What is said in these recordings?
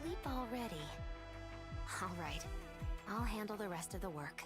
Asleep already? All right, I'll handle the rest of the work.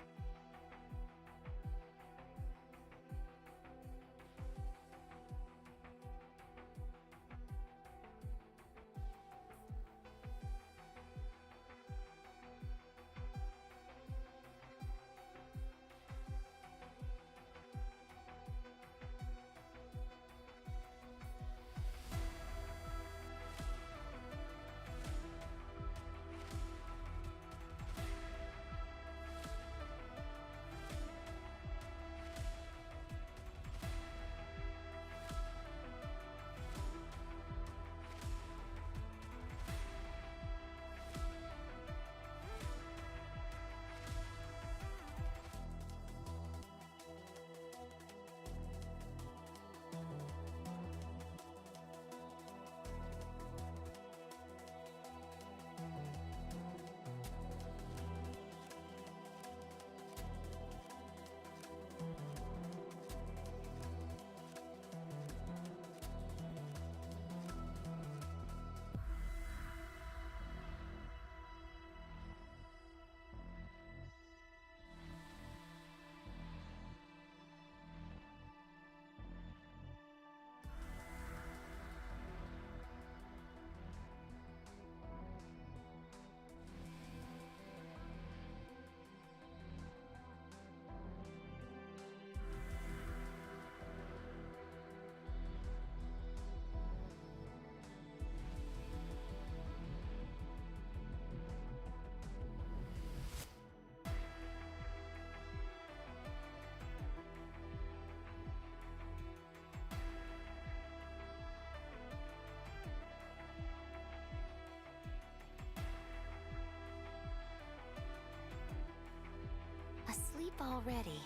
Asleep already?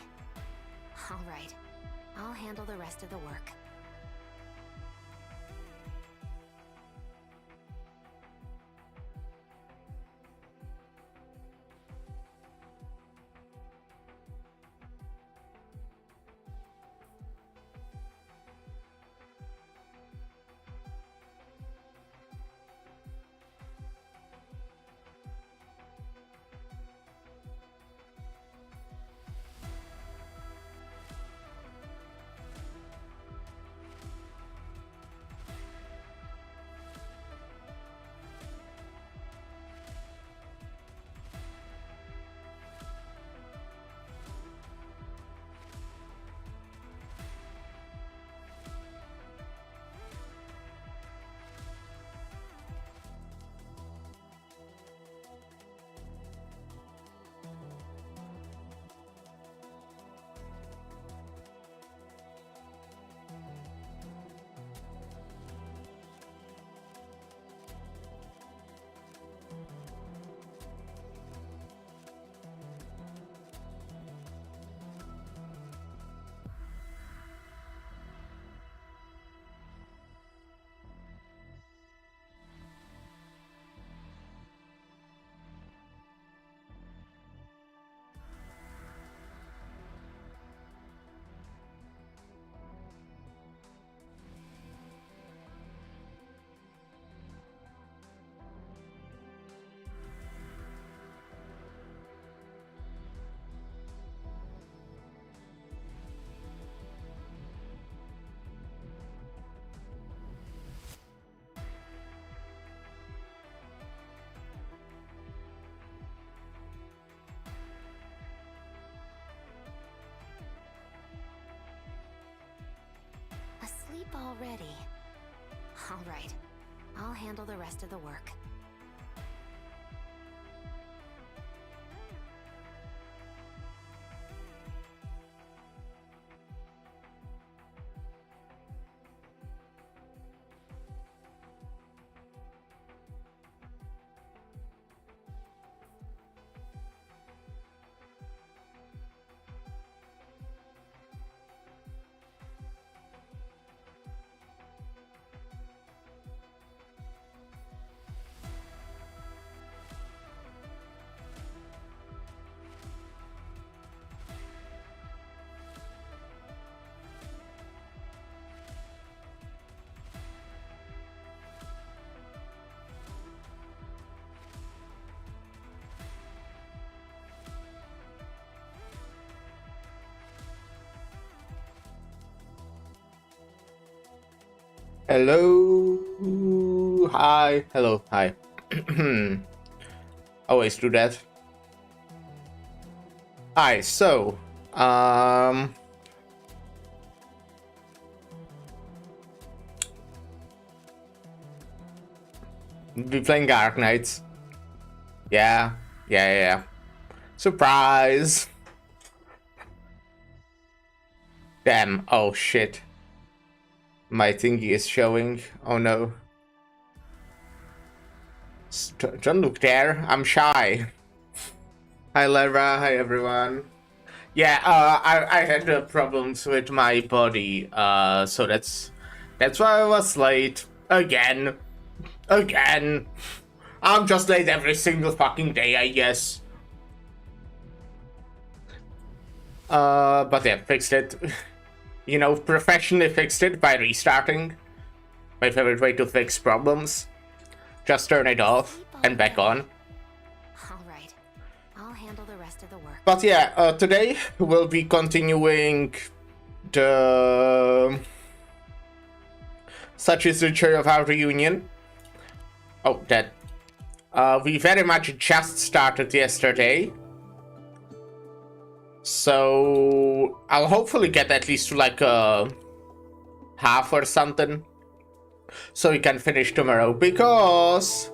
All right, I'll handle the rest of the work. Asleep already? All right, I'll handle the rest of the work. Hello. Hi. Hello. Hi. Always do that. Hi. So, be playing Arknights. Yeah. Surprise. Damn. Oh shit. My thingy is showing. Oh no. Don't look there. I'm shy. Hi Lara. Hi everyone. Yeah. I had problems with my body. So that's why I was late again. I'm just late every single fucking day, I guess. But yeah, fixed it. You know, professionally fixed it by restarting. My favorite way to fix problems. Just turn it off and back on. Alright, I'll handle the rest of the work. But yeah, today we'll be continuing the Such is the Joy of Our Reunion. Oh, that. We very much just started yesterday. So I'll hopefully get at least to like a half or something, so we can finish tomorrow, because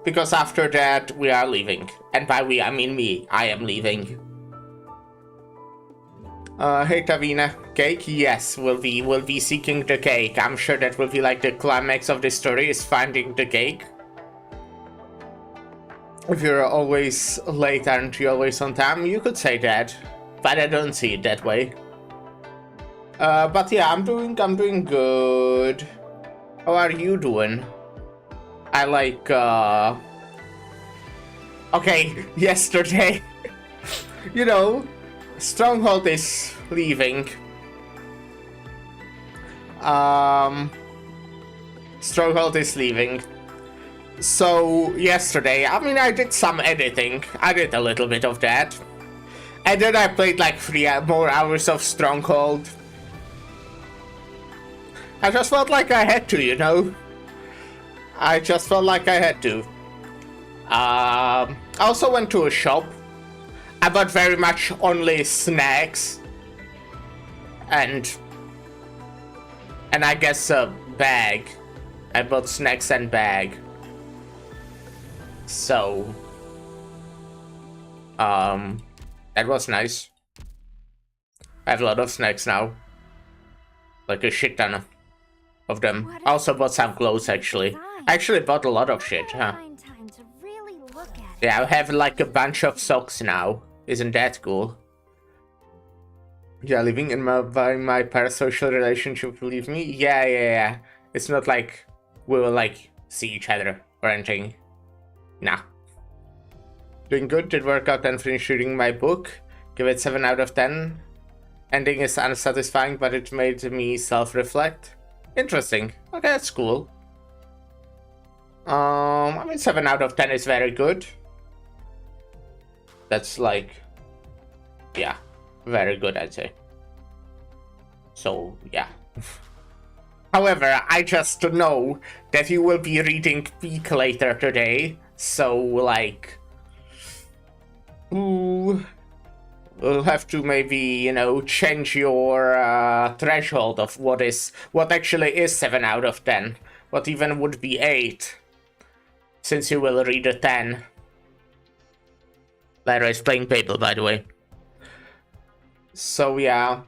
after that we are leaving, and by we I mean me. I am leaving. Hey Tavina, cake? Yes, we'll be seeking the cake. I'm sure that will be like the climax of the story, is finding the cake. If you're always late, aren't you always on time? You could say that, but I don't see it that way. But yeah, I'm doing good. How are you doing? I like, okay, yesterday, you know, Stronghold is leaving. Stronghold is leaving. So, yesterday, I mean, I did some editing. I did a little bit of that. And then I played like 3 more hours of Stronghold. I just felt like I had to, you know? I just felt like I had to. I also went to a shop. I bought very much only snacks. And I guess a bag. I bought snacks and bag. So, that was nice. I have a lot of snacks now. Like a shit ton of them. I also bought some clothes, actually. I actually bought a lot of shit, huh? Yeah, I have like a bunch of socks now. Isn't that cool? Yeah, living in my parasocial relationship, believe me? Yeah. It's not like we will like see each other or anything. Nah. Doing good, did workout and finish reading my book. Give it 7 out of 10. Ending is unsatisfying, but it made me self-reflect. Interesting. Okay, that's cool. I mean, 7 out of 10 is very good. That's like, yeah, very good, I'd say. So, yeah. However, I just know that you will be reading Peak later today, so, like, ooh, we'll have to maybe, you know, change your threshold of what actually is 7 out of 10. What even would be 8, since you will read a 10. Lyra is playing paper, by the way. So, yeah.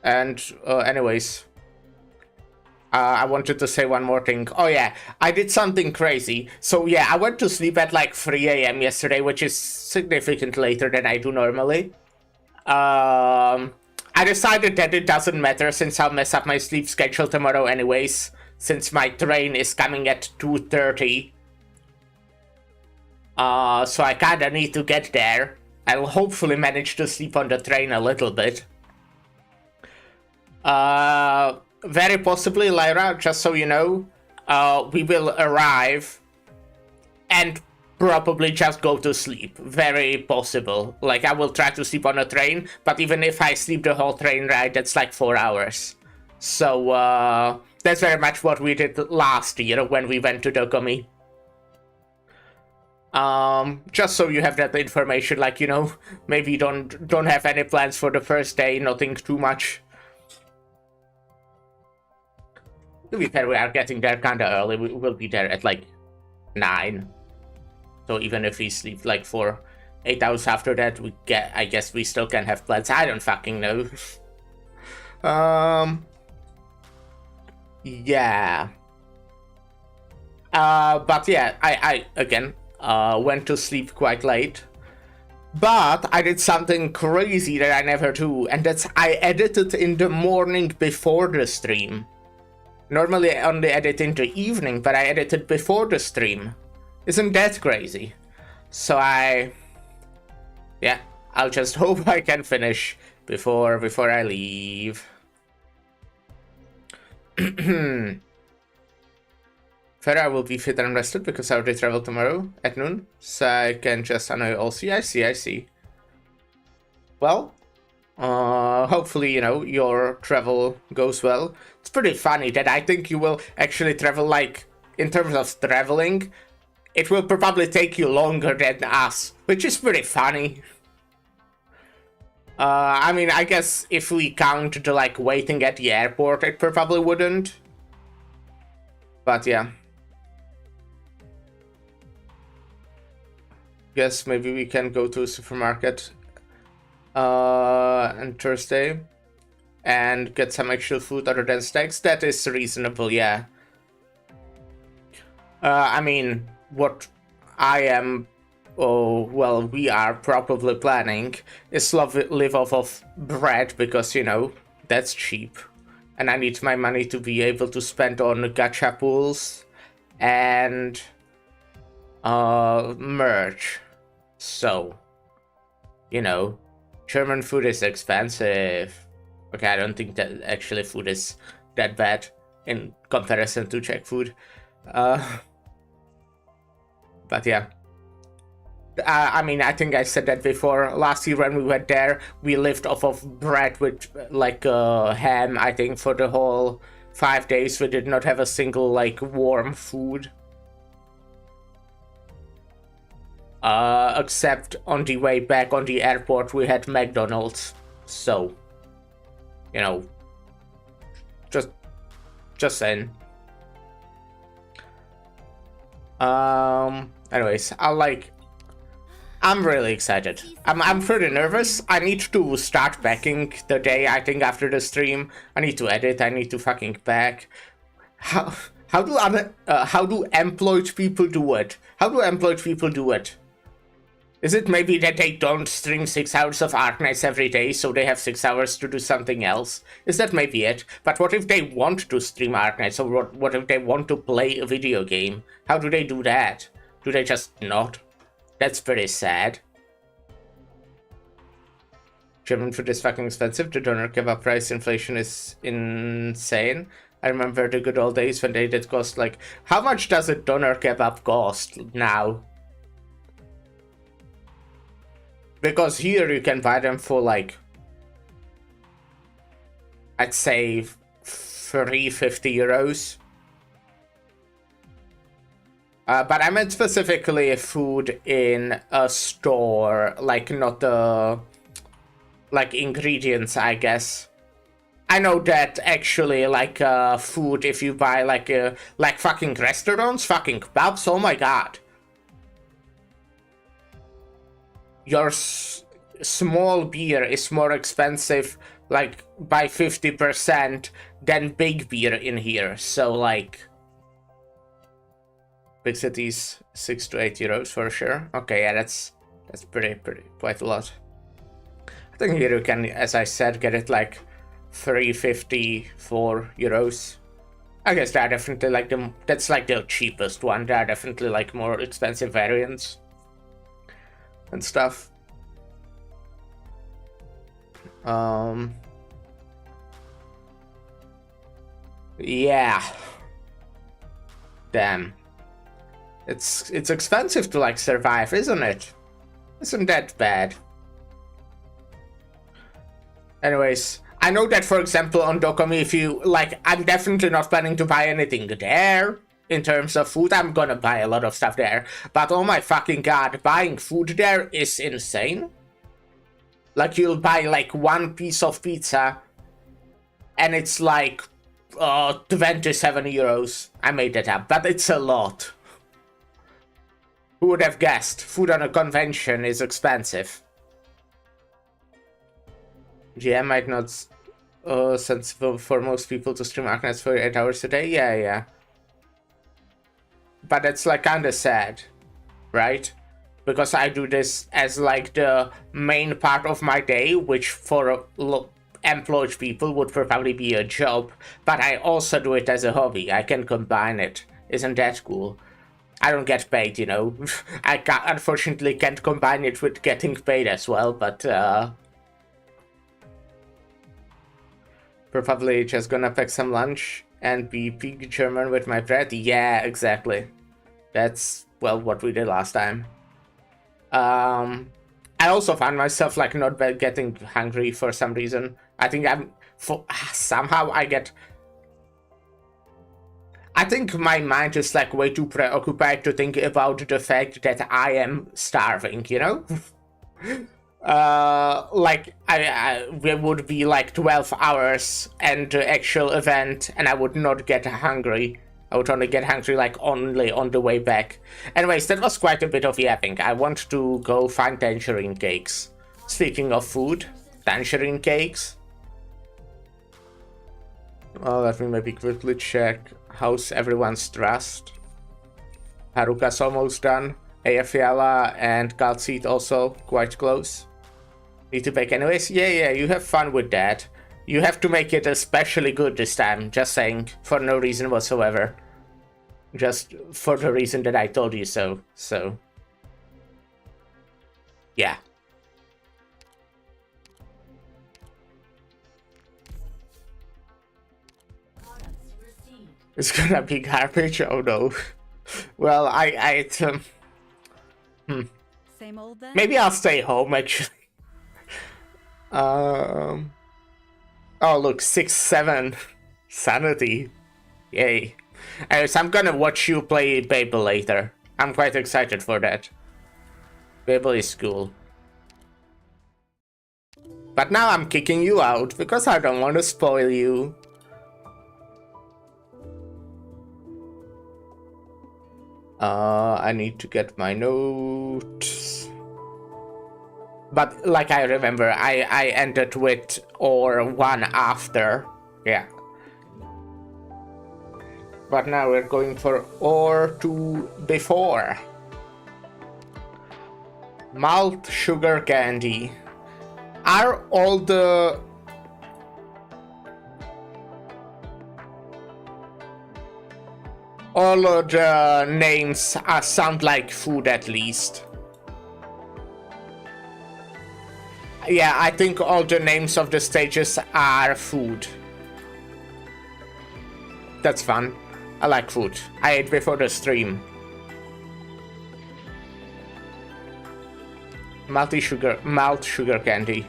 Anyways. I wanted to say one more thing. Oh yeah, I did something crazy. So yeah, I went to sleep at like 3 a.m. yesterday, which is significantly later than I do normally. I decided that it doesn't matter since I'll mess up my sleep schedule tomorrow anyways, since my train is coming at 2:30. So I kinda need to get there. I'll hopefully manage to sleep on the train a little bit. Very possibly, Lyra, just so you know, we will arrive and probably just go to sleep. Very possible. Like, I will try to sleep on a train, but even if I sleep the whole train ride, that's like 4 hours. So, that's very much what we did last year when we went to Dokumi. Just so you have that information, like, you know, maybe don't have any plans for the first day, nothing too much. To be fair, we are getting there kinda early. We will be there at like 9. So even if we sleep like for 8 hours after that, I guess we still can have plans. I don't fucking know. Yeah. But yeah, I again went to sleep quite late. But I did something crazy that I never do, and that's I edited in the morning before the stream. Normally I only edit in the evening, but I edited before the stream. Isn't that crazy? So yeah, I'll just hope I can finish before I leave. Fair, I will be fit and rested because I already travel tomorrow at noon, so I can just annoy also. I see. Well, hopefully, you know, your travel goes well. It's pretty funny that I think you will actually travel, like, in terms of traveling, it will probably take you longer than us, which is pretty funny. I mean, I guess if we count the, like, waiting at the airport, it probably wouldn't. But yeah. Guess maybe we can go to a supermarket on Thursday and get some actual food other than snacks. That is reasonable, yeah. I mean, what I am, we are probably planning is live off of bread because, you know, that's cheap. And I need my money to be able to spend on gacha pools and merch. So, you know, German food is expensive. Okay, I don't think that actually food is that bad in comparison to Czech food. But yeah. I mean, I think I said that before. Last year when we went there, we lived off of bread with, like, ham, I think, for the whole 5 days. We did not have a single, like, warm food. Except on the way back on the airport, we had McDonald's. So, you know, just saying. Anyways, I'm really excited. I'm pretty nervous. I need to start packing the day, I think, after the stream. I need to edit, I need to fucking pack. How do employed people do it? How do employed people do it? Is it maybe that they don't stream 6 hours of Arknights every day, so they have 6 hours to do something else? Is that maybe it? But what if they want to stream Arknights, or what if they want to play a video game? How do they do that? Do they just not? That's pretty sad. German food is fucking expensive. The doner kebab price inflation is insane. I remember the good old days when they did cost, like, how much does a doner kebab cost now? Because here you can buy them for, like, I'd say 350 euros. But I meant specifically food in a store, like, not the, like, ingredients, I guess. I know that actually, like, food, if you buy, like fucking restaurants, fucking kebabs, oh my god. Your small beer is more expensive, like, by 50% than big beer in here. So, like, big cities, 6 to 8 euros for sure. Okay, yeah, that's pretty, quite a lot. I think here you can, as I said, get it like 354 euros. I guess they're definitely like that's like the cheapest one. There are definitely like more expensive variants and stuff. Yeah. Damn. It's expensive to like survive, isn't it? Isn't that bad? Anyways, I know that, for example, on Dokumi, if you like, I'm definitely not planning to buy anything there. In terms of food, I'm gonna buy a lot of stuff there. But oh my fucking god, buying food there is insane. Like, you'll buy like one piece of pizza and it's like 27 euros. I made that up, but it's a lot. Who would have guessed? Food on a convention is expensive. Yeah, might not sensible for most people to stream Arknights for 8 hours a day. Yeah. But it's like kinda sad, right? Because I do this as like the main part of my day, which for employed people would probably be a job, but I also do it as a hobby. I can combine it. Isn't that cool? I don't get paid, you know. I unfortunately can't combine it with getting paid as well, but probably just gonna pack some lunch and be pig German with my bread. Yeah, exactly. That's, well, what we did last time. I also found myself like not getting hungry for some reason. I think somehow I think my mind is like way too preoccupied to think about the fact that I am starving, you know? Like we would be like 12 hours and the actual event and I would not get hungry. I would only get hungry like only on the way back. Anyways, that was quite a bit of yapping. I want to go find tangerine cakes. Speaking of food, tangerine cakes. Well, let me maybe quickly check how's everyone's trust. Haruka's almost done. Eyjafjalla and Kaltseed also quite close. Need to bake anyways? Yeah, you have fun with that. You have to make it especially good this time, just saying, for no reason whatsoever. Just for the reason that I told you so, yeah. It's gonna be garbage? Oh no. Well, Same old then? maybe I'll stay home actually. Oh look, 6-7 sanity. Yay. Anyways, I'm gonna watch you play Babel later. I'm quite excited for that. Babel is cool. But now I'm kicking you out because I don't want to spoil you. I need to get my notes. But like I remember, I ended with or one after. Yeah. But now we're going for or two before. Malt sugar candy. Are all the names sound like food at least? Yeah, I think all the names of the stages are food. That's fun. I like food. I ate before the stream. Malt sugar candy.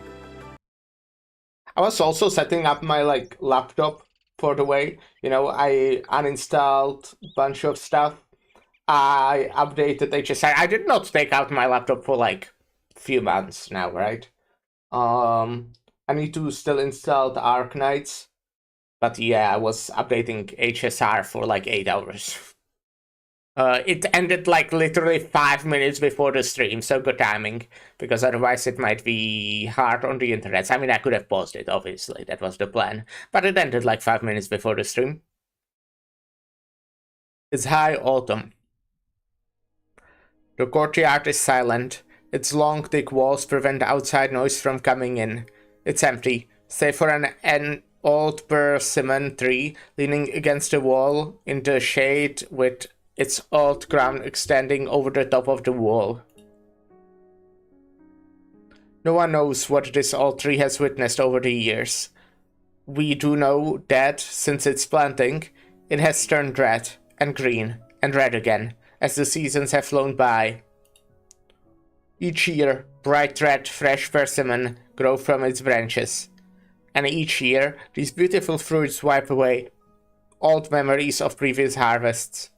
I was also setting up my like laptop for the way, you know, I uninstalled a bunch of stuff. I updated HSI. I did not take out my laptop for like a few months now, right? I need to still install the Arknights. But yeah, I was updating HSR for like 8 hours. It ended like literally 5 minutes before the stream, so good timing. Because otherwise it might be hard on the internet. I mean, I could have paused it, obviously. That was the plan. But it ended like 5 minutes before the stream. It's high autumn. The courtyard is silent. Its long, thick walls prevent outside noise from coming in. It's empty, save for an old persimmon tree leaning against the wall in the shade with its old crown extending over the top of the wall. No one knows what this old tree has witnessed over the years. We do know that, since its planting, it has turned red and green and red again as the seasons have flown by. Each year, bright red, fresh persimmon grow from its branches, and each year, these beautiful fruits wipe away old memories of previous harvests.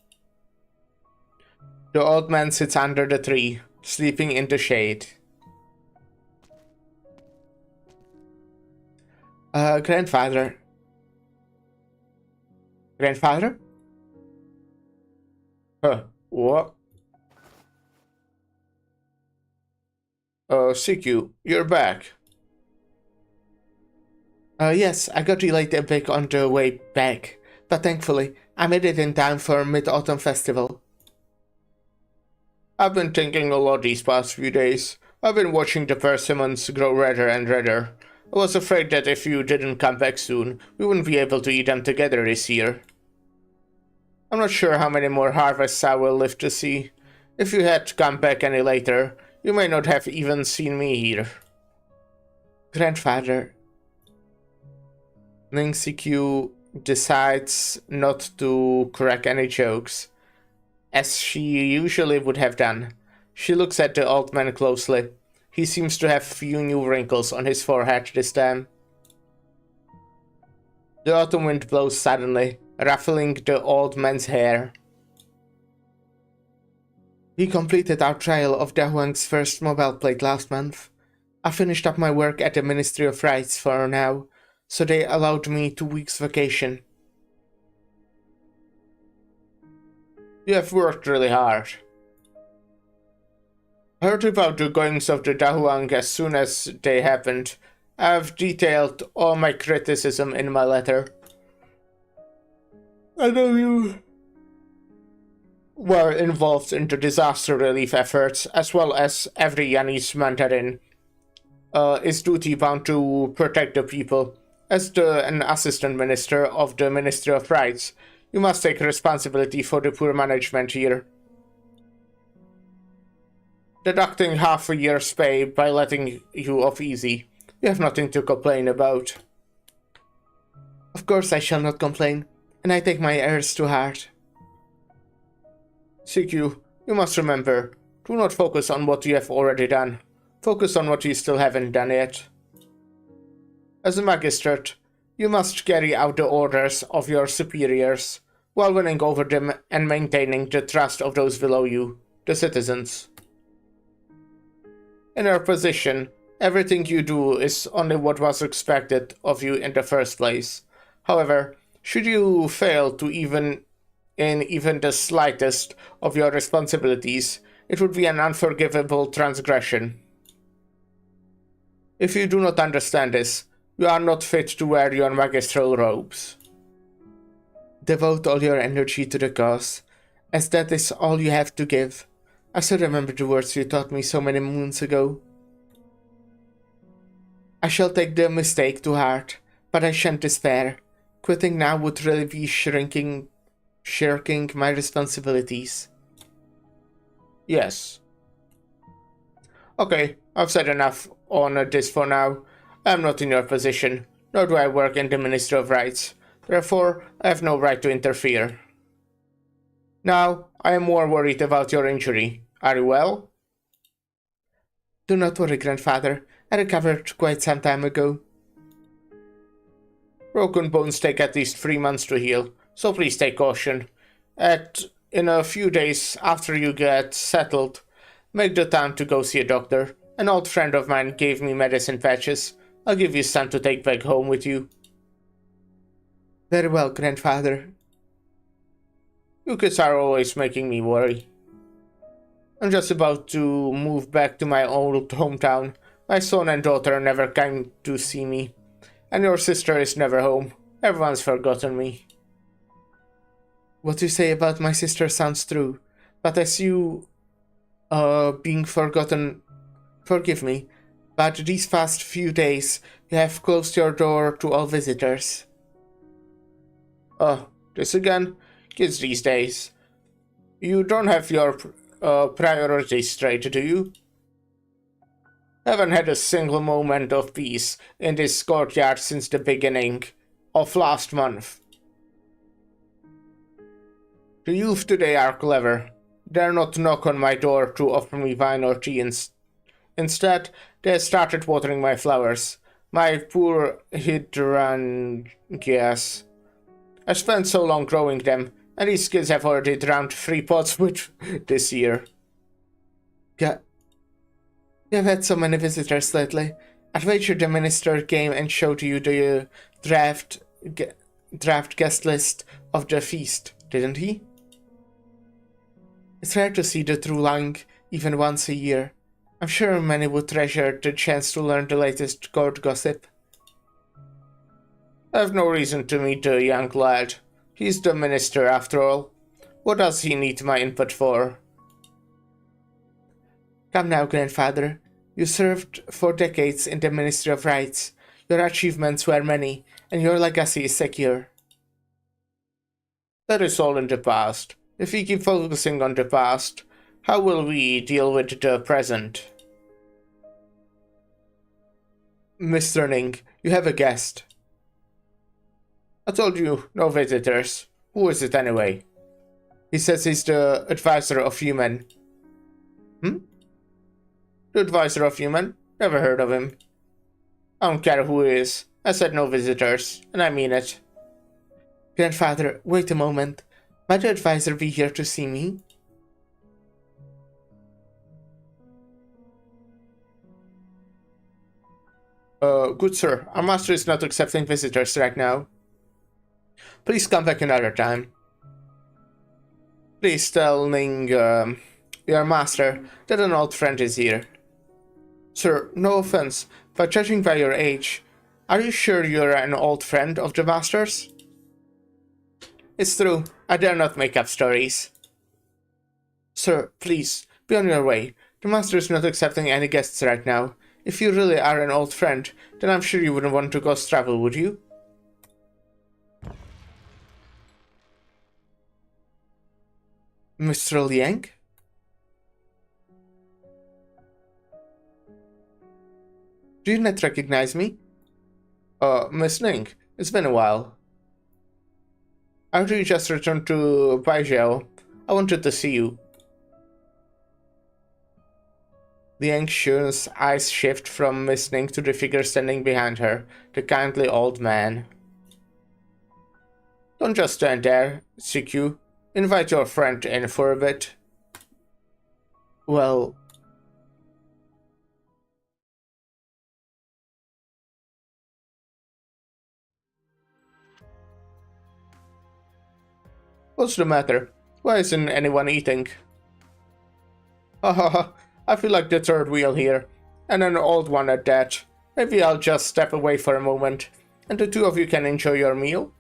The old man sits under the tree, sleeping in the shade. Grandfather? Grandfather? What? CQ, you're back. Yes, I got delayed a bit on the way back, but thankfully, I made it in time for Mid-Autumn Festival. I've been thinking a lot these past few days. I've been watching the persimmons grow redder and redder. I was afraid that if you didn't come back soon, we wouldn't be able to eat them together this year. I'm not sure how many more harvests I will live to see. If you had come back any later, you may not have even seen me here. Grandfather. Ningxi Q decides not to crack any jokes, as she usually would have done. She looks at the old man closely. He seems to have few new wrinkles on his forehead this time. The autumn wind blows suddenly, ruffling the old man's hair. We completed our trial of Dahuang's first mobile plate last month. I finished up my work at the Ministry of Rights for now, so they allowed me 2 weeks vacation. You have worked really hard. I heard about the goings of the Dahuang as soon as they happened. I've detailed all my criticism in my letter. I know you were involved in the disaster relief efforts, as well as every Yanese mandarin is duty-bound to protect the people. As an assistant minister of the Ministry of Rights, you must take responsibility for the poor management here. Deducting half a year's pay by letting you off easy. You have nothing to complain about. Of course I shall not complain, and I take my errors to heart. CQ, you must remember, do not focus on what you have already done. Focus on what you still haven't done yet. As a magistrate, you must carry out the orders of your superiors, while winning over them and maintaining the trust of those below you, the citizens. In your position, everything you do is only what was expected of you in the first place. However, should you fail to even the slightest of your responsibilities, it would be an unforgivable transgression. If you do not understand this, you are not fit to wear your magistral robes. Devote all your energy to the cause, as that is all you have to give. I still remember the words you taught me so many moons ago. I shall take the mistake to heart, but I shan't despair. Quitting now would really be shirking my responsibilities. Yes. Okay, I've said enough on this for now. I am not in your position, nor do I work in the Ministry of Rights. Therefore, I have no right to interfere. Now, I am more worried about your injury. Are you well? Do not worry, Grandfather. I recovered quite some time ago. Broken bones take at least 3 months to heal, so please take caution. In a few days after you get settled, make the time to go see a doctor. An old friend of mine gave me medicine patches. I'll give you some to take back home with you. Very well, Grandfather. You kids are always making me worry. I'm just about to move back to my old hometown. My son and daughter never came to see me. And your sister is never home. Everyone's forgotten me. What you say about my sister sounds true. But as you being forgotten, forgive me. But these past few days, you have closed your door to all visitors. Oh, this again? Kids these days. You don't have your priorities straight, do you? Haven't had a single moment of peace in this courtyard since the beginning of last month. The youth today are clever. dare not knock on my door to offer me wine or tea. Instead, they started watering my flowers. My poor hydrangeas. I spent so long growing them, and these kids have already drowned 3 pots with this year. Yeah, you've had so many visitors lately. I'd wager the minister came and showed you the draft guest list of the feast, didn't he? It's rare to see the true Lang even once a year. I'm sure many would treasure the chance to learn the latest court gossip. I've no reason to meet the young lad. He's the minister after all. What does he need my input for? Come now, grandfather. You served for decades in the Ministry of Rights. Your achievements were many, and your legacy is secure. That is all in the past. If we keep focusing on the past, how will we deal with the present? Mr. Ning, you have a guest. I told you, no visitors. Who is it anyway? He says he's the advisor of human. The advisor of human? Never heard of him. I don't care who he is. I said no visitors, and I mean it. Grandfather, wait a moment. Might the advisor be here to see me? Good sir, our master is not accepting visitors right now. Please come back another time. Please tell Ning, your master, that an old friend is here. Sir, no offense, but judging by your age, are you sure you're an old friend of the master's? It's true, I dare not make up stories. Sir, please, be on your way. The master is not accepting any guests right now. If you really are an old friend, then I'm sure you wouldn't want to ghost travel, would you? Mr. Liang? Do you not recognize me? Miss Ning, it's been a while. After you just returned to Baijiao, I wanted to see you. Liang Shun's eyes shift from Miss Ning to the figure standing behind her, the kindly old man. Don't just stand there, CQ. Invite your friend in for a bit. Well... What's the matter? Why isn't anyone eating? Hahaha, I feel like the third wheel here, and an old one at that. Maybe I'll just step away for a moment, and the two of you can enjoy your meal?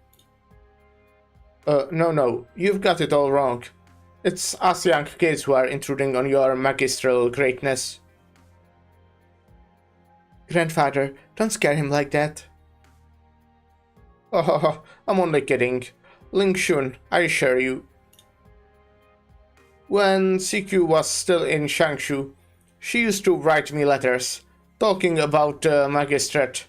No, you've got it all wrong. It's us young kids who are intruding on your magistral greatness. Grandfather, don't scare him like that. Oh, I'm only kidding. Ling Shun, I assure you. When CQ was still in Shangshu, she used to write me letters, talking about the magistrate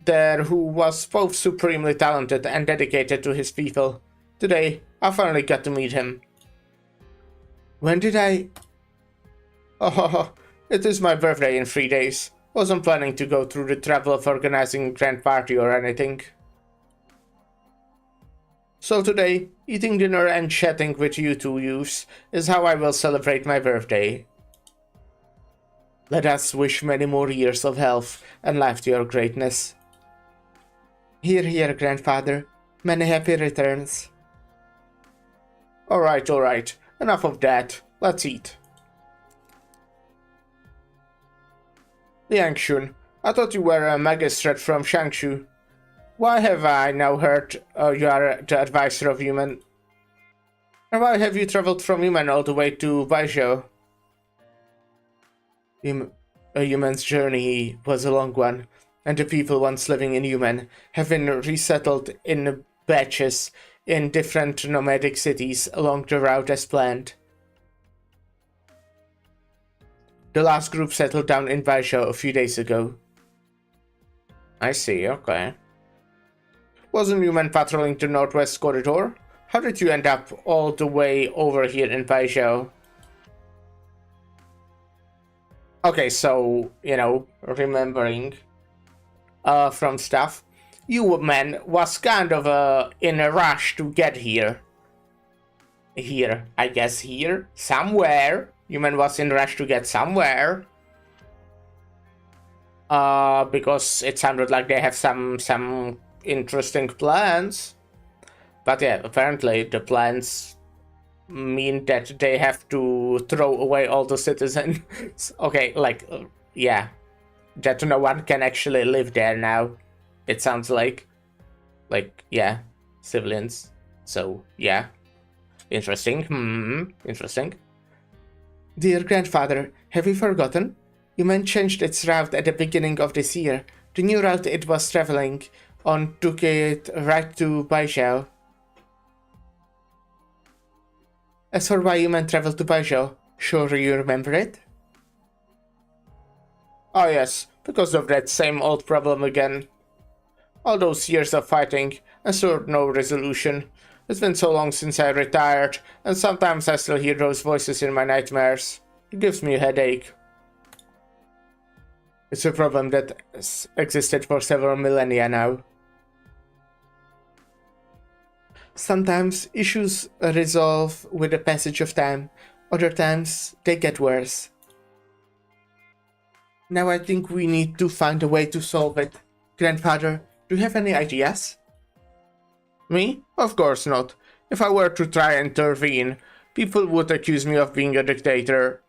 there who was both supremely talented and dedicated to his people. Today, I finally got to meet him. When did I... Oh, it is my birthday in 3 days. Wasn't planning to go through the trouble of organizing a grand party or anything. So today, eating dinner and chatting with you two youths is how I will celebrate my birthday. Let us wish many more years of health and life to your greatness. Hear, hear, grandfather. Many happy returns. Alright. Enough of that. Let's eat. Liang Shun, I thought you were a magistrate from Shangshu. Why have I now heard you are the advisor of human? And why have you traveled from human all the way to Baijiao? A human's journey was a long one, and the people once living in human have been resettled in batches in different nomadic cities along the route as planned. The last group settled down in Baijiao a few days ago. I see, okay. Wasn't human patrolling the northwest corridor? How did you end up all the way over here in Baijiao? Okay, so, remembering from stuff, you man was kind of in a rush to get here. Here, I guess here, somewhere. Human was in rush to get somewhere. Because it sounded like they have some interesting plans. But yeah, apparently the plans mean that they have to throw away all the citizens. Okay, yeah, that no one can actually live there now. It sounds like, yeah, civilians. So yeah, interesting. Interesting. Dear grandfather, have you forgotten? Human changed its route at the beginning of this year. The new route it was traveling on took it right to Baizhou. As for why Human traveled to Baizhou, sure you remember it? Oh yes, because of that same old problem again. All those years of fighting, and still no resolution. It's been so long since I retired, and sometimes I still hear those voices in my nightmares. It gives me a headache. It's a problem that has existed for several millennia now. Sometimes issues resolve with the passage of time, other times they get worse. Now I think we need to find a way to solve it. Grandfather, do you have any ideas? Me? Of course not. If I were to try and intervene, people would accuse me of being a dictator.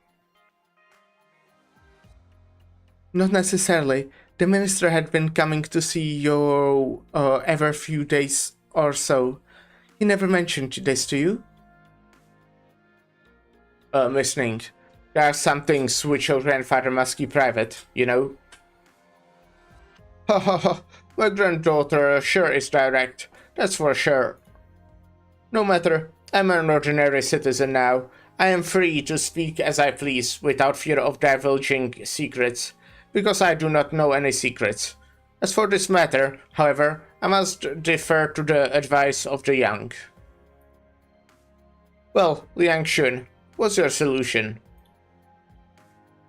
Not necessarily. The minister had been coming to see you every few days or so. He never mentioned this to you? Listening. There are some things which your grandfather must keep private, you know? Ha ha ha. My granddaughter sure is direct. That's for sure. No matter. I'm an ordinary citizen now. I am free to speak as I please without fear of divulging secrets, because I do not know any secrets. As for this matter, however, I must defer to the advice of the young. Well, Liang Shun, what's your solution?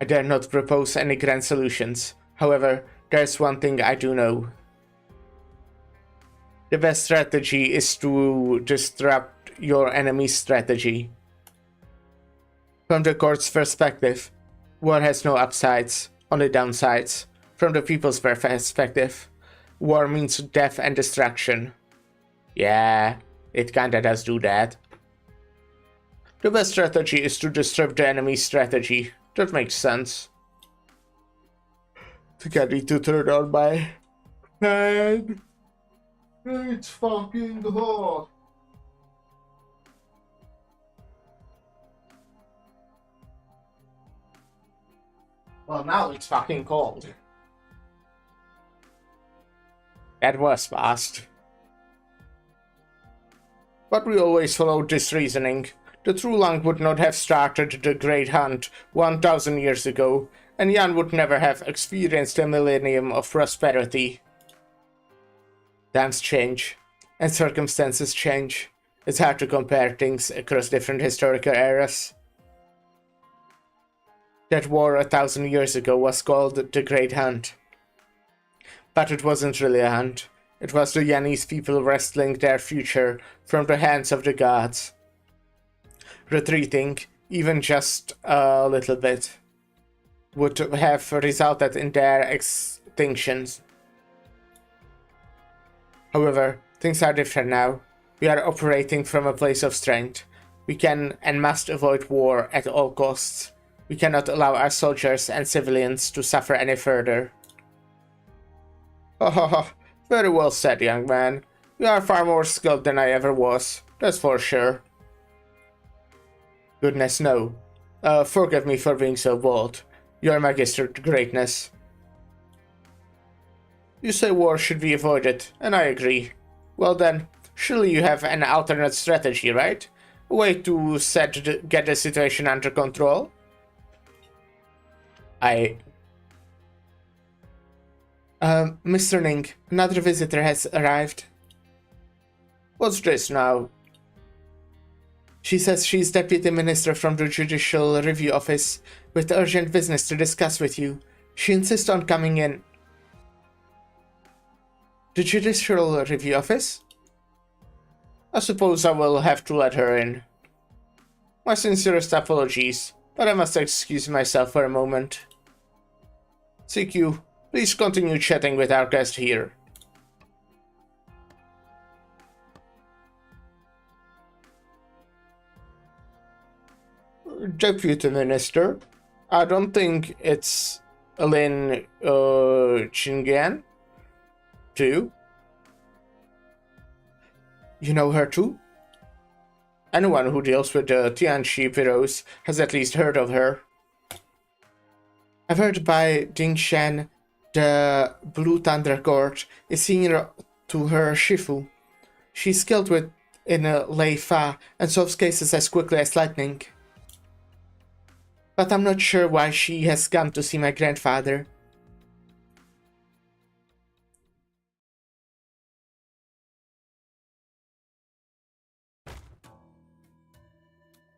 I dare not propose any grand solutions. However, there's one thing I do know. The best strategy is to disrupt your enemy's strategy. From the court's perspective, war has no upsides, only downsides. From the people's perspective, war means death and destruction. Yeah, it kinda does do that. The best strategy is to disrupt the enemy's strategy. That makes sense. I need to turn on my fan. It's fucking hot. Well, now it's fucking cold. That was fast. But we always followed this reasoning. The True Lang would not have started the Great Hunt 1000 years ago, and Yan would never have experienced a millennium of prosperity. Times change, and circumstances change. It's hard to compare things across different historical eras. That war 1000 years ago was called the Great Hunt. But it wasn't really a hunt. It was the Yanese people wresting their future from the hands of the gods. Retreating, even just a little bit, would have resulted in their extinctions. However, things are different now. We are operating from a place of strength. We can and must avoid war at all costs. We cannot allow our soldiers and civilians to suffer any further. Ha ha ha, very well said, young man. You are far more skilled than I ever was, that's for sure. Goodness no. Forgive me for being so bold. You are magister to greatness. You say war should be avoided, and I agree. Well then, surely you have an alternate strategy, right? A way to get the situation under control? Mr. Ning, another visitor has arrived. What's this now? She says she's Deputy Minister from the Judicial Review Office with urgent business to discuss with you. She insists on coming in. The Judicial Review Office? I suppose I will have to let her in. My sincerest apologies, but I must excuse myself for a moment. CQ, please continue chatting with our guest here. Deputy Minister, I don't think it's Lin Chingan. Do you? You know her too? Anyone who deals with the Tianxi Piros has at least heard of her. I've heard by Ding Shen, the Blue Thunder Court is senior to her Shifu. She's skilled in Lei Fa and solves cases as quickly as lightning. But I'm not sure why she has come to see my grandfather.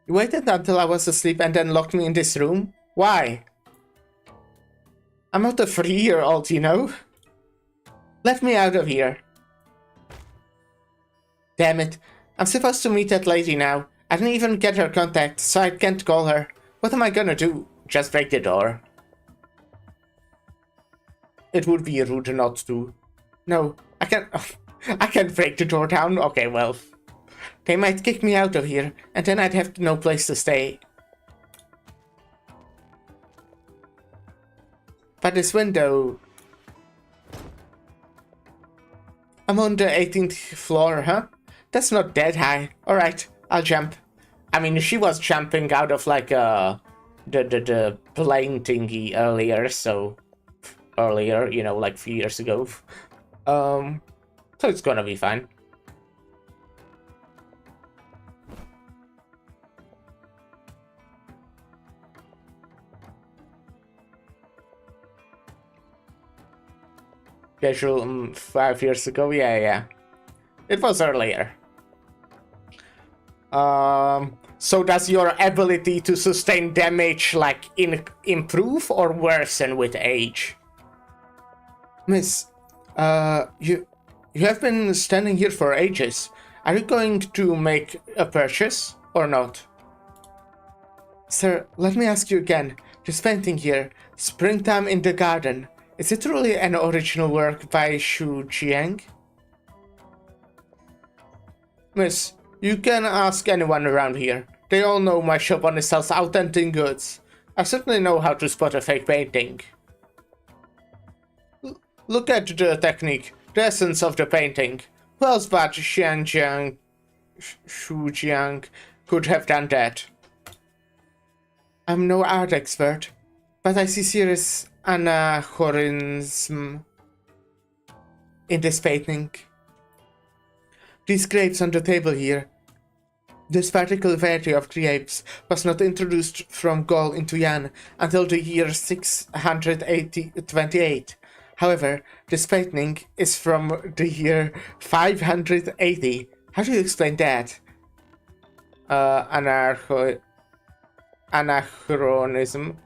You waited until I was asleep and then locked me in this room? Why? I'm not a 3-year-old, you know? Let me out of here. Damn it. I'm supposed to meet that lady now. I didn't even get her contact, so I can't call her. What am I gonna do? Just break the door? It would be rude not to. No, I can't... I can't break the door down? Okay, well... They might kick me out of here, and then I'd have no place to stay. But this window... I'm on the 18th floor, huh? That's not that high. Alright, I'll jump. I mean, she was jumping out of like the plane thingy earlier, so... Earlier, you know, like a few years ago. So it's gonna be fine. Casual 5 years ago, yeah. It was earlier. So does your ability to sustain damage like improve or worsen with age? Miss, you have been standing here for ages. Are you going to make a purchase or not? Sir, let me ask you again. This painting here, Springtime in the Garden. Is it really an original work by Xu Jiang? Miss, you can ask anyone around here. They all know my shop only sells authentic goods. I certainly know how to spot a fake painting. Look at the technique, the essence of the painting. Who else but Xu Jiang could have done that? I'm no art expert, but I see serious anachronism in this painting. These grapes on the table here. This particular variety of grapes was not introduced from Gaul into Yan until the year 628. However, this painting is from the year 580. How do you explain that? Anachronism.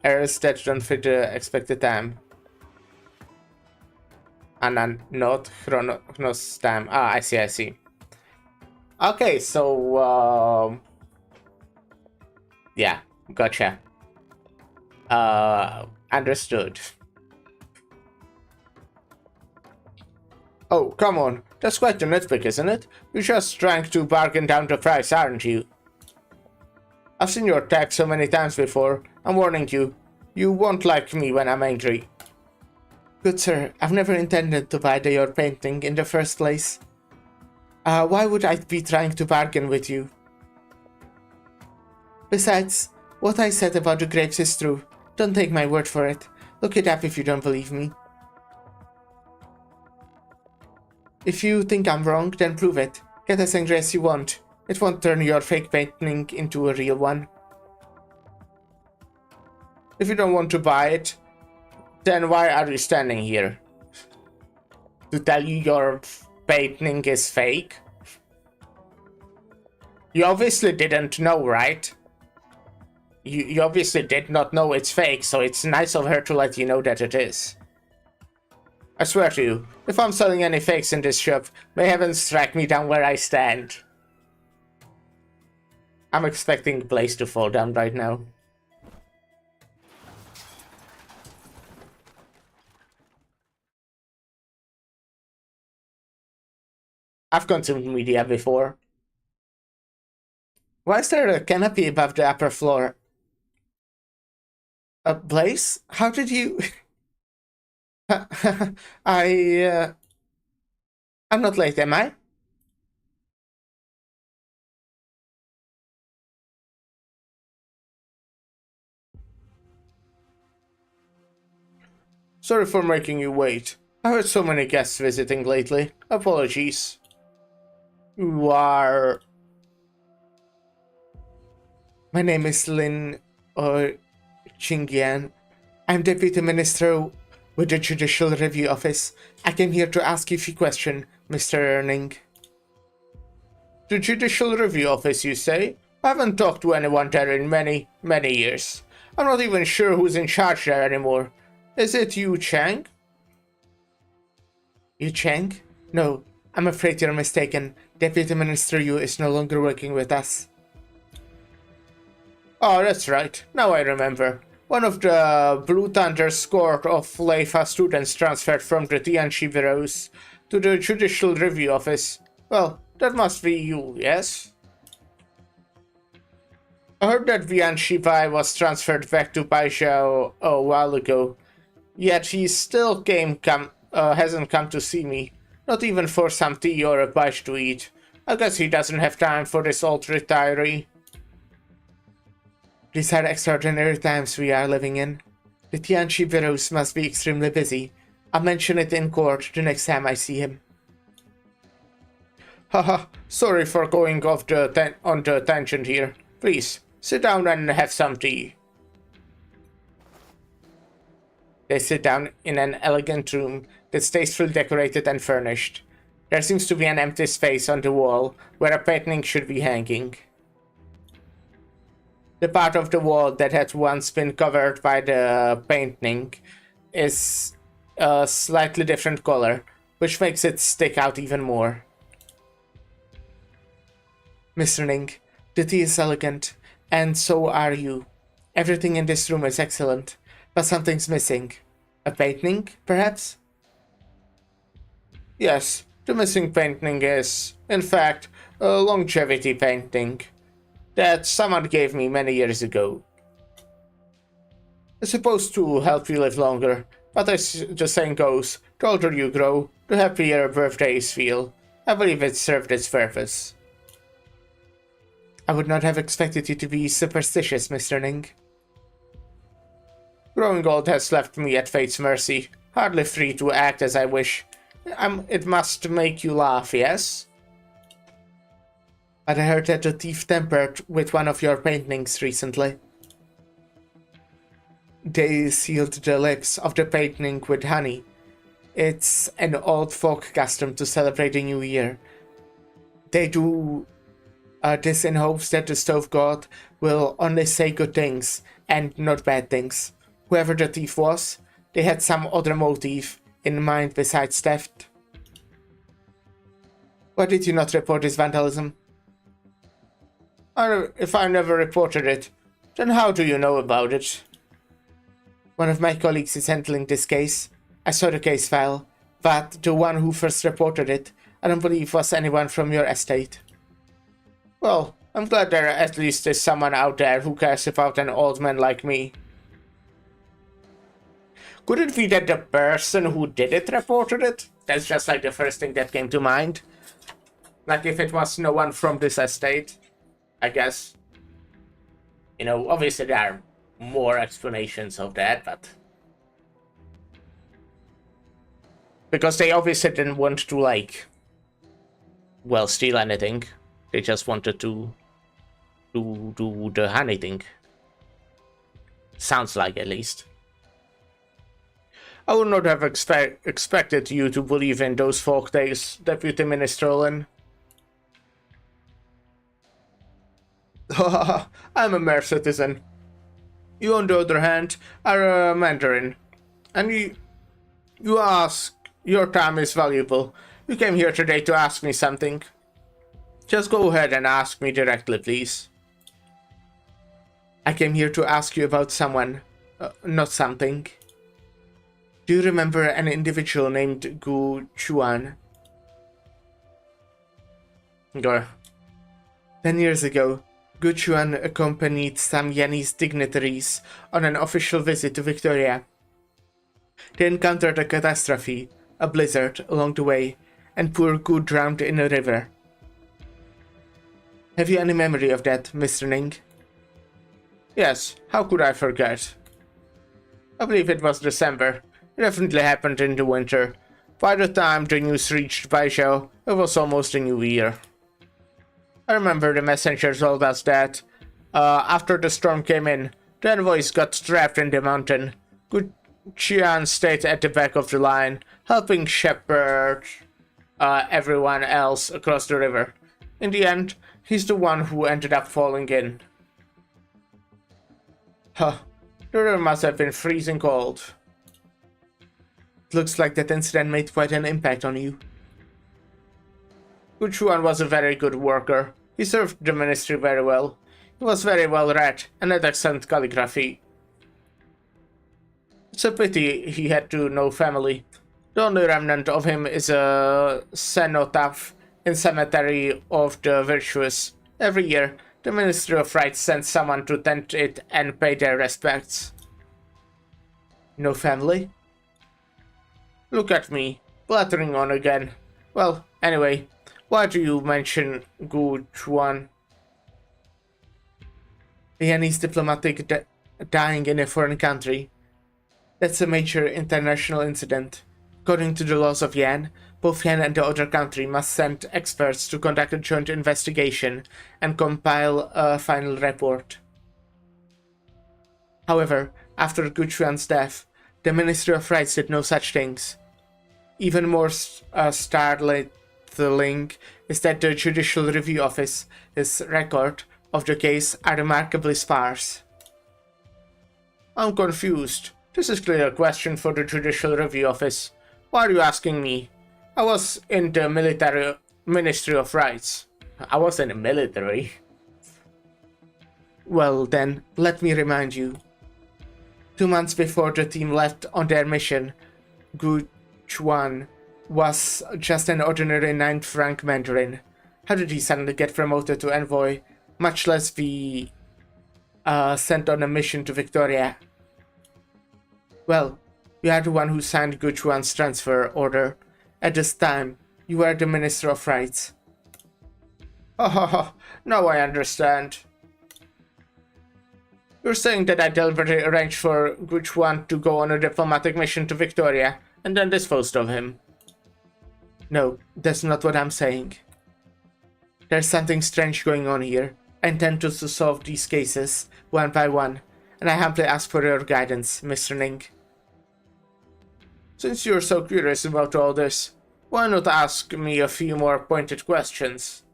Errors that don't fit the expected time. Not chronos time. Ah, I see. Okay, so yeah, gotcha. Understood. Oh, come on. That's quite the nitpick, isn't it? You're just trying to bargain down the price, aren't you? I've seen your tag so many times before. I'm warning you. You won't like me when I'm angry. Good sir, I've never intended to buy your painting in the first place. Why would I be trying to bargain with you? Besides, what I said about the grapes is true. Don't take my word for it. Look it up if you don't believe me. If you think I'm wrong, then prove it. Get as angry as you want. It won't turn your fake painting into a real one. If you don't want to buy it, then why are you standing here? To tell you your painting is fake? You obviously didn't know, right? You obviously did not know it's fake, so it's nice of her to let you know that it is. I swear to you, if I'm selling any fakes in this shop, may heaven strike me down where I stand. I'm expecting Blaze to fall down right now. I've consumed media before. Why is there a canopy above the upper floor? Blaze? How did you... I'm not late, am I? Sorry for making you wait. I've had so many guests visiting lately. Apologies. You are... My name is Lin Qingyan. I'm Deputy Minister with the Judicial Review Office. I came here to ask you a few questions, Mr. Erning. The Judicial Review Office, you say? I haven't talked to anyone there in many, many years. I'm not even sure who's in charge there anymore. Is it Yu Chang? Yu Chang? No, I'm afraid you're mistaken. Deputy Minister Yu is no longer working with us. Oh, that's right. Now I remember. One of the Blue Thunder's court of Leifa students transferred from the Tianchi bureaus to the Judicial Review Office. Well, that must be you, yes? I heard that Vianchi Bai was transferred back to Baizhou a while ago. Yet he still hasn't come to see me. Not even for some tea or a bite to eat. I guess he doesn't have time for this old retiree. These are extraordinary times we are living in. The Tianchi bureaus must be extremely busy. I'll mention it in court the next time I see him. Haha, sorry for going off on the tangent here. Please, sit down and have some tea. They sit down in an elegant room that's tastefully decorated and furnished. There seems to be an empty space on the wall where a painting should be hanging. The part of the wall that had once been covered by the painting is a slightly different color, which makes it stick out even more. Mr. Ning, the tea is elegant, and so are you. Everything in this room is excellent, but something's missing. A painting, perhaps? Yes, the missing painting is, in fact, a longevity painting that someone gave me many years ago. It's supposed to help you live longer, but as the saying goes, the older you grow, the happier birthdays feel. I believe it served its purpose. I would not have expected you to be superstitious, Mr. Ning. Growing old has left me at fate's mercy, hardly free to act as I wish. It must make you laugh, yes? But I heard that the thief tampered with one of your paintings recently. They sealed the lips of the painting with honey. It's an old folk custom to celebrate the new year. They do this in hopes that the stove god will only say good things and not bad things. Whoever the thief was, they had some other motive in mind besides theft. Why did you not report this vandalism? If I never reported it, then how do you know about it? One of my colleagues is handling this case. I saw the case file, but the one who first reported it, I don't believe was anyone from your estate. Well, I'm glad there at least is someone out there who cares about an old man like me. Could it be that the person who did it reported it? That's just like the first thing that came to mind. Like if it was no one from this estate, I guess. You know, obviously there are more explanations of that, but... Because they obviously didn't want to, like... well, steal anything. They just wanted to do the honey thing. Sounds like, at least. I would not have expected you to believe in those folk tales, Deputy Minister Lin. I'm a mere citizen. You, on the other hand, are a Mandarin. And you ask, your time is valuable. You came here today to ask me something. Just go ahead and ask me directly, please. I came here to ask you about someone, not something. Do you remember an individual named Gu Chuan? Go. 10 years ago, Gu Chuan accompanied some Yanese dignitaries on an official visit to Victoria. They encountered a catastrophe, a blizzard, along the way, and poor Gu drowned in a river. Have you any memory of that, Mr. Ning? Yes, how could I forget? I believe it was December. It definitely happened in the winter. By the time the news reached Baizhou, it was almost a new year. I remember the messenger told us that, after the storm came in, the envoys got trapped in the mountain. Gu Qian stayed at the back of the line, helping shepherd everyone else across the river. In the end, he's the one who ended up falling in. Huh, the river must have been freezing cold. It looks like that incident made quite an impact on you. Gu Chuan was a very good worker. He served the ministry very well. He was very well read and had excellent calligraphy. It's a pity he had no family. The only remnant of him is a cenotaph in Cemetery of the Virtuous. Every year, the Ministry of Rights sends someone to tend it and pay their respects. No family? Look at me, blathering on again. Well, anyway, why do you mention Gu Chuan? A Yanese diplomatic dying in a foreign country. That's a major international incident. According to the laws of Yan, both Yan and the other country must send experts to conduct a joint investigation and compile a final report. However, after Gu Chuan's death, the Ministry of Rights did no such things. Even more startling is that the Judicial Review Office's record of the case are remarkably sparse. I'm confused. This is clearly a question for the Judicial Review Office. Why are you asking me? I was in the Ministry of Rights. I was in the military. Well then, let me remind you. 2 months before the team left on their mission, Gu Chuan was just an ordinary 9th rank Mandarin. How did he suddenly get promoted to envoy, much less be sent on a mission to Victoria? Well, you are the one who signed Gu Chuan's transfer order. At this time, you were the Minister of Rights. Oh, now I understand. You're saying that I deliberately arranged for Gu Chuan to go on a diplomatic mission to Victoria, and then disposed of him. No, that's not what I'm saying. There's something strange going on here. I intend to solve these cases, one by one, and I humbly ask for your guidance, Mr. Ning. Since you're so curious about all this, why not ask me a few more pointed questions?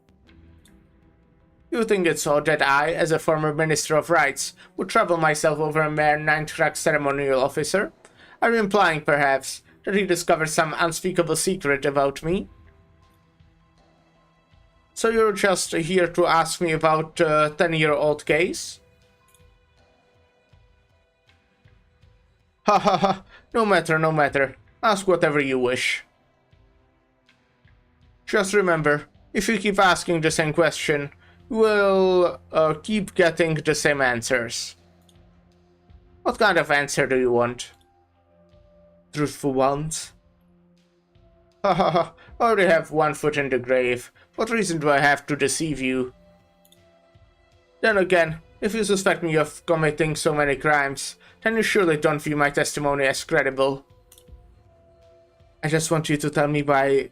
You think it's odd that I, as a former Minister of Rights, would trouble myself over a mere 9th rank ceremonial officer? Are you implying, perhaps, that he discovered some unspeakable secret about me? So you're just here to ask me about a 10-year-old case? Ha ha ha, no matter, no matter. Ask whatever you wish. Just remember, if you keep asking the same question, you will keep getting the same answers. What kind of answer do you want? Truthful ones? Ha ha ha, I already have one foot in the grave. What reason do I have to deceive you? Then again, if you suspect me of committing so many crimes, then you surely don't view my testimony as credible. I just want you to tell me why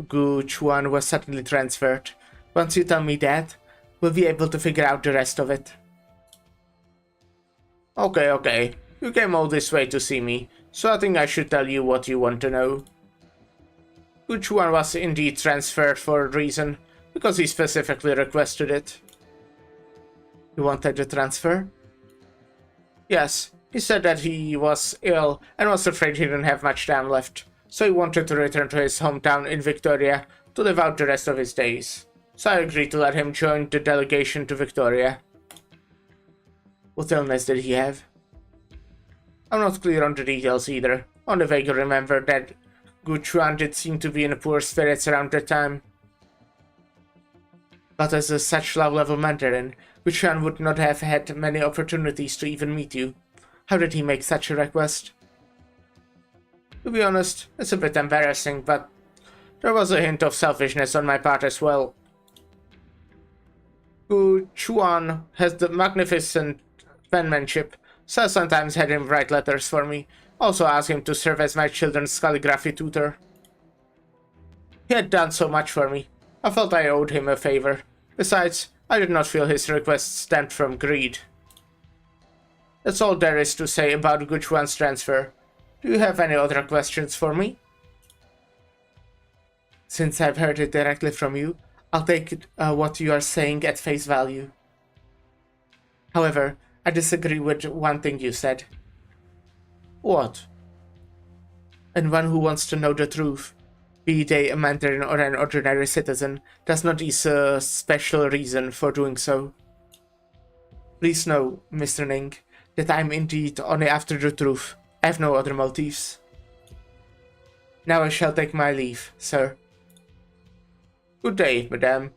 Gu Chuan was suddenly transferred. Once you tell me that, we'll be able to figure out the rest of it. Okay. You came all this way to see me, so I think I should tell you what you want to know. Gu Chuan was indeed transferred for a reason, because he specifically requested it. He wanted the transfer? Yes, he said that he was ill and was afraid he didn't have much time left, so he wanted to return to his hometown in Victoria to live out the rest of his days. So I agreed to let him join the delegation to Victoria. What illness did he have? I'm not clear on the details either. Only vaguely remember that Guchuan did seem to be in poor spirits around that time. But as a such low-level Mandarin, Guchuan would not have had many opportunities to even meet you. How did he make such a request? To be honest, it's a bit embarrassing, but there was a hint of selfishness on my part as well. Guchuan has the magnificent penmanship, so I sometimes had him write letters for me. Also asked him to serve as my children's calligraphy tutor. He had done so much for me. I felt I owed him a favor. Besides, I did not feel his request stemmed from greed. That's all there is to say about Guchuan's transfer. Do you have any other questions for me? Since I've heard it directly from you, I'll take what you are saying at face value. However, I disagree with one thing you said. What? Anyone who wants to know the truth, be they a Mandarin or an ordinary citizen, does not need a special reason for doing so. Please know, Mr. Ning, that I am indeed only after the truth. I have no other motives. Now I shall take my leave, sir. Good day, madame.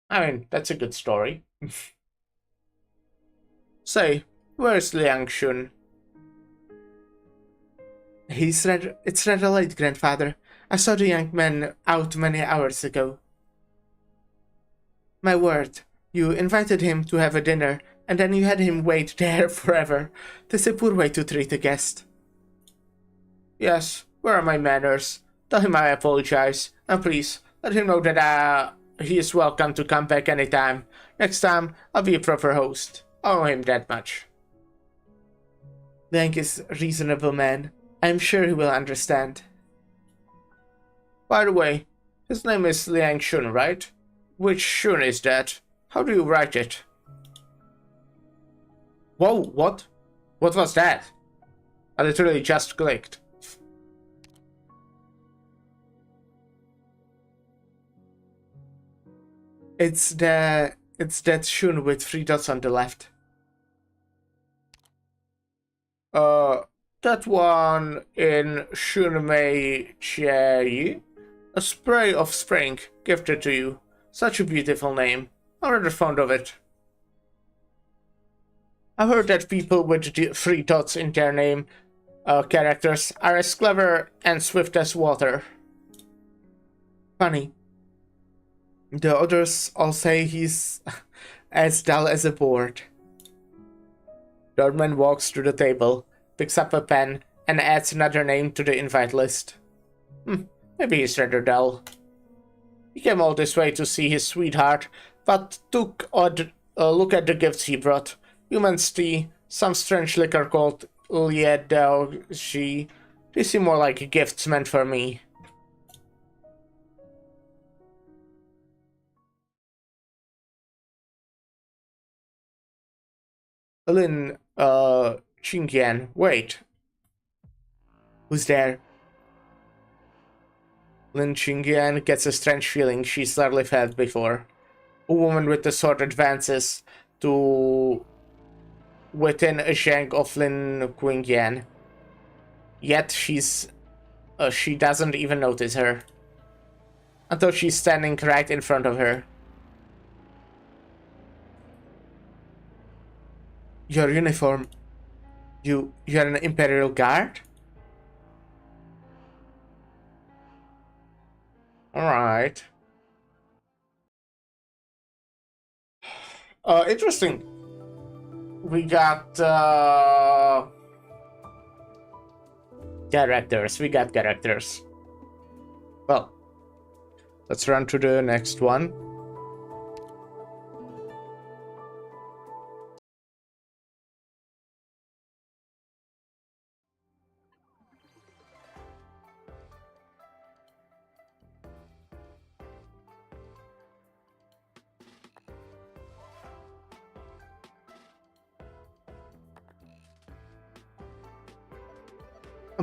I mean, that's a good story. Say, where's Liang Shun? It's rather late, grandfather. I saw the young man out many hours ago. My word, you invited him to have a dinner, and then you had him wait there forever. That's a poor way to treat a guest. Yes, where are my manners? Tell him I apologize, and please, let him know that he is welcome to come back anytime. Next time, I'll be a proper host. I owe him that much. Liang is a reasonable man. I'm sure he will understand. By the way, his name is Liang Shun, right? Which Shun is that? How do you write it? Whoa, what? What was that? I literally just clicked. It's that Shun with 3 dots on the left. That one in Shun Mei Chiayi. A spray of spring, gifted to you. Such a beautiful name. I'm rather fond of it. I've heard that people with 3 dots in their name characters are as clever and swift as water. Funny. The others all say he's as dull as a board. Dorman walks to the table, picks up a pen, and adds another name to the invite list. Maybe he's rather dull. He came all this way to see his sweetheart, but took a look at the gifts he brought. Human's tea, some strange liquor called Liedaoji. They seem more like gifts meant for me. Lin, Qingyan, wait. Who's there? Lin Qingyan gets a strange feeling she's rarely felt before. A woman with the sword advances to within a shank of Lin Qingyan. Yet she doesn't even notice her. Until she's standing right in front of her. Your uniform. You're an Imperial Guard? Alright. Interesting. We got characters. We got characters. Well, let's run to the next one.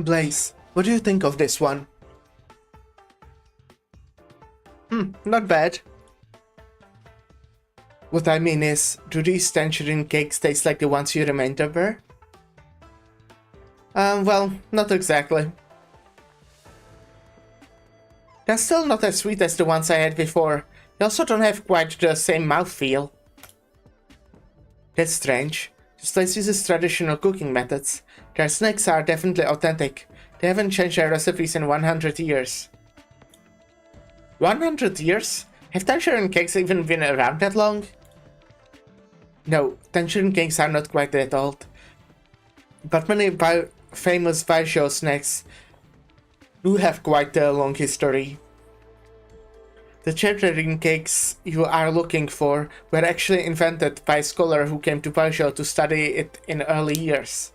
Blaze, what do you think of this one? Not bad. What I mean is, do these tangerine cakes taste like the ones you remember? Well, not exactly. They're still not as sweet as the ones I had before. They also don't have quite the same mouthfeel. That's strange. This place uses traditional cooking methods. Their snacks are definitely authentic. They haven't changed their recipes in 100 years. 100 years? Have tangerine cakes even been around that long? No, tangerine cakes are not quite that old. But many famous Baisho snacks do have quite a long history. The tangerine cakes you are looking for were actually invented by a scholar who came to Baisho to study it in early years.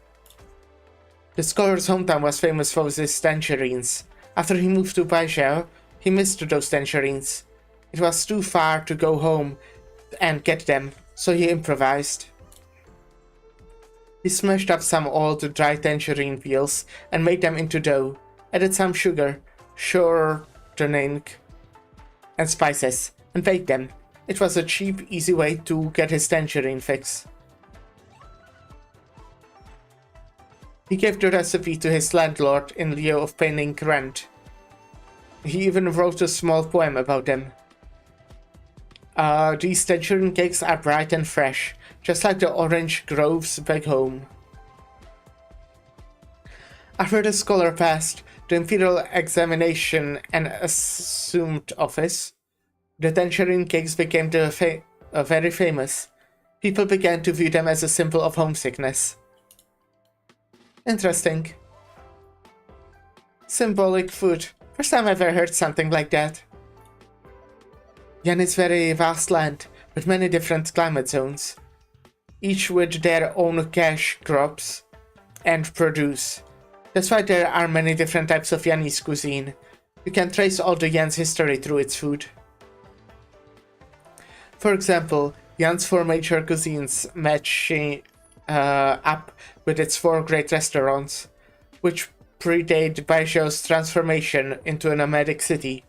The scholar's hometown was famous for his tangerines. After he moved to Baisho, he missed those tangerines. It was too far to go home and get them, so he improvised. He smashed up some old dry tangerine peels and made them into dough, added some sugar, shortening, and spices, and baked them. It was a cheap, easy way to get his tangerine fix. He gave the recipe to his landlord in lieu of paying rent. He even wrote a small poem about them. These tangerine cakes are bright and fresh, just like the orange groves back home. After the scholar passed the imperial examination and assumed office, the tangerine cakes became very famous. People began to view them as a symbol of homesickness. Interesting. Symbolic food. First time I've ever heard something like that. Yan is a very vast land, with many different climate zones, each with their own cash crops and produce. That's why there are many different types of Yanese cuisine. You can trace all the Yan's history through its food. For example, Yan's 4 major cuisines match up with its 4 great restaurants, which predate Baisho's transformation into a nomadic city.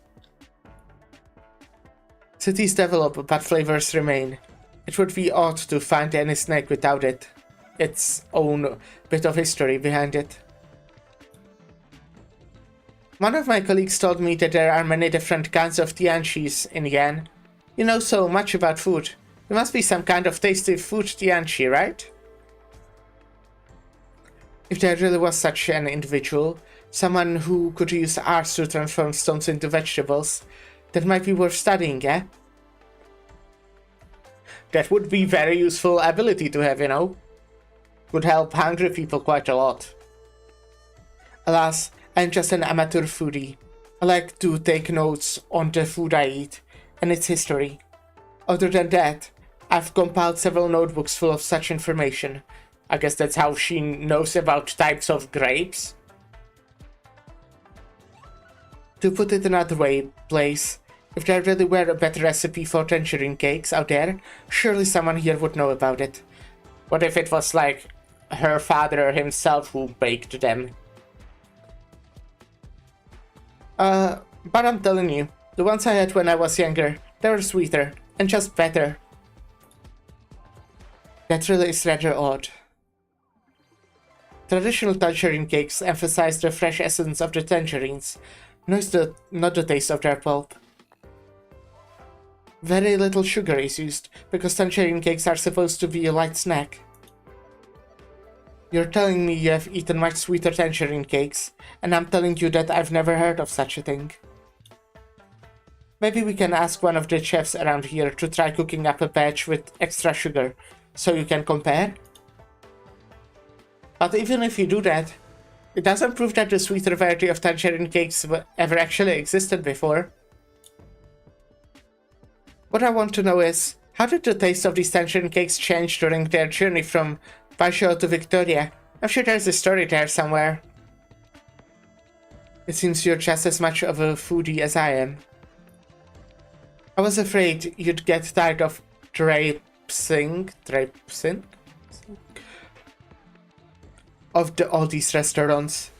Cities develop, but flavors remain. It would be odd to find any snack without its own bit of history behind it. One of my colleagues told me that there are many different kinds of tianxis in Yan. You know so much about food. You must be some kind of tasty food tianxi, right? If there really was such an individual, someone who could use art to transform stones into vegetables, that might be worth studying, eh? That would be very useful ability to have, you know? Would help hungry people quite a lot. Alas, I'm just an amateur foodie. I like to take notes on the food I eat and its history. Other than that, I've compiled several notebooks full of such information. I guess that's how she knows about types of grapes. To put it another way, Blaze, if there really were a better recipe for tangerine cakes out there, surely someone here would know about it. What if it was like her father himself who baked them? But I'm telling you, the ones I had when I was younger, they were sweeter, and just better. That really is rather odd. Traditional tangerine cakes emphasize the fresh essence of the tangerines, not the taste of their pulp. Very little sugar is used, because tangerine cakes are supposed to be a light snack. You're telling me you have eaten much sweeter tangerine cakes, and I'm telling you that I've never heard of such a thing. Maybe we can ask one of the chefs around here to try cooking up a batch with extra sugar, so you can compare? But even if you do that, it doesn't prove that the sweeter variety of tangerine cakes ever actually existed before. What I want to know is, how did the taste of these tangerine cakes change during their journey from Baisho to Victoria? I'm sure there's a story there somewhere. It seems you're just as much of a foodie as I am. I was afraid you'd get tired of traipsing of all these restaurants.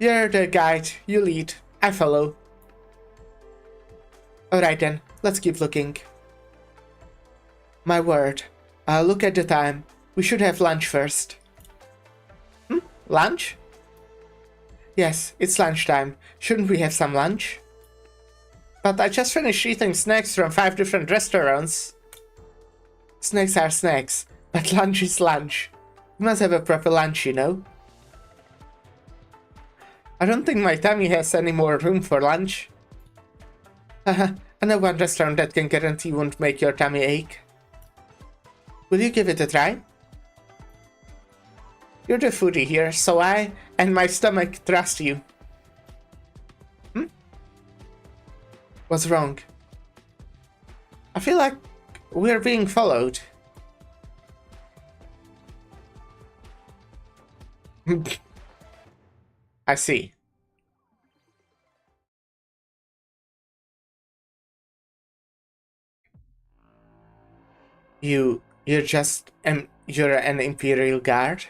You're the guide. You lead. I follow. Alright then, let's keep looking. My word. Look at the time. We should have lunch first. Lunch? Yes, it's lunchtime. Shouldn't we have some lunch? But I just finished eating snacks from 5 different restaurants. Snacks are snacks, but lunch is lunch. You must have a proper lunch, you know? I don't think my tummy has any more room for lunch. Haha, I know one restaurant that can guarantee won't make your tummy ache. Will you give it a try? You're the foodie here, so I and my stomach trust you. What's wrong? I feel like we're being followed. I see. You're an Imperial Guard?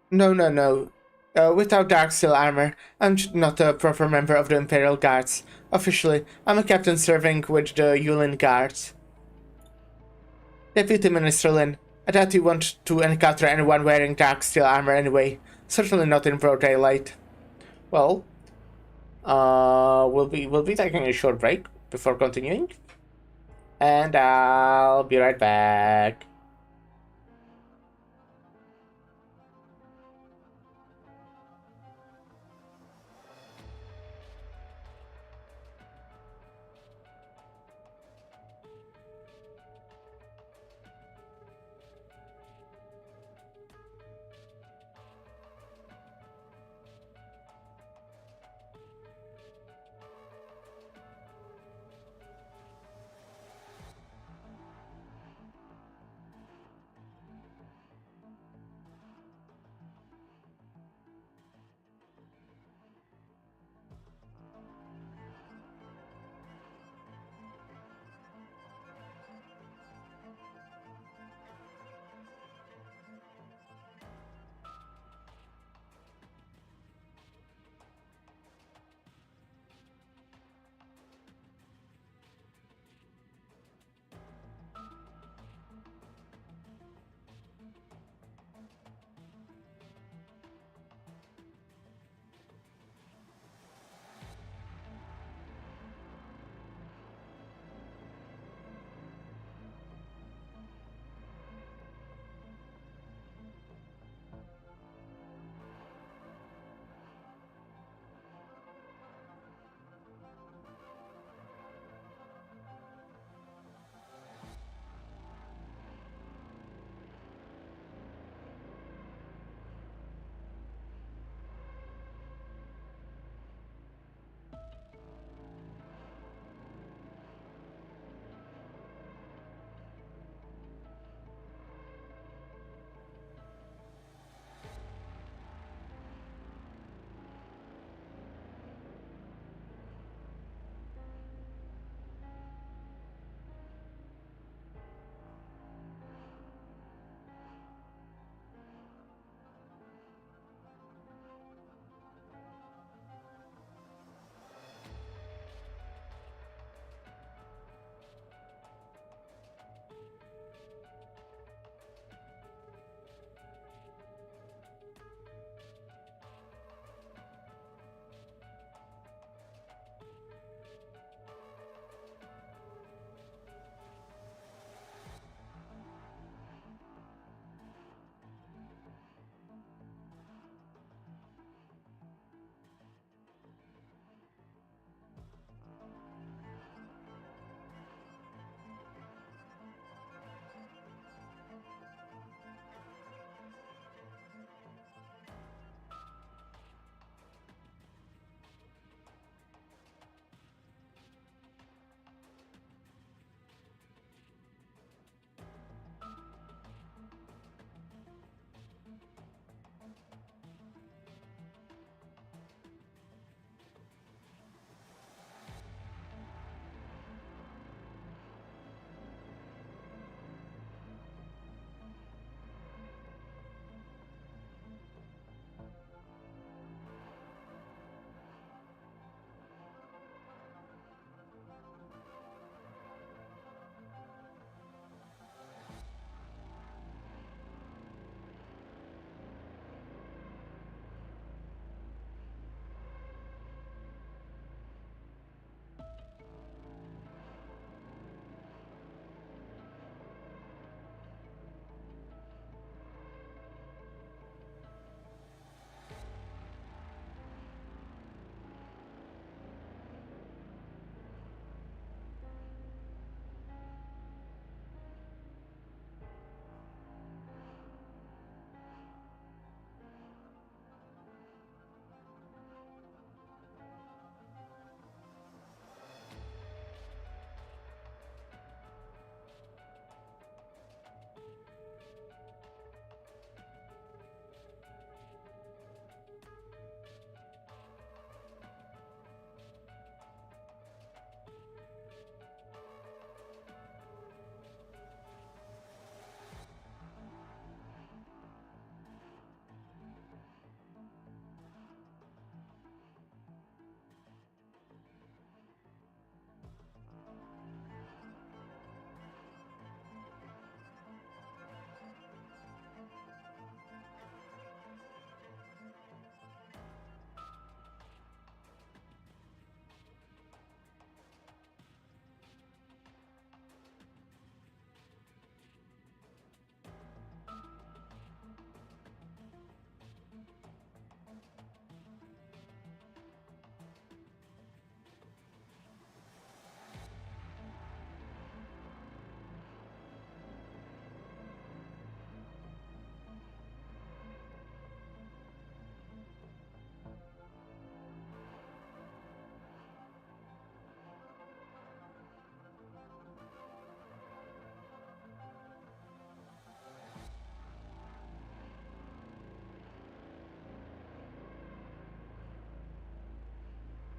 No. Without Darksteel armor, I'm not a proper member of the Imperial Guards. Officially, I'm a captain serving with the Yulin Guards. Deputy Minister Lin, I doubt you want to encounter anyone wearing Darksteel armor anyway. Certainly not in broad daylight. Well, we'll be taking a short break before continuing. And I'll be right back.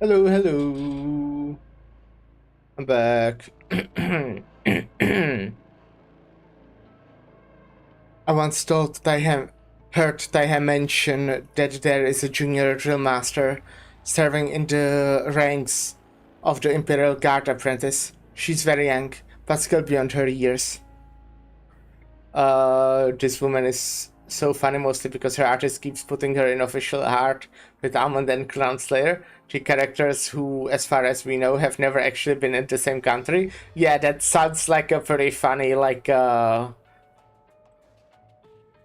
Hello, hello. I'm back. I once thought that heard that mention that there is a junior drill master serving in the ranks of the Imperial Guard apprentice. She's very young, but still beyond her years. This woman is so funny, mostly because her artist keeps putting her in official art with Almond and Crownslayer, the characters who, as far as we know, have never actually been in the same country. Yeah, that sounds like a pretty funny, like,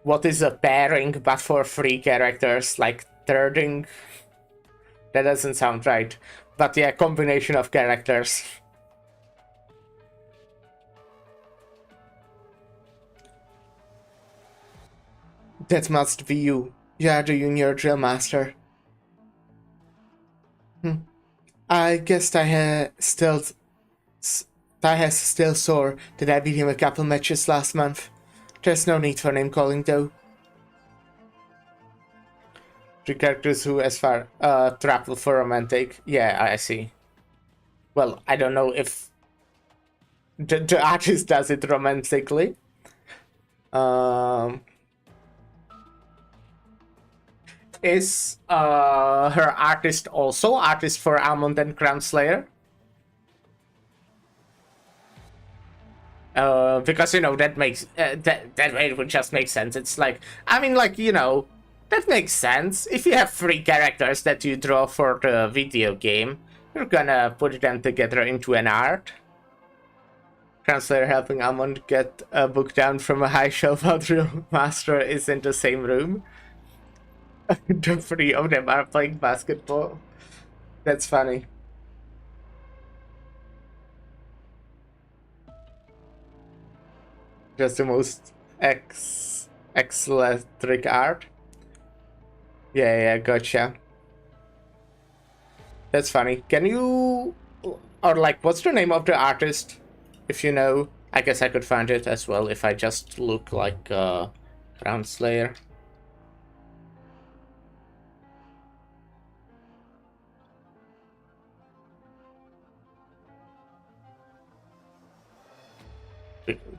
what is a pairing but for 3 characters, like thirding? That doesn't sound right. But yeah, combination of characters. That must be you. You are the junior drill master. I guess I has still sore that I beat him a couple matches last month. There's no need for name calling though. The characters who as far travel for romantic. Yeah, I see. Well, I don't know if the artist does it romantically. Is her artist also artist for Almond and Crownslayer? Because, you know, that makes that way it would just make sense. It's like, I mean, like, you know, that makes sense. If you have 3 characters that you draw for the video game, you're gonna put them together into an art. Crownslayer helping Almond get a book down from a high shelf while Drill Master is in the same room. The 3 of them are playing basketball. That's funny. Just the most eccentric art. Yeah, gotcha. That's funny. Can you... Or like, what's the name of the artist? If you know. I guess I could find it as well if I just look like Crownslayer.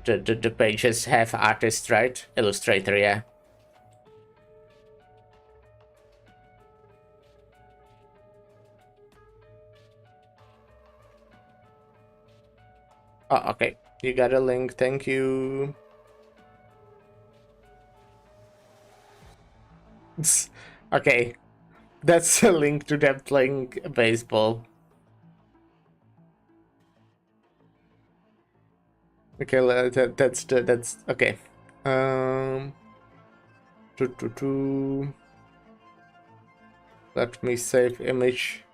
The pages have artist, right? Illustrator, yeah. Oh, okay. You got a link, thank you. Okay. That's a link to them playing baseball. Okay, that's okay. Let me save image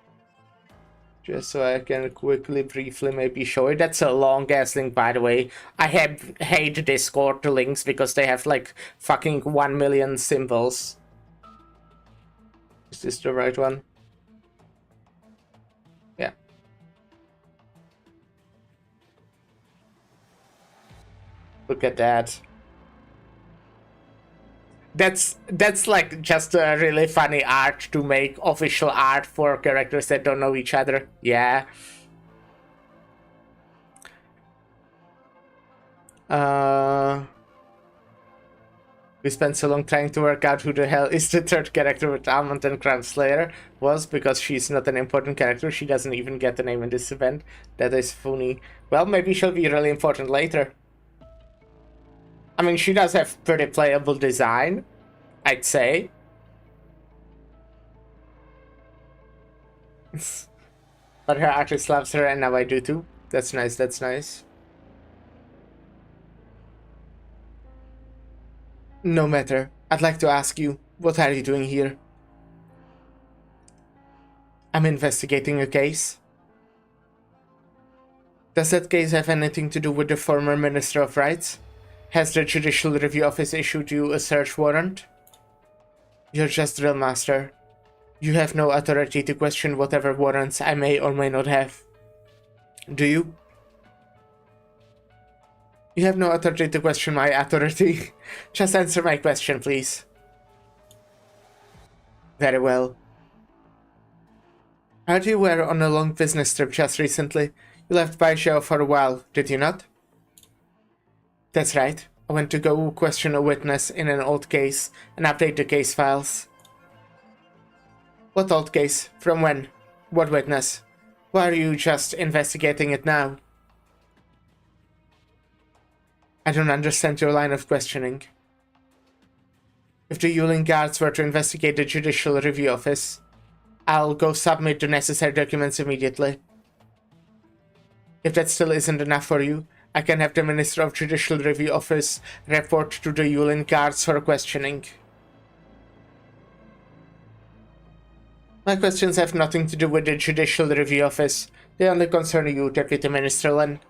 just so I can quickly, briefly maybe show it. That's a long ass link, by the way. I hate Discord links because they have like fucking 1 million symbols. Is this the right one? Yeah. Look at that. That's like just a really funny art to make official art for characters that don't know each other. Yeah. We spent so long trying to work out who the hell is the 3rd character with Almond and Crownslayer was, because she's not an important character. She doesn't even get a name in this event. That is funny. Well, maybe she'll be really important later. I mean, she does have pretty playable design, I'd say. But her artist loves her, and now I do too. That's nice, that's nice. No matter. I'd like to ask you, what are you doing here? I'm investigating a case. Does that case have anything to do with the former Minister of Rights? Has the Judicial Review Office issued you a search warrant? You're just drill master. You have no authority to question whatever warrants I may or may not have. Do you? You have no authority to question my authority. Just answer my question, please. Very well. I heard you were on a long business trip just recently. You left Baizhou for a while, did you not? That's right. I went to go question a witness in an old case and update the case files. What old case? From when? What witness? Why are you just investigating it now? I don't understand your line of questioning. If the Yulin guards were to investigate the Judicial Review Office, I'll go submit the necessary documents immediately. If that still isn't enough for you, I can have the Minister of Judicial Review Office report to the Yulin guards for questioning. My questions have nothing to do with the Judicial Review Office. They only concern you, Deputy Minister Lin.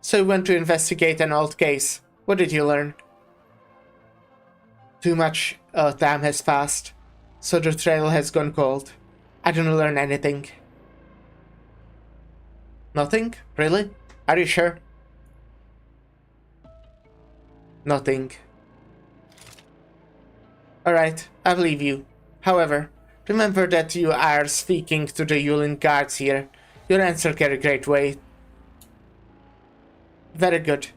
So you went to investigate an old case. What did you learn? Too much time has passed, so the trail has gone cold. I didn't learn anything. Nothing? Really? Are you sure? Nothing. Alright, I believe you. However, remember that you are speaking to the Yulin guards here. Your answer carries great weight. Very good.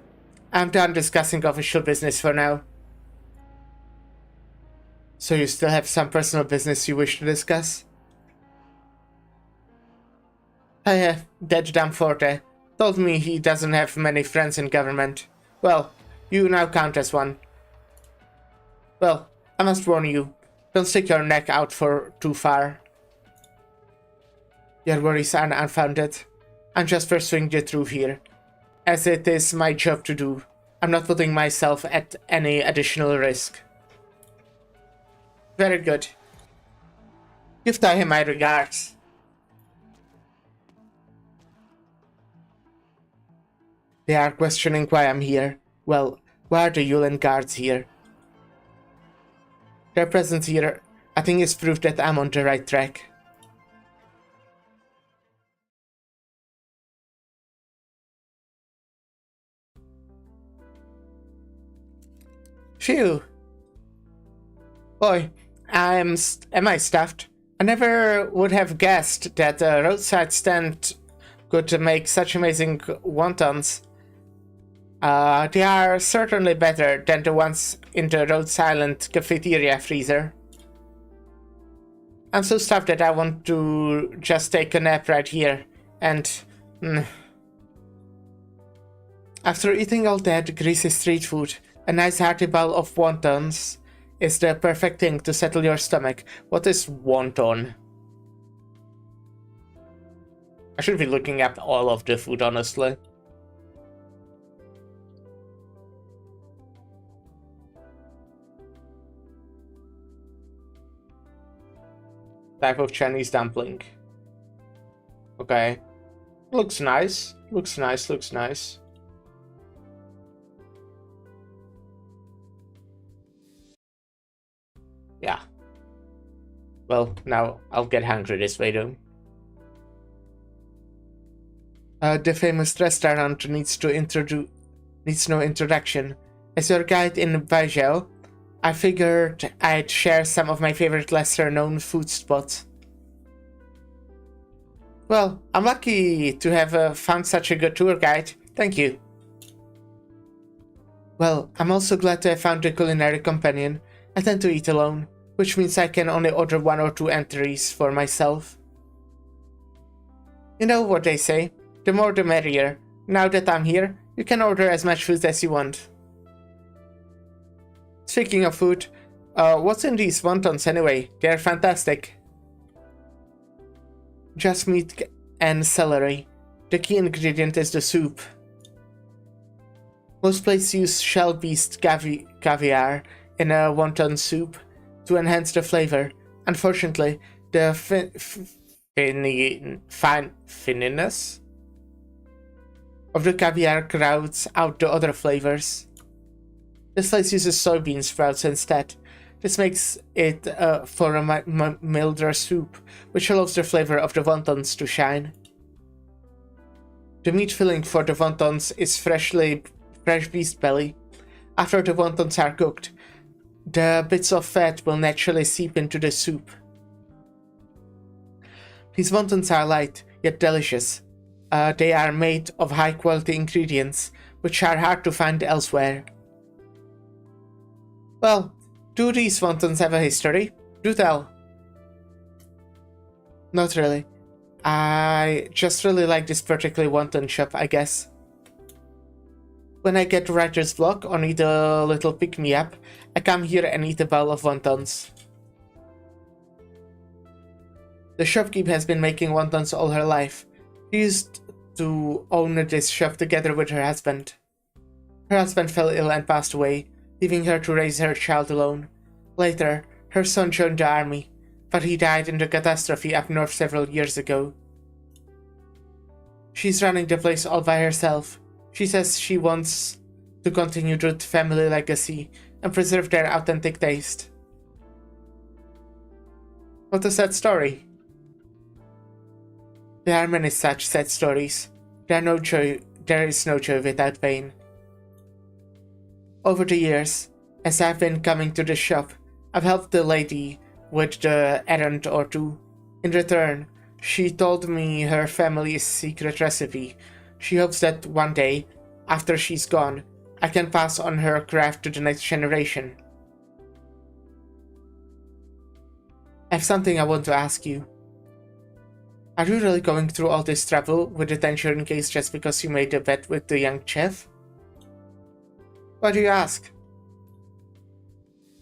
I'm done discussing official business for now. So you still have some personal business you wish to discuss? That damn Forte told me he doesn't have many friends in government. Well, you now count as one. Well, I must warn you, don't stick your neck out for too far. Your worries are unfounded. I'm just pursuing the truth here, as it is my job to do. I'm not putting myself at any additional risk. Very good. Give Tai him my regards. They are questioning why I'm here. Well, why are the Yulin guards here? Their presence here, I think, is proof that I'm on the right track. Phew. Boy, am I stuffed? I never would have guessed that a roadside stand could make such amazing wontons. They are certainly better than the ones in the Rhode Island cafeteria freezer. I'm so stuffed that I want to just take a nap right here, and... After eating all that greasy street food, a nice hearty bowl of wontons is the perfect thing to settle your stomach. What is wonton? I should be looking up all of the food, honestly. Type of Chinese dumpling. Okay. Looks nice. Looks nice, looks nice. Yeah. Well, now I'll get hungry this way though. The famous restaurant needs no introduction. As your guide in Baizhou, I figured I'd share some of my favorite lesser-known food spots. Well, I'm lucky to have found such a good tour guide. Thank you. Well, I'm also glad to have found a culinary companion. I tend to eat alone, which means I can only order 1 or 2 entries for myself. You know what they say, the more the merrier. Now that I'm here, you can order as much food as you want. Speaking of food, what's in these wontons anyway? They're fantastic. Just meat and celery. The key ingredient is the soup. Most places use shell-based caviar in a wonton soup to enhance the flavor. Unfortunately, the fininess of the caviar crowds out the other flavors. This slice uses soybean sprouts instead. This makes it for a milder soup, which allows the flavor of the wontons to shine. The meat filling for the wontons is fresh beast belly. After the wontons are cooked, the bits of fat will naturally seep into the soup. These wontons are light, yet delicious. They are made of high-quality ingredients, which are hard to find elsewhere. Well, do these wontons have a history? Do tell. Not really. I just really like this particular wonton shop, I guess. When I get writer's block or need a little pick-me-up, I come here and eat a bowl of wontons. The shopkeep has been making wontons all her life. She used to own this shop together with her husband. Her husband fell ill and passed away, leaving her to raise her child alone. Later, her son joined the army, but he died in the catastrophe up north several years ago. She's running the place all by herself. She says she wants to continue the family legacy and preserve their authentic taste. What a sad story. There are many such sad stories. There is no joy without pain. Over the years, as I've been coming to the shop, I've helped the lady with the errand or two. In return, she told me her family's secret recipe. She hopes that one day, after she's gone, I can pass on her craft to the next generation. I have something I want to ask you. Are you really going through all this trouble with the tangerine case just because you made a bet with the young chef? Why do you ask?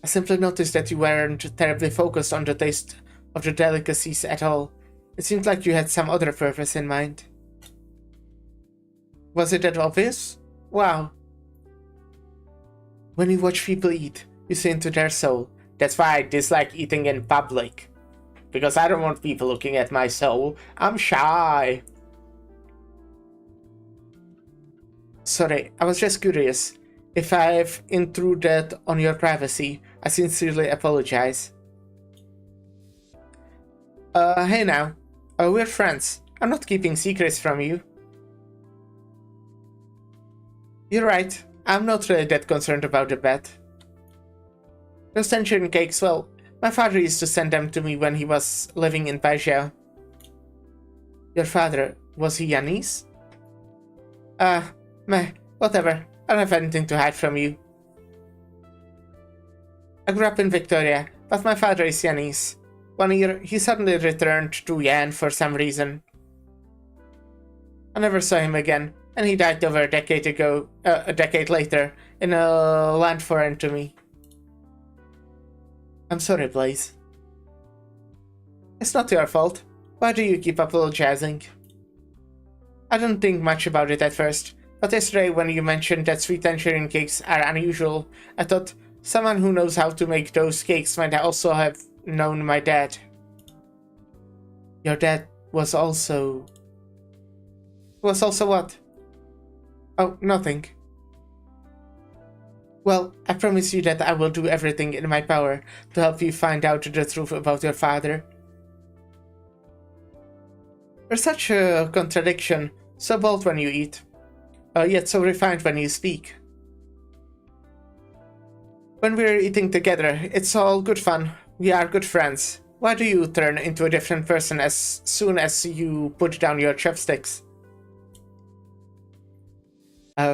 I simply noticed that you weren't terribly focused on the taste of the delicacies at all. It seemed like you had some other purpose in mind. Was it that obvious? Wow. When you watch people eat, you see into their soul. That's why I dislike eating in public. Because I don't want people looking at my soul. I'm shy. Sorry, I was just curious. If I've intruded on your privacy, I sincerely apologize. Hey now. We're friends. I'm not keeping secrets from you. You're right. I'm not really that concerned about the bet. Those tangerine cakes, well, my father used to send them to me when he was living in Paixão. Your father, was he Yanis? Meh, whatever. I don't have anything to hide from you. I grew up in Victoria, but my father is Yanis. One year, he suddenly returned to Yan for some reason. I never saw him again, and he died over a decade later, in a land foreign to me. I'm sorry, Blaze. It's not your fault. Why do you keep apologizing? I didn't think much about it at first, but yesterday when you mentioned that sweet tangerine cakes are unusual, I thought someone who knows how to make those cakes might also have known my dad. Your dad was also... Was also what? Oh, nothing. Well, I promise you that I will do everything in my power to help you find out the truth about your father. You're such a contradiction, so bold when you eat, yet so refined when you speak. When we're eating together, it's all good fun. We are good friends. Why do you turn into a different person as soon as you put down your chopsticks?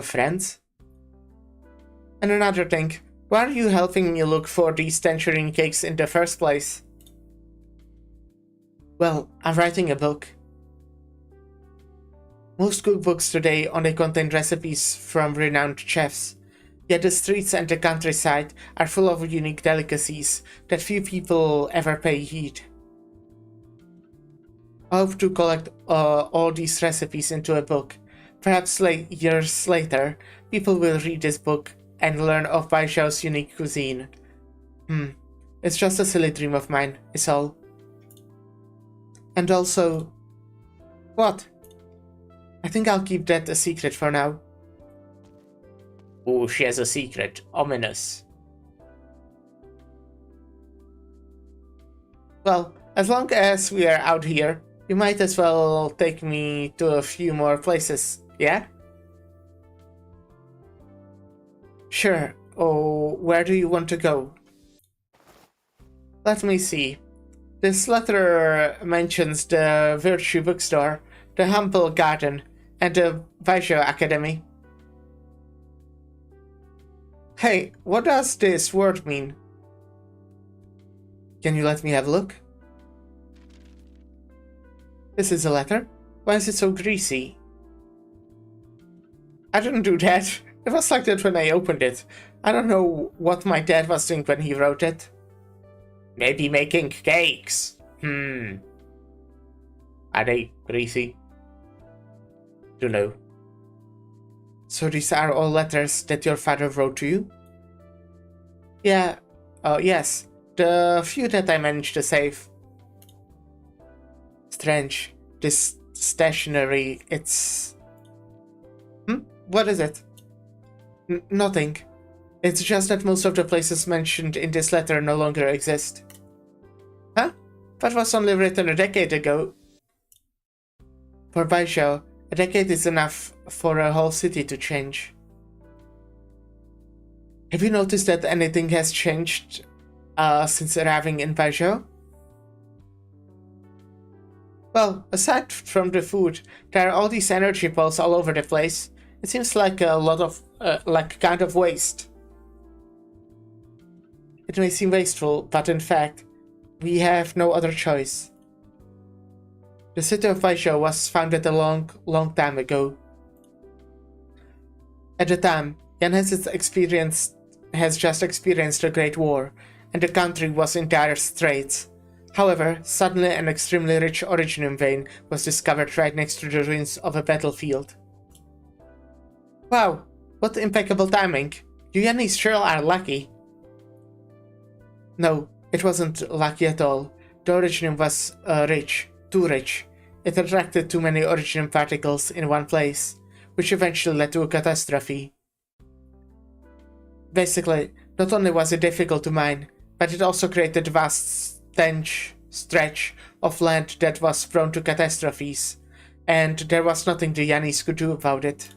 Friends? And another thing, why are you helping me look for these tangerine cakes in the first place? Well, I'm writing a book. Most cookbooks today only contain recipes from renowned chefs, yet the streets and the countryside are full of unique delicacies that few people ever pay heed. I hope to collect all these recipes into a book. Perhaps years later, people will read this book and learn of Paixão's unique cuisine. It's just a silly dream of mine, is all. And also... What? I think I'll keep that a secret for now. Oh, she has a secret. Ominous. Well, as long as we are out here, you might as well take me to a few more places, yeah? Sure. Oh, where do you want to go? Let me see. This letter mentions the Virtue Bookstore, the Humble Garden, and the Vaisho Academy. Hey, what does this word mean? Can you let me have a look? This is a letter? Why is it so greasy? I didn't do that. It was like that when I opened it. I don't know what my dad was doing when he wrote it. Maybe making cakes. Are they greasy? Don't know. So these are all letters that your father wrote to you? Yeah. Yes. The few that I managed to save. Strange. This stationery, it's... What is it? Nothing. It's just that most of the places mentioned in this letter no longer exist. Huh? That was only written a decade ago. For Baisho, a decade is enough for a whole city to change. Have you noticed that anything has changed since arriving in Baisho? Well, aside from the food, there are all these energy balls all over the place. It seems like a lot of, kind of waste. It may seem wasteful, but in fact, we have no other choice. The city of Baisho was founded a long time ago. At the time, Yan has just experienced a great war, and the country was in dire straits. However, suddenly an extremely rich originium vein was discovered right next to the ruins of a battlefield. Wow, what impeccable timing. You Yannis sure are lucky. No, it wasn't lucky at all. The originium was rich, too rich. It attracted too many originium particles in one place, which eventually led to a catastrophe. Basically, not only was it difficult to mine, but it also created a vast stretch of land that was prone to catastrophes, and there was nothing the Yannis could do about it.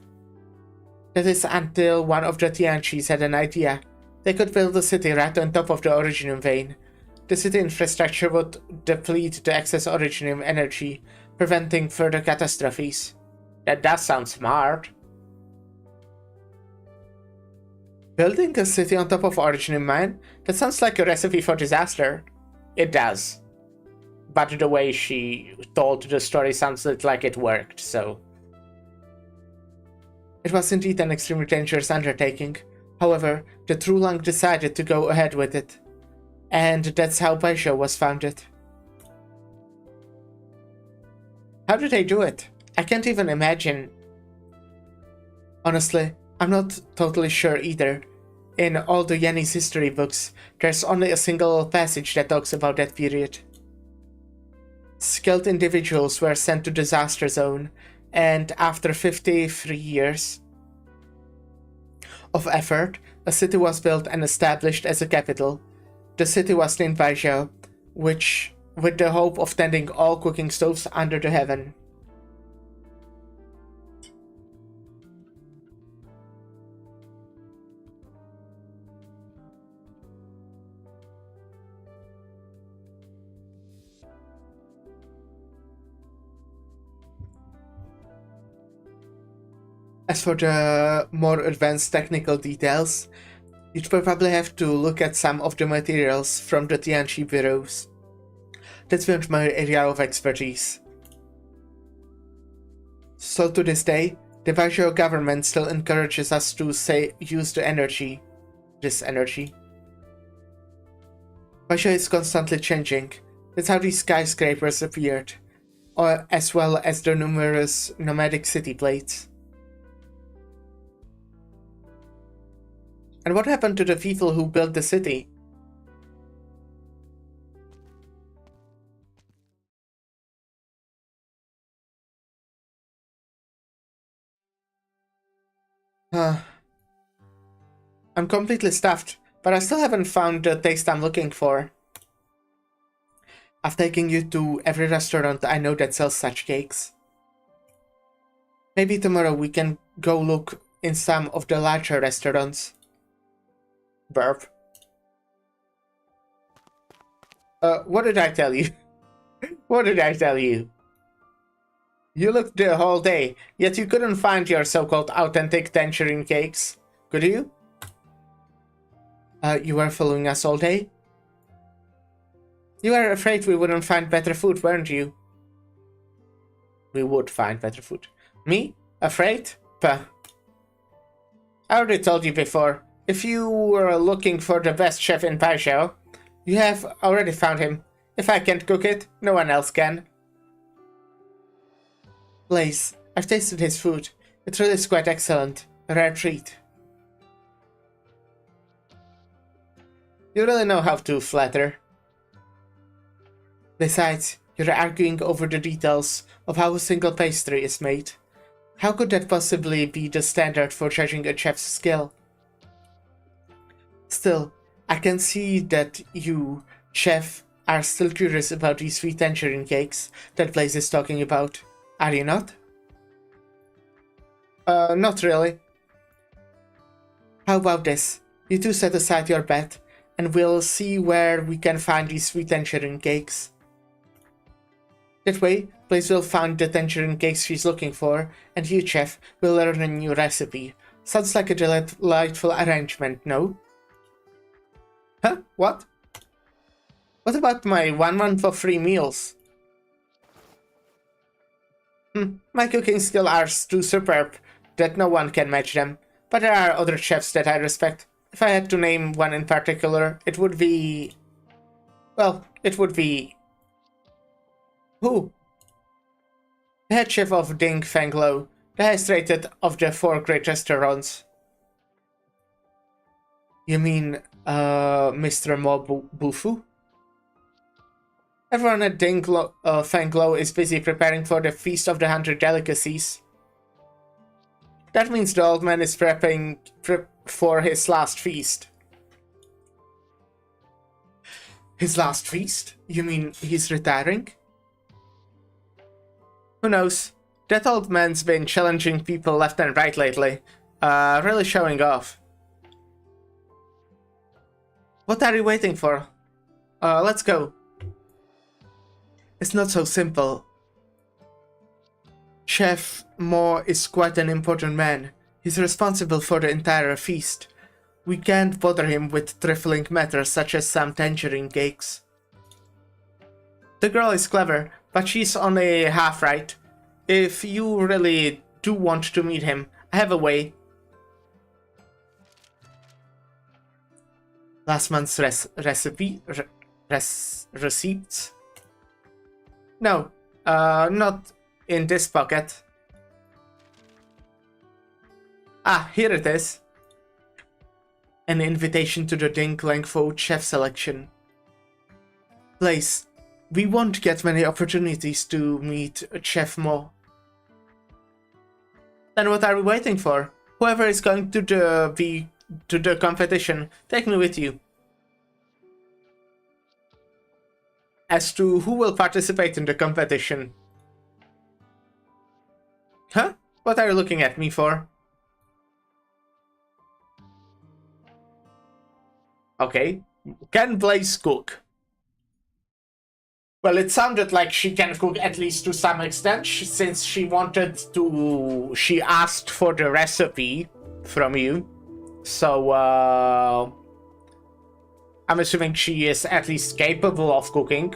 That is until one of the Tianchis had an idea. They could build a city right on top of the originium vein. The city infrastructure would deplete the excess originium energy, preventing further catastrophes. That does sound smart. Building a city on top of originium mine? That sounds like a recipe for disaster. It does. But the way she told the story sounds like it worked, so... It was indeed an extremely dangerous undertaking. However, the Trulang decided to go ahead with it. And that's how Baisho was founded. How did they do it? I can't even imagine. Honestly, I'm not totally sure either. In all the Yannis history books, there's only a single passage that talks about that period. Skilled individuals were sent to Disaster Zone, and after 53 years of effort, a city was built and established as a capital. The city was named Baisho, with the hope of tending all cooking stoves under the heaven. As for the more advanced technical details, you'd probably have to look at some of the materials from the Tianchi bureaus. That's beyond my area of expertise. So to this day, the Baisho government still encourages us to use this energy. Baisho is constantly changing. That's how these skyscrapers appeared, as well as the numerous nomadic city plates. And what happened to the people who built the city? I'm completely stuffed, but I still haven't found the taste I'm looking for. I've taken you to every restaurant I know that sells such cakes. Maybe tomorrow we can go look in some of the larger restaurants. Burp. What did I tell you? What did I tell you? You looked the whole day, yet you couldn't find your so-called authentic tangerine cakes, could you? You were following us all day? You were afraid we wouldn't find better food, weren't you? We would find better food. Me? Afraid? Puh. I already told you before, if you were looking for the best chef in Paixão, you have already found him. If I can't cook it, no one else can. Blaze, I've tasted his food. It really is quite excellent. A rare treat. You really know how to flatter. Besides, you're arguing over the details of how a single pastry is made. How could that possibly be the standard for judging a chef's skill? Still, I can see that you, chef, are still curious about these sweet tangerine cakes that Blaze is talking about. Are you not? Not really. How about this? You two set aside your bet, and we'll see where we can find these sweet tangerine cakes. That way, Blaze will find the tangerine cakes she's looking for, and you, chef, will learn a new recipe. Sounds like a delightful arrangement, no? Huh? What? What about my 1 month of free meals? My cooking skills are too superb that no one can match them, but there are other chefs that I respect. If I had to name one in particular, it would be... well, it would be... who? The head chef of Ding Feng Lo, the highest rated of the 4 great restaurants. You mean, Mr. Mo Bufu? Everyone at Ding Feng Lo is busy preparing for the Feast of the 100 Delicacies. That means the old man is prepping for his last feast. His last feast? You mean he's retiring? Who knows? That old man's been challenging people left and right lately. Really showing off. What are you waiting for? Let's go. It's not so simple. Chef Mo is quite an important man. He's responsible for the entire feast. We can't bother him with trifling matters such as some tangerine cakes. The girl is clever, but she's only half right. If you really do want to meet him, I have a way. Last month's receipts? No, not in this pocket. Ah, here it is. An invitation to the Ding Lang Fo chef selection. Blaze, we won't get many opportunities to meet Chef Mo. Then what are we waiting for? Whoever is going to the competition, take me with you. As to who will participate in the competition. Huh? What are you looking at me for? Okay. Can Blaze cook? Well, it sounded like she can cook at least to some extent, since she asked for the recipe from you. So, I'm assuming she is at least capable of cooking.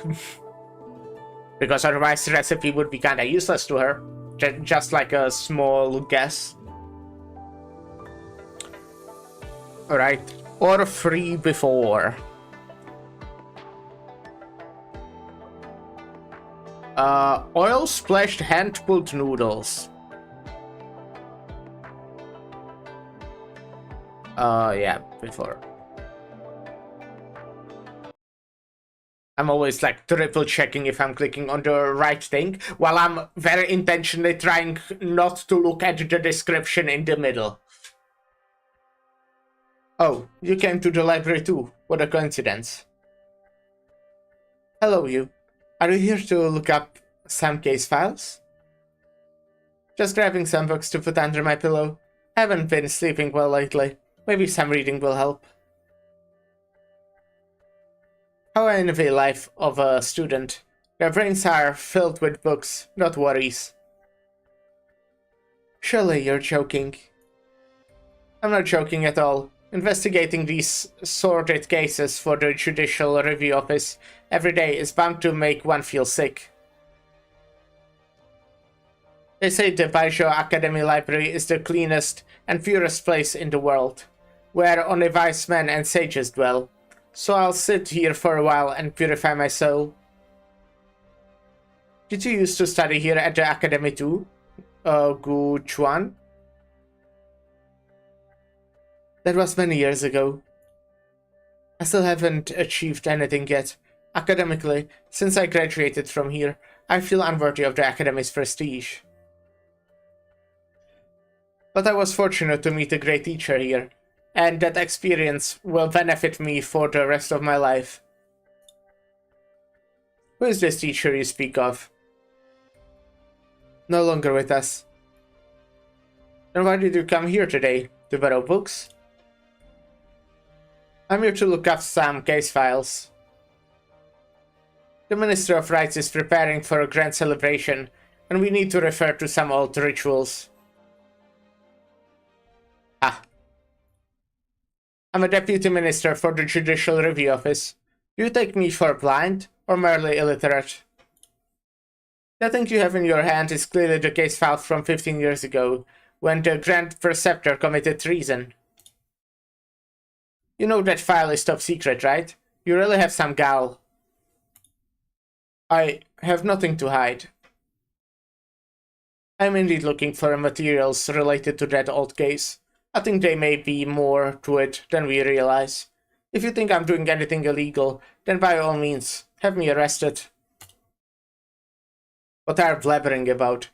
Because otherwise the recipe would be kinda useless to her. Just like a small guess. Alright. Or free before. Oil splashed hand-pulled noodles. Yeah, before. I'm always like triple checking if I'm clicking on the right thing, while I'm very intentionally trying not to look at the description in the middle. Oh, you came to the library too. What a coincidence. Hello, you. Are you here to look up some case files? Just grabbing some books to put under my pillow. I haven't been sleeping well lately. Maybe some reading will help. How I envy life of a student. Their brains are filled with books, not worries. Surely you're joking. I'm not joking at all. Investigating these sordid cases for the Judicial Review Office every day is bound to make one feel sick. They say the Baijiu Academy Library is the cleanest and purest place in the world, where only wise men and sages dwell. So I'll sit here for a while and purify my soul. Did you used to study here at the academy too, Gu Chuan? That was many years ago. I still haven't achieved anything yet. Academically, since I graduated from here, I feel unworthy of the academy's prestige. But I was fortunate to meet a great teacher here, and that experience will benefit me for the rest of my life. Who is this teacher you speak of? No longer with us. Then why did you come here today? To borrow books? I'm here to look up some case files. The Minister of Rights is preparing for a grand celebration, and we need to refer to some old rituals. Ah. I'm a Deputy Minister for the Judicial Review Office. Do you take me for blind, or merely illiterate? The thing you have in your hand is clearly the case file from 15 years ago, when the Grand Preceptor committed treason. You know that file is top secret, right? You really have some gall. I have nothing to hide. I'm indeed looking for materials related to that old case. I think there may be more to it than we realize. If you think I'm doing anything illegal, then by all means, have me arrested. What are you blabbering about?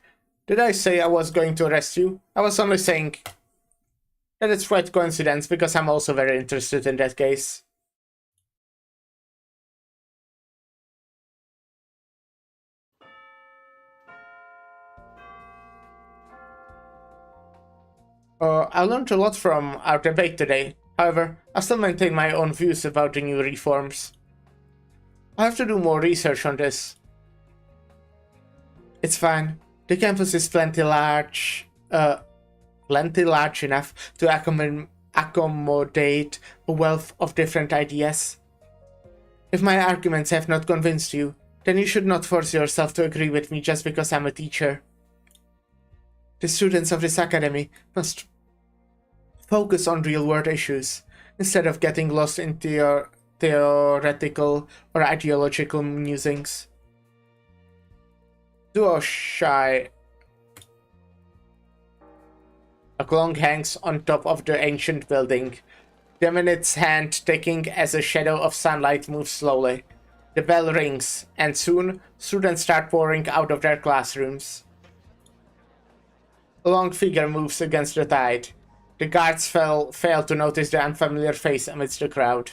Did I say I was going to arrest you? I was only saying that it's quite coincidence, because I'm also very interested in that case. I learned a lot from our debate today. However, I still maintain my own views about the new reforms. I have to do more research on this. It's fine. The campus is plenty large enough to accommodate a wealth of different ideas. If my arguments have not convinced you, then you should not force yourself to agree with me just because I'm a teacher. The students of this academy must focus on real-world issues, instead of getting lost in theoretical or ideological musings. Duo Shy. A clong hangs on top of the ancient building, the minute's hand ticking as a shadow of sunlight moves slowly. The bell rings, and soon students start pouring out of their classrooms. A long figure moves against the tide. The guards fail to notice the unfamiliar face amidst the crowd.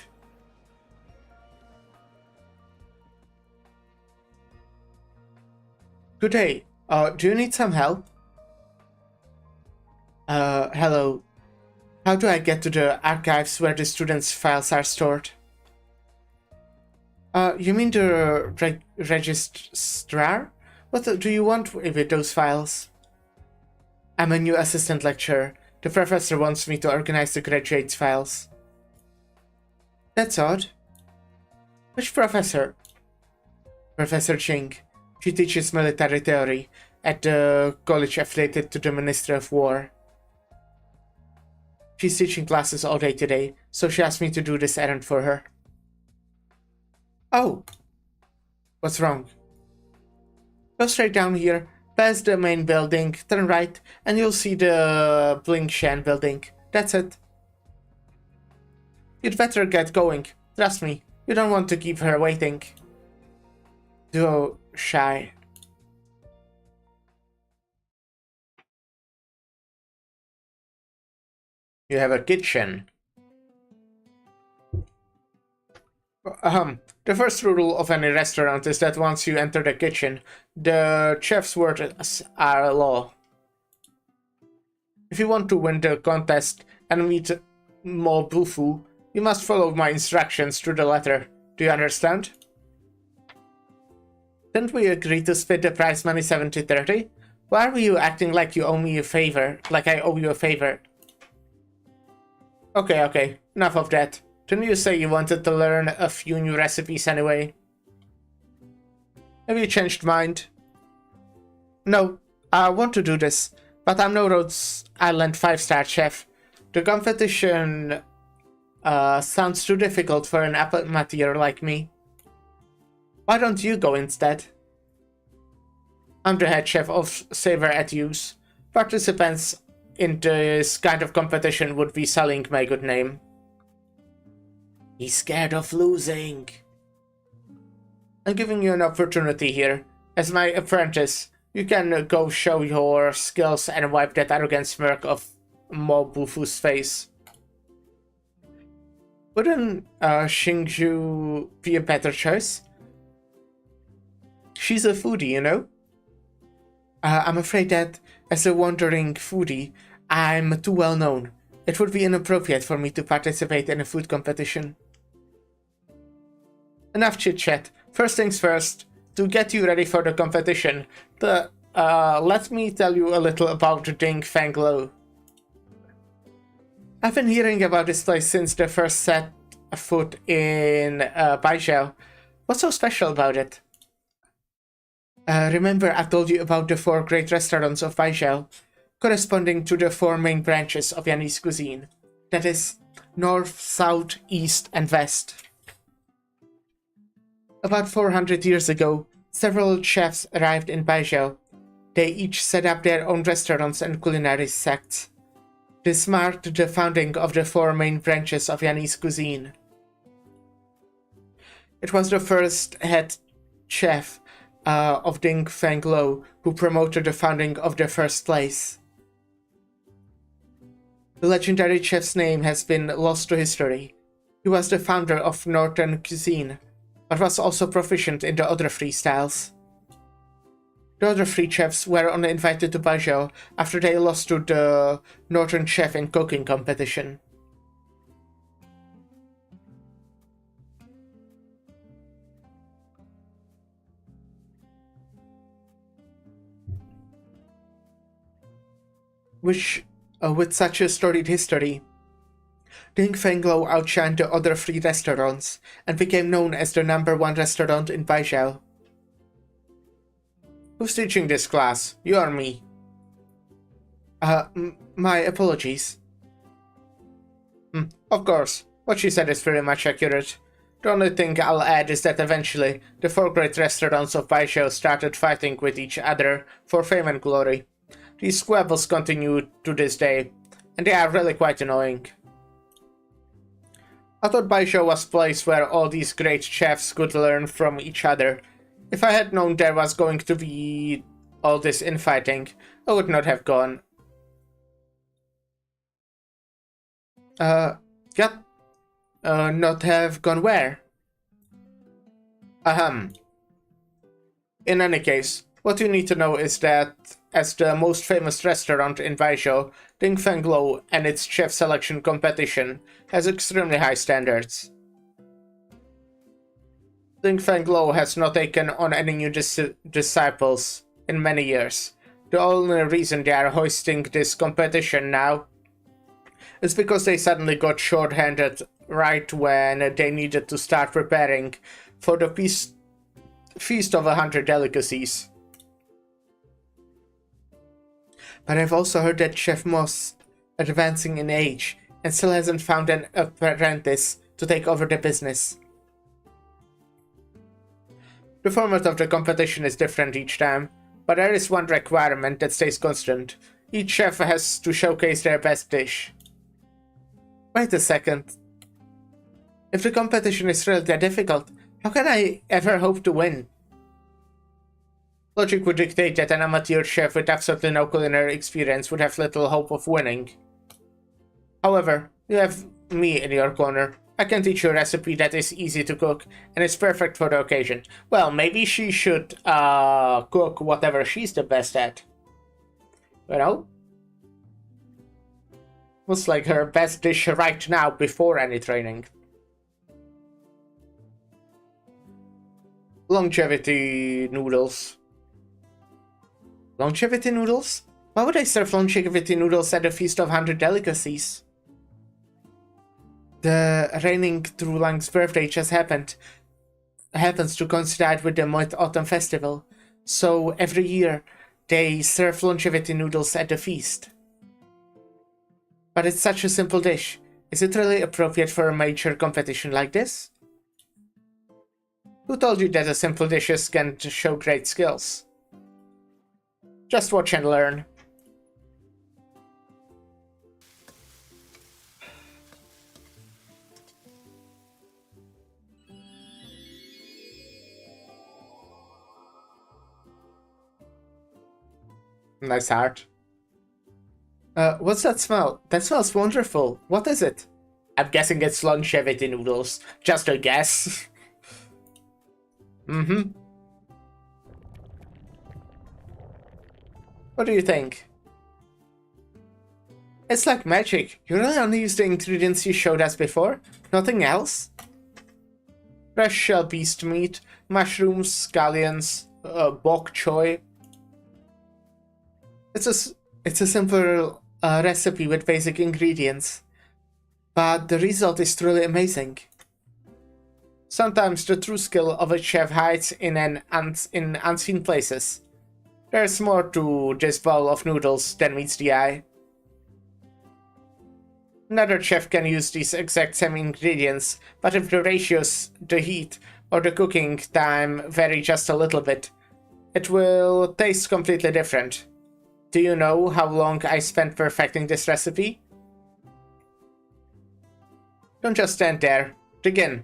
Good day. Do you need some help? Hello. How do I get to the archives where the students' files are stored? You mean the registrar? What do you want with those files? I'm a new assistant lecturer. The professor wants me to organize the graduates' files. That's odd. Which professor? Professor Ching. She teaches military theory at the college affiliated to the Ministry of War. She's teaching classes all day today, so she asked me to do this errand for her. Oh! What's wrong? Go straight down here, past the main building, turn right, and you'll see the Blingshan building. That's it. You'd better get going. Trust me, you don't want to keep her waiting. Duo Shy. You have a kitchen. The first rule of any restaurant is that once you enter the kitchen, the chef's words are law. If you want to win the contest and meet Mo Bufu, you must follow my instructions to the letter. Do you understand? Didn't we agree to split the prize money 70-30? Why are you acting like you owe me a favor? Like I owe you a favor? Okay, enough of that. Didn't you say you wanted to learn a few new recipes anyway? Have you changed mind? No, I want to do this, but I'm no Rhodes Island 5-star chef. The competition sounds too difficult for an amateur like me. Why don't you go instead? I'm the head chef of Savor at Use. Participants in this kind of competition would be selling my good name. He's scared of losing. I'm giving you an opportunity here. As my apprentice, you can go show your skills and wipe that arrogant smirk off Mobufu's face. Wouldn't Xingju be a better choice? She's a foodie, you know? I'm afraid that, as a wandering foodie, I'm too well known. It would be inappropriate for me to participate in a food competition. Enough chit-chat. First things first, to get you ready for the competition, let me tell you a little about Ding Feng Lo. I've been hearing about this place since the first set foot in Baijiao. What's so special about it? Remember I told you about the 4 great restaurants of Baijiao, corresponding to the 4 main branches of Chinese cuisine. That is, north, south, east, and west. About 400 years ago, several chefs arrived in Baijiao. They each set up their own restaurants and culinary sects. This marked the founding of the 4 main branches of Chinese cuisine. It was the first head chef of Ding Feng Lo who promoted the founding of the first place. The legendary chef's name has been lost to history. He was the founder of Northern cuisine, but was also proficient in the other 3 styles. The other 3 chefs were only invited to Baijiao after they lost to the Northern chef in cooking competition. With such a storied history, Ding Feng Lo outshined the other 3 restaurants and became known as the #1 restaurant in Baijiao. Who's teaching this class? You or me? My apologies. Of course, what she said is very much accurate. The only thing I'll add is that eventually, the 4 great restaurants of Baijiao started fighting with each other for fame and glory. These squabbles continue to this day, and they are really quite annoying. I thought Baijiao was a place where all these great chefs could learn from each other. If I had known there was going to be all this infighting, I would not have gone. Not have gone where? In any case, what you need to know is that, as the most famous restaurant in Baijiao, Ding Feng Lo and its chef selection competition has extremely high standards. Ding Feng Lo has not taken on any new disciples in many years. The only reason they are hosting this competition now is because they suddenly got short-handed right when they needed to start preparing for the Feast of 100 Delicacies. But I've also heard that Chef Moss advancing in age and still hasn't found an apprentice to take over the business. The format of the competition is different each time, but there is one requirement that stays constant. Each chef has to showcase their best dish. Wait a second. If the competition is really that difficult, how can I ever hope to win? Logic would dictate that an amateur chef with absolutely no culinary experience would have little hope of winning. However, you have me in your corner. I can teach you a recipe that is easy to cook, and is perfect for the occasion. Well, maybe she should cook whatever she's the best at. You know? Looks like her best dish right now before any training. Longevity noodles. Longevity noodles? Why would I serve longevity noodles at a feast of 100 delicacies? The reigning Drulang's birthday just happens to coincide with the Mid-Autumn Festival, so every year they serve longevity noodles at the feast. But it's such a simple dish. Is it really appropriate for a major competition like this? Who told you that a simple dishes can show great skills? Just watch and learn. Nice art. What's that smell? That smells wonderful. What is it? I'm guessing it's longevity noodles. Just a guess. Mm-hmm. What do you think? It's like magic. You really only use the ingredients you showed us before? Nothing else? Fresh shell beast meat, mushrooms, scallions, bok choy. It's a simple recipe with basic ingredients, but the result is truly amazing. Sometimes the true skill of a chef hides in unseen places. There's more to this bowl of noodles than meets the eye. Another chef can use these exact same ingredients, but if the ratios, the heat, or the cooking time vary just a little bit, it will taste completely different. Do you know how long I spent perfecting this recipe? Don't just stand there. Dig in.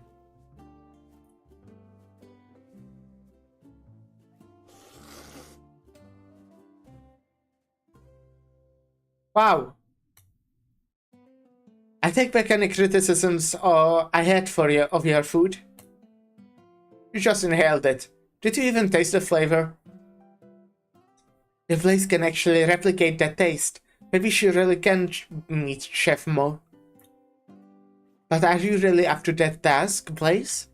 Wow. I take back any criticisms I had for you of your food. You just inhaled it. Did you even taste the flavor? If Blaze can actually replicate that taste, maybe she really can meet Chef Mo. But are you really up to that task, Blaze?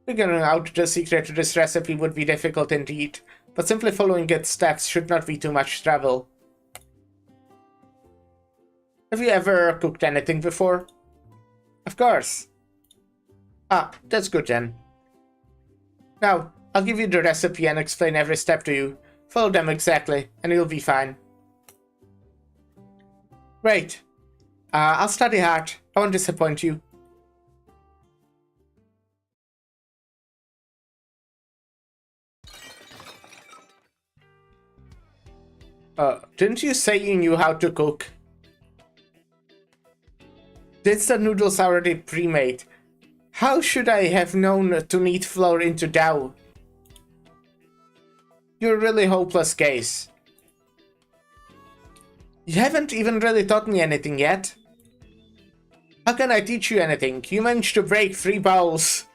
Figuring out the secret to this recipe would be difficult indeed, but simply following its steps should not be too much trouble. Have you ever cooked anything before? Of course. Ah, that's good then. Now, I'll give you the recipe and explain every step to you. Follow them exactly, and you'll be fine. Great. I'll study hard. I won't disappoint you. Didn't you say you knew how to cook? Didn't the noodles already pre-made? How should I have known to knead flour into dough? You're a really hopeless case. You haven't even really taught me anything yet. How can I teach you anything? You managed to break 3 bowls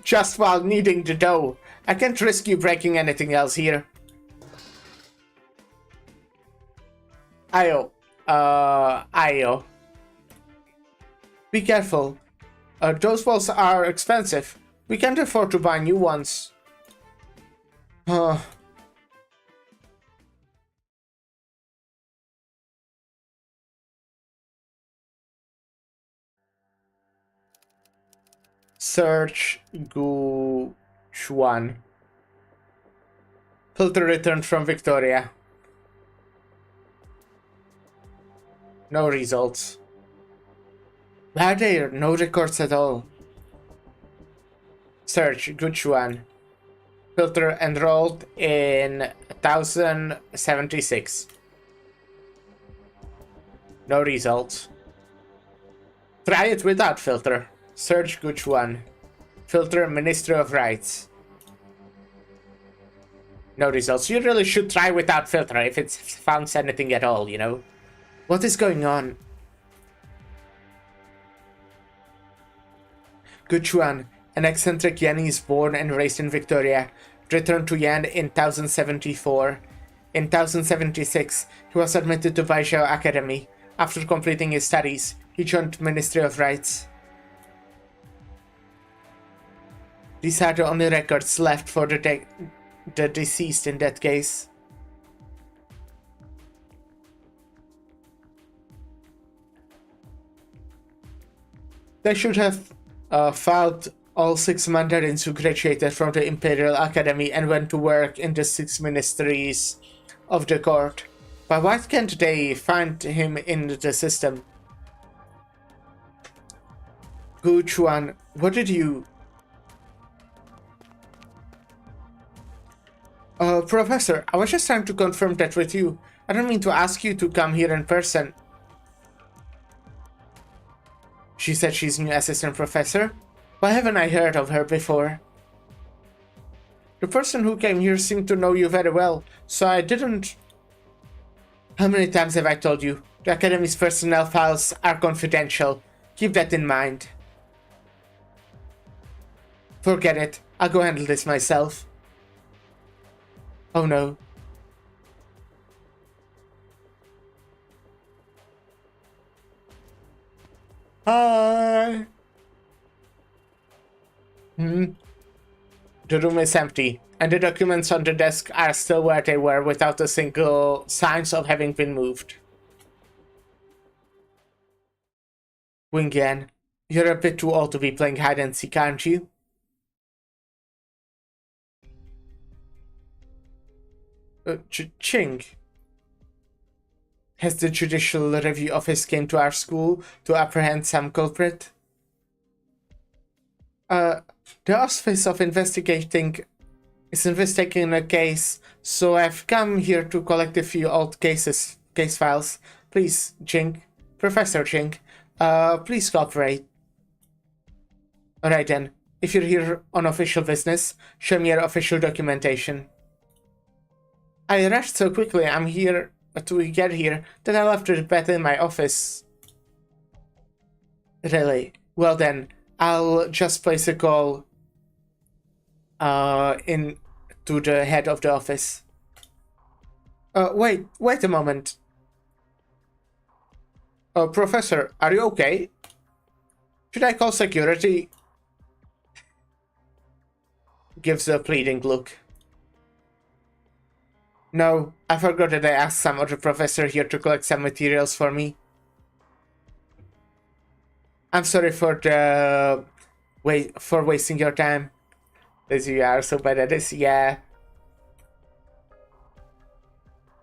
just while kneading the dough. I can't risk you breaking anything else here. Ayo. Be careful. Those balls are expensive. We can't afford to buy new ones. Search Gu Chuan. Filter returned from Victoria. No results. Are there no records at all? Search Gu Chuan. Filter enrolled in 1076. No results. Try it without filter. Search Gu Chuan. Filter Ministry of Rights. No results. You really should try without filter if it's found anything at all, you know? What is going on? Gu Chuan, an eccentric Yanese born and raised in Victoria, returned to Yan in 1074. In 1076, he was admitted to Baijiao Academy. After completing his studies, he joined Ministry of Rights. These are the only records left for the deceased in that case. They should have filed all 6 mandarins who graduated from the Imperial Academy and went to work in the 6 ministries of the court. But why can't they find him in the system? Gu Chuan, what did you... Professor, I was just trying to confirm that with you. I don't mean to ask you to come here in person. She said she's new assistant professor? Why haven't I heard of her before? The person who came here seemed to know you very well, so I didn't... How many times have I told you? The Academy's personnel files are confidential. Keep that in mind. Forget it. I'll go handle this myself. Oh no. Hi. The room is empty, and the documents on the desk are still where they were without a single signs of having been moved. Wing-Yan, you're a bit too old to be playing hide and seek, aren't you? Ching. Has the Judicial Review Office came to our school to apprehend some culprit? The Office of Investigating is investigating a case, so I've come here to collect a few old case files. Please, Ching. Professor Ching, please cooperate. Alright then, if you're here on official business, show me your official documentation. I rushed so quickly I'm here to get here that I left the bed in my office. Really? Well then, I'll just place a call in to the head of the office. Wait a moment. Professor, are you okay? Should I call security? Gives a pleading look. No, I forgot that I asked some other professor here to collect some materials for me. I'm sorry for the... for wasting your time. As you are so bad at this, yeah.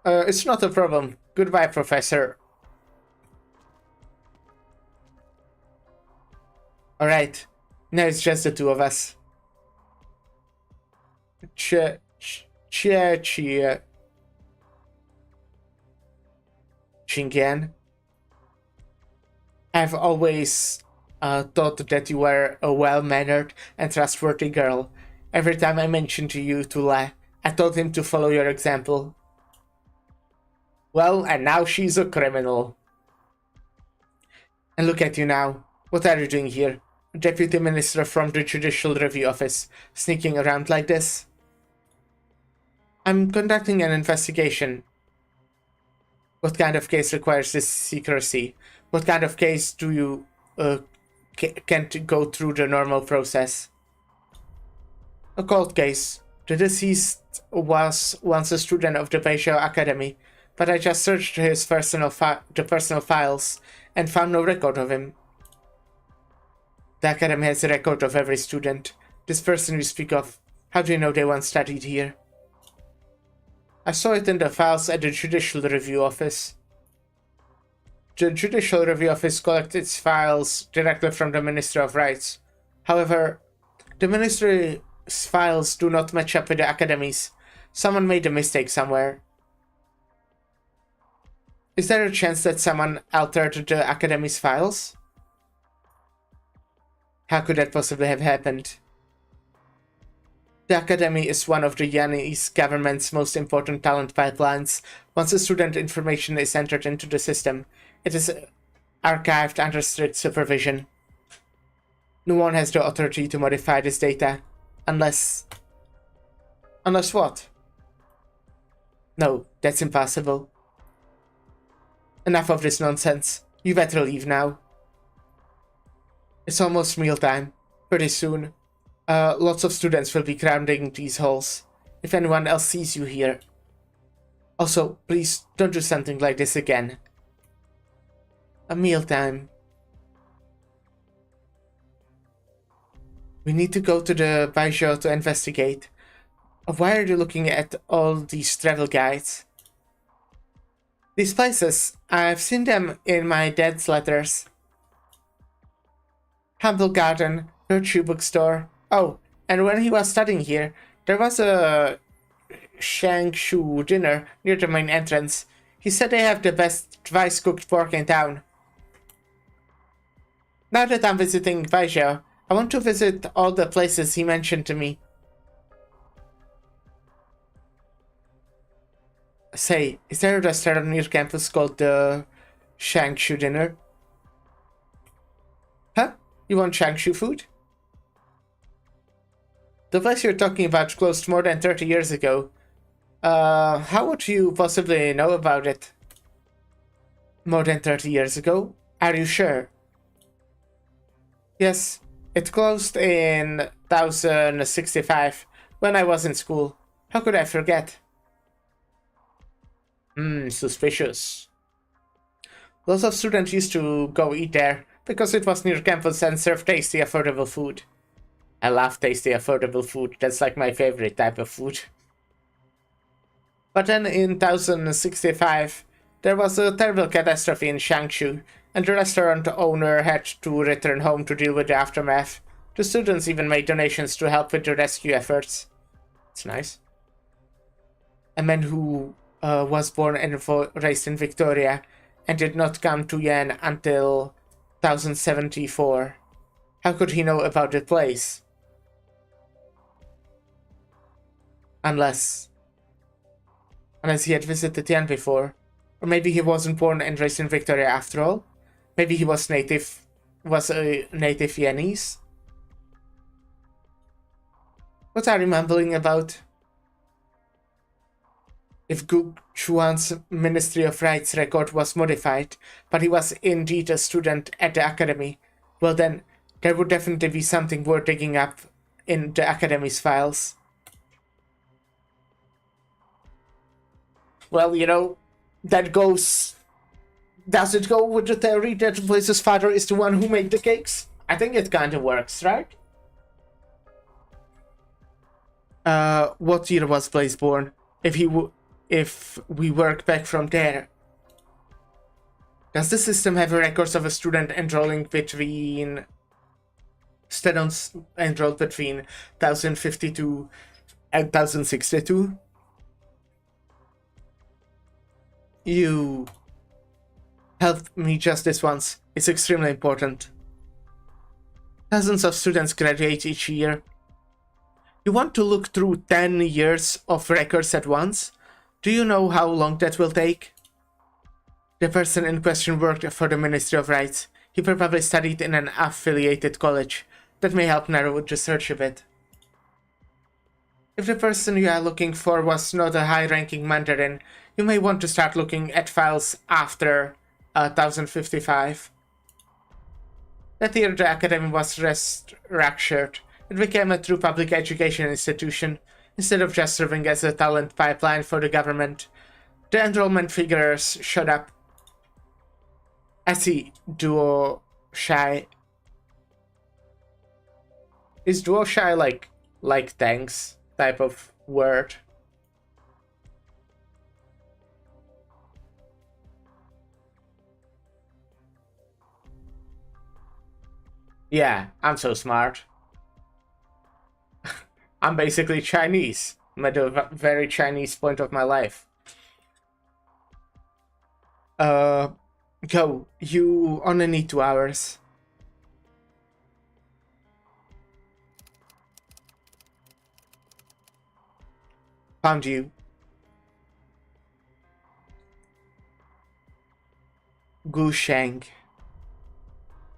It's not a problem. Goodbye, Professor. Alright, now it's just the two of us. Cheer. Ching-Yan, I've always thought that you were a well-mannered and trustworthy girl. Every time I mentioned to you Tula, I told him to follow your example. Well, and now she's a criminal. And look at you now. What are you doing here? Deputy Minister from the Judicial Review Office, sneaking around like this? I'm conducting an investigation. What kind of case requires this secrecy? What kind of case do you can't go through the normal process? A cold case. The deceased was once a student of the Beijing Academy, but I just searched his personal files and found no record of him. The Academy has a record of every student. This person you speak of, how do you know they once studied here? I saw it in the files at the Judicial Review Office. The Judicial Review Office collects its files directly from the Ministry of Rights. However, the Ministry's files do not match up with the Academy's. Someone made a mistake somewhere. Is there a chance that someone altered the Academy's files? How could that possibly have happened? The Academy is one of the Chinese government's most important talent pipelines. Once a student information is entered into the system, it is archived under strict supervision. No one has the authority to modify this data, unless... Unless what? No, that's impossible. Enough of this nonsense. You better leave now. It's almost mealtime. Pretty soon. Lots of students will be crowding these halls. If anyone else sees you here. Also, please don't do something like this again. A mealtime. We need to go to the Baijiu to investigate. Why are you looking at all these travel guides? These places, I've seen them in my dad's letters. Humble Garden, Virtue Bookstore. Oh, and when he was studying here, there was a Shangshu dinner near the main entrance. He said they have the best twice-cooked pork in town. Now that I'm visiting Baijiu, I want to visit all the places he mentioned to me. Say, is there a restaurant near campus called the Shangshu Dinner? Huh? You want Shangshu food? The place you're talking about closed more than 30 years ago. How would you possibly know about it? More than 30 years ago? Are you sure? Yes, it closed in 1065, when I was in school. How could I forget? Suspicious. Lots of students used to go eat there, because it was near campus and served tasty, affordable food. I love tasty, affordable food. That's like my favorite type of food. But then in 1065, there was a terrible catastrophe in Shangshu, and the restaurant owner had to return home to deal with the aftermath. The students even made donations to help with the rescue efforts. It's nice. A man who was born and raised in Victoria and did not come to Yan until 1074. How could he know about the place? Unless he had visited Yan before. Or maybe he wasn't born and raised in Victoria after all. Maybe he was a native Yanese. What are you mumbling about? If Gu Chuan's Ministry of Rights record was modified, but he was indeed a student at the academy, well then, there would definitely be something worth digging up in the academy's files. Well, you know, that goes... Does it go with the theory that Blaze's father is the one who made the cakes? I think it kinda works, right? What year was Blaze born? If we work back from there. Does the system have records of a student enrolling between... Students enrolled between 1052 and 1062? You helped me just this once. It's extremely important. Thousands of students graduate each year. You want to look through 10 years of records at once? Do you know how long that will take? The person in question worked for the Ministry of Rights. He probably studied in an affiliated college. That may help narrow the search a bit. If the person you are looking for was not a high-ranking Mandarin, you may want to start looking at files after 1055. That year the academy was restructured. It became a true public education institution, instead of just serving as a talent pipeline for the government. The enrollment figures shot up. I see. Duo shy. Is duo shy like thanks type of word? Yeah, I'm so smart. I'm basically Chinese. I'm at a very Chinese point of my life. Go. You only need 2 hours. Found you. Gu Sheng.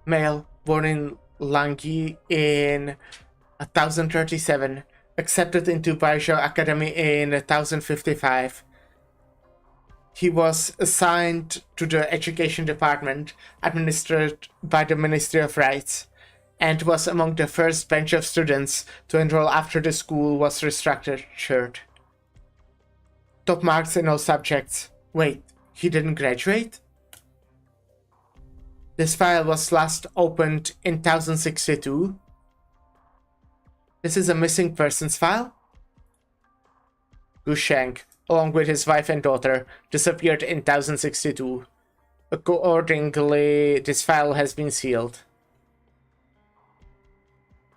Male, born in Langyi in 1037. Accepted into Baijiu Academy in 1055. He was assigned to the Education Department, administered by the Ministry of Rights. and was among the first batch of students to enroll after the school was restructured. Top marks in all subjects. Wait, he didn't graduate? This file was last opened in 1062. This is a missing persons file? Gusheng, along with his wife and daughter, disappeared in 1062. Accordingly, this file has been sealed.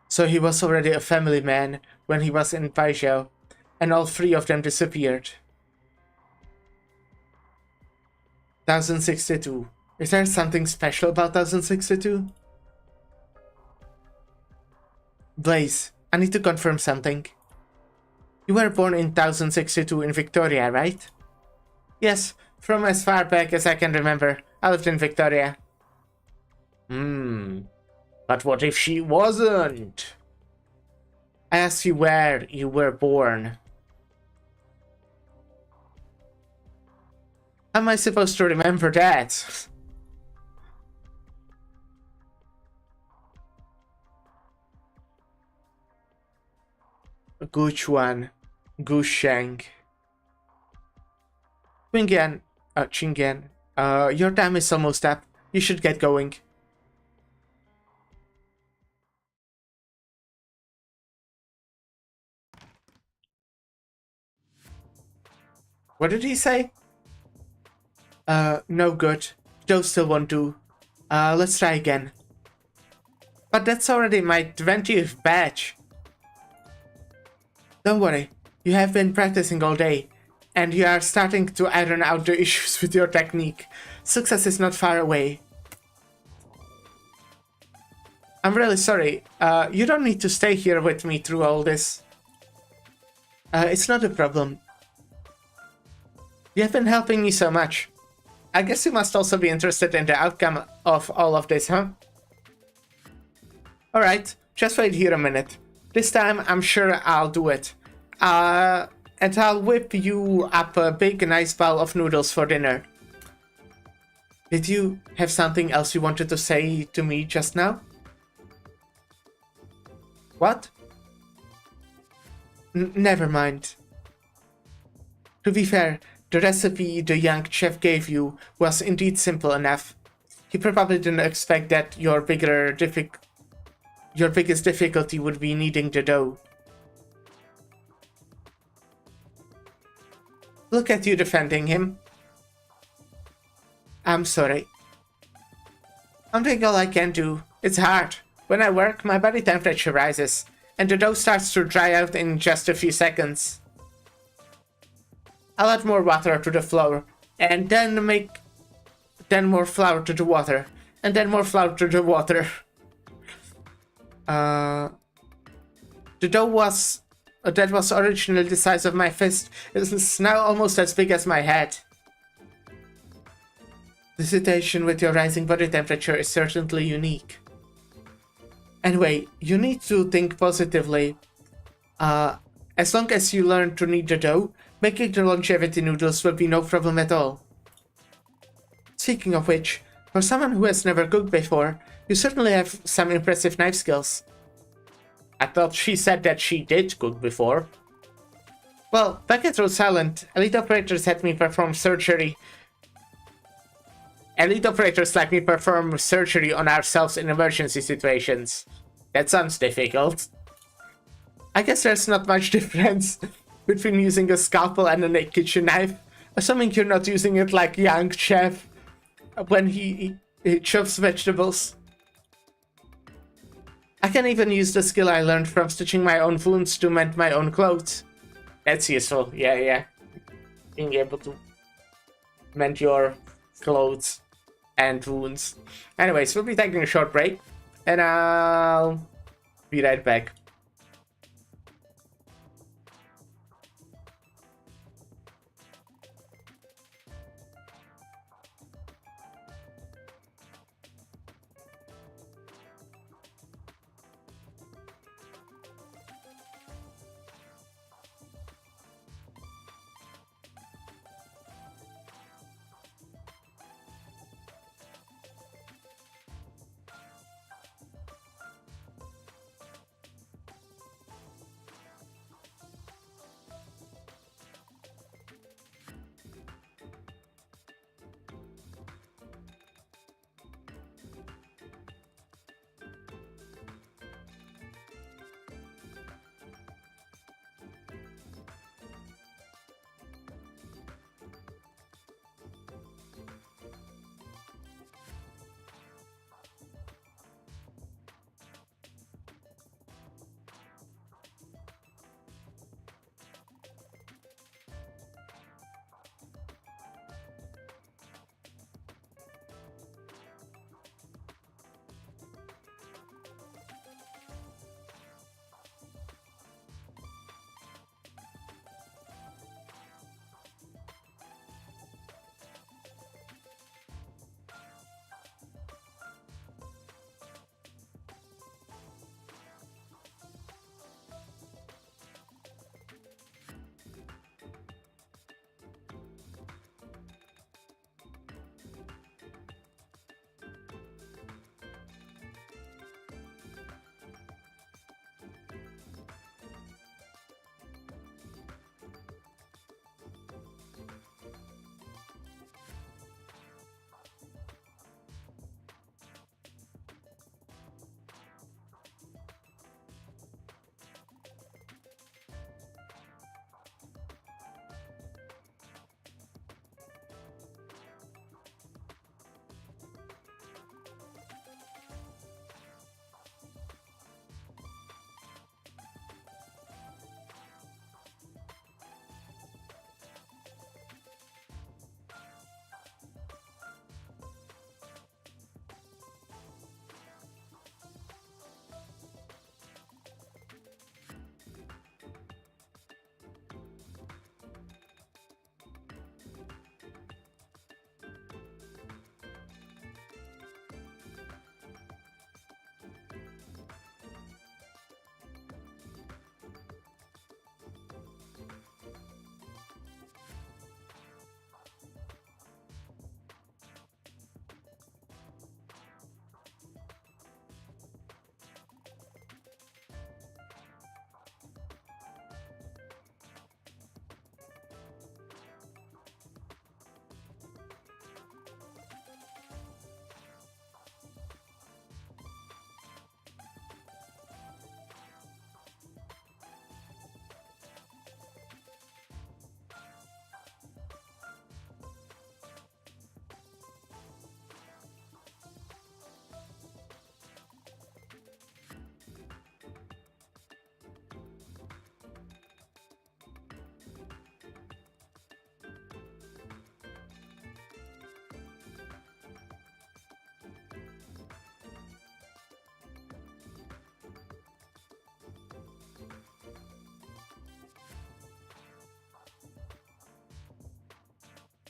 So he was already a family man when he was in Baizhou, and all three of them disappeared. 1062. Is there something special about 1062? Blaze, I need to confirm something. You were born in 1062 in Victoria, right? Yes, from as far back as I can remember, I lived in Victoria. But what if she wasn't? I asked you where you were born. How am I supposed to remember that? Guchuan, Gusheng. Qingyan, your time is almost up. You should get going. What did he say? No good. Joe still won't do. Let's try again. But that's already my 20th batch. Don't worry, you have been practicing all day, and you are starting to iron out the issues with your technique. Success is not far away. I'm really sorry. You don't need to stay here with me through all this. It's not a problem. You have been helping me so much. I guess you must also be interested in the outcome of all of this, huh? Alright, just wait here a minute. This time, I'm sure I'll do it. And I'll whip you up a big nice bowl of noodles for dinner. Did you have something else you wanted to say to me just now? What? Never mind. To be fair, the recipe the young chef gave you was indeed simple enough. He probably didn't expect that your biggest difficulty would be kneading the dough. Look at you defending him. I'm sorry. I'm doing all I can do. It's hard. When I work, my body temperature rises, and the dough starts to dry out in just a few seconds. I'll add more water to the flour, and then more flour to the water, and then more flour to the water. The dough that was originally the size of my fist is now almost as big as my head. The situation with your rising body temperature is certainly unique. Anyway, you need to think positively. As long as you learn to knead the dough, making the longevity noodles will be no problem at all. Speaking of which, for someone who has never cooked before, you certainly have some impressive knife skills. I thought she said that she did cook before. Well, back at Rhode Island, elite operators had me perform surgery. Elite operators like me perform surgery on ourselves in emergency situations. That sounds difficult. I guess there's not much difference between using a scalpel and a kitchen knife, assuming you're not using it like young chef when he chops vegetables. I can even use the skill I learned from stitching my own wounds to mend my own clothes. That's useful, yeah. Being able to mend your clothes and wounds. Anyways, we'll be taking a short break, and I'll be right back.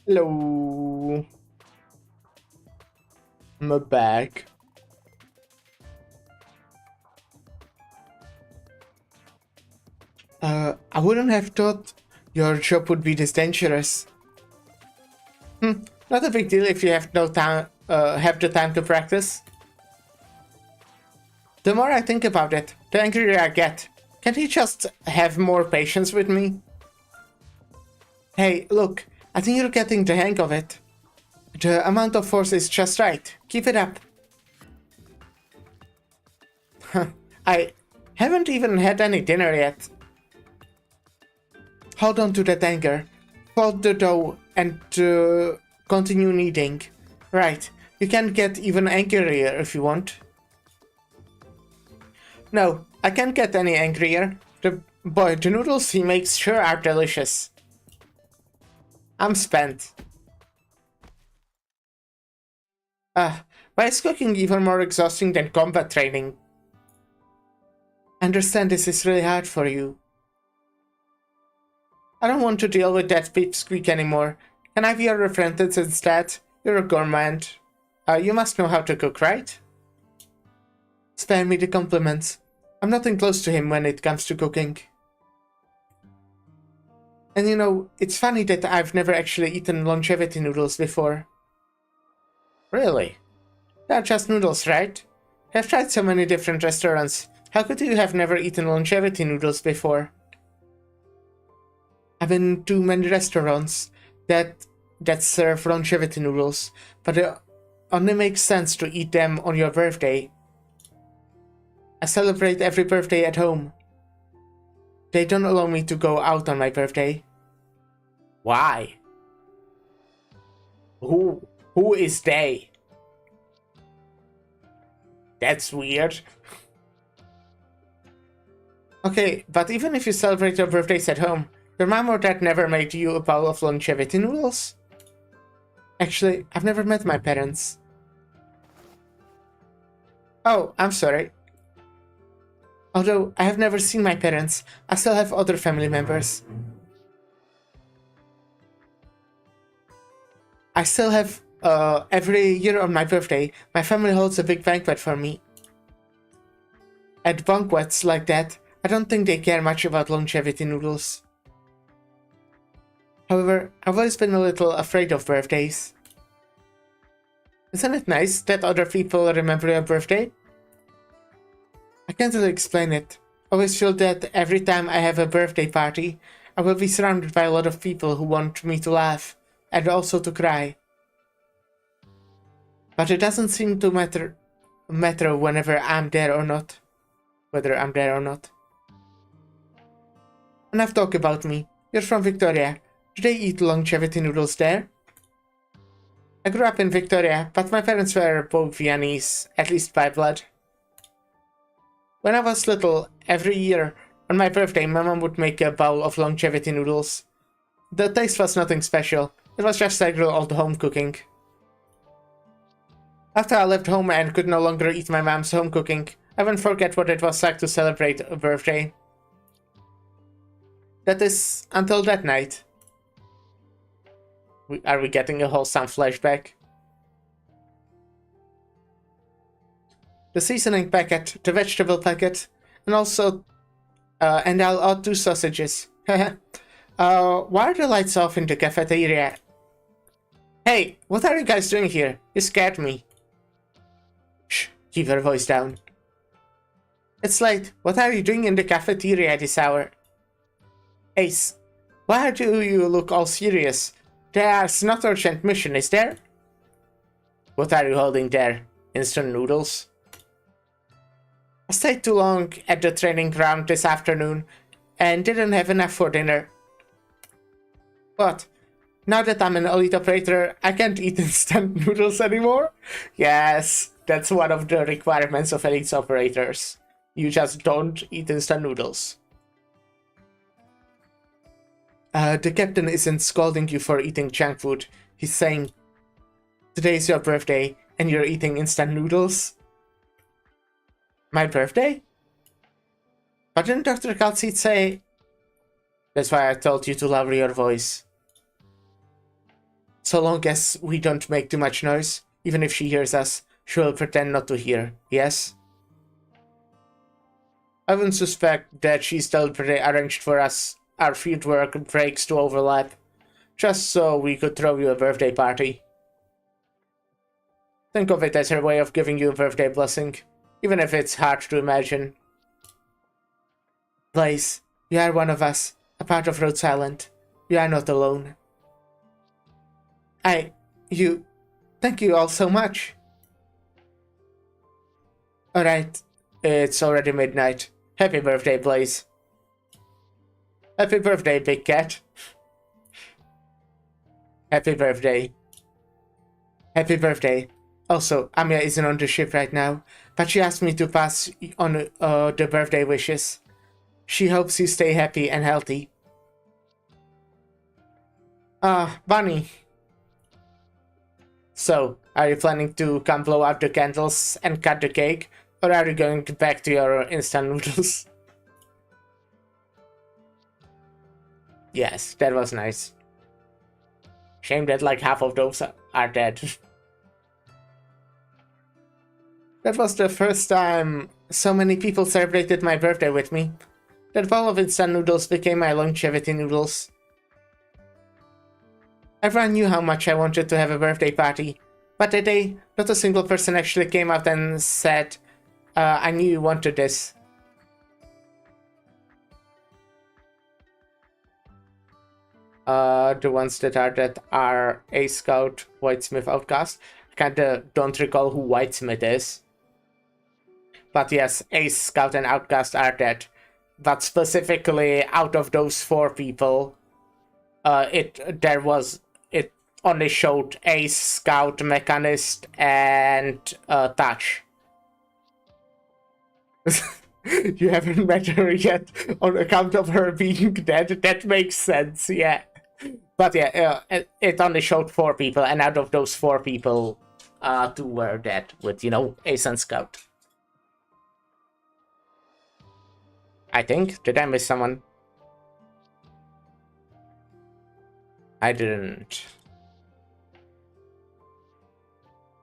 Hello. I'm back. I wouldn't have thought your job would be this dangerous. Not a big deal if you have no time, have the time to practice. The more I think about it, the angrier I get. Can't he just have more patience with me? Hey, look, I think you're getting the hang of it. The amount of force is just right. Keep it up. I haven't even had any dinner yet. Hold on to that anger. Fold the dough and continue kneading. Right, you can get even angrier if you want. No, I can't get any angrier. The noodles he makes sure are delicious. I'm spent. Why is cooking even more exhausting than combat training? I understand this is really hard for you. I don't want to deal with that pipsqueak anymore. Can I be your apprentice instead? You're a gourmand. You must know how to cook, right? Spare me the compliments. I'm nothing close to him when it comes to cooking. And you know, it's funny that I've never actually eaten longevity noodles before. Really? They're just noodles, right? I've tried so many different restaurants. How could you have never eaten longevity noodles before? I've been to many restaurants that serve longevity noodles, but it only makes sense to eat them on your birthday. I celebrate every birthday at home. They don't allow me to go out on my birthday. Why? Who is they? That's weird. Okay, but even if you celebrate your birthdays at home, your mom or dad never made you a bowl of longevity noodles? Actually, I've never met my parents. Oh, I'm sorry. Although I have never seen my parents, I still have other family members. I still have, every year on my birthday, my family holds a big banquet for me. At banquets like that, I don't think they care much about longevity noodles. However, I've always been a little afraid of birthdays. Isn't it nice that other people remember your birthday? I can't really explain it. I always feel that every time I have a birthday party, I will be surrounded by a lot of people who want me to laugh, and also to cry. But it doesn't seem to matter whenever I'm there or not. Whether I'm there or not. Enough talk about me. You're from Victoria. Do they eat longevity noodles there? I grew up in Victoria, but my parents were both Viennese, at least by blood. When I was little, every year, on my birthday, my mom would make a bowl of longevity noodles. The taste was nothing special, it was just regular old home cooking. After I left home and could no longer eat my mom's home cooking, I won't forget what it was like to celebrate a birthday. That is, until that night. Are we getting a wholesome flashback? The seasoning packet, the vegetable packet, and also, and I'll add 2 sausages. Why are the lights off in the cafeteria? Hey, what are you guys doing here? You scared me. Shh, keep your voice down. It's late. What are you doing in the cafeteria at this hour? Ace, why do you look all serious? There's not urgent mission, is there? What are you holding there? Instant noodles? I stayed too long at the training ground this afternoon and didn't have enough for dinner. But now that I'm an elite operator, I can't eat instant noodles anymore? Yes, that's one of the requirements of elite operators. You just don't eat instant noodles. The captain isn't scolding you for eating junk food. He's saying, today's your birthday and you're eating instant noodles? My birthday? But didn't Dr. Kaltseed say... That's why I told you to lower your voice. So long as we don't make too much noise, even if she hears us, she will pretend not to hear, yes? I wouldn't suspect that she's deliberately arranged for us our fieldwork breaks to overlap, just so we could throw you a birthday party. Think of it as her way of giving you a birthday blessing, even if it's hard to imagine. Blaze, you are one of us, a part of Rhode Island. You are not alone. Thank you all so much. Alright, it's already midnight. Happy birthday, Blaze. Happy birthday, Big Cat. Happy birthday. Happy birthday. Also, Amia isn't on the ship right now, but she asked me to pass on the birthday wishes. She hopes you stay happy and healthy. Bunny. So, are you planning to come blow out the candles and cut the cake, or are you going back to your instant noodles? Yes, that was nice. Shame that like half of those are dead. That was the first time so many people celebrated my birthday with me. That bowl of instant noodles became my longevity noodles. Everyone knew how much I wanted to have a birthday party, but that day, not a single person actually came out and said, I knew you wanted this. The ones that are A Scout, Whitesmith, Outcast. I kinda don't recall who Whitesmith is. But yes, Ace, Scout, and Outcast are dead. But specifically, out of those 4 people, it only showed Ace, Scout, Mechanist, and Touch. You haven't met her yet on account of her being dead. That makes sense, yeah. But yeah, it only showed 4 people, and out of those 4 people, 2 were dead with, Ace and Scout. I think. Did I miss someone? I didn't.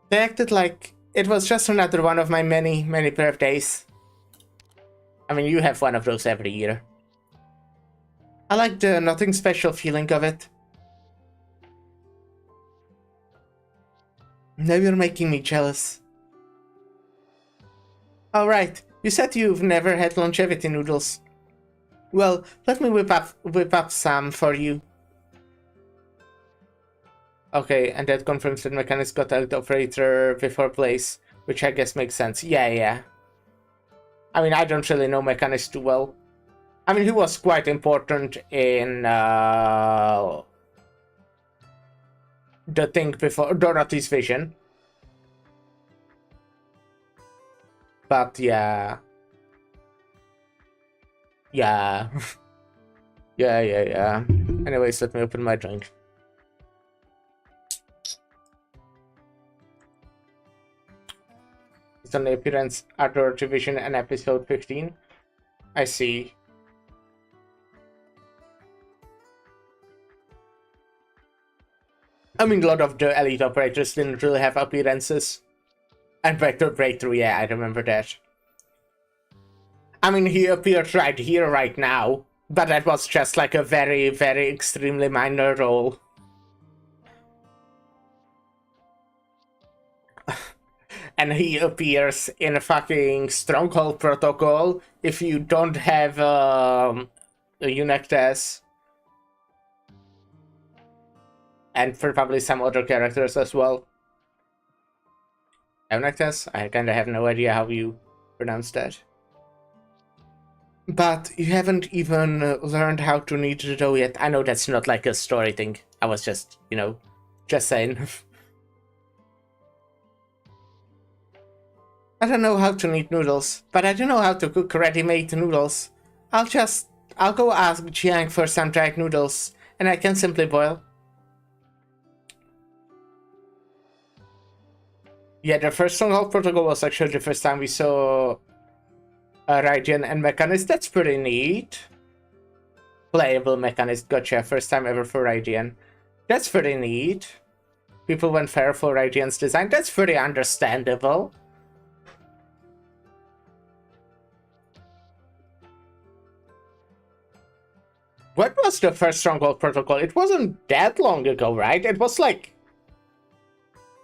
They acted like it was just another one of my many, many birthdays. I mean, you have one of those every year. I like the nothing special feeling of it. Now you're making me jealous. Alright, you said you've never had longevity noodles. Well, let me whip up some for you. Okay, and that confirms that Mechanist got out operator before Blaze, which I guess makes sense. Yeah. I mean, I don't really know Mechanist too well. I mean, he was quite important in the thing before Dorothy's vision. But yeah. Yeah. Yeah. Anyways, let me open my drink. It's on the appearance at Dorothy Vision and episode 15. I see. I mean, a lot of the elite operators didn't really have appearances. And Vector Breakthrough, yeah, I remember that. I mean, he appeared right here, right now. But that was just like a very, very extremely minor role. And he appears in a fucking Stronghold Protocol if you don't have a Unactes. And for probably some other characters as well. Unactes? I kinda have no idea how you pronounce that. But you haven't even learned how to knead the dough yet. I know that's not like a story thing. I was just, just saying. I don't know how to knead noodles, but I do know how to cook ready-made noodles. I'll go ask Jiang for some dried noodles, and I can simply boil. Yeah, the first Stronghold Protocol was actually the first time we saw Raiden and Mechanist. That's pretty neat. Playable Mechanist, gotcha. First time ever for Raiden. That's pretty neat. People went fair for Radiant's design. That's pretty understandable. What was the first Stronghold protocol? It wasn't that long ago, right? It was like...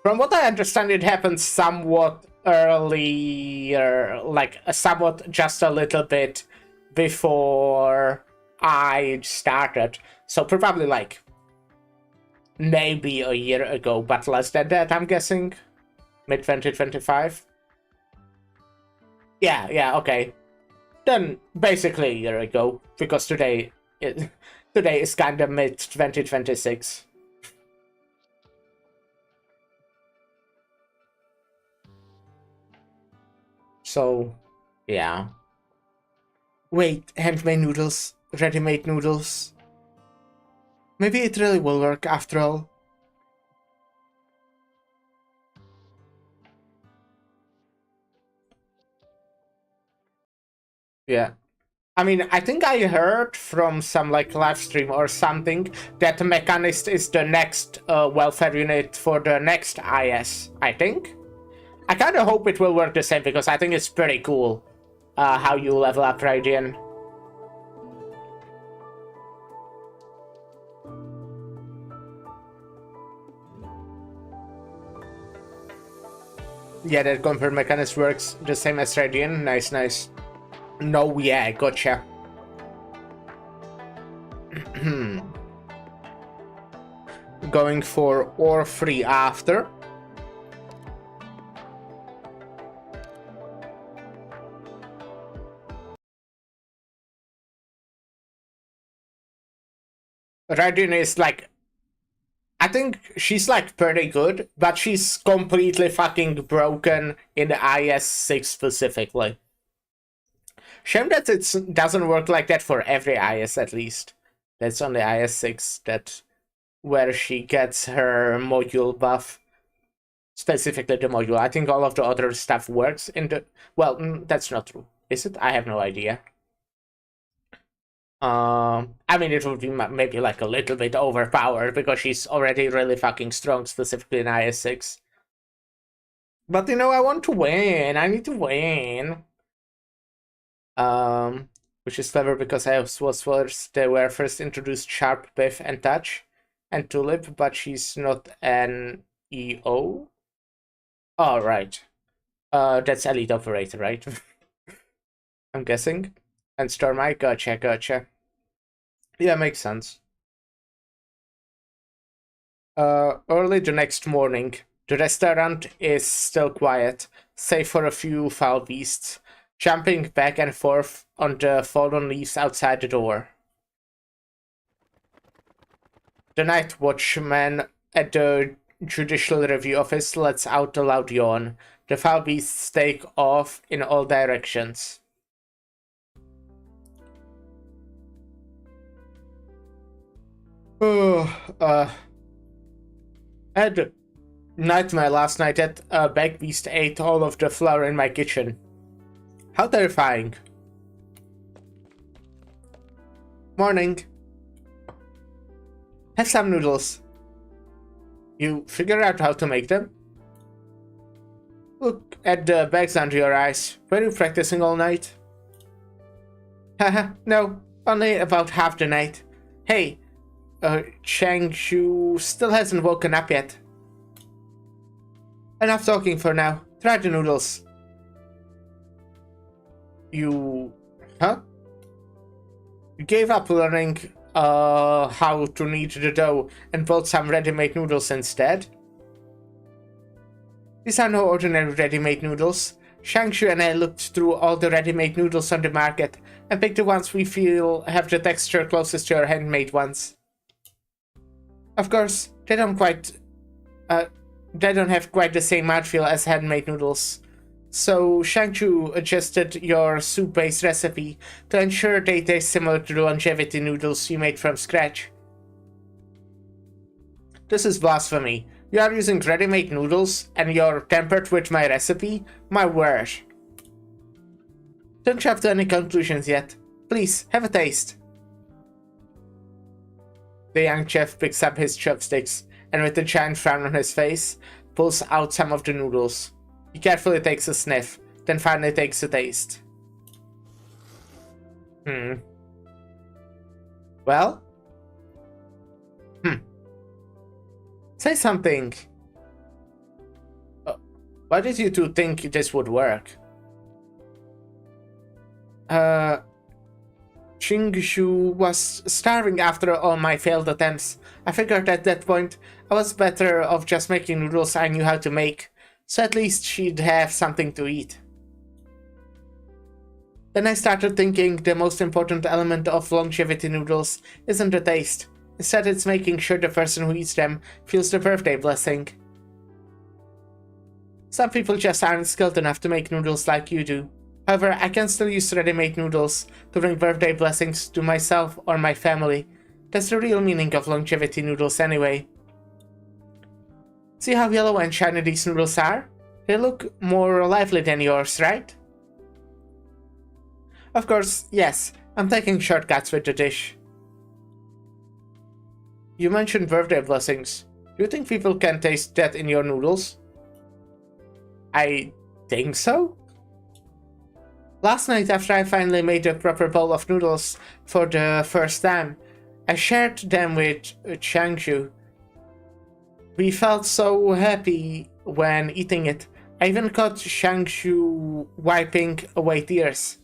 From what I understand, it happened somewhat earlier, like somewhat just a little bit before I started. So probably like maybe a year ago, but less than that, I'm guessing. Mid-2025. Yeah, okay. Then basically a year ago, because today is kind of mid-2026. So, yeah. Wait, handmade noodles, ready-made noodles. Maybe it really will work after all. Yeah. I mean, I think I heard from some like live stream or something that Mechanist is the next welfare unit for the next IS, I think. I kind of hope it will work the same because I think it's pretty cool how you level up Radiant. Yeah, that confirmed Mechanist works the same as Radiant. Nice, nice. No, yeah, gotcha. Going for or free after. Radiant is like... I think she's like pretty good, but she's completely fucking broken in the IS-6 specifically. Shame that it doesn't work like that for every IS at least. That's on the IS-6 that where she gets her module buff. Specifically the module. I think all of the other stuff works in the... Well, that's not true. Is it? I have no idea. I mean, it would be maybe like a little bit overpowered because she's already really fucking strong, specifically in IS-6. But you know, I want to win. I need to win. Which is clever because I was first. They were first introduced Sharp, Biff, and Touch, and Tulip, but she's not an EO. Oh, right. That's Elite Operator, right? I'm guessing. And Stormite, gotcha. Yeah, makes sense. Early the next morning, the restaurant is still quiet, save for a few foul beasts, jumping back and forth on the fallen leaves outside the door. The night watchman at the Judicial Review office lets out a loud yawn. The foul beasts take off in all directions. I had a nightmare last night that a bag beast ate all of the flour in my kitchen. How terrifying. Morning. Have some noodles. You figure out how to make them? Look at the bags under your eyes. Were you practicing all night? Haha, no. Only about half the night. Hey, Changshu still hasn't woken up yet. Enough talking for now. Try the noodles. You... Huh? You gave up learning how to knead the dough and bought some ready-made noodles instead? These are no ordinary ready-made noodles. Shangshu and I looked through all the ready-made noodles on the market and picked the ones we feel have the texture closest to our handmade ones. Of course, they don't have quite the same mouthfeel as handmade noodles. So Shangshu adjusted your soup-based recipe to ensure they taste similar to the longevity noodles you made from scratch. This is blasphemy. You are using ready-made noodles and you're tampered with my recipe? My word. Don't jump to any conclusions yet. Please, have a taste. The young chef picks up his chopsticks and with a giant frown on his face, pulls out some of the noodles. He carefully takes a sniff, then finally takes a taste. Well? Say something. Why did you two think this would work? Chingshu was starving after all my failed attempts. I figured at that point I was better off just making noodles I knew how to make, so at least she'd have something to eat. Then I started thinking the most important element of longevity noodles isn't the taste. Instead, it's making sure the person who eats them feels the birthday blessing. Some people just aren't skilled enough to make noodles like you do. However, I can still use ready-made noodles to bring birthday blessings to myself or my family. That's the real meaning of longevity noodles anyway. See how yellow and shiny these noodles are? They look more lively than yours, right? Of course, yes, I'm taking shortcuts with the dish. You mentioned birthday blessings. Do you think people can taste that in your noodles? I think so. Last night, after I finally made a proper bowl of noodles for the first time, I shared them with Changshu. We felt so happy when eating it. I even caught Changshu wiping away tears.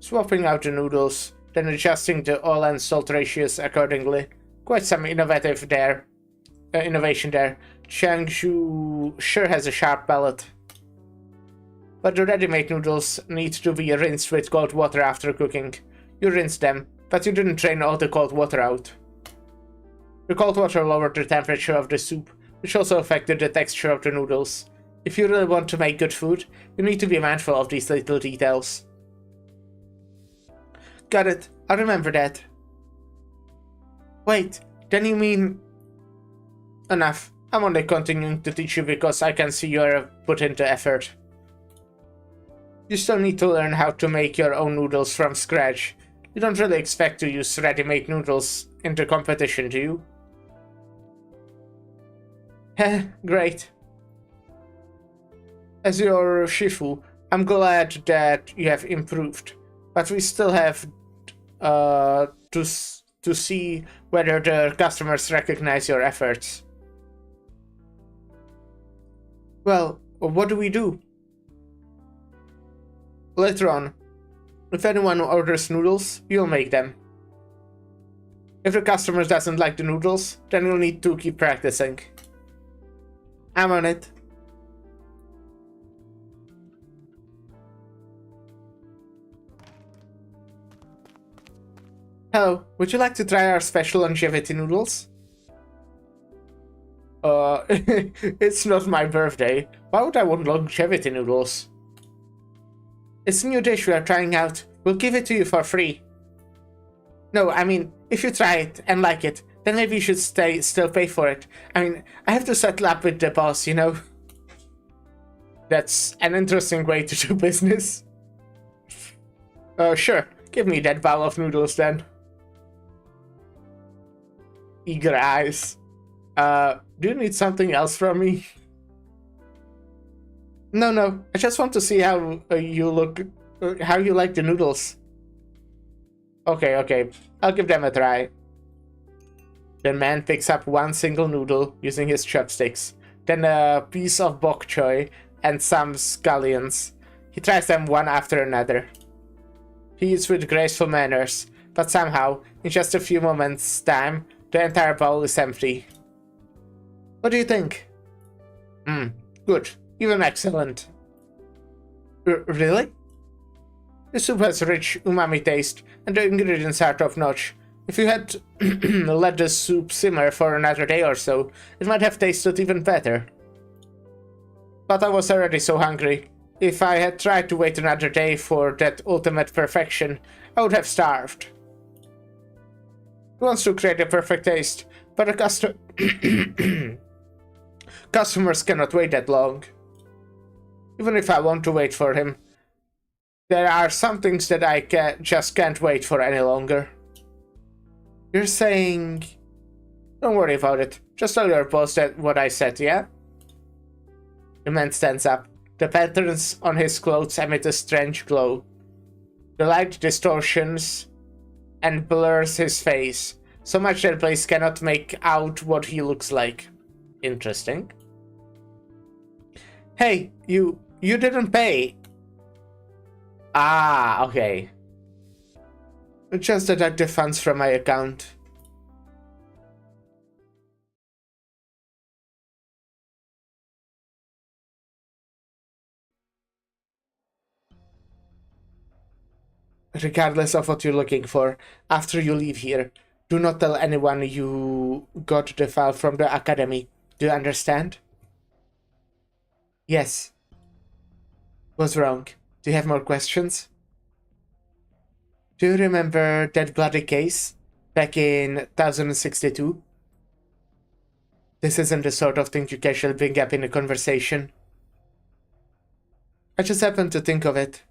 Swapping out the noodles, then adjusting the oil and salt ratios accordingly. Quite some innovation there. Changshu sure has a sharp palate. But the ready-made noodles need to be rinsed with cold water after cooking. You rinsed them, but you didn't drain all the cold water out. The cold water lowered the temperature of the soup, which also affected the texture of the noodles. If you really want to make good food, you need to be mindful of these little details. Got it, I'll remember that. Wait, then you mean... Enough. I'm only continuing to teach you because I can see you're put into effort. You still need to learn how to make your own noodles from scratch. You don't really expect to use ready-made noodles in the competition, do you? Heh, great. As your Shifu, I'm glad that you have improved, but we still have to see whether the customers recognize your efforts. Well, what do we do? Later on, if anyone orders noodles, you'll make them. If the customer doesn't like the noodles, then you'll need to keep practicing. I'm on it. Hello, would you like to try our special longevity noodles? It's not my birthday. Why would I want longevity noodles? It's a new dish we are trying out. We'll give it to you for free. No, I mean, if you try it and like it, then maybe you should still pay for it. I mean, I have to settle up with the boss, you know? That's an interesting way to do business. Sure. Give me that bowl of noodles then. Eager eyes. Do you need something else from me? No. I just want to see how you look, how you like the noodles. Okay. I'll give them a try. The man picks up one single noodle using his chopsticks, then a piece of bok choy and some scallions. He tries them one after another. He eats with graceful manners, but somehow, in just a few moments' time, the entire bowl is empty. What do you think? Good. Even excellent. Really? The soup has rich umami taste, and the ingredients are top-notch. If you had let the soup simmer for another day or so, it might have tasted even better. But I was already so hungry. If I had tried to wait another day for that ultimate perfection, I would have starved. He wants to create a perfect taste, but the customers cannot wait that long. Even if I want to wait for him, there are some things that I just can't wait for any longer. You're saying Don't worry about it. Just tell your boss that what I said, yeah? The man stands up. The patterns on his clothes emit a strange glow. The light distortions and blurs his face, so much that Blaze cannot make out what he looks like. Interesting. Hey, you didn't pay. Ah, okay. Just deduct the funds from my account. Regardless of what you're looking for, after you leave here, do not tell anyone you got the file from the academy. Do you understand? Yes. What's wrong? Do you have more questions? Do you remember that bloody case back in 1062? This isn't the sort of thing you casually bring up in a conversation. I just happened to think of it.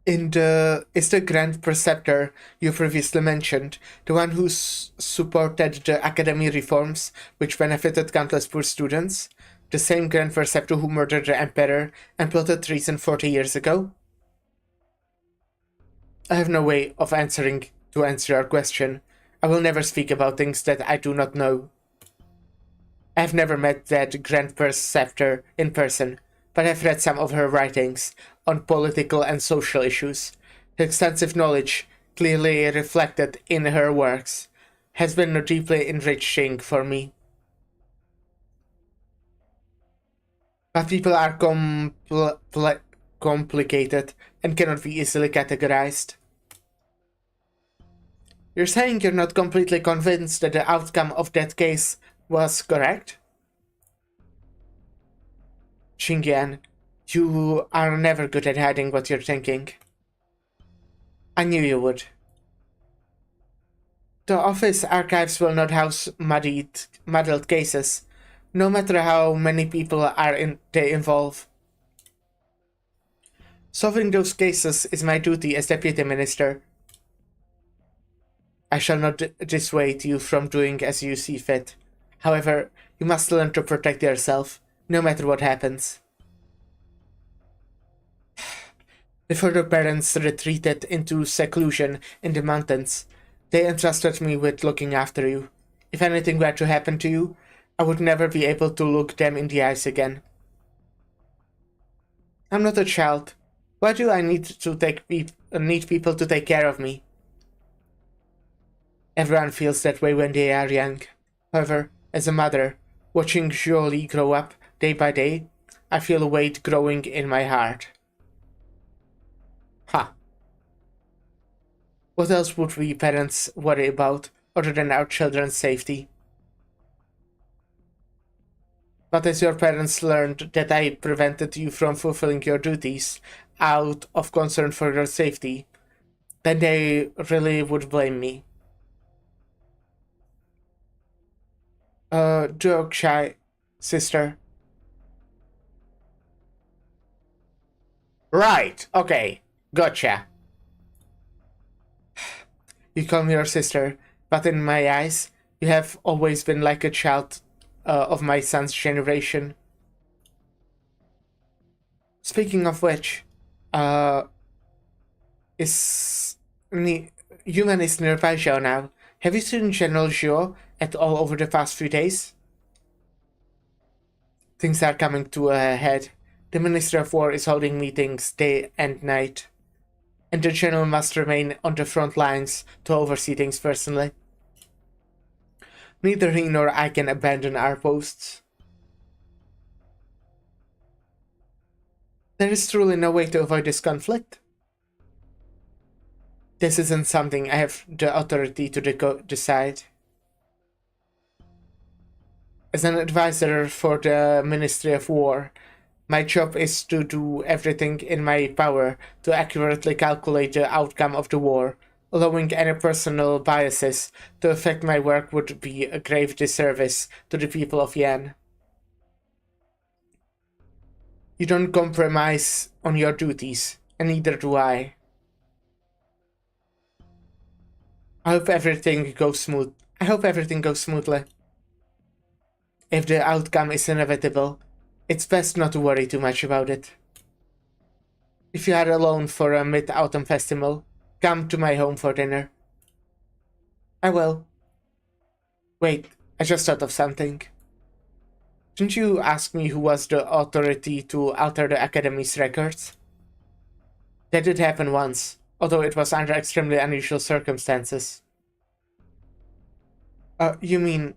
Is the Grand Preceptor you previously mentioned, the one who supported the academy reforms which benefited countless poor students? The same Grand Preceptor who murdered the Emperor and plotted treason 40 years ago? I have no way of answer your question. I will never speak about things that I do not know. I have never met that Grand Preceptor in person, but I've read some of her writings on political and social issues. Her extensive knowledge, clearly reflected in her works, has been deeply enriching for me. But people are complicated and cannot be easily categorized. You're saying you're not completely convinced that the outcome of that case was correct? Xingyan, you are never good at hiding what you're thinking. I knew you would. The office archives will not house muddled cases, no matter how many people they involve. Solving those cases is my duty as Deputy Minister. I shall not dissuade you from doing as you see fit. However, you must learn to protect yourself, no matter what happens. Before the parents retreated into seclusion in the mountains, they entrusted me with looking after you. If anything were to happen to you, I would never be able to look them in the eyes again. I'm not a child. Why do I need people to take care of me? Everyone feels that way when they are young. However, as a mother, watching Jolie grow up day by day, I feel a weight growing in my heart. Huh. What else would we parents worry about other than our children's safety? But as your parents learned that I prevented you from fulfilling your duties out of concern for your safety, then they really would blame me. Joke shy, sister. Right, okay, gotcha. You call me your sister, but in my eyes, you have always been like a child of my son's generation. Speaking of which, Human is nearby Zhao now. Have you seen General Zhou at all over the past few days? Things are coming to a head. The Ministry of War is holding meetings day and night, and the General must remain on the front lines to oversee things personally. Neither he nor I can abandon our posts. There is truly no way to avoid this conflict. This isn't something I have the authority to decide. As an advisor for the Ministry of War, my job is to do everything in my power to accurately calculate the outcome of the war. Allowing any personal biases to affect my work would be a grave disservice to the people of Yan. You don't compromise on your duties, and neither do I. I hope everything goes smoothly. If the outcome is inevitable, it's best not to worry too much about it. If you are alone for a mid-autumn festival, come to my home for dinner. I will. Wait, I just thought of something. Didn't you ask me who was the authority to alter the Academy's records? That did happen once, although it was under extremely unusual circumstances. You mean...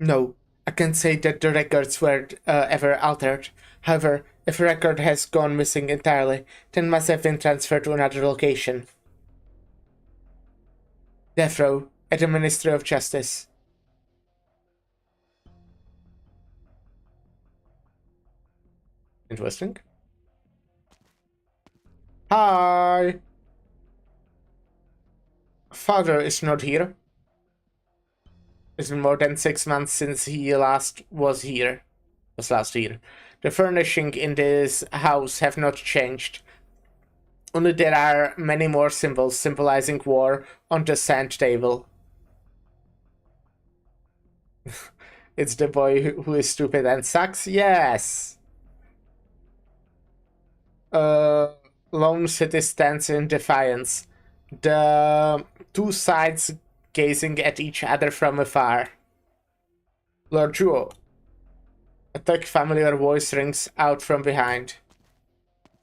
No, I can't say that the records were ever altered. However, if a record has gone missing entirely, then it must have been transferred to another location. Death row, at the Ministry of Justice. Interesting. Hi! Father is not here. It's been more than 6 months since he last was here. Was last year. The furnishing in this house have not changed. Only there are many more symbols symbolizing war on the sand table. It's the boy who is stupid and sucks? Yes! Lone City stands in defiance. The two sides gazing at each other from afar. Lord Jewel. A thick familiar voice rings out from behind.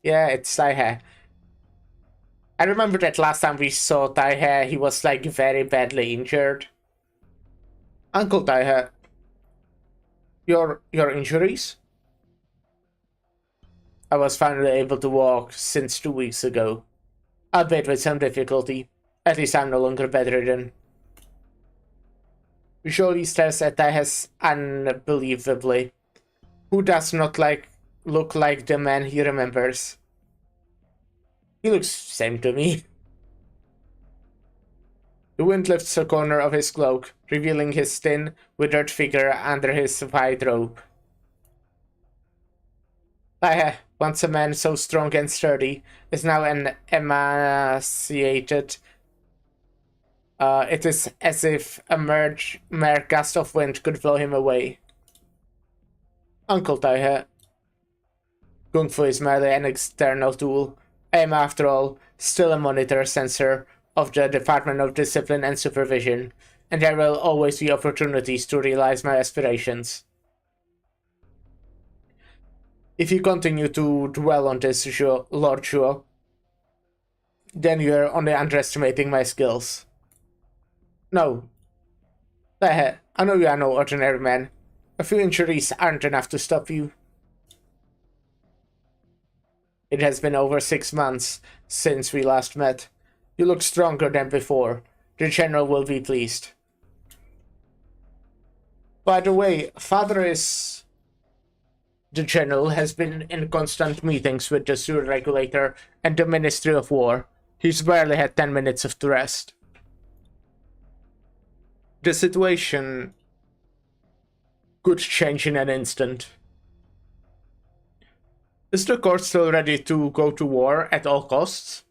Yeah, it's Taihe. I remember that last time we saw Taihe, he was like very badly injured. Uncle Taihe. Your injuries? I was finally able to walk since 2 weeks ago. Albeit with some difficulty. At least I'm no longer bedridden. Usually stares at Taihe unbelievably. Who does not look like the man he remembers? He looks same to me. The wind lifts a corner of his cloak, revealing his thin, withered figure under his wide robe. Once a man so strong and sturdy, is now an emaciated. It is as if a mere gust of wind could blow him away. Uncle Taihe. Kung Fu is merely an external tool. I am, after all, still a monitor censor of the Department of Discipline and Supervision, and there will always be opportunities to realize my aspirations. If you continue to dwell on this, Lord Shuo, then you are only underestimating my skills. No. I know you are no ordinary man. A few injuries aren't enough to stop you. It has been over 6 months since we last met. You look stronger than before. The General will be pleased. By the way, Father is... The General has been in constant meetings with the sewer regulator and the Ministry of War. He's barely had 10 minutes of rest. The situation could change in an instant. Is the court still ready to go to war at all costs?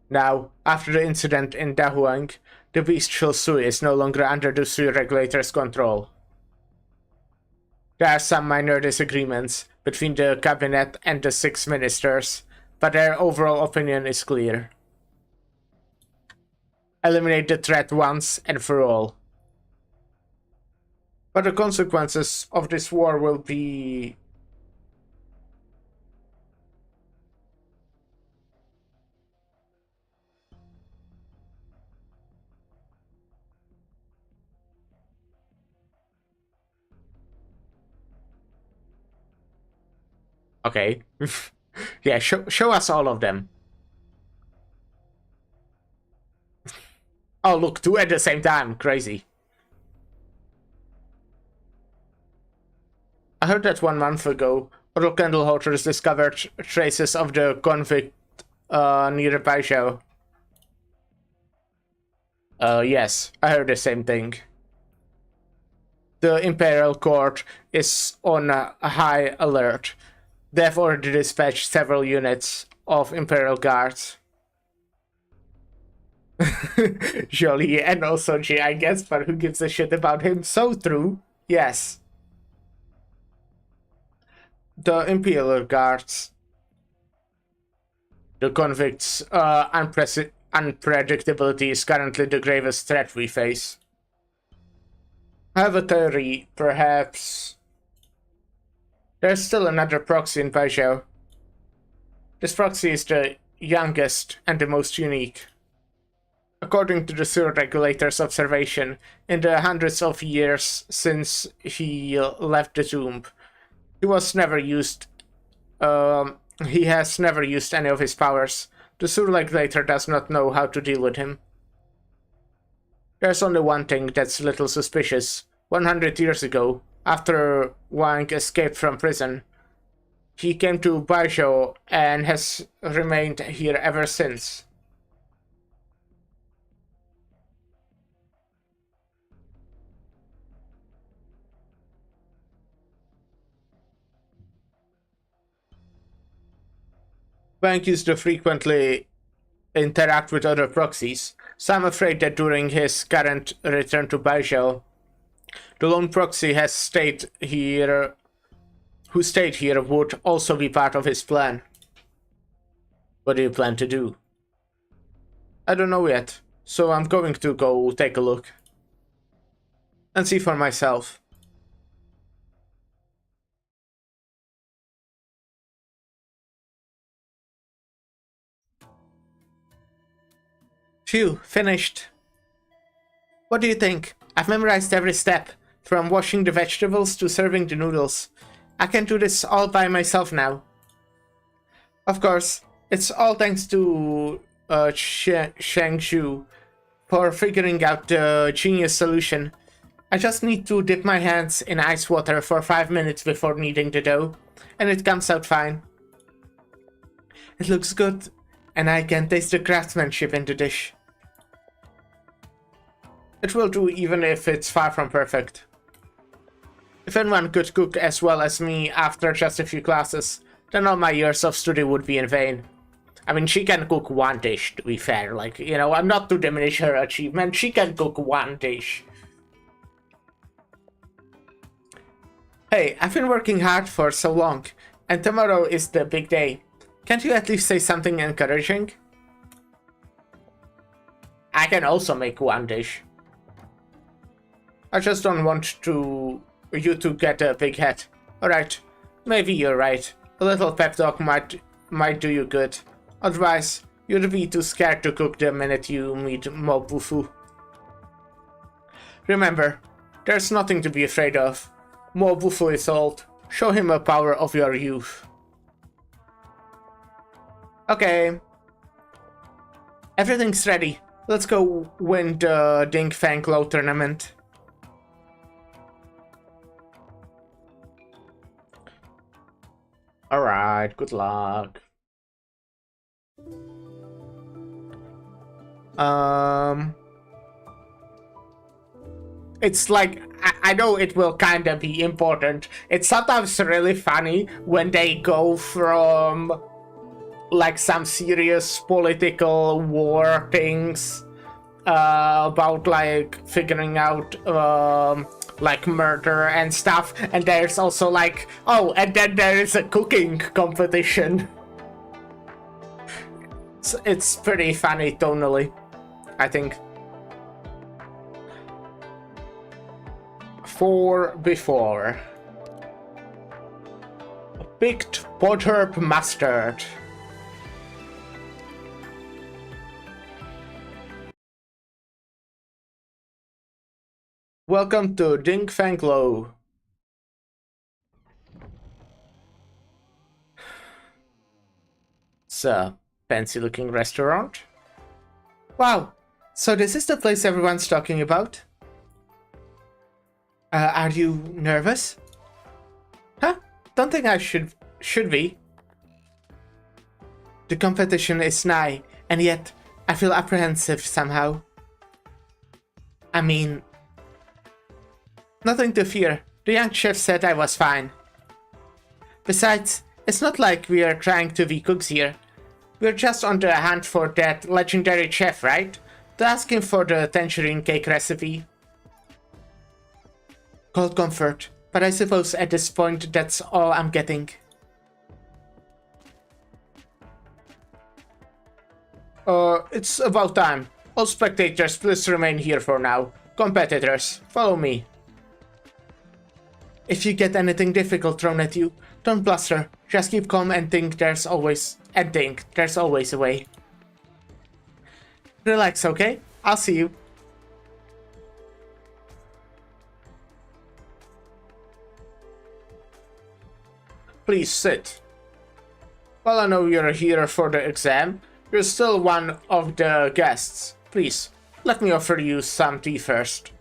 Now, after the incident in Dahuang, the bestial Sui is no longer under the Sui regulator's control. There are some minor disagreements between the cabinet and the 6 ministers, but their overall opinion is clear. Eliminate the threat once and for all. But the consequences of this war will be... Okay. Yeah, show us all of them. Oh, look, 2 at the same time. Crazy. I heard that 1 month ago, other candle holders discovered traces of the convict near Baishao. Yes, I heard the same thing. the Imperial Court is on a high alert. They've already dispatched several units of Imperial Guards. Jolie and also G, I guess, but who gives a shit about him? So true. Yes. The Imperial Guards. The convicts' unpredictability is currently the gravest threat we face. I have a theory, perhaps. There's still another proxy in Baijiao. This proxy is the youngest and the most unique. According to the sewer regulator's observation, in the hundreds of years since he left the tomb, he has never used any of his powers. The sewer regulator does not know how to deal with him. There's only one thing that's a little suspicious. 100 years ago, after Wang escaped from prison, he came to Baijiao and has remained here ever since. Wang used to frequently interact with other proxies, so I'm afraid that during his current return to Baijiao, the lone proxy who stayed here would also be part of his plan. What do you plan to do? I don't know yet, so I'm going to go take a look and see for myself. Phew, finished. What do you think? I've memorized every step, from washing the vegetables to serving the noodles. I can do this all by myself now. Of course, it's all thanks to Shang Zhu for figuring out the genius solution. I just need to dip my hands in ice water for 5 minutes before kneading the dough, and it comes out fine. It looks good, and I can taste the craftsmanship in the dish. It will do even if it's far from perfect. If anyone could cook as well as me after just a few classes, then all my years of study would be in vain. I mean, she can cook one dish, to be fair. Like, you know, I'm not to diminish her achievement. She can cook one dish. Hey, I've been working hard for so long, and tomorrow is the big day. Can't you at least say something encouraging? I can also make one dish. I just don't want you to get a big head. Alright, maybe you're right. A little pep talk might do you good. Otherwise, you'd be too scared to cook the minute you meet Mo Bufu. Remember, there's nothing to be afraid of. Mo Bufu is old. Show him a power of your youth. Okay. Everything's ready. Let's go win the Ding Fang Lo tournament. Alright, good luck. It's like, I know it will kinda be important. It's sometimes really funny when they go from like some serious political war things about like figuring out like murder and stuff, and there's also like, oh, and then there is a cooking competition. It's pretty funny tonally, I think. 4 before. Picked potherb mustard. Welcome to Ding Fang Lo. It's a fancy looking restaurant. Wow, so this is the place everyone's talking about? Are you nervous? Huh? Don't think I should be. The competition is nigh, and yet I feel apprehensive somehow. I mean, Nothing to fear. The young chef said I was fine. Besides, it's not like we're trying to be cooks here. We're just on the hunt for that legendary chef, right? To ask him for the tangerine cake recipe. Cold comfort, but I suppose at this point that's all I'm getting. It's about time. All spectators, please remain here for now. Competitors, follow me. If you get anything difficult thrown at you, don't bluster. Just keep calm and think there's always a way. Relax, okay? I'll see you. Please sit. While I know you're here for the exam, you're still one of the guests. Please, let me offer you some tea first.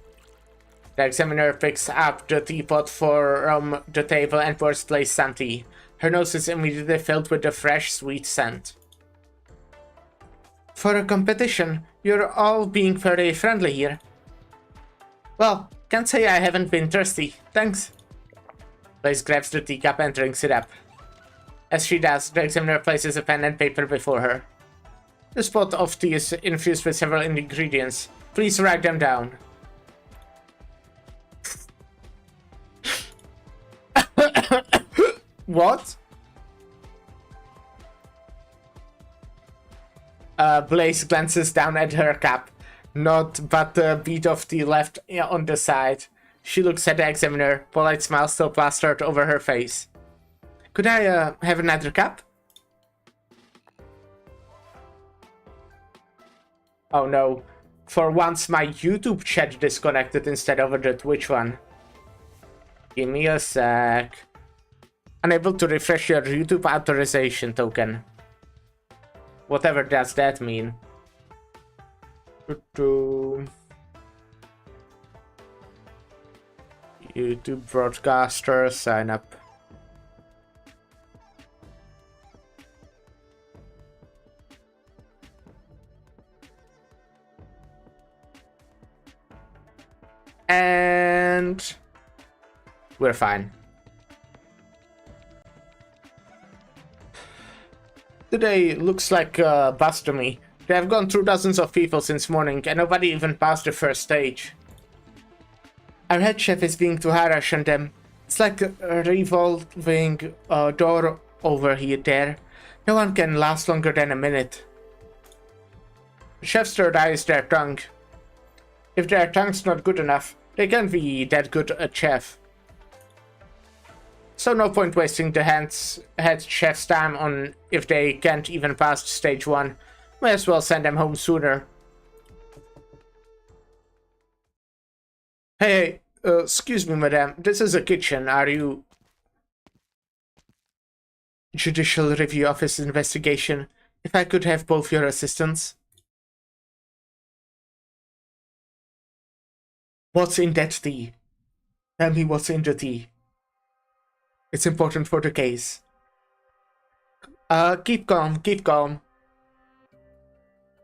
The examiner picks up the teapot from the table and pours place some tea. Her nose is immediately filled with the fresh, sweet scent. For a competition, you're all being very friendly here. Well, can't say I haven't been thirsty. Thanks. Blaze grabs the teacup and drinks it up. As she does, the examiner places a pen and paper before her. This pot of tea is infused with several ingredients. Please write them down. What? Blaze glances down at her cup. Not but the bead of tea left on the side. She looks at the examiner, polite smile still plastered over her face. Could I have another cup? Oh no. For once my YouTube chat disconnected instead of the Twitch one. Give me a sec. Unable to refresh your YouTube authorization token. Whatever does that mean? YouTube broadcaster, sign up. And we're fine. Today looks like a bust to me. They have gone through dozens of people since morning and nobody even passed the first stage. Our head chef is being too harsh on them. It's like a revolving door over here there. No one can last longer than a minute. The chef's third eye is their tongue. If their tongue's not good enough, they can't be that good a chef. So no point wasting the head chef's time on if they can't even pass stage 1. May as well send them home sooner. Hey, excuse me, madam. This is a kitchen. Are you... Judicial Review Office investigation. If I could have both your assistants. What's in that tea? Tell me what's in the tea. It's important for the case. Keep calm, keep calm.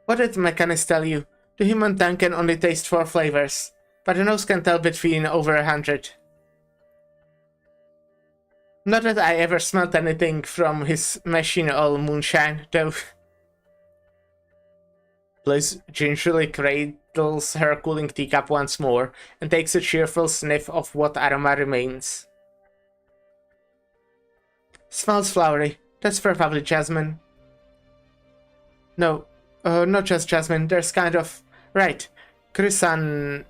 What did the mechanist tell you? The human tongue can only taste 4 flavors, but the nose can tell between over 100. Not that I ever smelled anything from his machine all moonshine, though. Blaze gingerly cradles her cooling teacup once more and takes a cheerful sniff of what aroma remains. Smells flowery. That's probably jasmine. No, not just jasmine. There's kind of... Right. Chrysanthemum.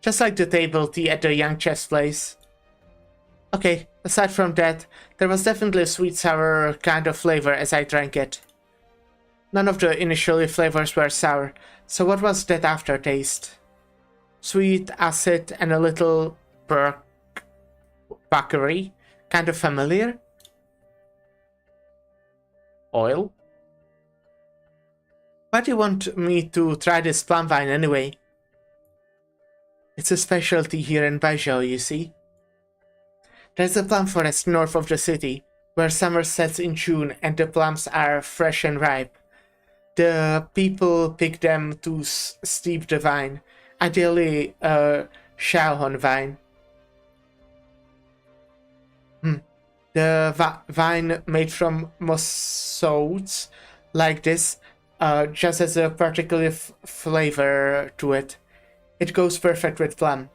Just like the table tea at the young chef's place. Okay, aside from that, there was definitely a sweet sour kind of flavor as I drank it. None of the initial flavors were sour, so what was that aftertaste? Sweet, acid, and a little puckery? Kind of familiar? Oil? Why do you want me to try this plum wine anyway? It's a specialty here in Baijiu, you see. There's a plum forest north of the city, where summer sets in June and the plums are fresh and ripe. the people pick them to steep the vine, ideally Xiaohon vine. The vine made from mossoots like this just has a particular flavor to it. It goes perfect with plum.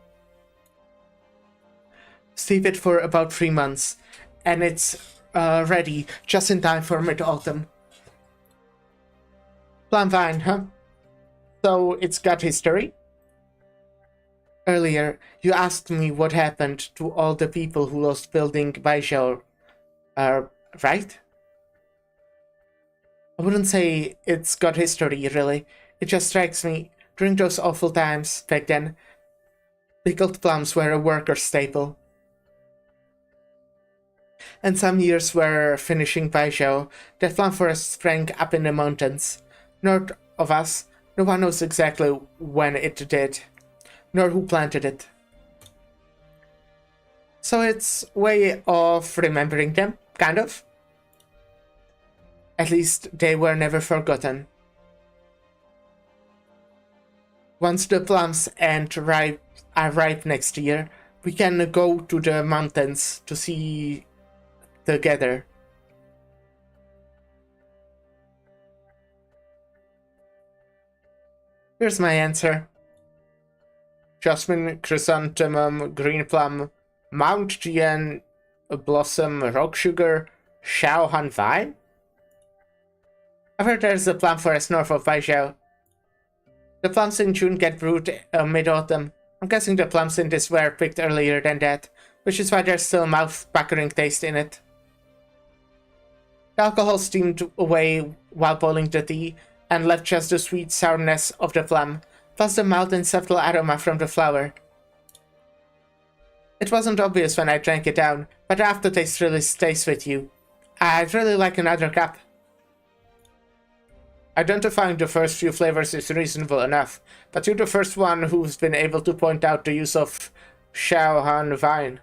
Steep it for about 3 months, and it's ready just in time for mid-autumn. Plum vine, huh? So it's got history? Earlier, you asked me what happened to all the people who lost building Baizhou, right? I wouldn't say it's got history, really. It just strikes me, during those awful times back then, pickled plums were a worker staple. And some years were finishing Baizhou, that plum forest sprang up in the mountains. North of us, no one knows exactly when it did, nor who planted it. So it's a way of remembering them, kind of. At least they were never forgotten. Once the plums are ripe next year, we can go to the mountains to see together. Here's my answer. Jasmine, chrysanthemum, green plum, Mount Jian, blossom, rock sugar, Xiaohan vine? I've heard there's a plum forest north of Baizhou. The plums in June get brewed mid-autumn. I'm guessing the plums in this were picked earlier than that, which is why there's still mouth-puckering taste in it. The alcohol steamed away while boiling the tea, and left just the sweet sourness of the plum, plus the mild and subtle aroma from the flower. It wasn't obvious when I drank it down, but the aftertaste really stays with you. I'd really like another cup. Identifying the first few flavors is reasonable enough, but you're the first one who's been able to point out the use of Xiaohan vine.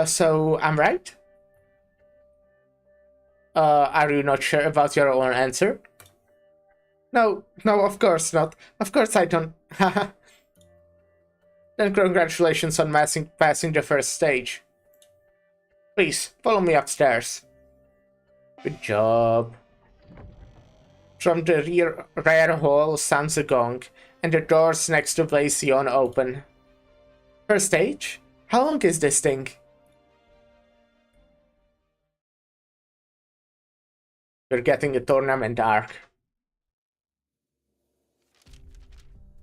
So I'm right? Are you not sure about your own answer? No, of course not. Of course I don't. Haha. Then congratulations on passing the first stage. Please, follow me upstairs. Good job. From the rear hall sounds a gong, and the doors next to Blazion open. First stage? How long is this thing? You're getting a tournament arc.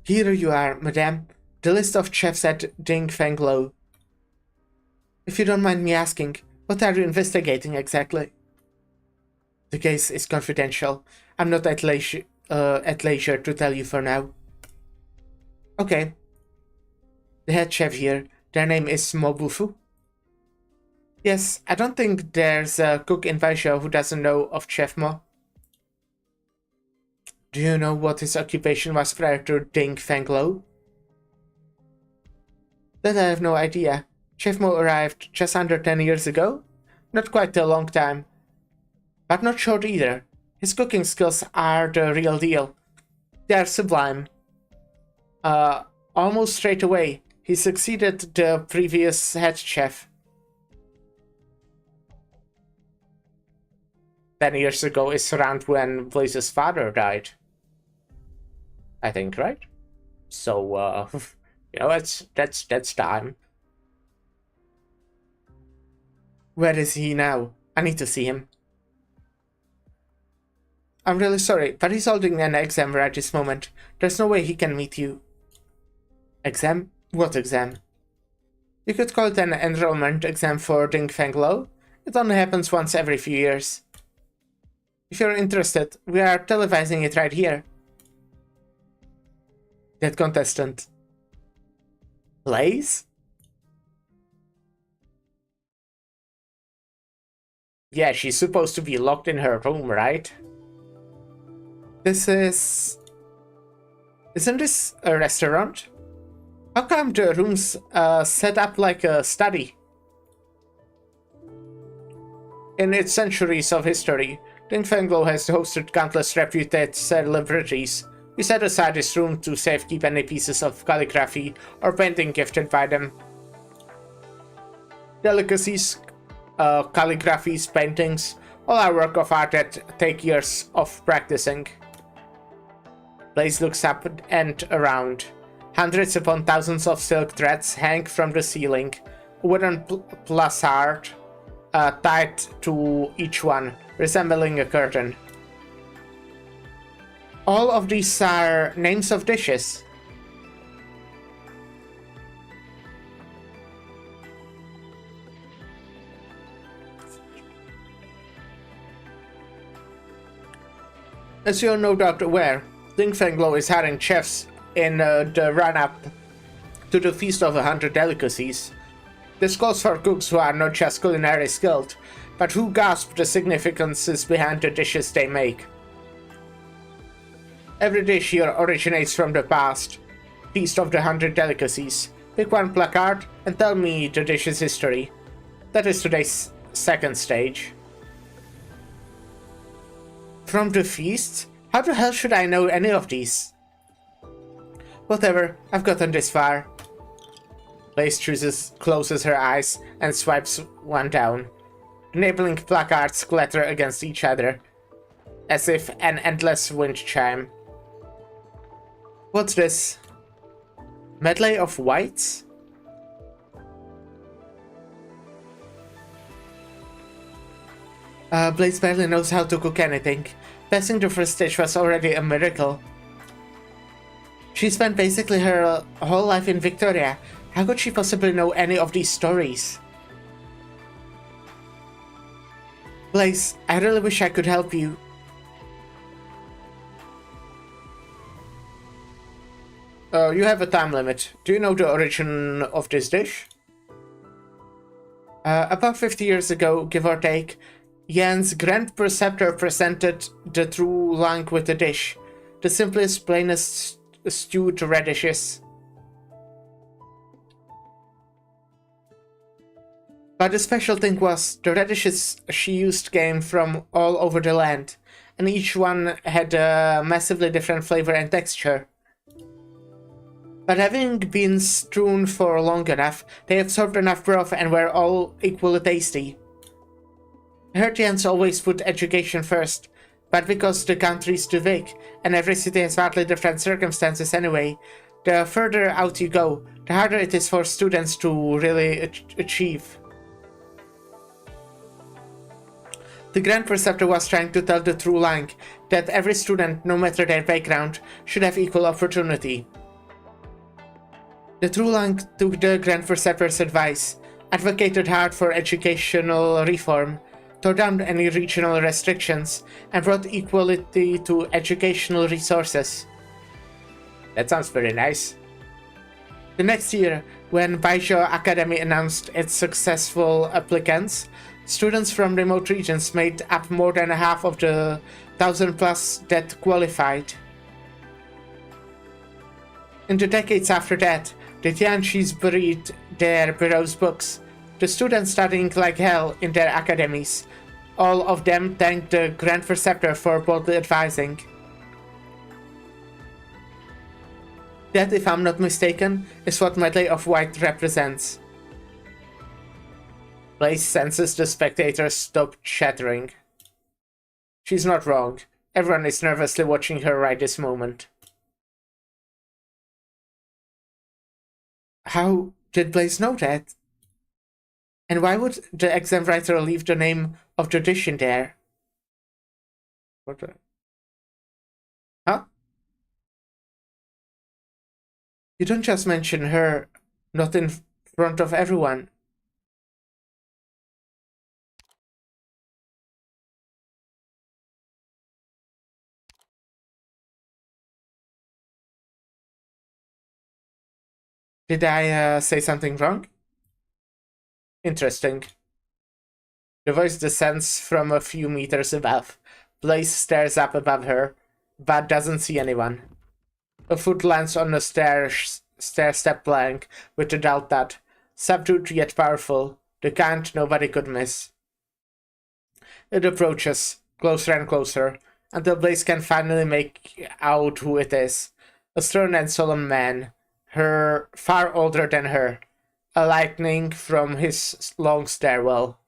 Here you are, madame. The list of chefs at Ding Feng Lo. If you don't mind me asking, what are you investigating exactly? The case is confidential. I'm not at leisure to tell you for now. Okay. The head chef here, their name is Mobufu. Yes, I don't think there's a cook in Baizhou who doesn't know of Chef Mo. Do you know what his occupation was prior to Ding Feng Lo? That I have no idea. Chef Mo arrived just under 10 years ago? Not quite a long time. But not short either. His cooking skills are the real deal. They are sublime. Almost straight away, he succeeded the previous head chef. 10 years ago is around when Blaze's father died. I think, right? So, you know, that's time. Where is he now? I need to see him. I'm really sorry, but he's holding an exam right this moment. There's no way he can meet you. Exam? What exam? You could call it an enrollment exam for Ding Feng Lo. It only happens once every few years. If you're interested, we are televising it right here. That contestant. Blaze? Yeah, she's supposed to be locked in her room, right? Isn't this a restaurant? How come the room's set up like a study? In its centuries of history, Dingfenglo has hosted countless reputed celebrities. We set aside this room to safekeep any pieces of calligraphy or painting gifted by them. Delicacies, calligraphies, paintings, all our work of art that take years of practicing. Blaze looks up and around. Hundreds upon thousands of silk threads hang from the ceiling, a wooden placard tied to each one, resembling a curtain. All of these are names of dishes. As you're no doubt aware, Dingfenglo is hiring chefs in the run-up to the Feast of 100 Delicacies. This calls for cooks who are not just culinary skilled, but who grasp the significances behind the dishes they make. Every dish here originates from the past. Feast of the 100 Delicacies. Pick one placard and tell me the dish's history. That is today's second stage. From the feast? How the hell should I know any of these? Whatever, I've gotten this far. Blaze closes her eyes and swipes one down. Enabling placards clatter against each other, as if an endless wind chime. What's this? Medley of whites? Blaze barely knows how to cook anything. Passing the first stage was already a miracle. She spent basically her whole life in Victoria. How could she possibly know any of these stories? Blaze, I really wish I could help you. You have a time limit. Do you know the origin of this dish? About 50 years ago, give or take, Jan's Grand Preceptor presented the true lang with the dish. The simplest, plainest stewed radishes. But the special thing was, the radishes she used came from all over the land, and each one had a massively different flavor and texture. But having been strewn for long enough, they absorbed enough broth and were all equally tasty. Hertians always put education first, but because the country's too big, and every city has vastly different circumstances anyway, the further out you go, the harder it is for students to really achieve. The Grand Preceptor was trying to tell the true lang, that every student, no matter their background, should have equal opportunity. The true lang took the Grand Preceptor's advice, advocated hard for educational reform, tore down any regional restrictions, and brought equality to educational resources. That sounds very nice. The next year, when Baijiu Academy announced its successful applicants, students from remote regions made up more than half of the 1,000+ that qualified. In the decades after that, the Tianchis buried their Burroughs books, the students studying like hell in their academies. All of them thanked the Grand Preceptor for boldly advising. That, if I'm not mistaken, is what Medley of White represents. Blaze senses the spectators stop chattering. She's not wrong. Everyone is nervously watching her right this moment. How did Blaze know that? And why would the exam writer leave the name of the dish in there? What the... Huh? You don't just mention her, not in front of everyone. Did I say something wrong? Interesting. The voice descends from a few meters above. Blaze stares up above her, but doesn't see anyone. A foot lands on a stair-step plank with a dull thud, subdued yet powerful, the kind nobody could miss. It approaches, closer and closer, until Blaze can finally make out who it is. A stern and solemn man, her far older than her, a lightning from his long stairwell.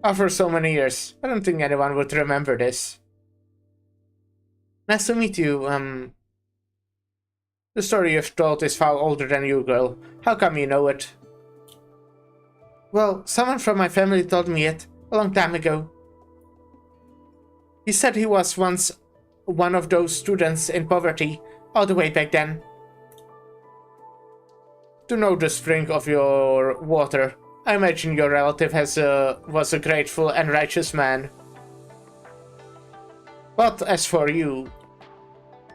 After so many years, I don't think anyone would remember this. Nice to meet you, The story you've told is far older than you, girl. How come you know it? Well, someone from my family told me it, a long time ago. He said he was once one of those students in poverty, all the way back then. To know the spring of your water, I imagine your relative was a grateful and righteous man. But as for you,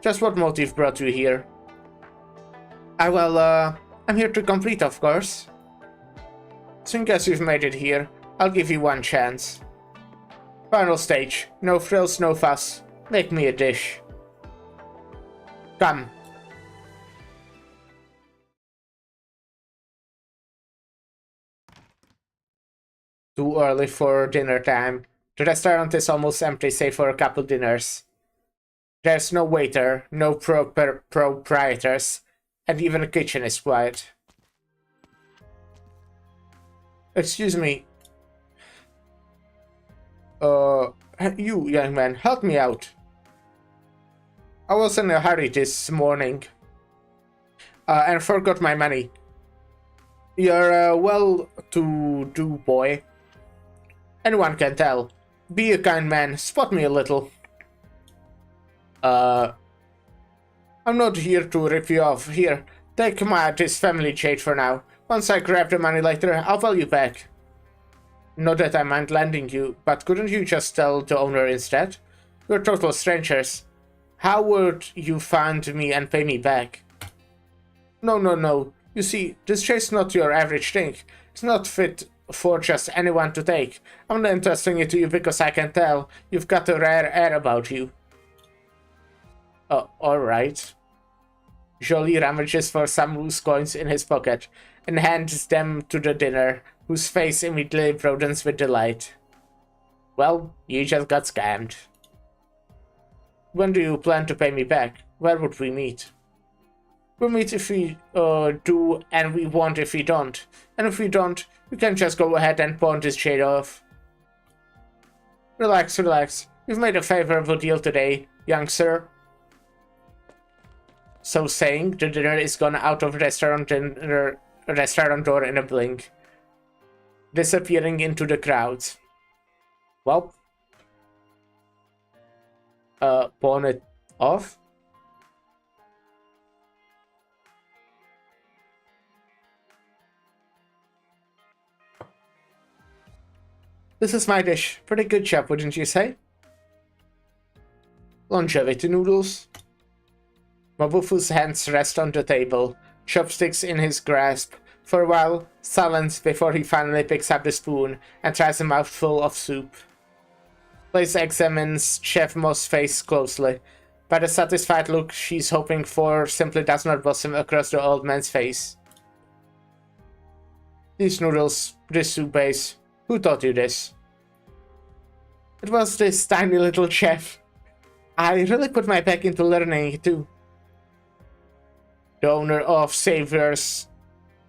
just what motive brought you here? I'm here to complete, of course. Soon as you've made it here, I'll give you one chance. Final stage, no frills, no fuss. Make me a dish. Come. Too early for dinner time. The restaurant is almost empty save for a couple dinners. There's no waiter, no proprietors, and even the kitchen is quiet. Excuse me. You, young man, help me out. I was in a hurry this morning, and forgot my money. You're a well-to-do boy. Anyone can tell. Be a kind man, spot me a little. I'm not here to rip you off. Here, take this family jade for now. Once I grab the money later, I'll pay you back. Not that I mind lending you, but couldn't you just tell the owner instead? We're total strangers. How would you find me and pay me back? No. You see, this jade's not your average thing. It's not fit for just anyone to take. I'm entrusting it to you because I can tell you've got a rare air about you. Alright. Jolie rummages for some loose coins in his pocket and hands them to the dinner, whose face immediately broadens with delight. Well, you just got scammed. When do you plan to pay me back? Where would we meet? We'll meet if we do, and we won't if we don't. And if we don't, you can just go ahead and pawn this jade off. Relax. You've made a favorable deal today, young sir. So saying, the dinner is gone out of the restaurant door in a blink, disappearing into the crowds. Well, pawn it off. This is my dish. Pretty good job, wouldn't you say? Longevity noodles. Mabufu's hands rest on the table, chopsticks in his grasp. For a while, silence before he finally picks up the spoon and tries a mouthful of soup. Blaze examines Chef Mo's face closely, but the satisfied look she's hoping for simply does not blossom across the old man's face. These noodles, this soup base, who taught you this? It was this tiny little chef. I really put my back into learning it too. The owner of Saviors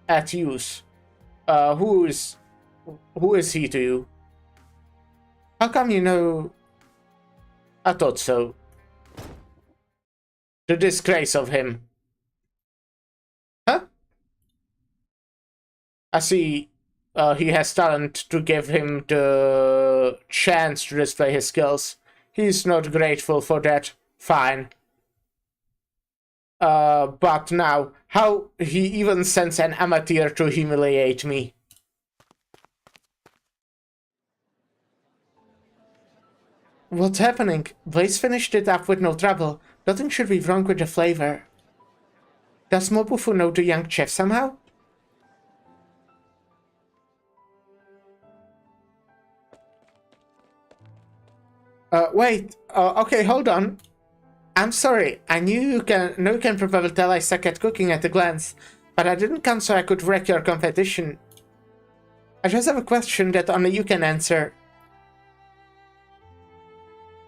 at Use. Who is he to you? How come you know? I thought so. The disgrace of him. Huh? I see he has talent to give him the chance to display his skills. He's not grateful for that. Fine. But now, how he even sends an amateur to humiliate me. What's happening? Blaze finished it up with no trouble. Nothing should be wrong with the flavor. Does Mobufu know the young chef somehow? Wait. Okay, hold on. I'm sorry. I knew you can probably tell I suck at cooking at a glance, but I didn't come so I could wreck your competition. I just have a question that only you can answer.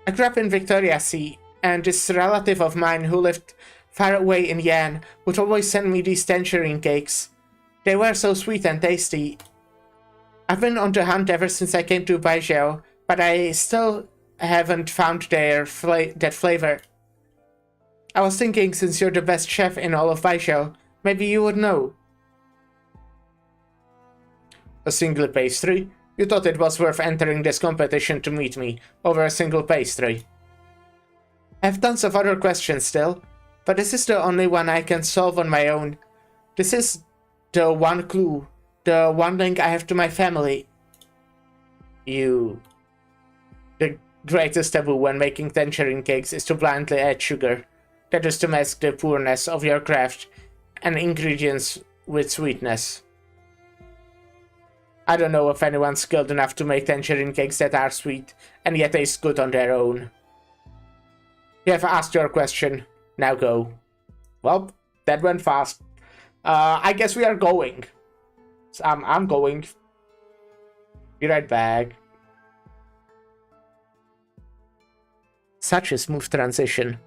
I grew up in Victoria Sea, and this relative of mine who lived far away in Yan would always send me these tangerine cakes. They were so sweet and tasty. I've been on the hunt ever since I came to Baijiao, but I still haven't found that flavor. I was thinking, since you're the best chef in all of Baijiao, maybe you would know. A single pastry? You thought it was worth entering this competition to meet me, over a single pastry. I have tons of other questions still, but this is the only one I can solve on my own. This is the one clue, the one link I have to my family. You... The greatest taboo when making tangerine cakes is to blindly add sugar. That is to mask the poorness of your craft and ingredients with sweetness. I don't know if anyone's skilled enough to make tangerine cakes that are sweet and yet taste good on their own. You have asked your question. Now go. Well, that went fast. I guess we are going. So I'm going. Be right back. Such a smooth transition.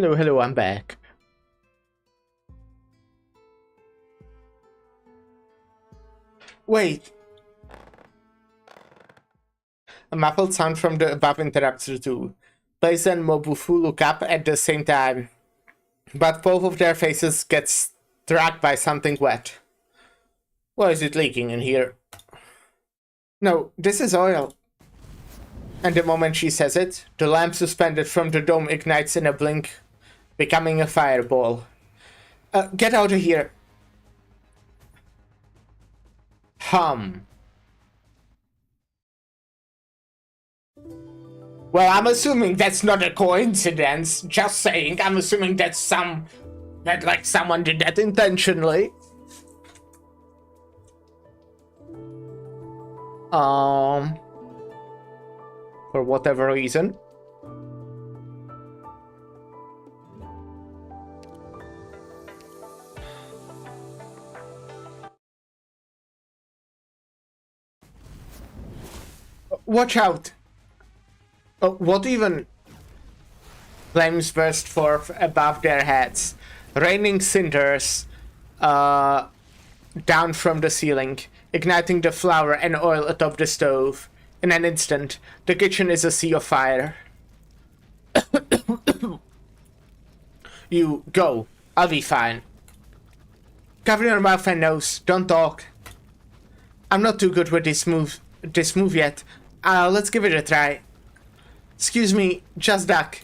Hello, I'm back. Wait. A muffled sound from the above interrupts the two. Blaze and Mobufu look up at the same time, but both of their faces get struck by something wet. Why is it leaking in here? No, this is oil. And the moment she says it, the lamp suspended from the dome ignites in a blink, becoming a fireball. Get out of here. Hum. Well, I'm assuming that's not a coincidence. Just saying, I'm assuming that someone did that intentionally. For whatever reason. Watch out! What even? Flames burst forth above their heads, raining cinders down from the ceiling, igniting the flour and oil atop the stove. In an instant, the kitchen is a sea of fire. You go. I'll be fine. Cover your mouth and nose. Don't talk. I'm not too good with this move yet. Let's give it a try. Excuse me, just duck.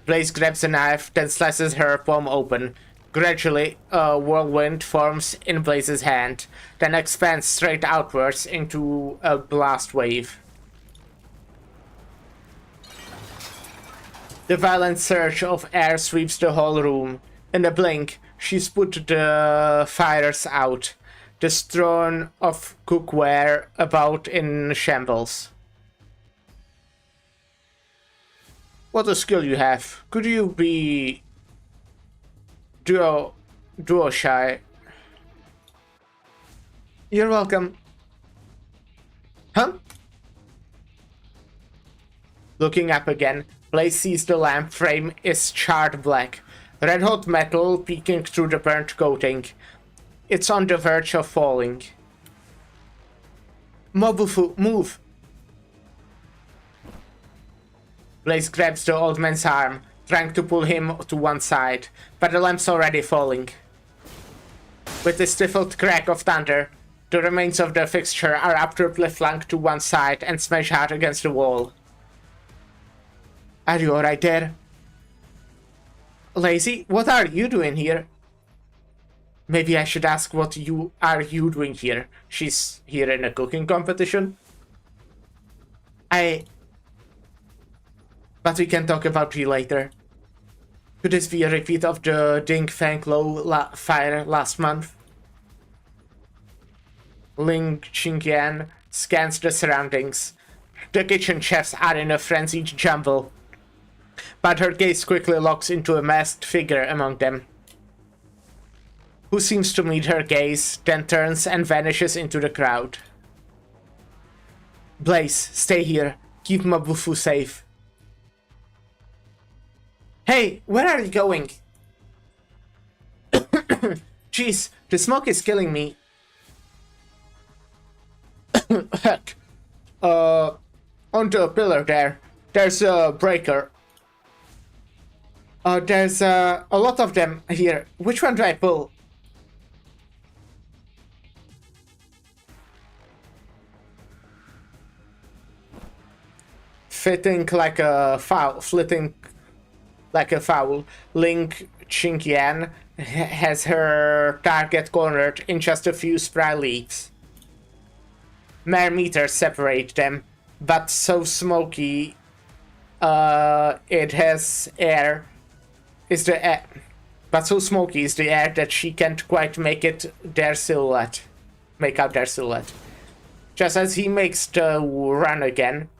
Blaze grabs a knife, then slices her palm open. Gradually, a whirlwind forms in Blaze's hand, then expands straight outwards into a blast wave. The violent surge of air sweeps the whole room. In a blink, she's put the fires out, the strewn of cookware about in shambles. What a skill you have. Could you be duo shy? You're welcome. Huh? Looking up again, Blaze sees the lamp frame is charred black, red hot metal peeking through the burnt coating. It's on the verge of falling. Mobufu, move! Blaze grabs the old man's arm, trying to pull him to one side, but the lamp's already falling. With a stifled crack of thunder, the remains of the fixture are abruptly flung to one side and smash hard against the wall. Are you alright there? Lazy, what are you doing here? Maybe I should ask what you doing here? She's here in a cooking competition? But we can talk about it later. Could this be a repeat of the Ding Fang Lo fire last month? Ling Qingyan scans the surroundings. The kitchen chefs are in a frenzied jumble, but her gaze quickly locks into a masked figure among them, who seems to meet her gaze, then turns and vanishes into the crowd. Blaze, stay here. Keep Mobufu safe. Hey, where are you going? Jeez, the smoke is killing me. Heck. On the pillar there, there's a breaker. There's a lot of them here. Which one do I pull? Flitting like a foul, Ling Qingyan has her target cornered in just a few spry leaps. Mere meters separate them, but so smoky it has air. But so smoky is the air that she can't quite make out their silhouette. Just as he makes the run again,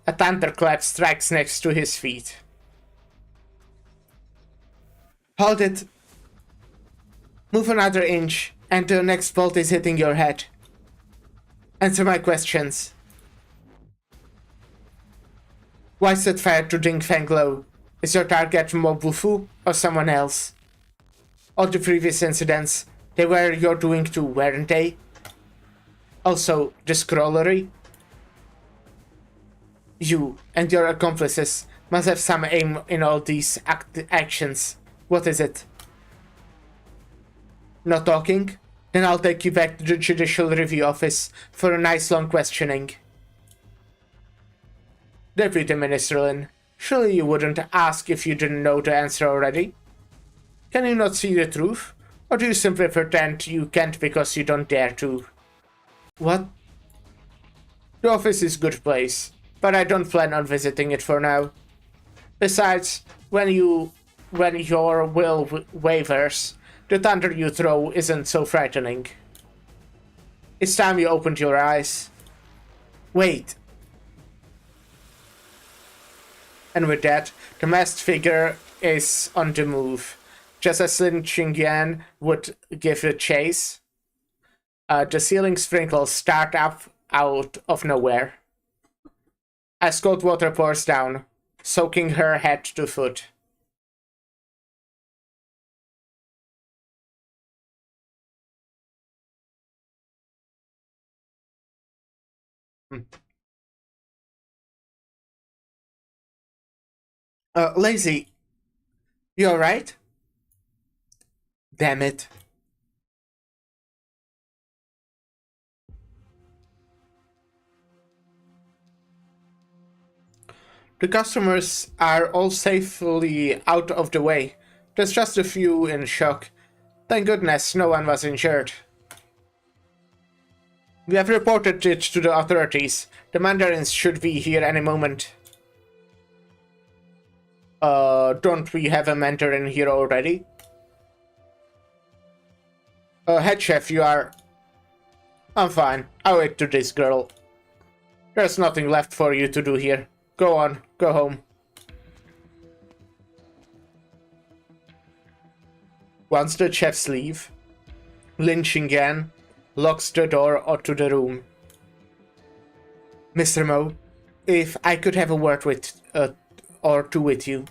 a thunderclap strikes next to his feet. Hold it. Move another inch, and the next bolt is hitting your head. Answer my questions. Why set fire to Ding Fang Lo? Is your target Mobufu or someone else? All the previous incidents, they were your doing too, weren't they? Also, the scrollery? You and your accomplices must have some aim in all these actions. What is it? Not talking? Then I'll take you back to the Judicial Review Office for a nice long questioning. Deputy Minister Lin, surely you wouldn't ask if you didn't know the answer already? Can you not see the truth? Or do you simply pretend you can't because you don't dare to? What? The office is a good place, but I don't plan on visiting it for now. Besides, when your will wavers, the thunder you throw isn't so frightening. It's time you opened your eyes. Wait. And with that, the masked figure is on the move. Just as Lin Qingyan would give a chase, the ceiling sprinkles start up out of nowhere. As cold water pours down, soaking her head to foot. Lazy, you alright? Damn it. The customers are all safely out of the way. There's just a few in shock. Thank goodness no one was injured. We have reported it to the authorities. The mandarins should be here any moment. Don't we have a mandarin here already? Head chef, you are... I'm fine. I'll wait to this girl. There's nothing left for you to do here. Go on, go home. Once the chefs leave, Lin Qingyan locks the door to the room. Mr. Mo, if I could have a word with or two with you.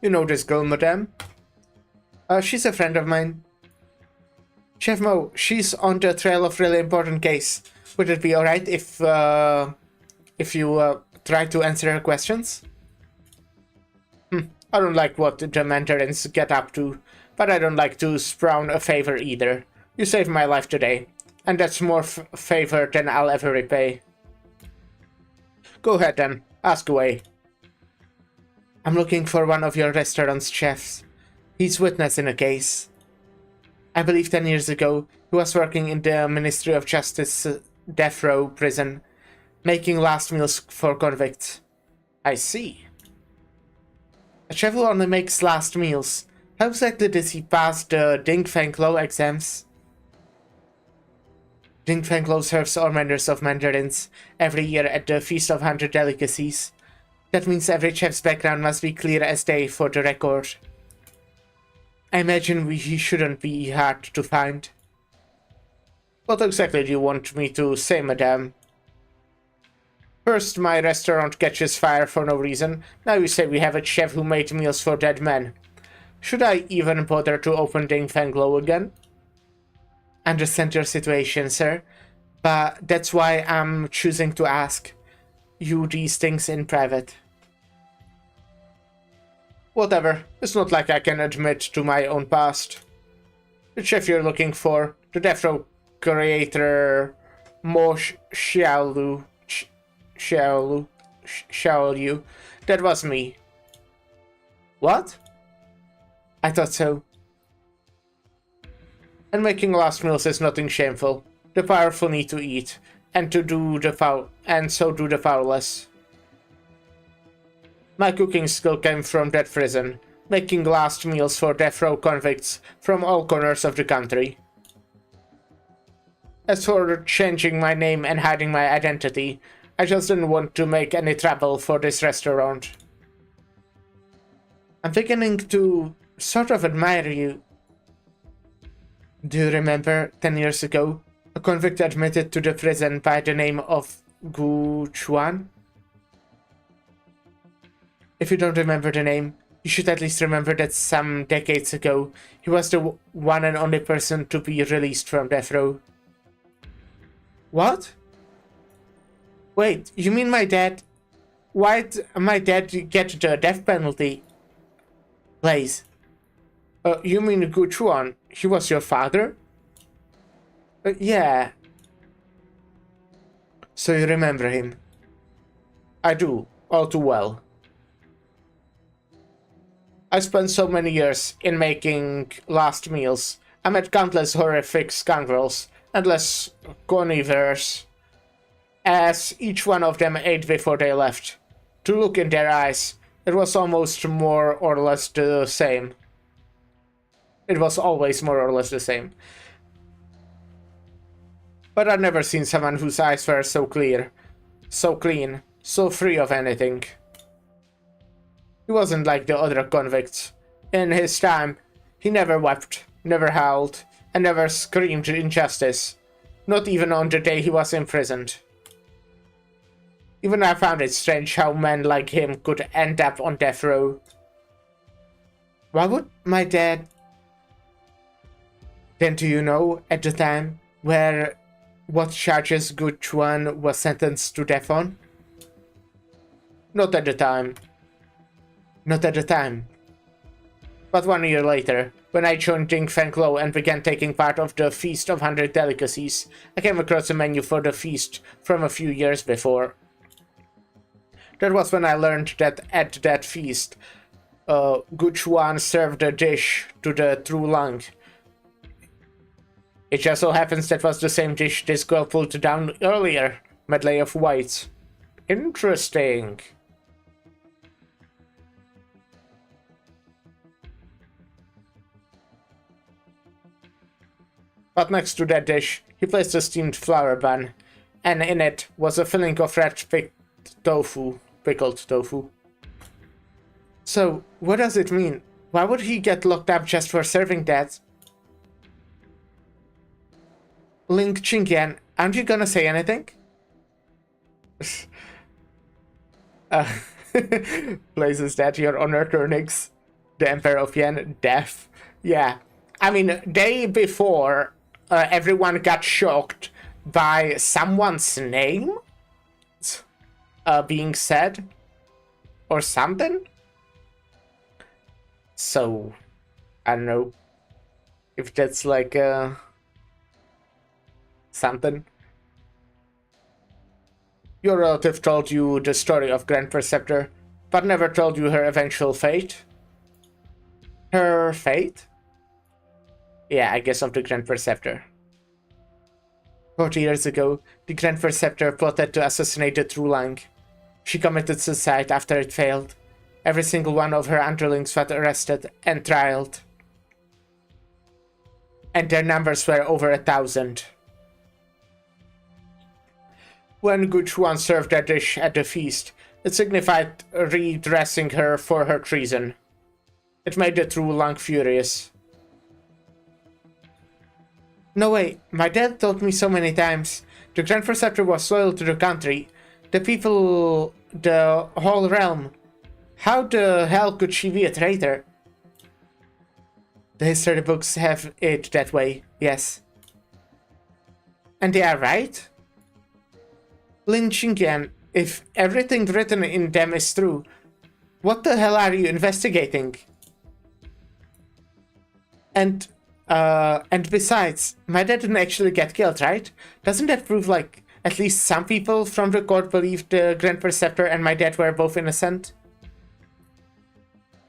You know this girl, madame? She's a friend of mine. Chef Mo, she's on the trail of really important case. Would it be alright if you try to answer her questions? I don't like what the mandarins get up to, but I don't like to spoon a favor either. You saved my life today, and that's more favor than I'll ever repay. Go ahead then, ask away. I'm looking for one of your restaurant's chefs. He's witness in a case. I believe 10 years ago, he was working in the Ministry of Justice death row prison, making last meals for convicts. I see. A chef who only makes last meals. How exactly did he pass the Ding Feng Lo exams? Ding Feng Lo serves all manners of mandarins every year at the Feast of 100 Delicacies. That means every chef's background must be clear as day for the record. I imagine he shouldn't be hard to find. What exactly do you want me to say, madame? First, my restaurant catches fire for no reason. Now you say we have a chef who made meals for dead men. Should I even bother to open Ding Feng Lo again? Understand your situation, sir, but that's why I'm choosing to ask you these things in private. Whatever, it's not like I can admit to my own past. The chef you're looking for, the death row creator Mo Xiaolu, that was me. What? I thought so. And making last meals is nothing shameful. The powerful need to eat, and so do the powerless. My cooking skill came from that prison, making last meals for death row convicts from all corners of the country. As for changing my name and hiding my identity, I just didn't want to make any trouble for this restaurant. I'm beginning to sort of admire you. Do you remember 10 years ago, a convict admitted to the prison by the name of Gu Chuan? If you don't remember the name, you should at least remember that some decades ago, he was the one and only person to be released from death row. What? Wait, you mean my dad? Why'd my dad get the death penalty? Blaze. You mean Gu Chuan? He was your father? Yeah. So you remember him? I do, all too well. I spent so many years in making last meals. I met countless horrific scoundrels, endless carnivores, as each one of them ate before they left. To look in their eyes, it was almost more or less the same. It was always more or less the same. But I'd never seen someone whose eyes were so clear, so clean, so free of anything. He wasn't like the other convicts. In his time, he never wept, never howled, and never screamed injustice. Not even on the day he was imprisoned. Even I found it strange how men like him could end up on death row. Why would my dad... Then do you know, at the time, what charges Gu Chuan was sentenced to death on? Not at the time. Not at the time. But 1 year later, when I joined Ding Feng Lo and began taking part of the Feast of 100 Delicacies, I came across a menu for the feast from a few years before. That was when I learned that at that feast, Gu Chuan served a dish to the True Lung. It just so happens that was the same dish this girl pulled down earlier. Medley of whites. Interesting. But next to that dish, he placed a steamed flour bun, and in it was a filling of red pickled tofu. So, what does it mean? Why would he get locked up just for serving that? Ling Qingyan, aren't you gonna say anything? Places that your honor turnix. The Emperor of Yen, death. Yeah. I mean, day before, everyone got shocked by someone's name being said. Or something. So, I don't know. If that's like, something. Your relative told you the story of Grand Preceptor, but never told you her eventual fate. Her fate? Yeah, I guess of the Grand Preceptor. 40 years ago, the Grand Preceptor plotted to assassinate the True Lung. She committed suicide after it failed. Every single one of her underlings was arrested and trialed. And their numbers were over 1,000. When Gu Chuan served that dish at the feast, it signified redressing her for her treason. It made the True Lung furious. No way, my dad told me so many times. The Grand Preceptor was loyal to the country, the people, the whole realm. How the hell could she be a traitor? The history books have it that way, yes. And they are right? Lin Qingyan, if everything written in them is true, what the hell are you investigating? And besides, my dad didn't actually get killed, right? Doesn't that prove, like, at least some people from the court believed the Grand Preceptor and my dad were both innocent?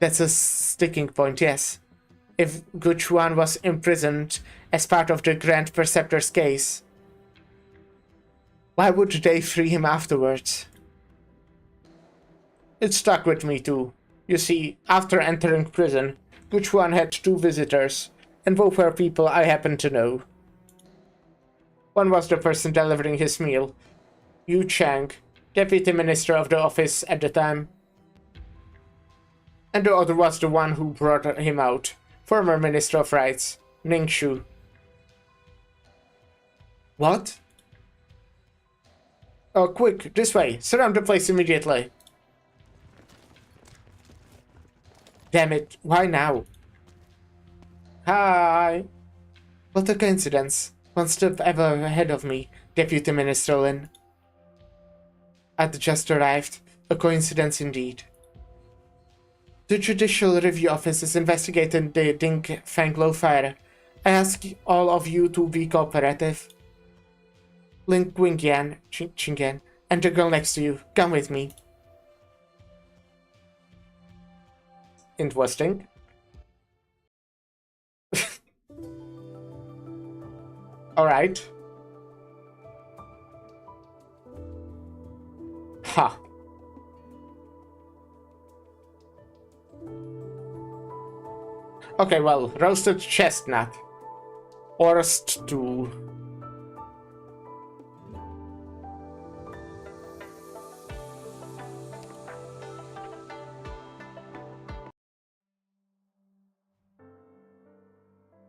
That's a sticking point, yes. If Gu Chuan was imprisoned as part of the Grand Preceptor's case, why would they free him afterwards? It stuck with me too. You see, after entering prison, Gu Chuan had 2 visitors, and both were people I happen to know. One was the person delivering his meal, Yu Chang, deputy minister of the office at the time. And the other was the one who brought him out, former Minister of Rights, Ning Shu. What? Oh, quick, this way. Surround the place immediately. Damn it, why now? Hi. What a coincidence. One step ever ahead of me, Deputy Minister Lin. I'd just arrived. A coincidence indeed. The Judicial Review Office is investigating the Ding Fanglo fire. I ask all of you to be cooperative. Lin Qingyan, Qingyan, and the girl next to you, come with me. Interesting. Alright. Ha. Okay, well, roasted chestnut. Or stew.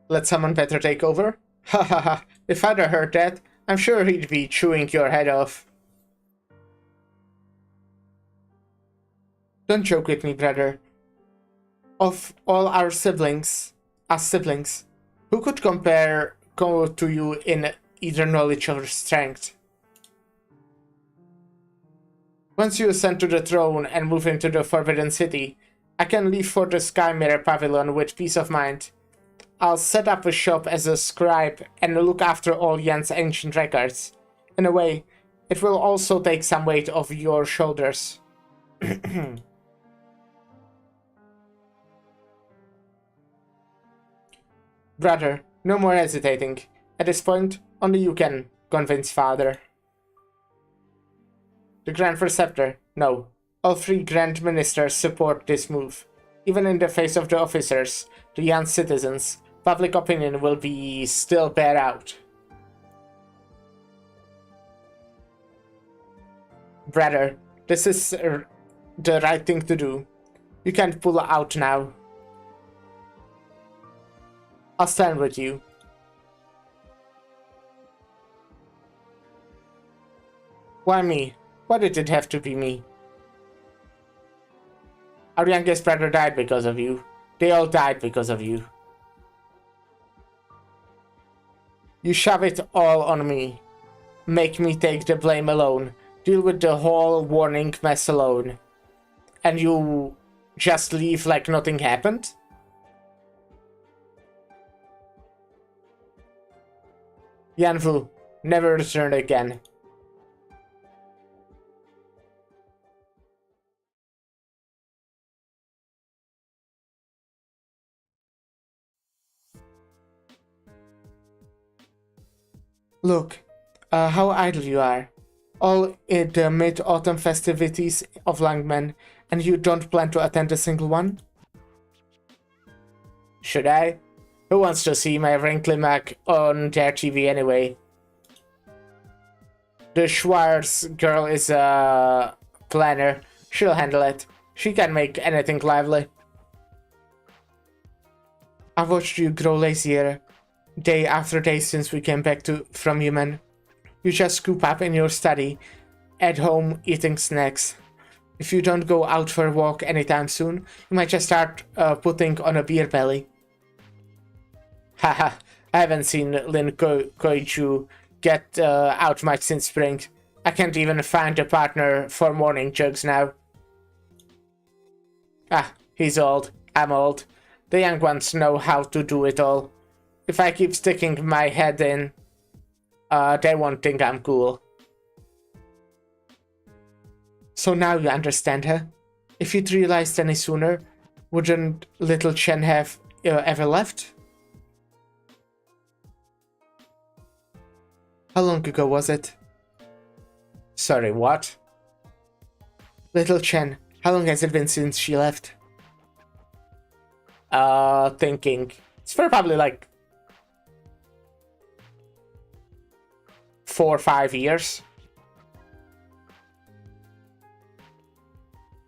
Let someone better take over? Ha ha ha. If I'd heard that, I'm sure he'd be chewing your head off. Don't joke with me, brother. Of all our siblings, who could compare to you in either knowledge or strength? Once you ascend to the throne and move into the Forbidden City, I can leave for the Sky Mirror Pavilion with peace of mind. I'll set up a shop as a scribe and look after all Yan's ancient records. In a way, it will also take some weight off your shoulders. Brother, no more hesitating. At this point, only you can convince father. The Grand Preceptor, no. All 3 Grand Ministers support this move. Even in the face of the officers, the young citizens, public opinion will be still bear out. Brother, this is the right thing to do. You can't pull out now. I'll stand with you. Why me? Why did it have to be me? Our youngest brother died because of you. They all died because of you. You shove it all on me. Make me take the blame alone. Deal with the whole warning mess alone. And you just leave like nothing happened? Yanfu, never return again. Look, how idle you are. All in the mid-autumn festivities of Langmen, and you don't plan to attend a single one? Should I? Who wants to see my wrinkly Mac on their TV anyway? The Schwartz girl is a planner. She'll handle it. She can make anything lively. I've watched you grow lazier day after day since we came back from Human. You just scoop up in your study, at home eating snacks. If you don't go out for a walk anytime soon, you might just start putting on a beer belly. Haha, I haven't seen Lin Koichu get out much since spring. I can't even find a partner for morning jugs now. Ah, he's old. I'm old. The young ones know how to do it all. If I keep sticking my head in, they won't think I'm cool. So now you understand her? If you'd realized any sooner, wouldn't little Chen have ever left? How long ago was it? Sorry, what? Little Chen, how long has it been since she left? Thinking. It's probably like 4 or 5 years.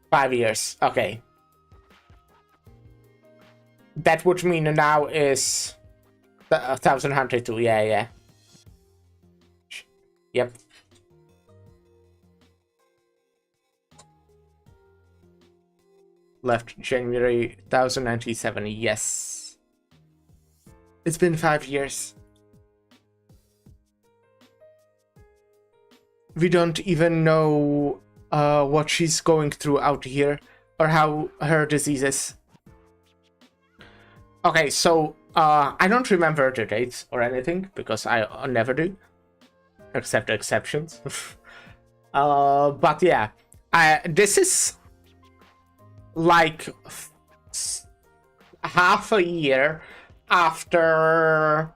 5 years, okay. That would mean now is 1102, yeah. Yep. Left January 1097. Yes. It's been 5 years. We don't even know what she's going through out here or how her disease is. Okay, so I don't remember the dates or anything because I never do, except exceptions. But yeah, this is like half a year after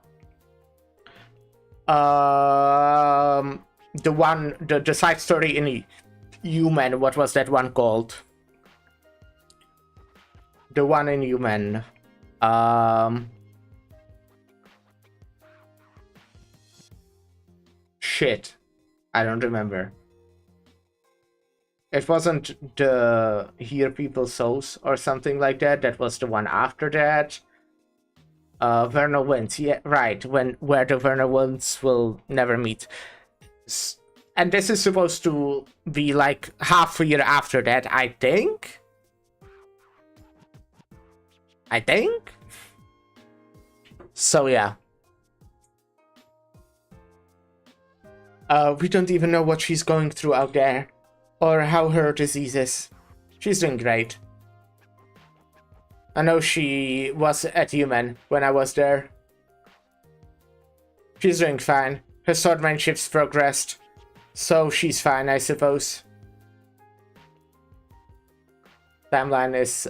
the side story in Human. What was that one called? The one in Human. Shit, I don't remember. It wasn't the Hear People Souls or something like that. That was the one after that. Vernal Winds, yeah, right. Where the Vernal Winds will never meet. And this is supposed to be like half a year after that, I think. So yeah. We don't even know what she's going through out there, or how her disease is. She's doing great. I know she was at Human when I was there. She's doing fine. Her swordmanship's progressed, so she's fine, I suppose. Timeline is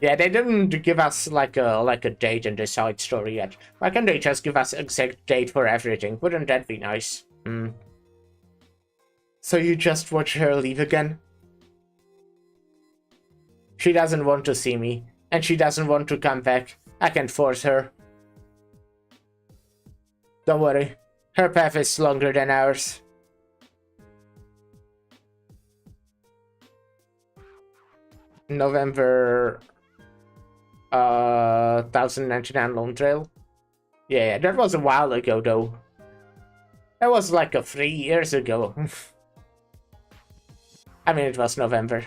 yeah, they didn't give us like a date in the side story yet. Why can't they just give us exact date for everything? Wouldn't that be nice? So you just watch her leave again? She doesn't want to see me, and she doesn't want to come back. I can't force her. Don't worry, her path is longer than ours. November 1099 Lone Trail. Yeah, that was a while ago though. That was like 3 years ago. I mean, it was November.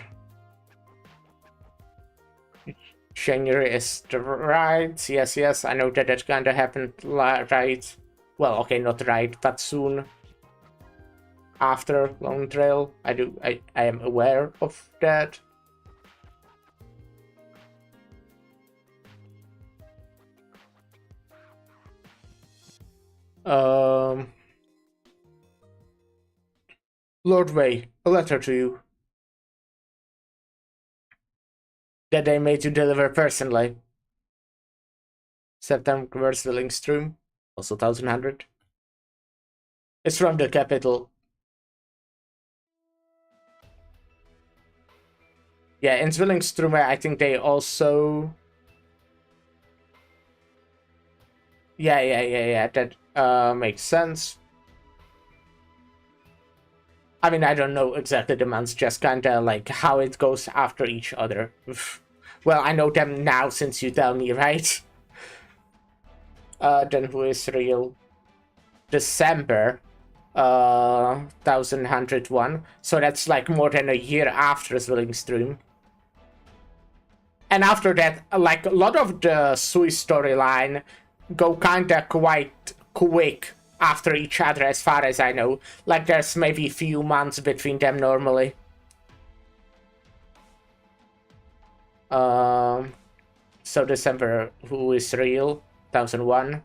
January is the right. Yes, I know that that kinda happened right. Well, okay, not right, but soon after Lone Trail. I am aware of that. Lord Way, a letter to you. That they made you deliver personally. September Willingstrom, also 1100. It's from the capital. Yeah, in Willingstrom, I think they also... Yeah, that makes sense. I mean, I don't know exactly the months, just kinda like how it goes after each other. Well, I know them now since you tell me, right? Then who is real? December 1101. So that's like more than a year after Willingstrom. And after that, like a lot of the Sui storyline go kinda quite quick after each other, as far as I know. Like there's maybe a few months between them normally. So December, who is real? 1001.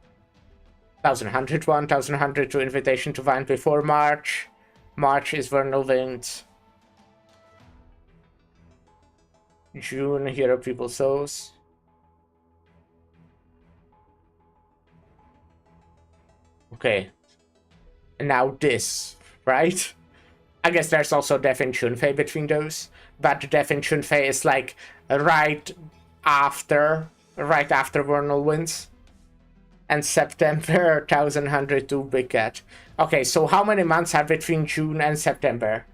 1101, 1102 invitation to Vine before March. March is Vernal Wind. June, Hero People Souls. Okay. And now this, right? I guess there's also Death in Junfei between those. But Death in Junfei is like right after Vernal Winds. And September 1102 Big Cat. Okay, so how many months are between June and September?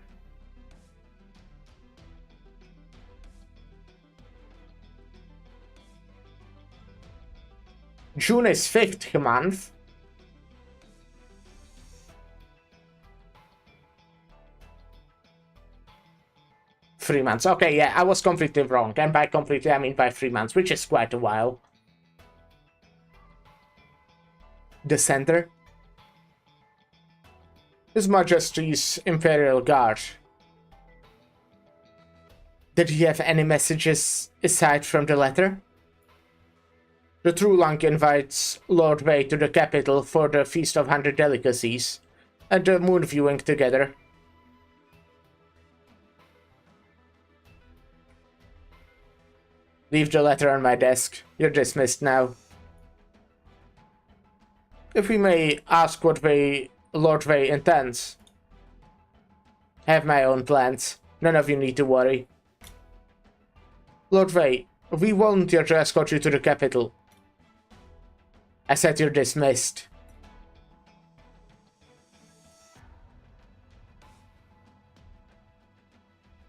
June is 5th month. 3 months. Okay, yeah, I was completely wrong. And by completely, I mean by 3 months, which is quite a while. The center. His Majesty's Imperial Guard. Did he have any messages aside from the letter? The Truelang invites Lord Wei to the capital for the Feast of 100 Delicacies and the moon viewing together. Leave the letter on my desk. You're dismissed now. If we may ask what Lord Wei intends. I have my own plans. None of you need to worry. Lord Wei, we volunteer to escort you to the capital. I said you're dismissed.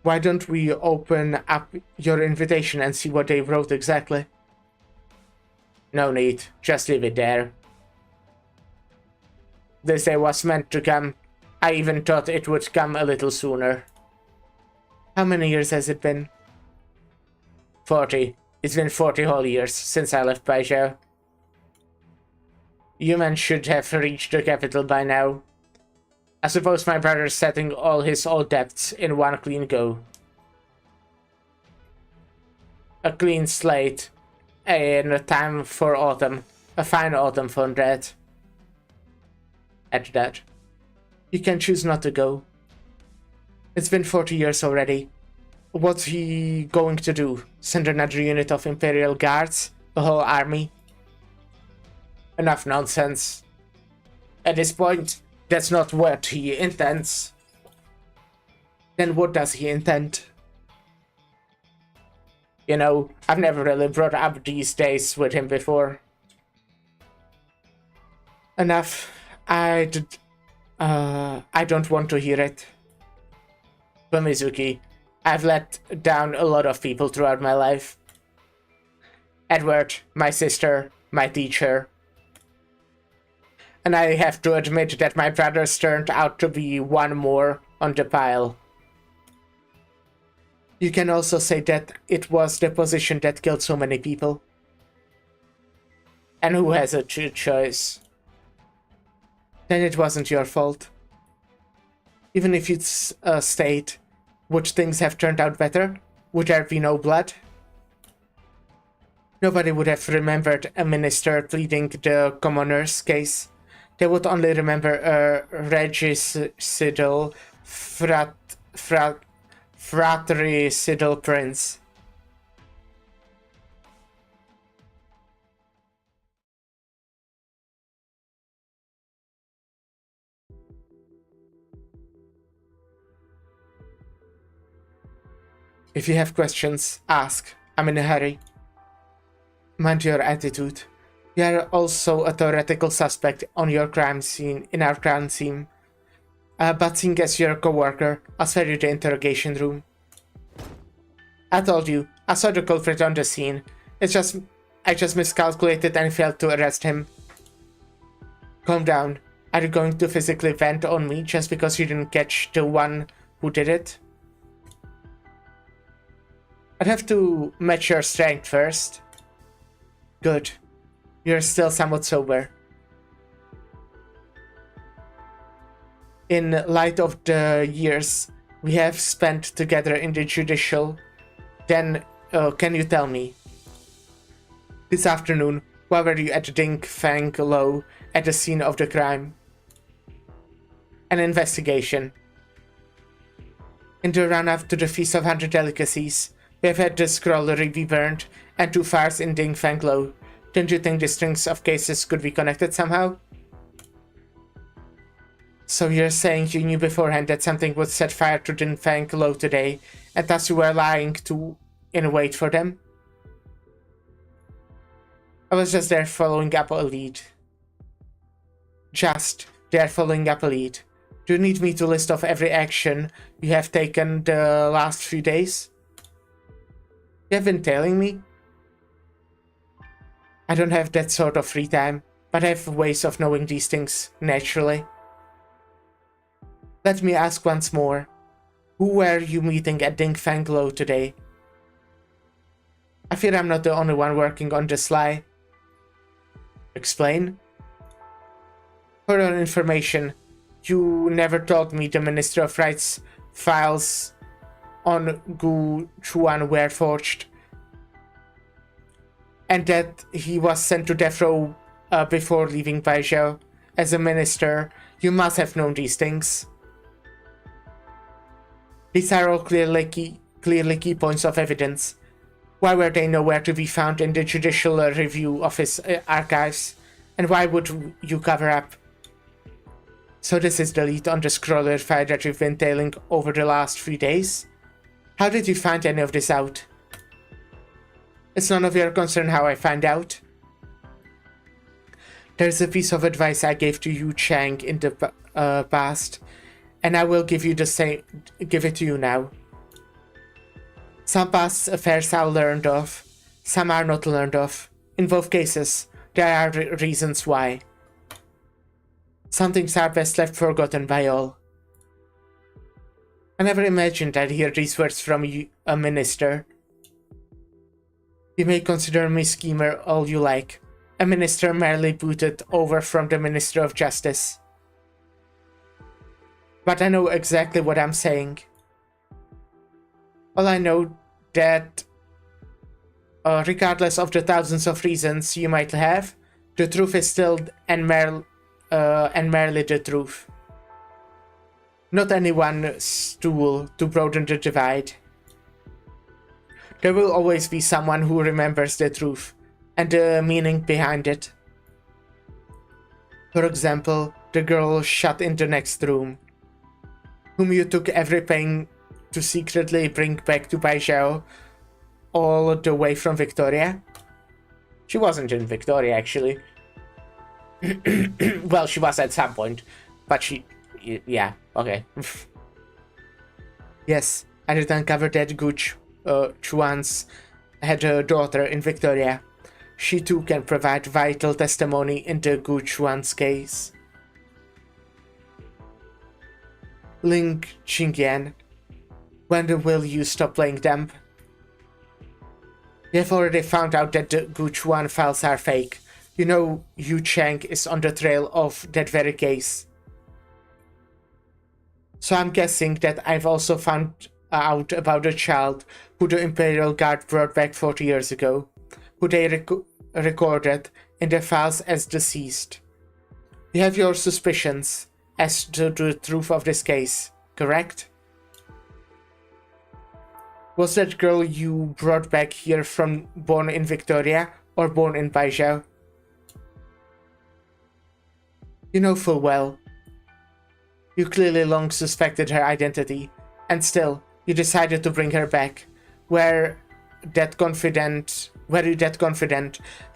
Why don't we open up your invitation and see what they wrote exactly? No need, just leave it there. This day was meant to come. I even thought it would come a little sooner. How many years has it been? 40. It's been 40 whole years since I left Baizhou. Humans should have reached the capital by now. I suppose my brother's setting all his old debts in one clean go. A clean slate. And a time for autumn. A fine autumn for that. At that. You can choose not to go. It's been 40 years already. What's he going to do? Send another unit of Imperial Guards? A whole army? Enough nonsense. At this point, that's not what he intends. Then what does he intend? You know, I've never really brought up these days with him before. Enough. I don't want to hear it. But Mizuki, I've let down a lot of people throughout my life. Edward, my sister, my teacher. And I have to admit that my brothers turned out to be one more on the pile. You can also say that it was the position that killed so many people. And who has a choice? Then it wasn't your fault. Even if it's a state, would things have turned out better? Would there be no blood? Nobody would have remembered a minister pleading the commoner's case. They would only remember a regicidal, fratricidal prince. If you have questions, ask. I'm in a hurry. Mind your attitude. You are also a theoretical suspect on your crime scene, in our crime scene. But seeing as your co-worker, I'll spare you the interrogation room. I told you, I saw the culprit on the scene. I just miscalculated and failed to arrest him. Calm down. Are you going to physically vent on me just because you didn't catch the one who did it? I'd have to match your strength first. Good. You're still somewhat sober. In light of the years we have spent together in the judicial, then can you tell me? This afternoon, why were you at Ding Fang Lo at the scene of the crime? An investigation. In the run-up to the Feast of 100 Delicacies, we have had the scroll re-burned and 2 fires in Ding Fang Lo. Don't you think the strings of cases could be connected somehow? So you're saying you knew beforehand that something would set fire to Ding Fang Lo today, and thus you were lying in wait for them? I was just there following up a lead. Just there following up a lead. Do you need me to list off every action you have taken the last few days? You have been telling me? I don't have that sort of free time, but I have ways of knowing these things naturally. Let me ask once more. Who were you meeting at Dingfanglo today? I fear I'm not the only one working on the sly. Explain? For your information, you never told me the Minister of Right's files on Gu Chuan were forged, and that he was sent to death row before leaving Baizhou. As a minister, you must have known these things. These are all clearly key points of evidence. Why were they nowhere to be found in the judicial review of his archives? And why would you cover up? So this is the lead on the scroller file that you've been tailing over the last 3 days? How did you find any of this out? It's none of your concern how I find out. There's a piece of advice I gave to Yu Chang in the past, and I will give it to you now. Some past affairs are learned of, some are not learned of. In both cases, there are reasons why. Some things are best left forgotten by all. I never imagined I'd hear these words from a minister. You may consider me schemer all you like. A minister merely booted over from the Minister of Justice. But I know exactly what I'm saying. All I know that, regardless of the thousands of reasons you might have, the truth is still and merely the truth. Not anyone's tool to broaden the divide. There will always be someone who remembers the truth and the meaning behind it. For example, the girl shut in the next room, whom you took every pain to secretly bring back to Baizhou, all the way from Victoria. She wasn't in Victoria, actually. Well, she was at some point, but yeah, okay. Yes, I did uncover that Gooch Chuan's had a daughter in Victoria. She too can provide vital testimony in the Gu Chuan's case. Ling Qingyan, when will you stop playing dumb? You have already found out that the Gu Chuan files are fake. You know Yu Chang is on the trail of that very case. So I'm guessing that I've also found out about a child who the Imperial Guard brought back 40 years ago, who they recorded in their files as deceased. You have your suspicions as to the truth of this case, correct? Was that girl you brought back here born in Victoria or born in Baizhou? You know full well. You clearly long suspected her identity, and still, you decided to bring her back. Were you that confident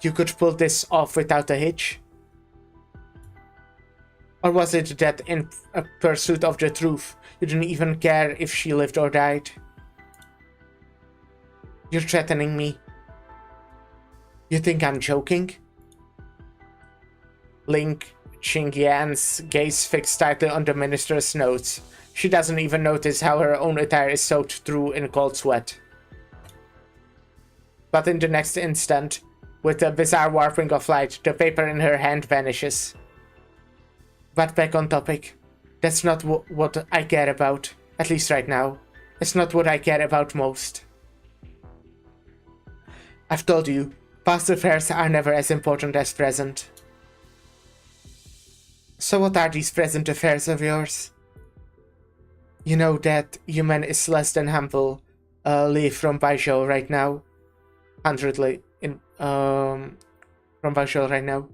you could pull this off without a hitch? Or was it that in pursuit of the truth, you didn't even care if she lived or died? You're threatening me. You think I'm joking? Ling Qingyan's gaze fixed tightly on the minister's notes. She doesn't even notice how her own attire is soaked through in cold sweat. But in the next instant, with a bizarre warping of light, the paper in her hand vanishes. But back on topic. That's not what I care about, at least right now. It's not what I care about most. I've told you, past affairs are never as important as present. So what are these present affairs of yours? You know that Yumen is less than humble, Li from Baizhou right now. 100 Li from Baizhou right now.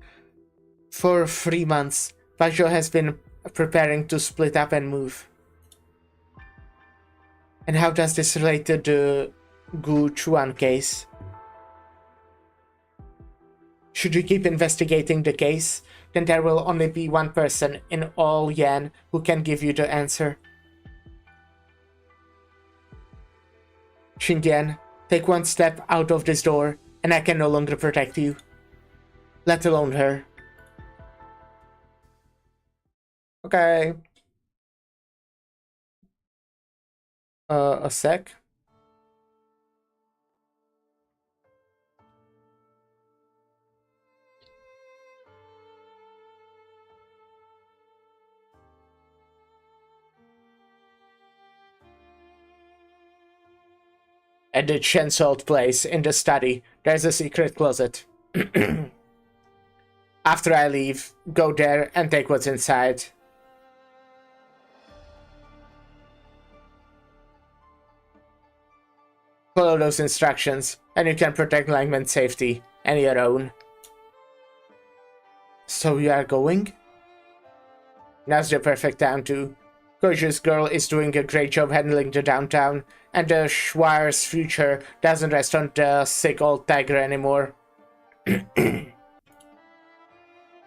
For 3 months, Baizhou has been preparing to split up and move. And how does this relate to the Gu Chuan case? Should you keep investigating the case, then there will only be one person in all Yan who can give you the answer. Xingyan, take one step out of this door, and I can no longer protect you. Let alone her. Okay. A sec. At the Chensold place in the study, there's a secret closet. After I leave, go there and take what's inside. Follow those instructions, and you can protect Langman's safety and your own. So you are going? Now's the perfect time to. Gorgeous girl is doing a great job handling the downtown, and the Schweier's future doesn't rest on the sick old tiger anymore.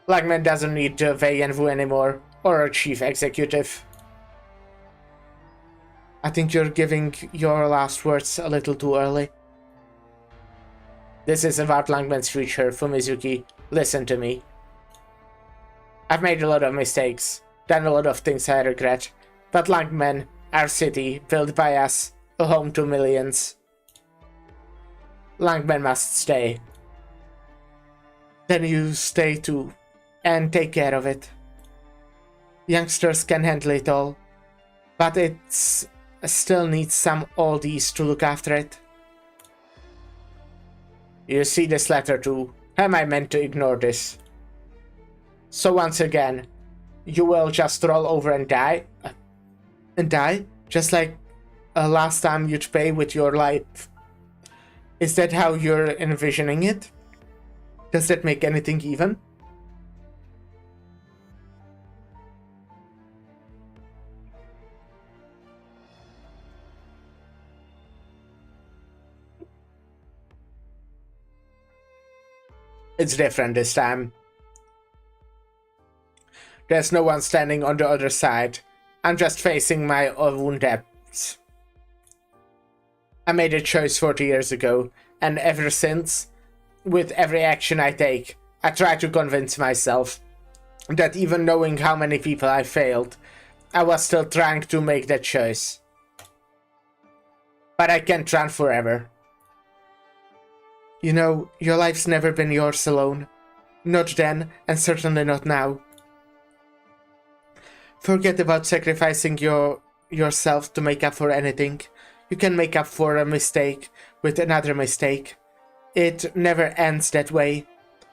Langman doesn't need the Wei and Wu anymore, or a chief executive. I think you're giving your last words a little too early. This is about Langman's future, Fumizuki. Listen to me. I've made a lot of mistakes, done a lot of things I regret, but Langman, our city, built by us, a home to millions. Langman must stay. Then you stay too, and take care of it. Youngsters can handle it all, but it's still needs some oldies to look after it. You see this letter too. Am I meant to ignore this? So once again, you will just roll over and die? And die? Just like last time you'd pay with your life. Is that how you're envisioning it? Does that make anything even? It's different this time. There's no one standing on the other side. I'm just facing my own depths. I made a choice 40 years ago, and ever since, with every action I take, I try to convince myself that even knowing how many people I failed, I was still trying to make that choice. But I can't run forever. You know, your life's never been yours alone. Not then, and certainly not now. Forget about sacrificing yourself to make up for anything. You can make up for a mistake with another mistake. It never ends that way.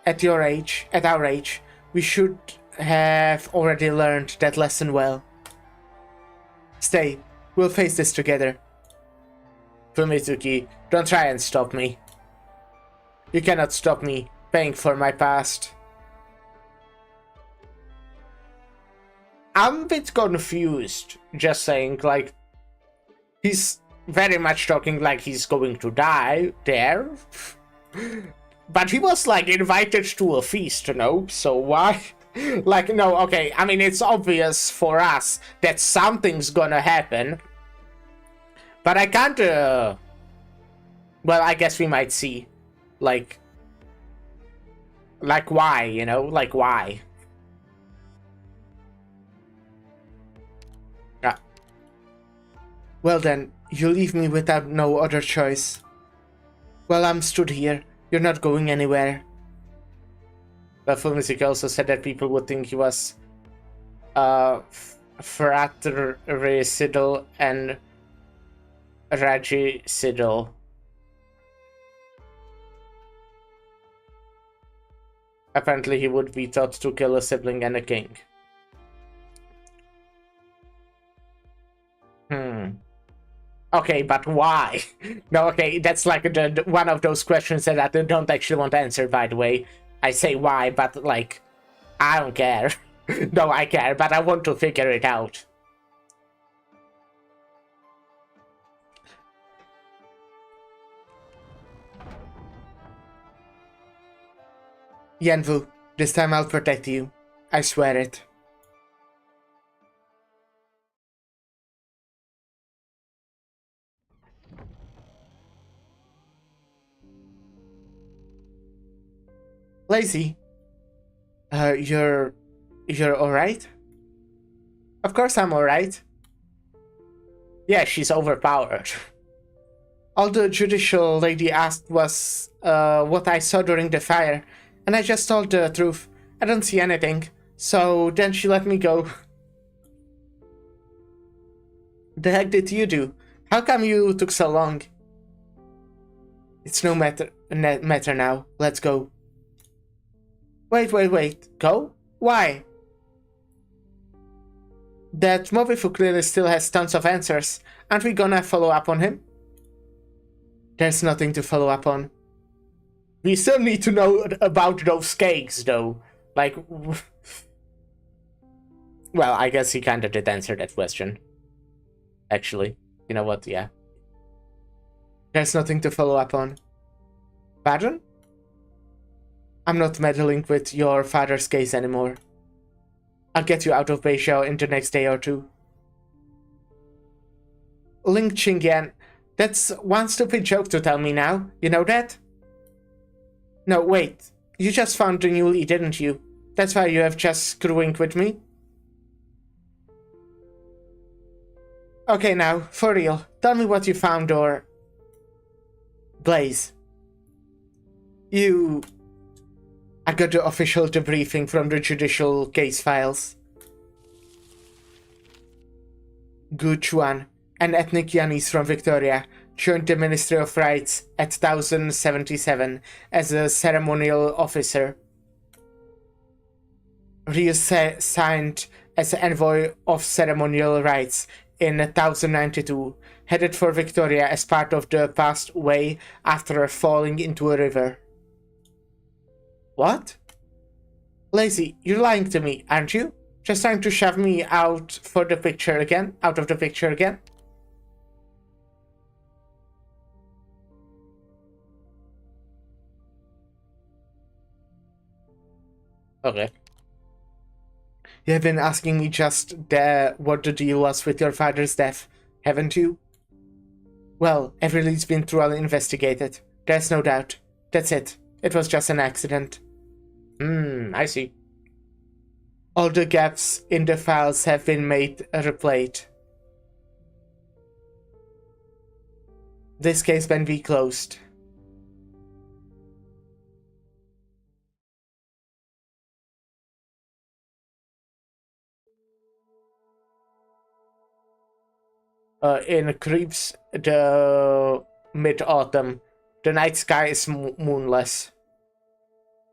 At your age, at our age, we should have already learned that lesson well. Stay, we'll face this together. Fumizuki, don't try and stop me. You cannot stop me paying for my past. I'm a bit confused, just saying, like, he's very much talking like he's going to die there. But he was, like, invited to a feast, you know, so why? Like, no, okay, I mean, it's obvious for us that something's gonna happen. But I can't, well, I guess we might see. Like why, you know? Like, why? Well then, you leave me without no other choice. Well, I'm stood here. You're not going anywhere. But Fumizuki also said that people would think he was fratricidal and regicidal. Apparently he would be thought to kill a sibling and a king. Okay, but why? No, okay, that's like the one of those questions that I don't actually want to answer, by the way. I say why, but like, I don't care. No, I care, but I want to figure it out. Yanvu, this time I'll protect you. I swear it. Lazy. You're alright? Of course I'm alright. Yeah, she's overpowered. All the judicial lady asked was what I saw during the fire, and I just told the truth. I don't see anything. So then she let me go. The heck did you do? How come you took so long? It's no matter now. Let's go. Wait. Go? Why? That Mobifu clearly still has tons of answers. Aren't we gonna follow up on him? There's nothing to follow up on. We still need to know about those cakes, though. Like... Well, I guess he kinda did answer that question. Actually. You know what, yeah. There's nothing to follow up on. Pardon? I'm not meddling with your father's case anymore. I'll get you out of Beijing in the next day or two. Ling Qingyan, that's one stupid joke to tell me now. You know that? No, wait. You just found the new lead, didn't you? That's why you have just screwing with me? Okay, now, for real. Tell me what you found, or... Blaze. I got the official debriefing from the judicial case files. Gu Chuan, an ethnic Yanese from Victoria, joined the Ministry of Rights at 1077 as a ceremonial officer. Reassigned as envoy of ceremonial rights in 1092, headed for Victoria as part of the passed way after falling into a river. What? Lazy, you're lying to me, aren't you? Just trying to shove me out of the picture again? Okay. You have been asking me just what the deal was with your father's death, haven't you? Well, every lead's been thoroughly investigated. There's no doubt. That's it. It was just an accident. I see. All the gaps in the files have been made replayed. This case can be closed. In creeps the mid-autumn, the night sky is moonless.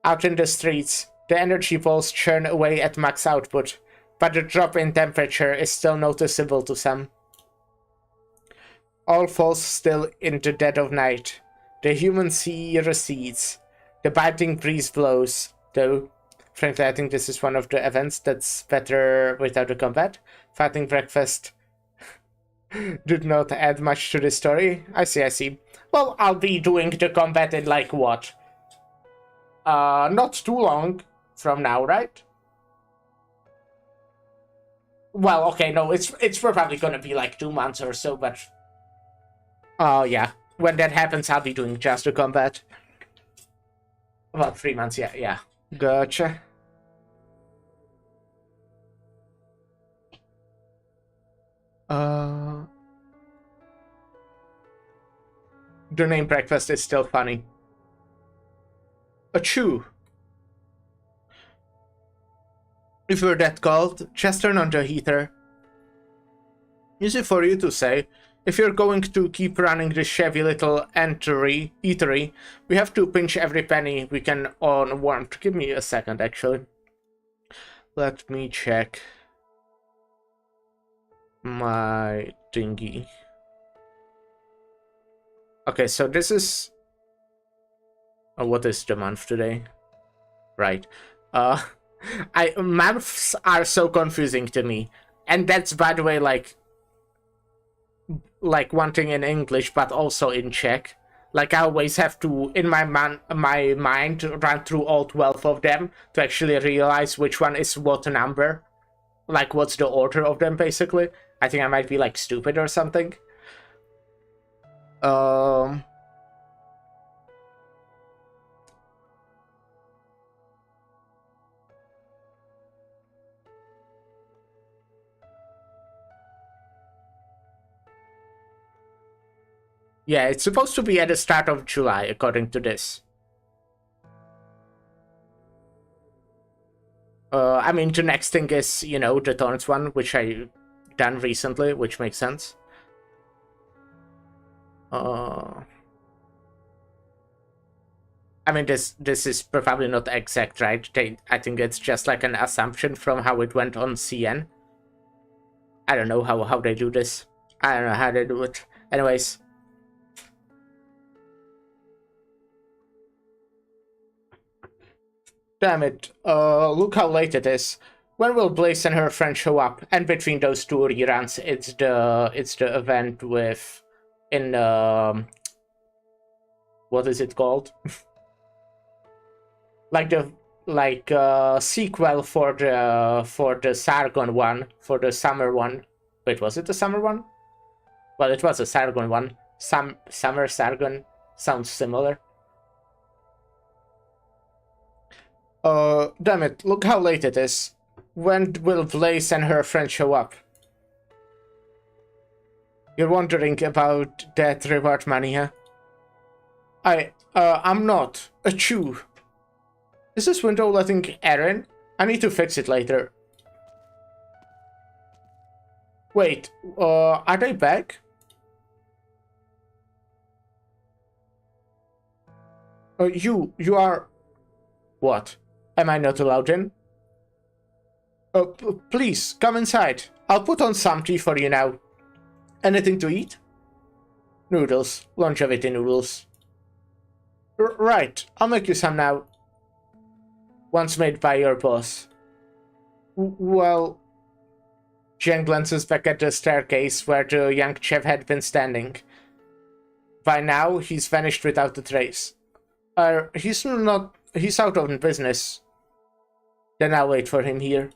Out in the streets, the energy balls churn away at max output, but the drop in temperature is still noticeable to some. All falls still in the dead of night. The human sea recedes. The biting breeze blows, though. Frankly, I think this is one of the events that's better without the combat. Fighting breakfast did not add much to the story. I see. Well, I'll be doing the combat in like what? Not too long from now, right? Well, okay, no, it's probably gonna be like 2 months or so, but... Oh, yeah. When that happens, I'll be doing just the combat. About 3 months, yeah. Gotcha. The name breakfast is still funny. Achoo! If you're that cold, just turn on the heater. Easy for you to say. If you're going to keep running this shabby little eatery, we have to pinch every penny we can on warmth. Give me a second, actually. Let me check my thingy. Okay, so this is... Oh, what is the month today? Right. Months are so confusing to me. And that's, by the way, like one thing in English, but also in Czech. Like, I always have to, in my mind, run through all 12 of them to actually realize which one is what number. Like, what's the order of them, basically. I think I might be, like, stupid or something. Yeah, it's supposed to be at the start of July, according to this. I mean, the next thing is, you know, the Thorns one, which I done recently, which makes sense. I mean, this is probably not exact, right? I think it's just like an assumption from how it went on CN. I don't know how they do this. I don't know how they do it. Anyways. Damn it. Look how late it is. When will Blaze and her friend show up? And between those two reruns, it's the event with what is it called? Sequel for the Sargon one, for the summer one. Wait, was it the summer one? Well, it was a Sargon one. Summer Sargon sounds similar. Damn it, look how late it is. When will Blaze and her friend show up? You're wondering about that reward money, huh? I'm not. Achoo. Is this window letting air in? I need to fix it later. Wait, are they back? You are... What? Am I not allowed in? Please, come inside. I'll put on some tea for you now. Anything to eat? Noodles. Longevity noodles. Right, I'll make you some now. Once made by your boss. Well... Jen glances back at the staircase where the young chef had been standing. By now, he's vanished without a trace. He's out of business. Then I'll wait for him here.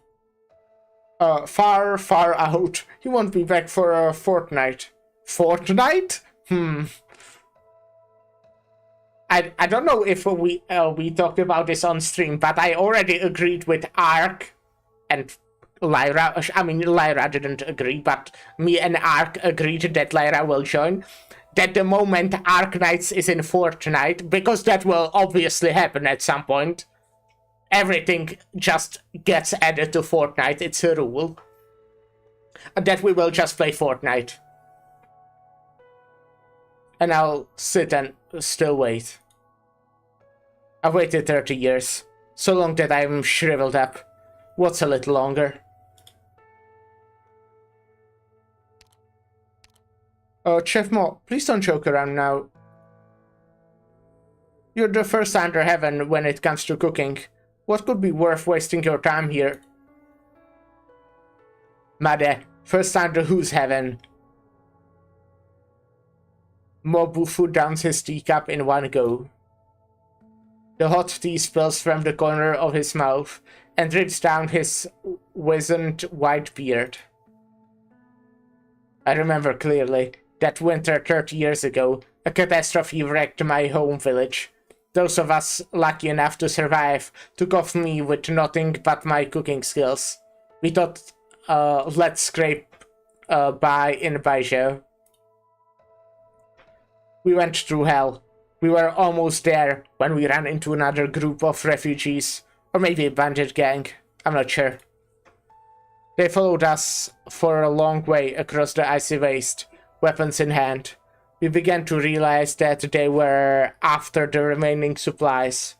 Far, far out. He won't be back for a fortnight. Fortnight? I don't know if we talked about this on stream, but I already agreed with Ark and Lyra. I mean, Lyra didn't agree, but me and Ark agreed that Lyra will join. That the moment Arknights is in Fortnite, because that will obviously happen at some point, everything just gets added to Fortnite. It's a rule. That we will just play Fortnite. And I'll sit and still wait. I've waited 30 years. So long that I'm shriveled up. What's a little longer? Chef Mo, please don't joke around now. You're the first under heaven when it comes to cooking. What could be worth wasting your time here? Made, first under whose heaven? Mo Bufu downs his teacup in one go. The hot tea spills from the corner of his mouth and drips down his wizened white beard. I remember clearly. That winter 30 years ago, a catastrophe wrecked my home village. Those of us lucky enough to survive took off me with nothing but my cooking skills. We thought, let's scrape by in Baijiu. We went through hell. We were almost there when we ran into another group of refugees, or maybe a bandit gang, I'm not sure. They followed us for a long way across the icy waste. Weapons in hand. We began to realize that they were after the remaining supplies.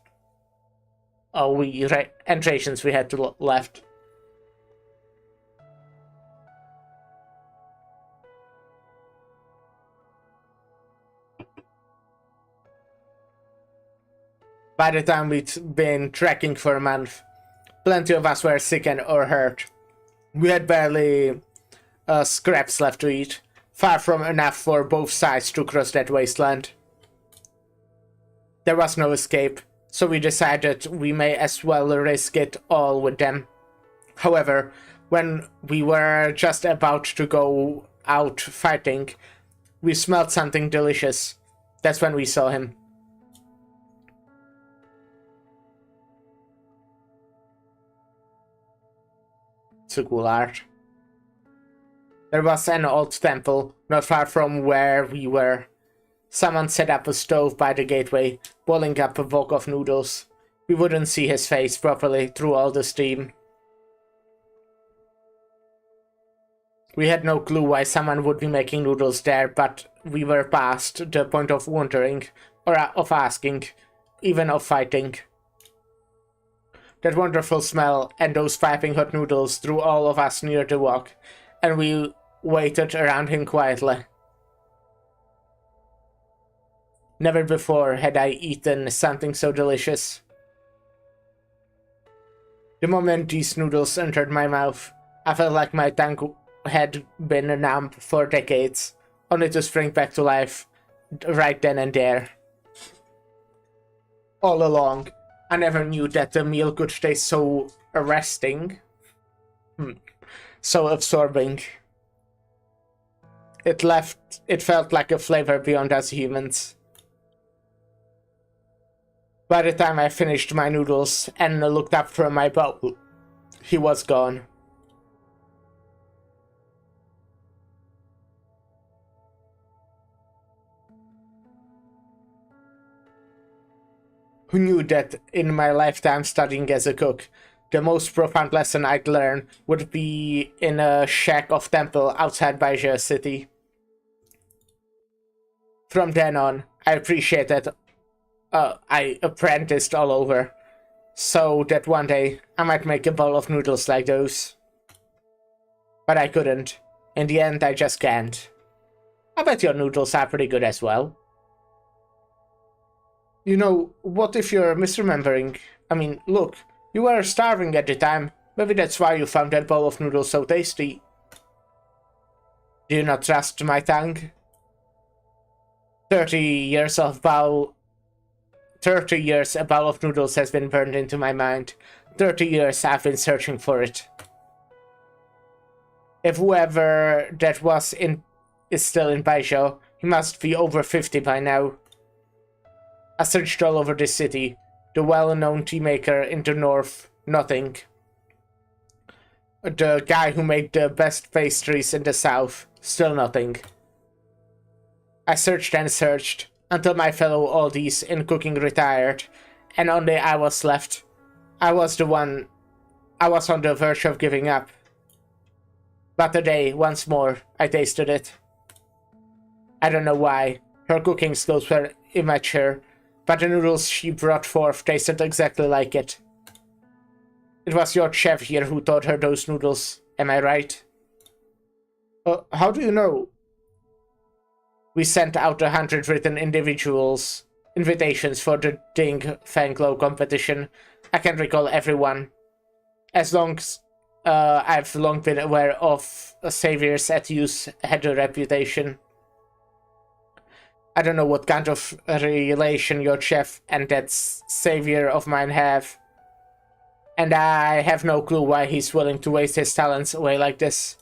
And rations we had left. By the time we'd been trekking for a month, plenty of us were sick or hurt. We had barely scraps left to eat. Far from enough for both sides to cross that wasteland. There was no escape, so we decided we may as well risk it all with them. However, when we were just about to go out fighting, we smelled something delicious. That's when we saw him. It's a cool art. There was an old temple not far from where we were. Someone set up a stove by the gateway, boiling up a wok of noodles. We wouldn't see his face properly through all the steam. We had no clue why someone would be making noodles there, but we were past the point of wondering, or of asking, even of fighting. That wonderful smell and those piping hot noodles drew all of us near the wok, and we waited around him quietly. Never before had I eaten something so delicious. The moment these noodles entered my mouth, I felt like my tongue had been numb for decades, only to spring back to life right then and there. All along, I never knew that the meal could taste so arresting, so absorbing. It felt like a flavor beyond us humans. By the time I finished my noodles and looked up from my bowl, he was gone. Who knew that in my lifetime studying as a cook, the most profound lesson I'd learn would be in a shack of temple outside Baijiu City. From then on, I appreciated I apprenticed all over, so that one day I might make a bowl of noodles like those. But I couldn't. In the end, I just can't. I bet your noodles are pretty good as well. You know, what if you're misremembering? I mean, look, you were starving at the time. Maybe that's why you found that bowl of noodles so tasty. Do you not trust my tongue? 30 years a bowl of noodles has been burned into my mind. 30 years I've been searching for it. If whoever that was is still in Baijiu, he must be over 50 by now. I searched all over the city. The well-known tea maker in the north, nothing. The guy who made the best pastries in the south, still nothing. I searched and searched, until my fellow oldies in cooking retired, and only I was left. I was on the verge of giving up. But today, once more, I tasted it. I don't know why. Her cooking skills were immature, but the noodles she brought forth tasted exactly like it. It was your chef here who taught her those noodles, am I right? How do you know? We sent out 100 written invitations for the Ding Fanglo competition. I can recall everyone. I've long been aware of saviors at use had a reputation. I don't know what kind of relation your chef and that savior of mine have. And I have no clue why he's willing to waste his talents away like this.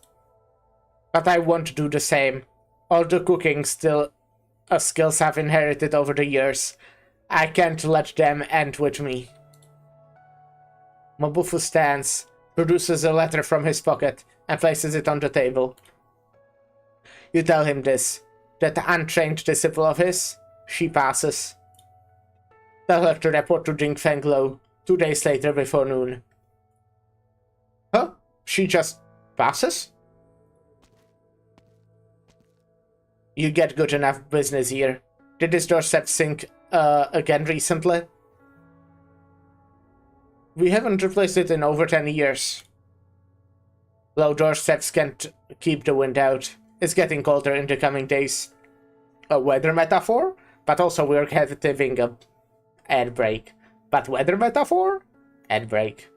But I want to do the same. All the cooking skills I've inherited over the years. I can't let them end with me. Mobufu stands, produces a letter from his pocket, and places it on the table. You tell him this. That untrained disciple of his, she passes. Tell her to report to Ding Fenglo 2 days later before noon. Huh? She just passes? You get good enough business here. Did this doorstep sink again recently? We haven't replaced it in over 10 years. Low doorsteps can't keep the wind out. It's getting colder in the coming days. A weather metaphor? But also we're having a ad break. But weather metaphor? Ad break.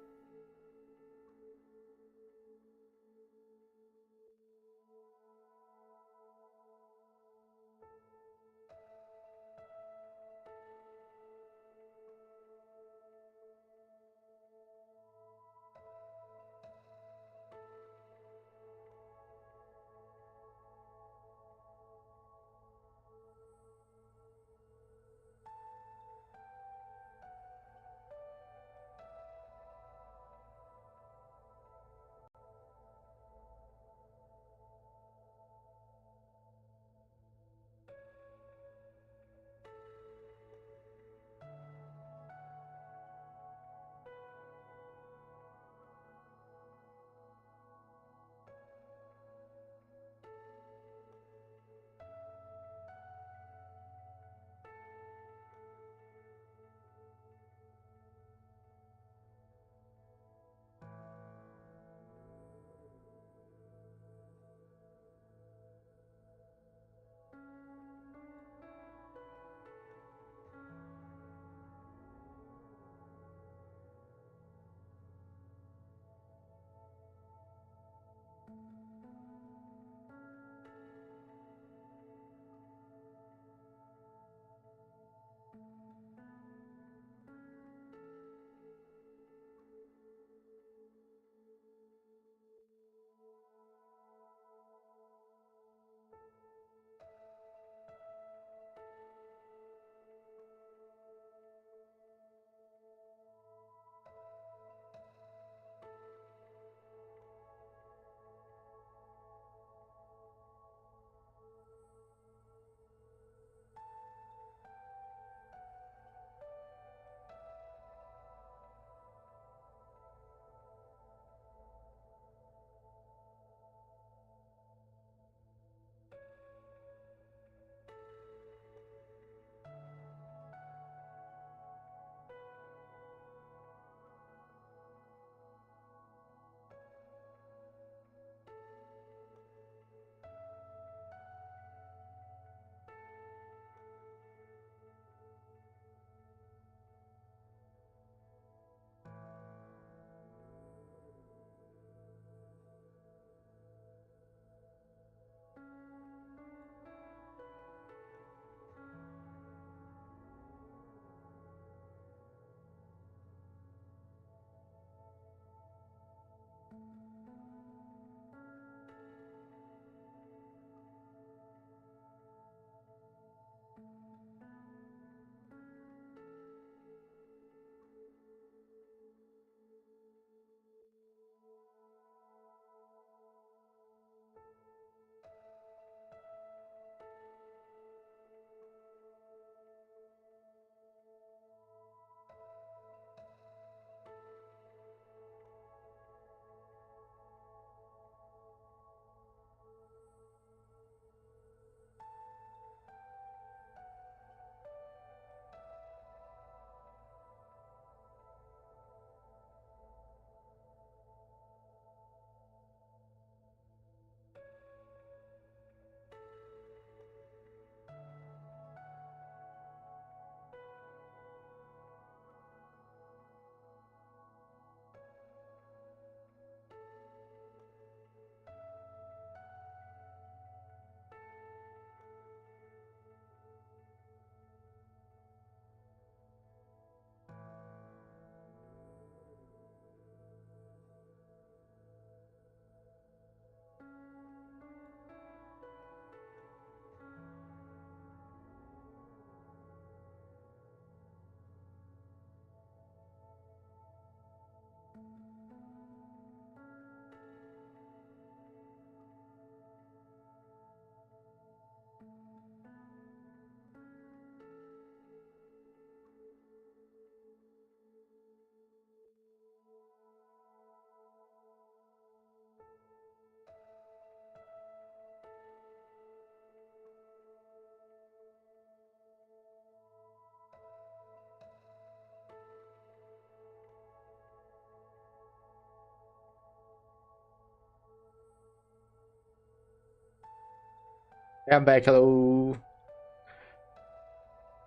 I'm back, hello.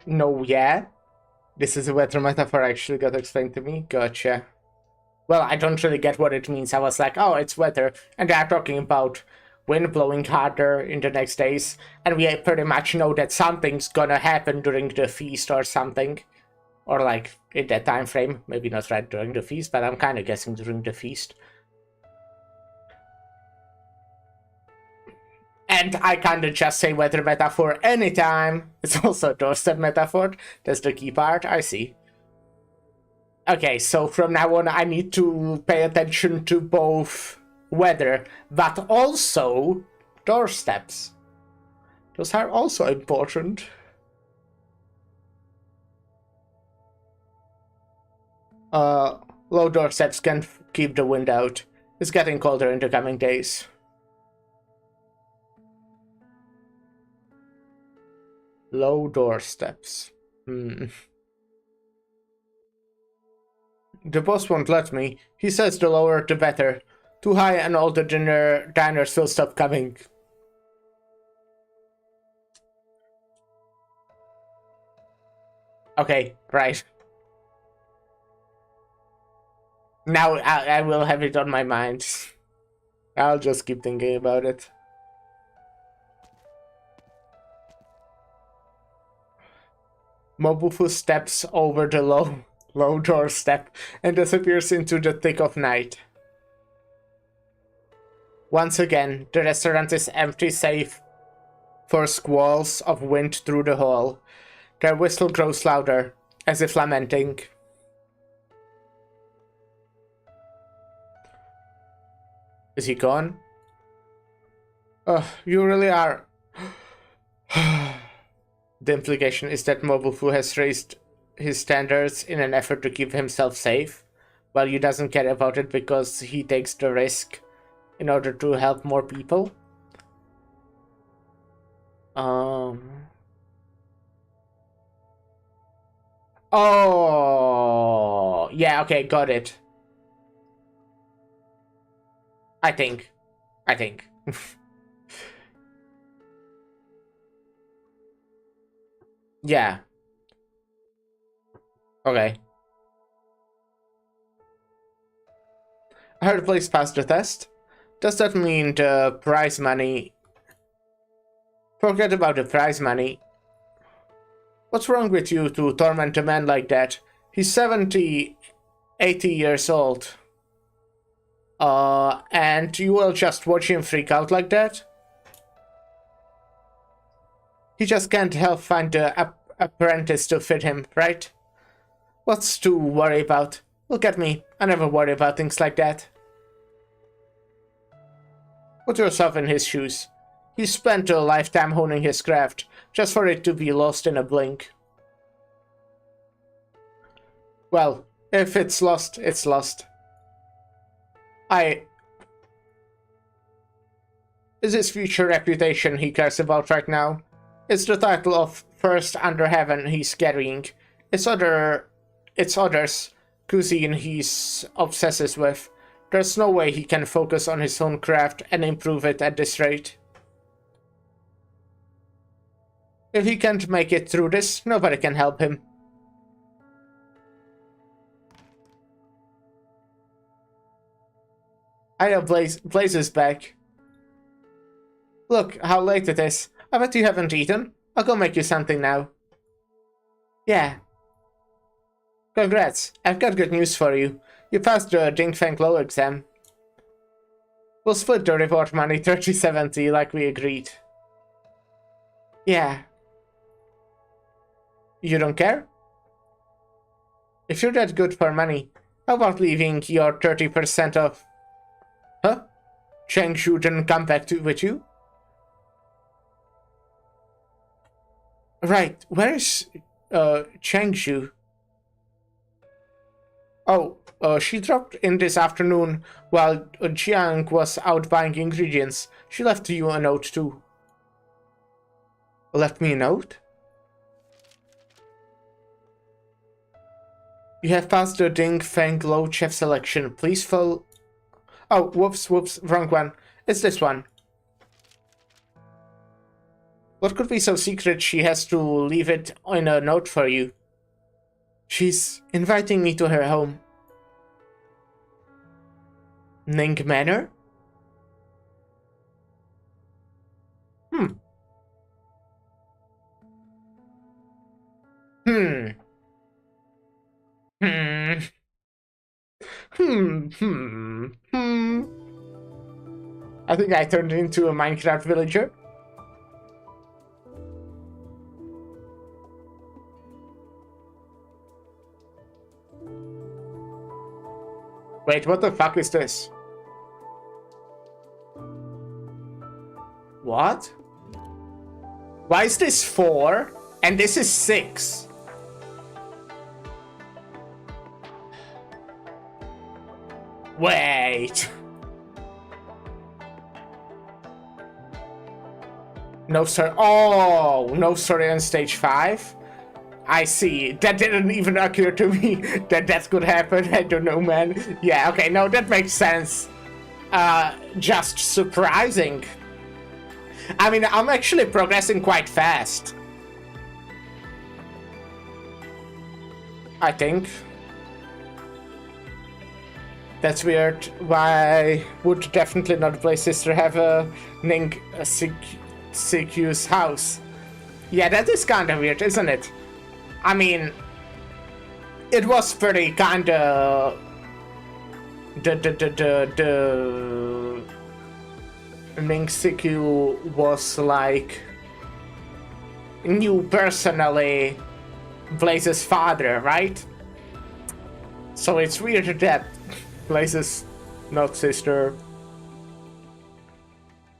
No, yeah? This is a weather metaphor actually got explained to me? Gotcha. Well, I don't really get what it means. I was like, oh, it's weather. And they're talking about wind blowing harder in the next days. And we pretty much know that something's gonna happen during the feast or something. Or like, in that time frame. Maybe not right during the feast, but I'm kind of guessing during the feast. And I kind of just say weather metaphor anytime. It's also a doorstep metaphor. That's the key part. I see. Okay, so from now on I need to pay attention to both weather, but also doorsteps. Those are also important. Low doorsteps can keep the wind out. It's getting colder in the coming days. Low doorsteps. The boss won't let me. He says the lower the better. Too high and all the diners will stop coming. Okay, right. Now I will have it on my mind. I'll just keep thinking about it. Mobufu steps over the low doorstep and disappears into the thick of night. Once again, the restaurant is empty save for squalls of wind through the hall. Their whistle grows louder, as if lamenting. Is he gone? You really are... The implication is that Mobufu has raised his standards in an effort to keep himself safe, while he doesn't care about it because he takes the risk in order to help more people. Oh, yeah, okay, got it. I think. Yeah. Okay. I heard the place passed the test. Does that mean the prize money... Forget about the prize money. What's wrong with you to torment a man like that? He's 70, 80 years old. And you will just watch him freak out like that? He just can't help find the apprentice to fit him, right? What's to worry about? Look at me. I never worry about things like that. Put yourself in his shoes. He spent a lifetime honing his craft, just for it to be lost in a blink. Well, if it's lost, it's lost. Is his future reputation he cares about right now? It's the title of First Under Heaven he's carrying. It's others' cuisine he's obsesses with. There's no way he can focus on his own craft and improve it at this rate. If he can't make it through this, nobody can help him. I know Blaze is back. Look how late it is. I bet you haven't eaten. I'll go make you something now. Yeah. Congrats. I've got good news for you. You passed the Ding Feng Low exam. We'll split the reward money 30-70 like we agreed. Yeah. You don't care? If you're that good for money, how about leaving your 30% off? Huh? Changshu didn't come back with you? Right, where is Changshu? Oh, she dropped in this afternoon while Jiang was out buying ingredients. She left you a note too. Left me a note? You have passed the Ding Feng Low chef selection. Please fill... Oh, whoops, wrong one. It's this one. What could be so secret she has to leave it in a note for you? She's inviting me to her home. Ning Manor? Hmm. Hmm. Hmm. Hmm. I think I turned into a Minecraft villager. Wait, what the fuck is this? What? Why is this 4 and this is 6? Wait. No story. Oh, no story on stage 5? I see. That didn't even occur to me that could happen. I don't know, man. Yeah, okay, no, that makes sense. Just surprising. I mean, I'm actually progressing quite fast. I think. That's weird. Why would definitely not play Sister have a Ning CQ's house? Yeah, that is kinda weird, isn't it? I mean, it was pretty kinda... The Ning CQ was like... knew personally Blaze's father, right? So it's weird that Blaze's not sister.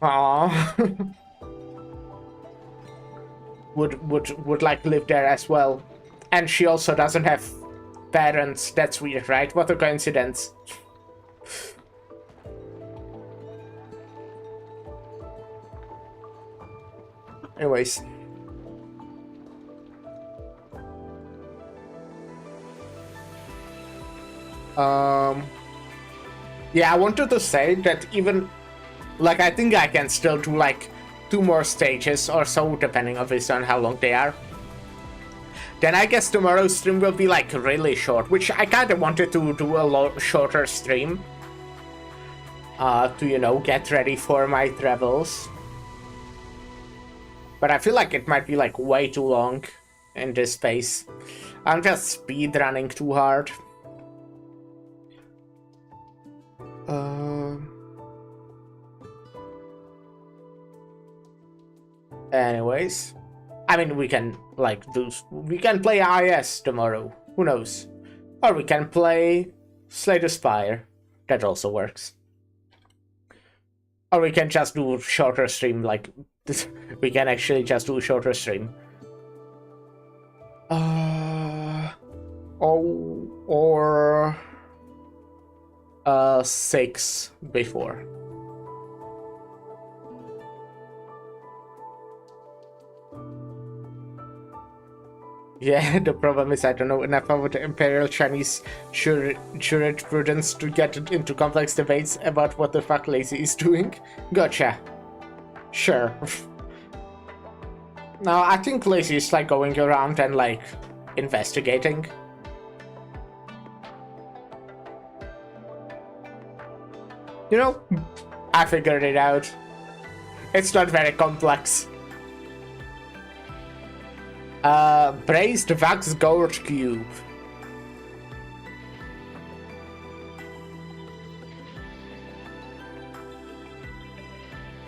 Aww. would like live there as well. And she also doesn't have parents. That's weird, right? What a coincidence. Anyways. Yeah, I wanted to say that even, like, I think I can still do, like, 2 more stages or so, depending obviously on how long they are. Then I guess tomorrow's stream will be, like, really short, which I kind of wanted to do a shorter stream. To, you know, get ready for my travels. But I feel like it might be, like, way too long in this space. I'm just speedrunning too hard. Anyways, I mean, we can we can play IS tomorrow. Who knows? Or we can play Slay the Spire. That also works. Or we can just do shorter stream. Like we can actually just do a shorter stream. Or 6 before. Yeah, the problem is I don't know enough about the Imperial Chinese jurisprudence to get into complex debates about what the fuck Lazy is doing. Gotcha. Sure. No, I think Lazy is like going around and like investigating. You know, I figured it out. It's not very complex. Braised wax gourd cube.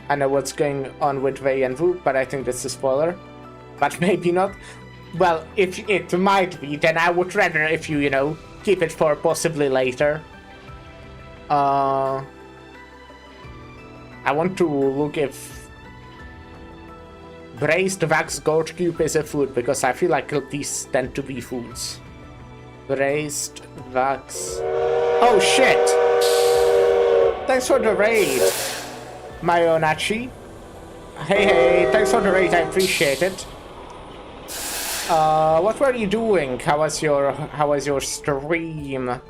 I know what's going on with Wei and Wu, but I think that's a spoiler. But maybe not. Well, if it might be, then I would rather if you know, keep it for possibly later. I want to look if braised wax gourd cube is a food, because I feel like these tend to be foods. Braised wax... Oh shit! Thanks for the raid, Mayonachi. Hey, thanks for the raid, I appreciate it. What were you doing? How was your stream?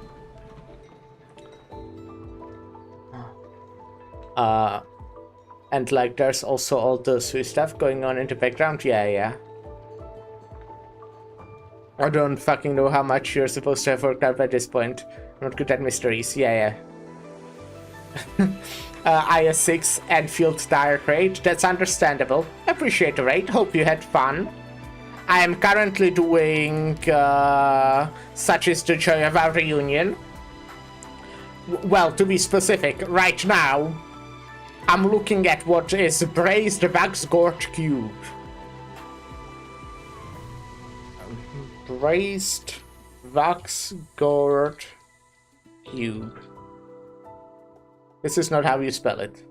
And like there's also all the sweet stuff going on in the background. Yeah. I don't fucking know how much you're supposed to have worked out by this point. I'm not good at mysteries. Yeah. IS-6 Enfield tire crate. That's understandable. Appreciate the raid. Hope you had fun. I am currently doing Such is the Joy of Our Reunion. Well, to be specific, right now, I'm looking at what is Braised Bugs Gourd Cube. Braised Bugs Gourd Cube. This is not how you spell it.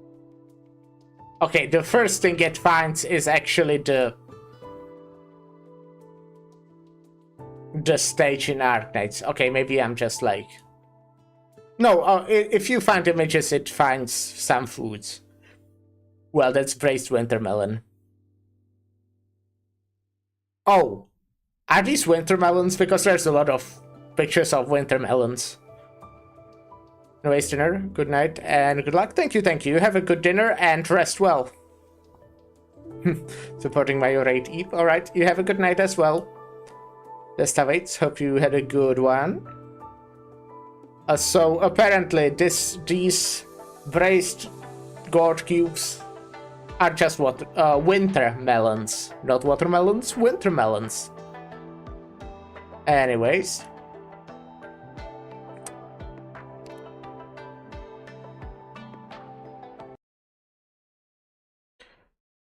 Okay, the first thing it finds is actually the stage in Arknights. Okay, maybe I'm just like... No, if you find images, it finds some foods. Well, that's braised wintermelon. Oh, are these wintermelons? Because there's a lot of pictures of wintermelons. Anyways, dinner, good night and good luck. Thank you. Have a good dinner and rest well. Supporting my rate Eep. Alright, you have a good night as well. Destawaits, hope you had a good one. So apparently these braised gourd cubes are just what winter melons, not watermelons, winter melons. Anyways,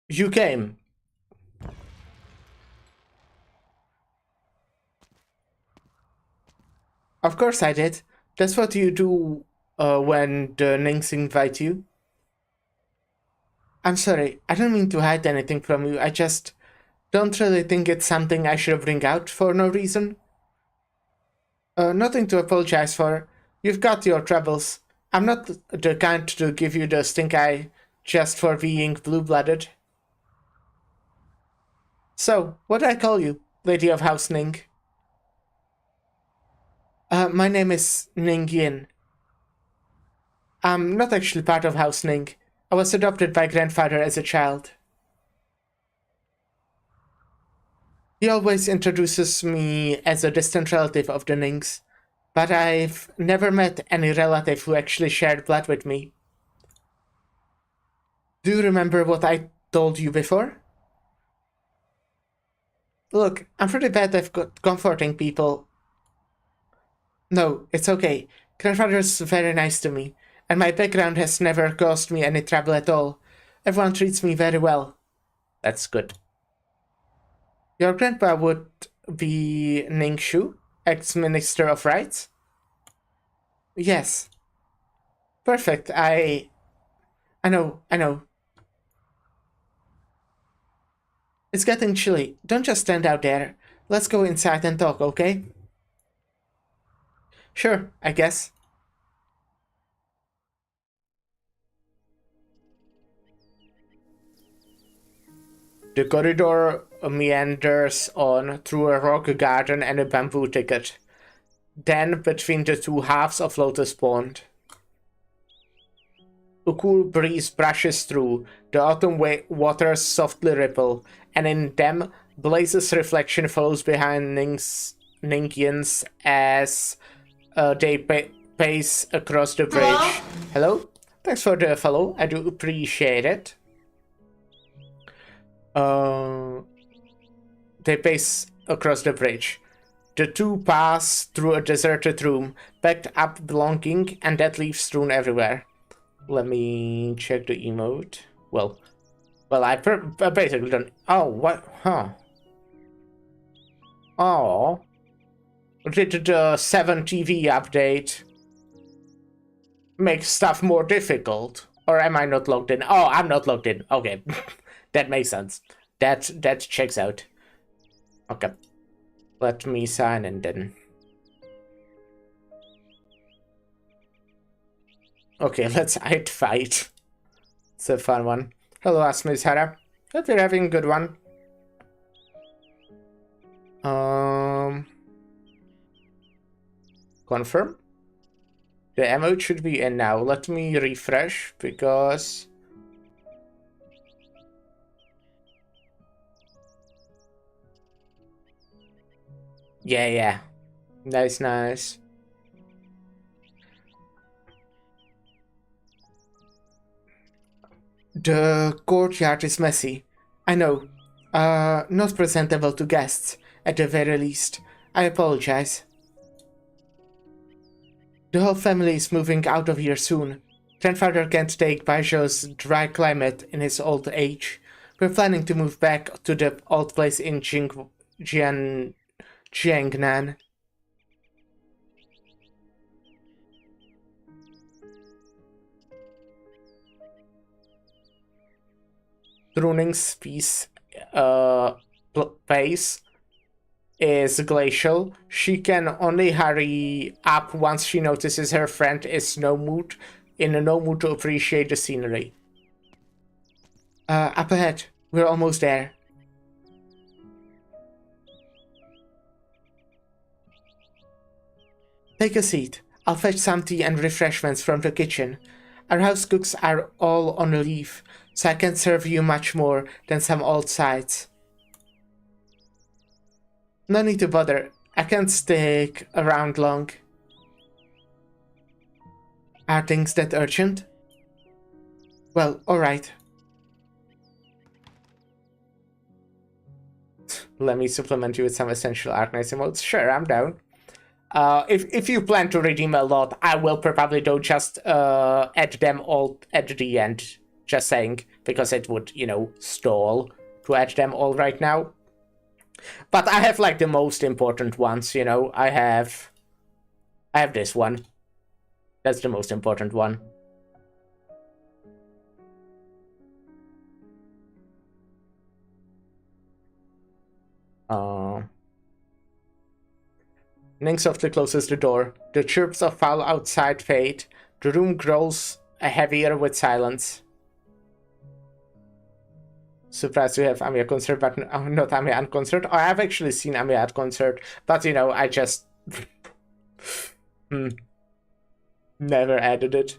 you came. Of course I did. That's what you do when the Nings invite you. I'm sorry, I don't mean to hide anything from you. I just don't really think it's something I should bring out for no reason. Nothing to apologize for. You've got your troubles. I'm not the kind to give you the stink eye just for being blue-blooded. So, what do I call you, Lady of House Ning? My name is Ning Yin. I'm not actually part of House Ning. I was adopted by grandfather as a child. He always introduces me as a distant relative of the Nings, but I've never met any relative who actually shared blood with me. Do you remember what I told you before? Look, I'm pretty bad at comforting people. No, it's okay. Grandfather's very nice to me, and my background has never caused me any trouble at all. Everyone treats me very well. That's good. Your grandpa would be Ning Shu, ex-minister of rights? Yes. Perfect, I know. It's getting chilly. Don't just stand out there. Let's go inside and talk, okay? Sure, I guess. The corridor meanders on through a rock garden and a bamboo thicket. Then between the two halves of Lotus Pond. A cool breeze brushes through, the autumn waters softly ripple, and in them, Blaze's reflection follows behind Ning Yin's as they pace across the bridge. Hello? Thanks for the follow, I do appreciate it. They pace across the bridge. The two pass through a deserted room, packed up belonging, and dead leaves strewn everywhere. Let me check the emote. Well, I basically don't... Oh, what? Huh. Oh. Did the 7 TV update make stuff more difficult? Or am I not logged in? Oh, I'm not logged in. Okay. That makes sense. That checks out. Okay. Let me sign in then. Okay, let's fight. It's a fun one. Hello, Asmis Hara. Hope you're having a good one. Confirm. The emote should be in now. Let me refresh because Yeah. Nice. The courtyard is messy. I know. Not presentable to guests, at the very least. I apologize. The whole family is moving out of here soon. Grandfather can't take Baijiu's dry climate in his old age. We're planning to move back to the old place in Jiangnan. Runing's pace is glacial. She can only hurry up once she notices her friend is in no mood to appreciate the scenery. Up ahead. We're almost there. Take a seat. I'll fetch some tea and refreshments from the kitchen. Our house cooks are all on leave, so I can't serve you much more than some old sides. No need to bother. I can't stick around long. Are things that urgent? Well, alright. Let me supplement you with some essential Arknights emotes. Sure, I'm down. If you plan to redeem a lot, I will probably though just add them all at the end. Just saying, because it would, stall to add them all right now. But I have like the most important ones, I have this one. That's the most important one. Ning softly closes the door. The chirps of fowl outside fade. The room grows heavier with silence. Surprised to have Amiya concert, but not Amiya at concert. Oh, I've actually seen Amiya at concert, but I just never added it.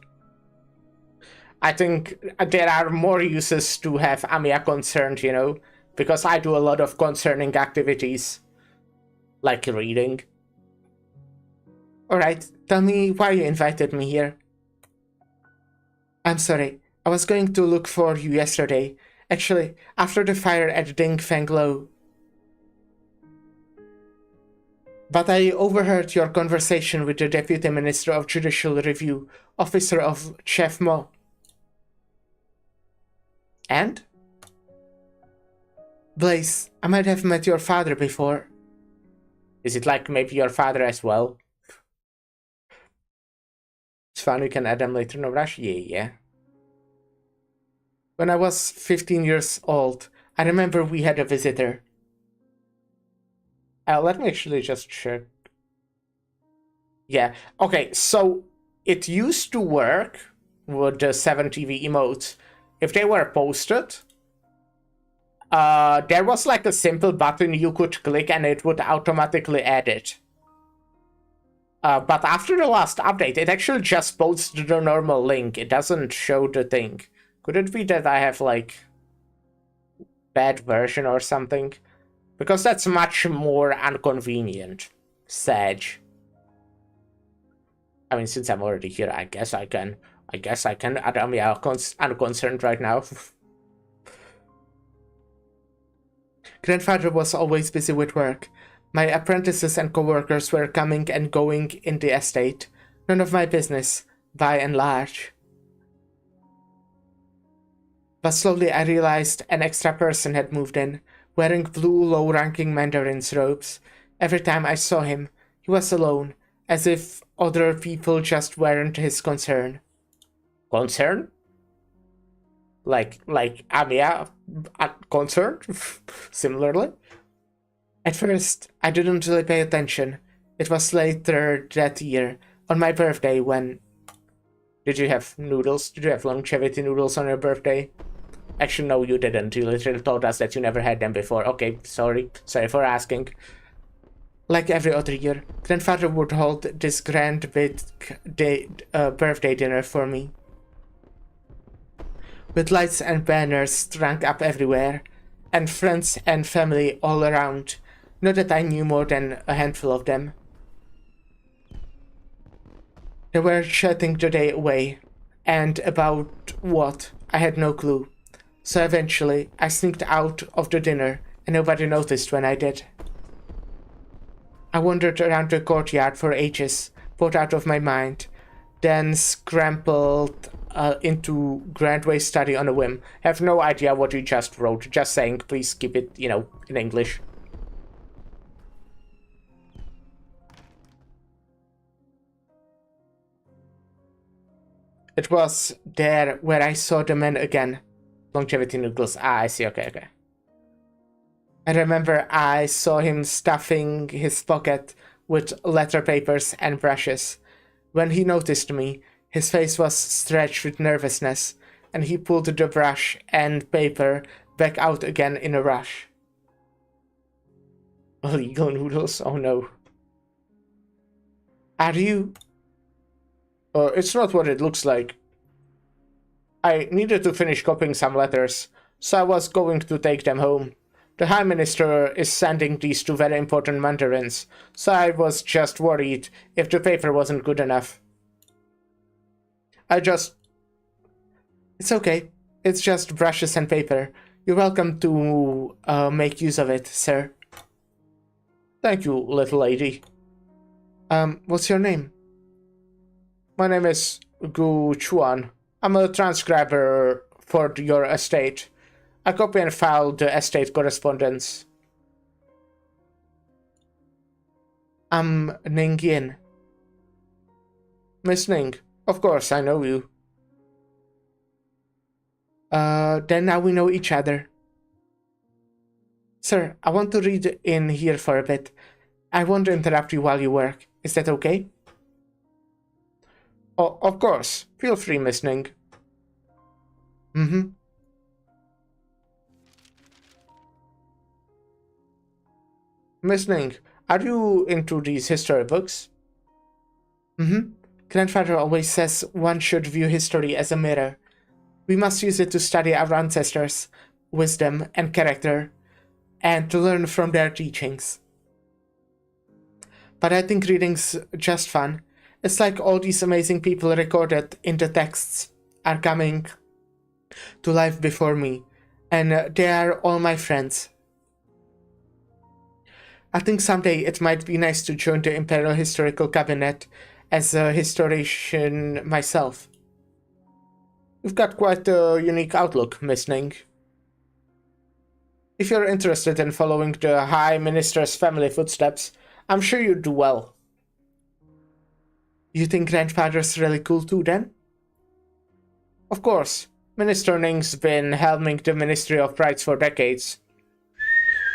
I think there are more uses to have Amiya concerned, because I do a lot of concerning activities, like reading. Alright, tell me why you invited me here. I'm sorry, I was going to look for you yesterday. Actually, after the fire at Ding Feng Lo. But I overheard your conversation with the Deputy Minister of Judicial Review, officer of Chef Mo. And? Blaze, I might have met your father before. Is it like maybe your father as well? It's fine, we can add them later, no rush? Yeah. When I was 15 years old, I remember we had a visitor. Let me actually just check. Yeah, okay, so it used to work with the 7 TV emotes. If they were posted, there was like a simple button you could click and it would automatically add it. But after the last update, it actually just posts the normal link. It doesn't show the thing. Could it be that I have, like, bad version or something? Because that's much more inconvenient. Sage. I mean, since I'm already here, I guess I can add Amiya unconcerned right now. Grandfather was always busy with work. My apprentices and co-workers were coming and going in the estate. None of my business, by and large. But slowly I realized an extra person had moved in, wearing blue low-ranking Mandarin's robes. Every time I saw him, he was alone, as if other people just weren't his concern. Concern? Like Amiya concerned? Similarly? At first, I didn't really pay attention. It was later that year, on my birthday, when... Did you have noodles? Did you have longevity noodles on your birthday? Actually, no, you didn't. You literally told us that you never had them before. Okay, sorry. Sorry for asking. Like every other year, Grandfather would hold this grand birthday dinner for me. With lights and banners strung up everywhere, and friends and family all around. Not that I knew more than a handful of them. They were chatting the day away, and about what, I had no clue. So eventually, I sneaked out of the dinner, and nobody noticed when I did. I wandered around the courtyard for ages, bored out of my mind, then scrambled into Grandway's study on a whim. Have no idea what you just wrote, just saying please keep it, in English. It was there where I saw the man again. Longevity noodles. Ah, I see. Okay. I remember I saw him stuffing his pocket with letter papers and brushes. When he noticed me, his face was stretched with nervousness, and he pulled the brush and paper back out again in a rush. Illegal noodles? Oh no. Are you... it's not what it looks like. I needed to finish copying some letters, so I was going to take them home. The High Minister is sending these to very important mandarins, so I was just worried if the paper wasn't good enough. It's okay. It's just brushes and paper. You're welcome to make use of it, sir. Thank you, little lady. What's your name? My name is Gu Chuan. I'm a transcriber for your estate. I copy and file the estate correspondence. I'm Ning Yin. Miss Ning, of course I know you. Then now we know each other. Sir, I want to read in here for a bit. I won't interrupt you while you work. Is that okay? Oh, of course. Feel free, Miss Ning. Miss Ning, are you into these history books? Grandfather always says one should view history as a mirror. We must use it to study our ancestors, wisdom, and character, and to learn from their teachings. But I think reading's just fun. It's like all these amazing people recorded in the texts are coming to life before me, and they are all my friends. I think someday it might be nice to join the Imperial Historical Cabinet as a historian myself. You've got quite a unique outlook, Miss Ning. If you're interested in following the High Minister's family footsteps, I'm sure you'd do well. You think Grandfather's really cool too, then? Of course. Minister Ning's been helming the Ministry of Rights for decades.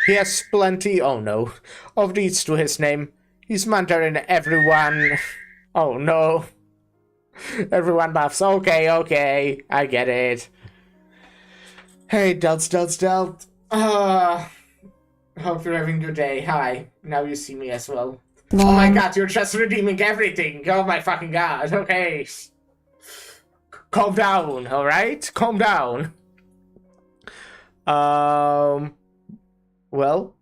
He has plenty, oh no, of deeds to his name. He's Mandarin everyone... Oh no. Everyone laughs. Okay, I get it. Hey, Delt. Hope you're having a good day. Hi. Now you see me as well. Oh my god, you're just redeeming everything. Oh my fucking god. Okay. Calm down, alright? Calm down. Well.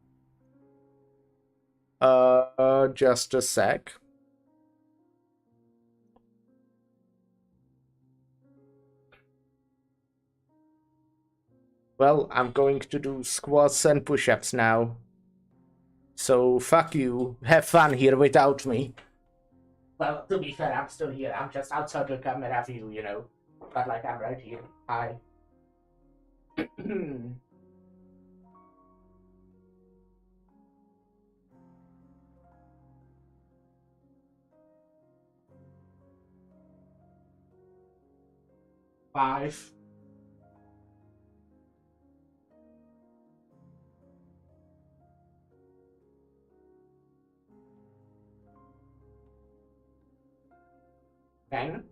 Just a sec. Well, I'm going to do squats and push-ups now. So, fuck you. Have fun here without me. Well, to be fair, I'm still here. I'm just outside the camera view, you know. But, like, I'm right here. Hi. 5. 10.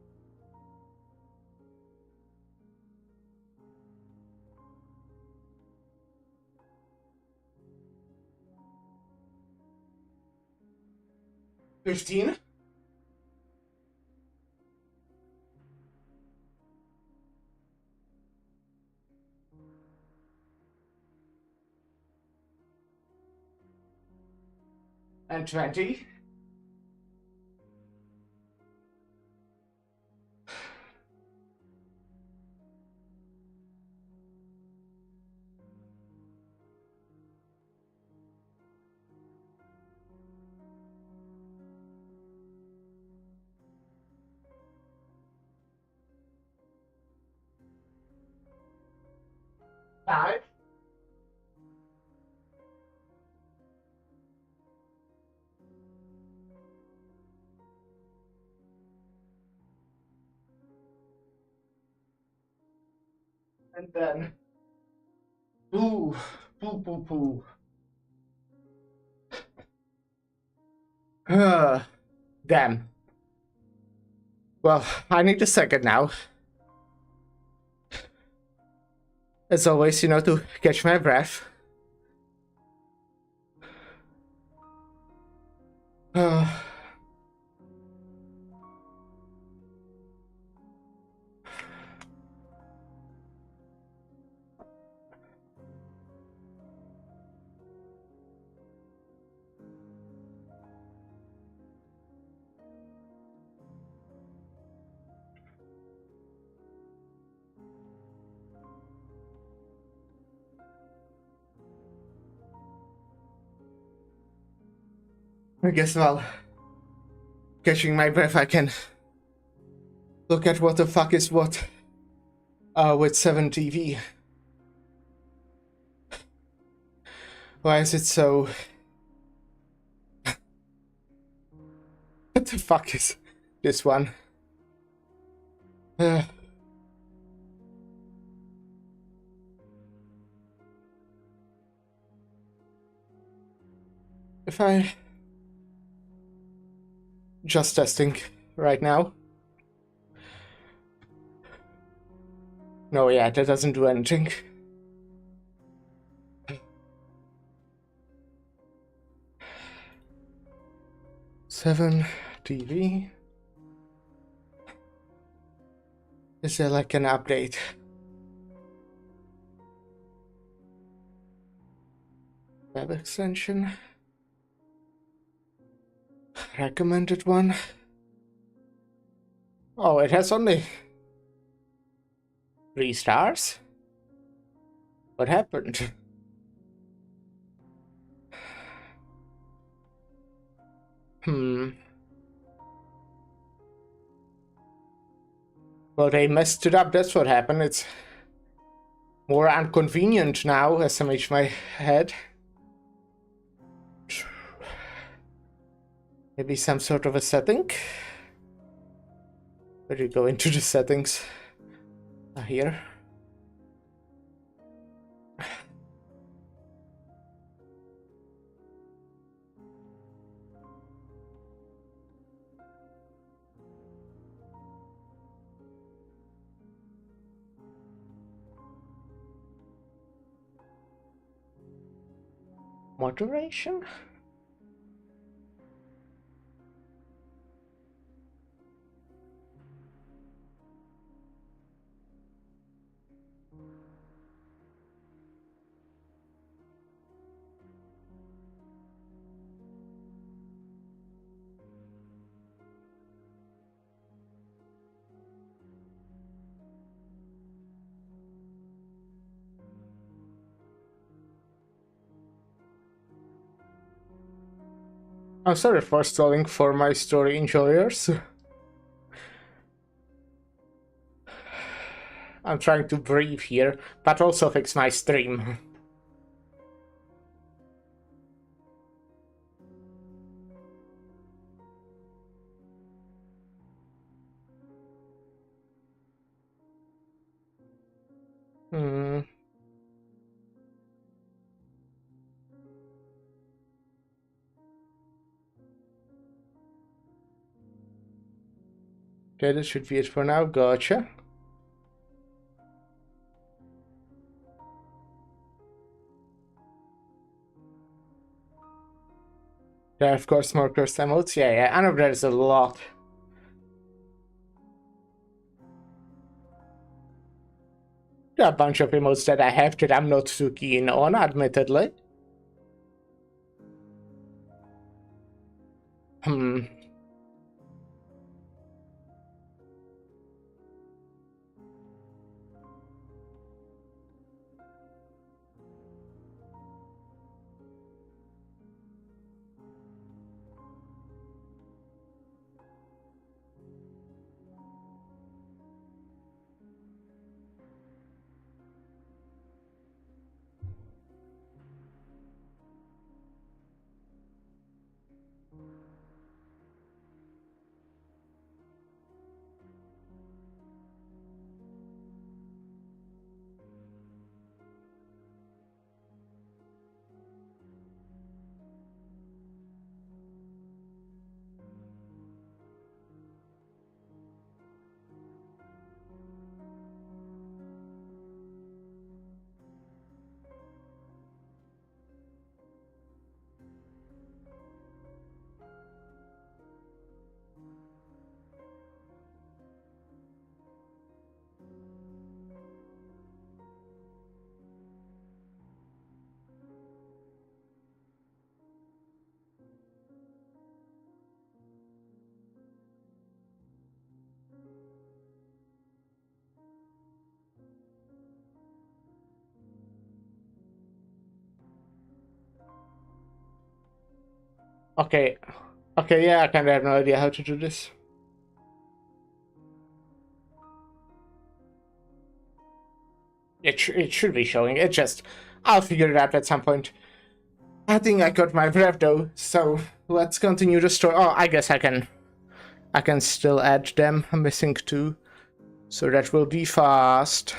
15. And 20. Five. And then, ooh, poo. Damn. Well, I need a second now. As always, to catch my breath. I guess while catching my breath, I can look at what the fuck is what with 7 TV. Why is it so... What the fuck is this one? If I... Just testing right now. No, yeah, that doesn't do anything. Seven TV. Is there like an update? Web extension. Recommended one. Oh, it has only 3 stars? What happened? Well, they messed it up, that's what happened. It's more inconvenient now, SMH my head. Maybe some sort of a setting? Where do you go into the settings? Here. Moderation? I'm sorry for stalling for my story enjoyers. I'm trying to breathe here, but also fix my stream. Okay, this should be it for now. Gotcha. Yeah, of course, more cursed emotes. Yeah, I know there's a lot. There are a bunch of emotes that I have that I'm not too keen on, admittedly. Hmm. Okay. Okay, yeah, I kind of have no idea how to do this. It should be showing. It just... I'll figure it out at some point. I think I got my breath though, so let's continue the story. Oh, I guess I can still add them. I'm missing 2. So that will be fast.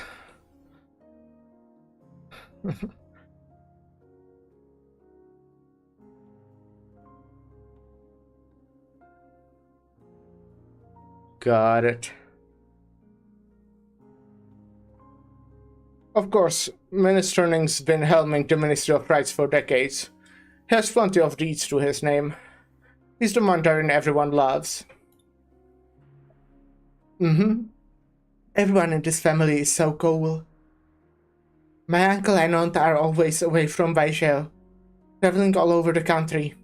Got it. Of course, Minister Ning's been helming the Ministry of Rights for decades. He has plenty of deeds to his name. He's the Mandarin everyone loves. Everyone in this family is so cool. My uncle and aunt are always away from Baishao, traveling all over the country.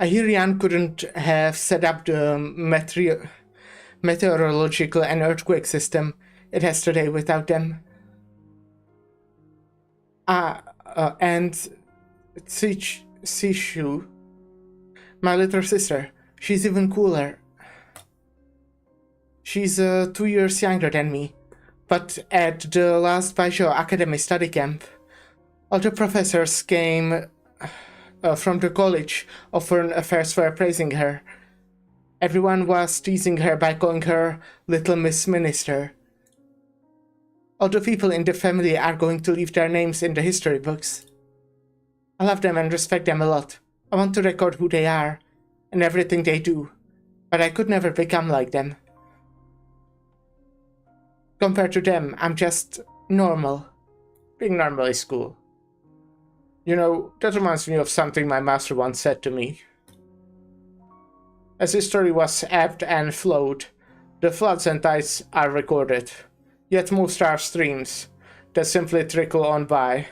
I hear Yan couldn't have set up the meteorological and earthquake system it has today without them. And Sishu, my little sister, she's even cooler. She's 2 years younger than me, but at the last Baishao Academy study camp, all the professors came from the College of Foreign Affairs were praising her. Everyone was teasing her by calling her Little Miss Minister. All the people in the family are going to leave their names in the history books. I love them and respect them a lot. I want to record who they are and everything they do, but I could never become like them. Compared to them, I'm just normal. Being normal is cool. You know, that reminds me of something my master once said to me. As history was ebbed and flowed, the floods and tides are recorded, yet most are streams that simply trickle on by.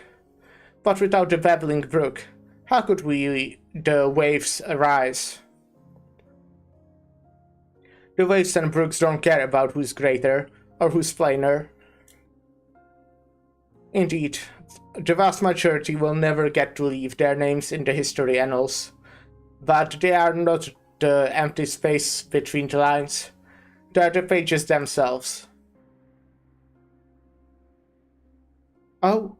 But without the babbling brook, how could the waves arise? The waves and brooks don't care about who's greater or who's plainer. Indeed, the vast majority will never get to leave their names in the history annals, but they are not the empty space between the lines. They are the pages themselves. Oh.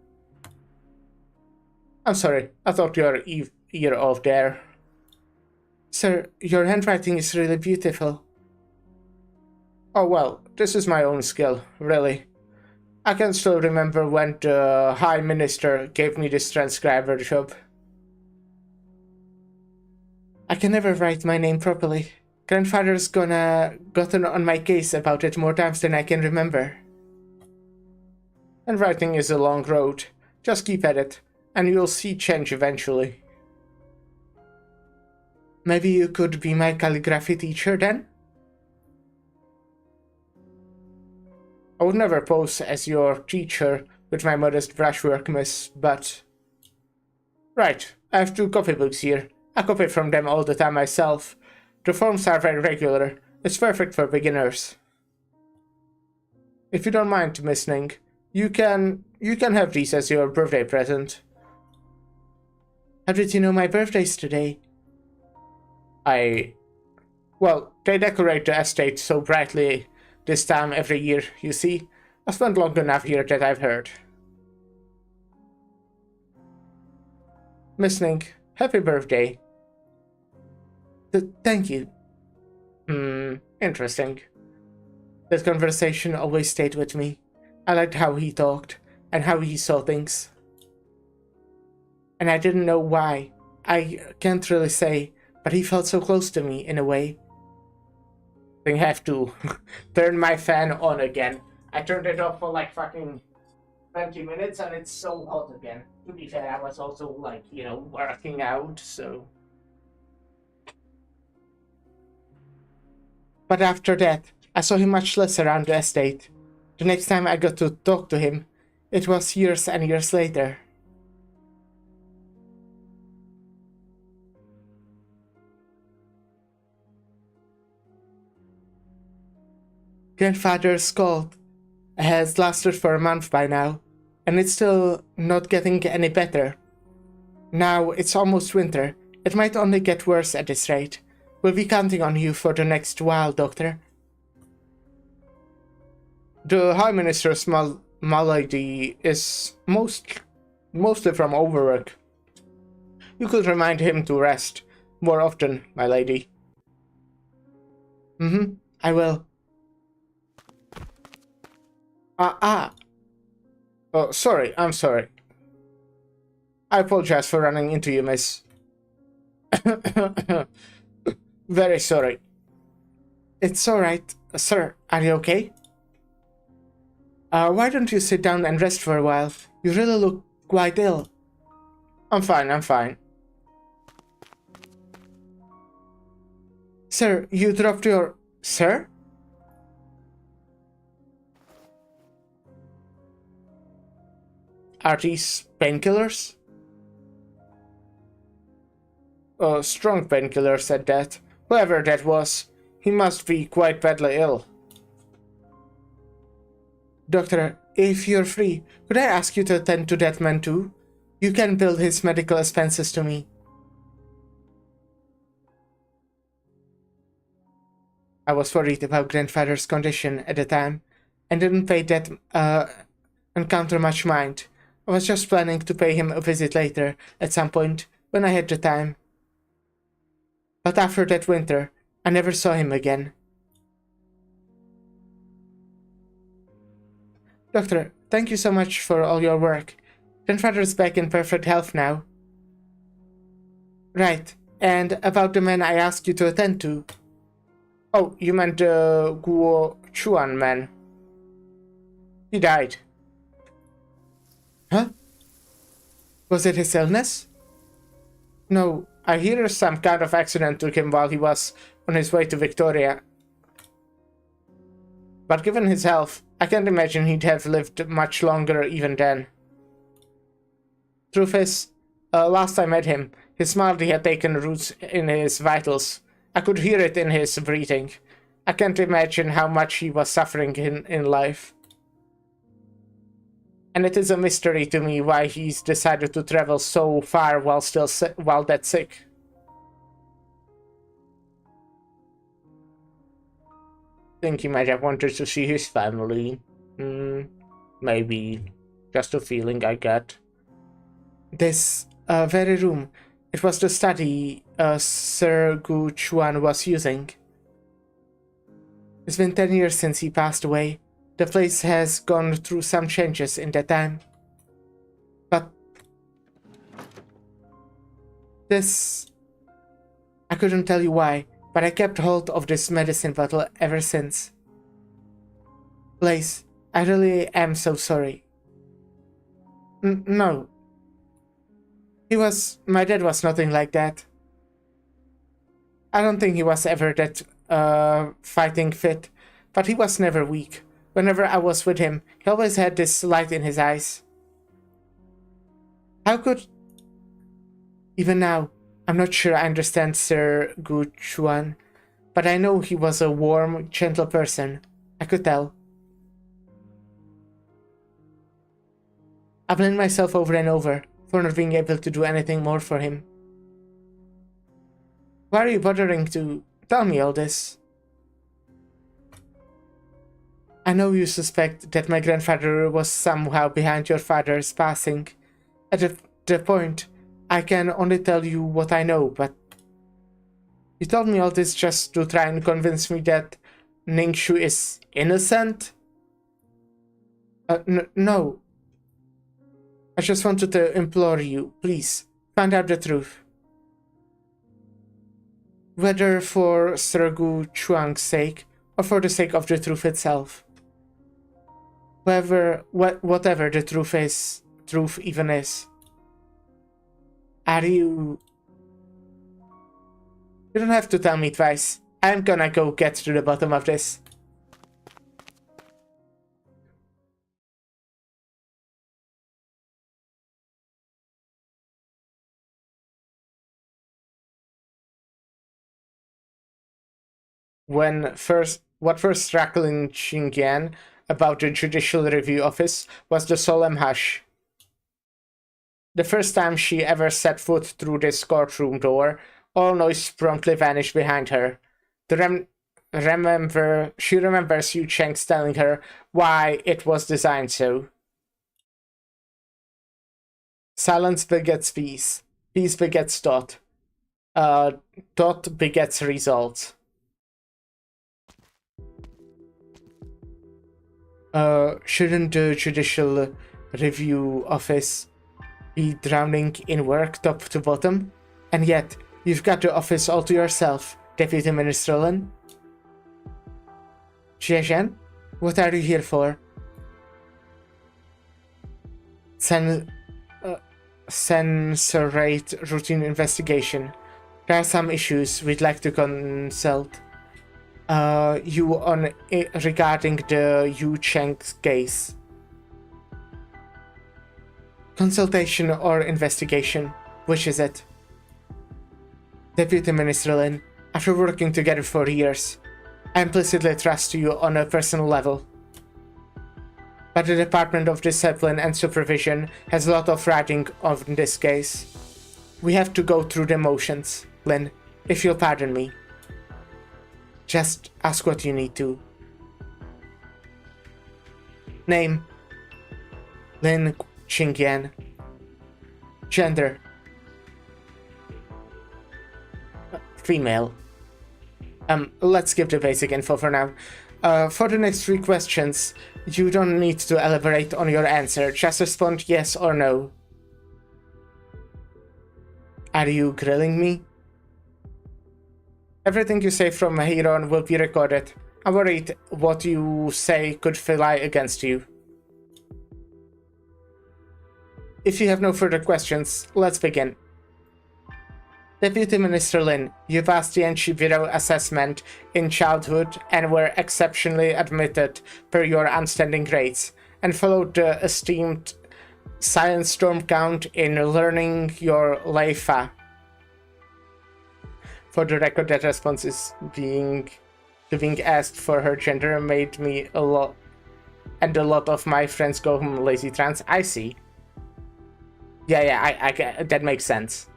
I'm sorry, I thought your ear off there. Sir, your handwriting is really beautiful. Oh well, this is my own skill, really. I can still remember when the High Minister gave me this transcriber job. I can never write my name properly. Grandfather's gotten on my case about it more times than I can remember. And writing is a long road. Just keep at it, and you'll see change eventually. Maybe you could be my calligraphy teacher then? I would never pose as your teacher with my modest brushwork, miss, but... Right, I have 2 copybooks here. I copy from them all the time myself. The forms are very regular. It's perfect for beginners. If you don't mind, Miss Ning, you can have these as your birthday present. How did you know my birthday's today? Well, they decorate the estate so brightly this time every year, you see. I spent long enough here that I've heard. Miss Ning, happy birthday. Thank you. Interesting. That conversation always stayed with me. I liked how he talked, and how he saw things. And I didn't know why. I can't really say, but he felt so close to me in a way. I have to turn my fan on again. I turned it off for like fucking 20 minutes and it's so hot again. To be fair, I was also like, working out, so... But after that, I saw him much less around the estate. The next time I got to talk to him, it was years and years later. Grandfather's cold has lasted for a month by now, and it's still not getting any better. Now it's almost winter. It might only get worse at this rate. We'll be counting on you for the next while, Doctor. The High Minister's malady is mostly from overwork. You could remind him to rest more often, my lady. I will. Oh, sorry, I'm sorry. I apologize for running into you, miss. Very sorry. It's alright. Sir, are you okay? Why don't you sit down and rest for a while? You really look quite ill. I'm fine. Sir, you dropped your... Sir? Are these painkillers? Strong painkillers at that. Whoever that was, he must be quite badly ill. Doctor, if you're free, could I ask you to attend to that man too? You can bill his medical expenses to me. I was worried about grandfather's condition at the time, and didn't pay that encounter much mind. I was just planning to pay him a visit later, at some point, when I had the time. But after that winter, I never saw him again. Doctor, thank you so much for all your work. Grandfather's back in perfect health now. Right, and about the man I asked you to attend to. Oh, you meant the Guo Chuan man. He died. Huh? Was it his illness? No, I hear some kind of accident took him while he was on his way to Victoria. But given his health, I can't imagine he'd have lived much longer even then. Truth is, last I met him, his malady had taken roots in his vitals. I could hear it in his breathing. I can't imagine how much he was suffering in life. And it is a mystery to me why he's decided to travel so far while that sick. Think he might have wanted to see his family. Maybe. Just a feeling I get. This very room. It was the study Sir Gu Chuan was using. It's been 10 years since he passed away. The place has gone through some changes in that time. But this... I couldn't tell you why, but I kept hold of this medicine bottle ever since. Blaze, I really am so sorry. No. My dad was nothing like that. I don't think he was ever that fighting fit, but he was never weak. Whenever I was with him, he always had this light in his eyes. How could... Even now, I'm not sure I understand Sir Gu Chuan, but I know he was a warm, gentle person. I could tell. I blamed myself over and over for not being able to do anything more for him. Why are you bothering to tell me all this? I know you suspect that my grandfather was somehow behind your father's passing. At the point, I can only tell you what I know, but you told me all this just to try and convince me that Ningshu is innocent? No. I just wanted to implore you, please, find out the truth. Whether for Sir Gu Chuang's sake, or for the sake of the truth itself. Whatever the truth even is. Are you... You don't have to tell me twice. I'm gonna go get to the bottom of this. What first struck Lin Qingyan about the Judicial Review Office was the solemn hush. The first time she ever set foot through this courtroom door, all noise promptly vanished behind her. She remembers Yu Cheng's telling her why it was designed so. Silence begets peace. Peace begets thought. Thought begets results. Shouldn't the Judicial Review Office be drowning in work top to bottom? And yet, you've got the office all to yourself, Deputy Minister Lin. Zhejian, what are you here for? Censorate routine investigation. There are some issues we'd like to consult you on regarding the Yu Cheng's case. Consultation or investigation? Which is it? Deputy Minister Lin, after working together for years, I implicitly trust you on a personal level. But the Department of Discipline and Supervision has a lot of writing on this case. We have to go through the motions, Lin, if you'll pardon me. Just ask what you need to. Name: Lin Qingyan. Gender: female. Let's skip the basic info for now. For the next 3 questions, you don't need to elaborate on your answer, just respond yes or no. Are you grilling me? Everything you say from here on will be recorded. I'm worried what you say could fly against you. If you have no further questions, let's begin. Deputy Minister Lin, you passed the NC Bureau assessment in childhood and were exceptionally admitted per your outstanding grades, and followed the esteemed Science Storm Count in learning your Leifa. For the record, that response is being asked for her gender made me a lot of my friends go home lazy trans. I see. Yeah, I that makes sense.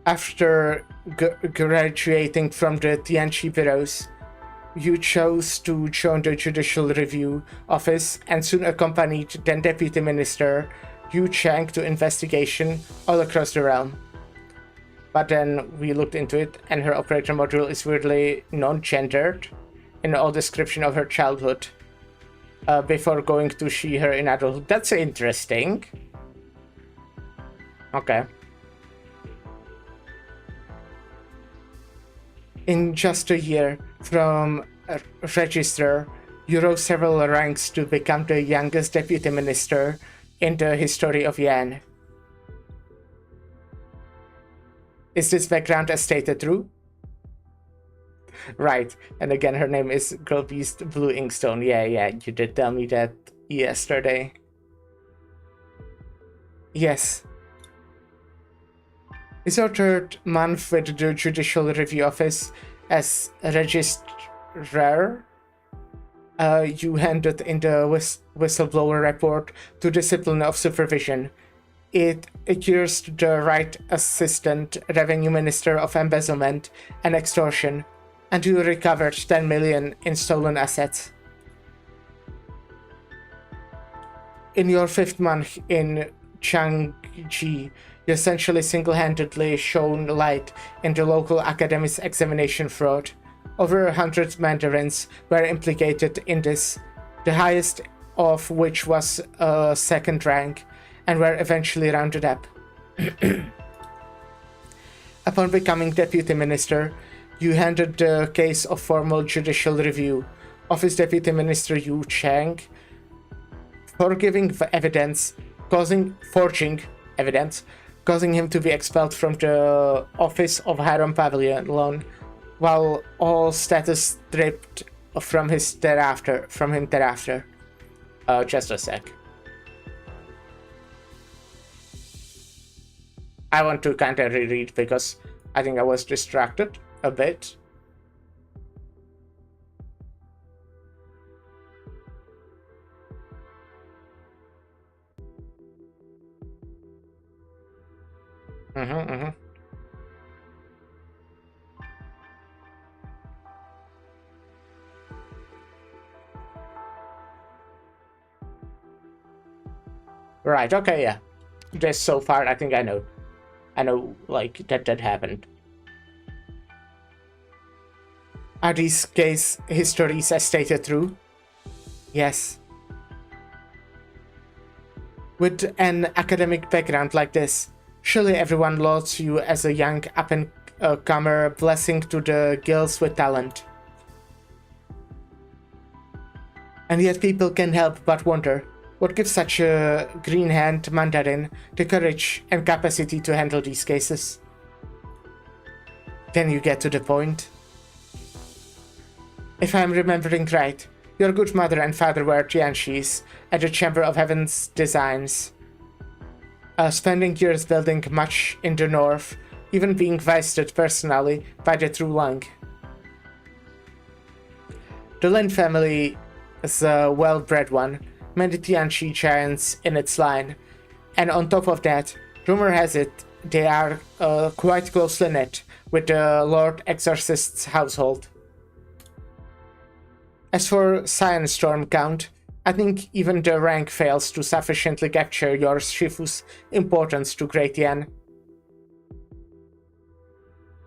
After graduating from the Tianqi bureaus, you chose to join the Judicial Review Office and soon accompanied then Deputy Minister Yu Cheng to investigation all across the realm. But then we looked into it, and her operator module is weirdly non-gendered in all description of her childhood before going to she/her in adulthood. That's interesting. Okay. In just a year from Registrar, you rose several ranks to become the youngest deputy minister in the history of Yan. Is this background as stated true? Right, and again her name is Girl Beast Blue Inkstone. Yeah, you did tell me that yesterday. Yes. It's your third month with the Judicial Review Office as registrar. You handed in the whistleblower report to Discipline of Supervision. It accused the Right Assistant Revenue Minister of embezzlement and extortion, and you recovered 10 million in stolen assets. In your 5th month in Changji, you essentially single-handedly shone light into local academics examination fraud. Over 100 mandarins were implicated in this, the highest of which was a 2nd rank, and were eventually rounded up. Upon becoming deputy minister, you handed the case of formal judicial review of his deputy minister Yu Chang for giving evidence, forging evidence, causing him to be expelled from the office of Hiram Pavilion, while all status stripped from him thereafter. Just a sec. I want to kind of reread because I think I was distracted a bit. Right, okay, yeah. Just so far, I think I know. Like, that happened. Are these case histories as stated true? Yes. With an academic background like this, surely everyone lauds you as a young up-and-comer blessing to the girls with talent. And yet people can help but wonder, what gives such a green-hand mandarin the courage and capacity to handle these cases? Then you get to the point. If I'm remembering right, your good mother and father were Tianshis at the Chamber of Heaven's Designs, spending years building much in the north, even being visited personally by the True Lung. The Lin family is a well-bred one, many Tianchi giants in its line, and on top of that, rumor has it they are quite closely knit with the Lord Exorcist's household. As for Science Storm count, I think even the rank fails to sufficiently capture your Shifu's importance to Great Yan.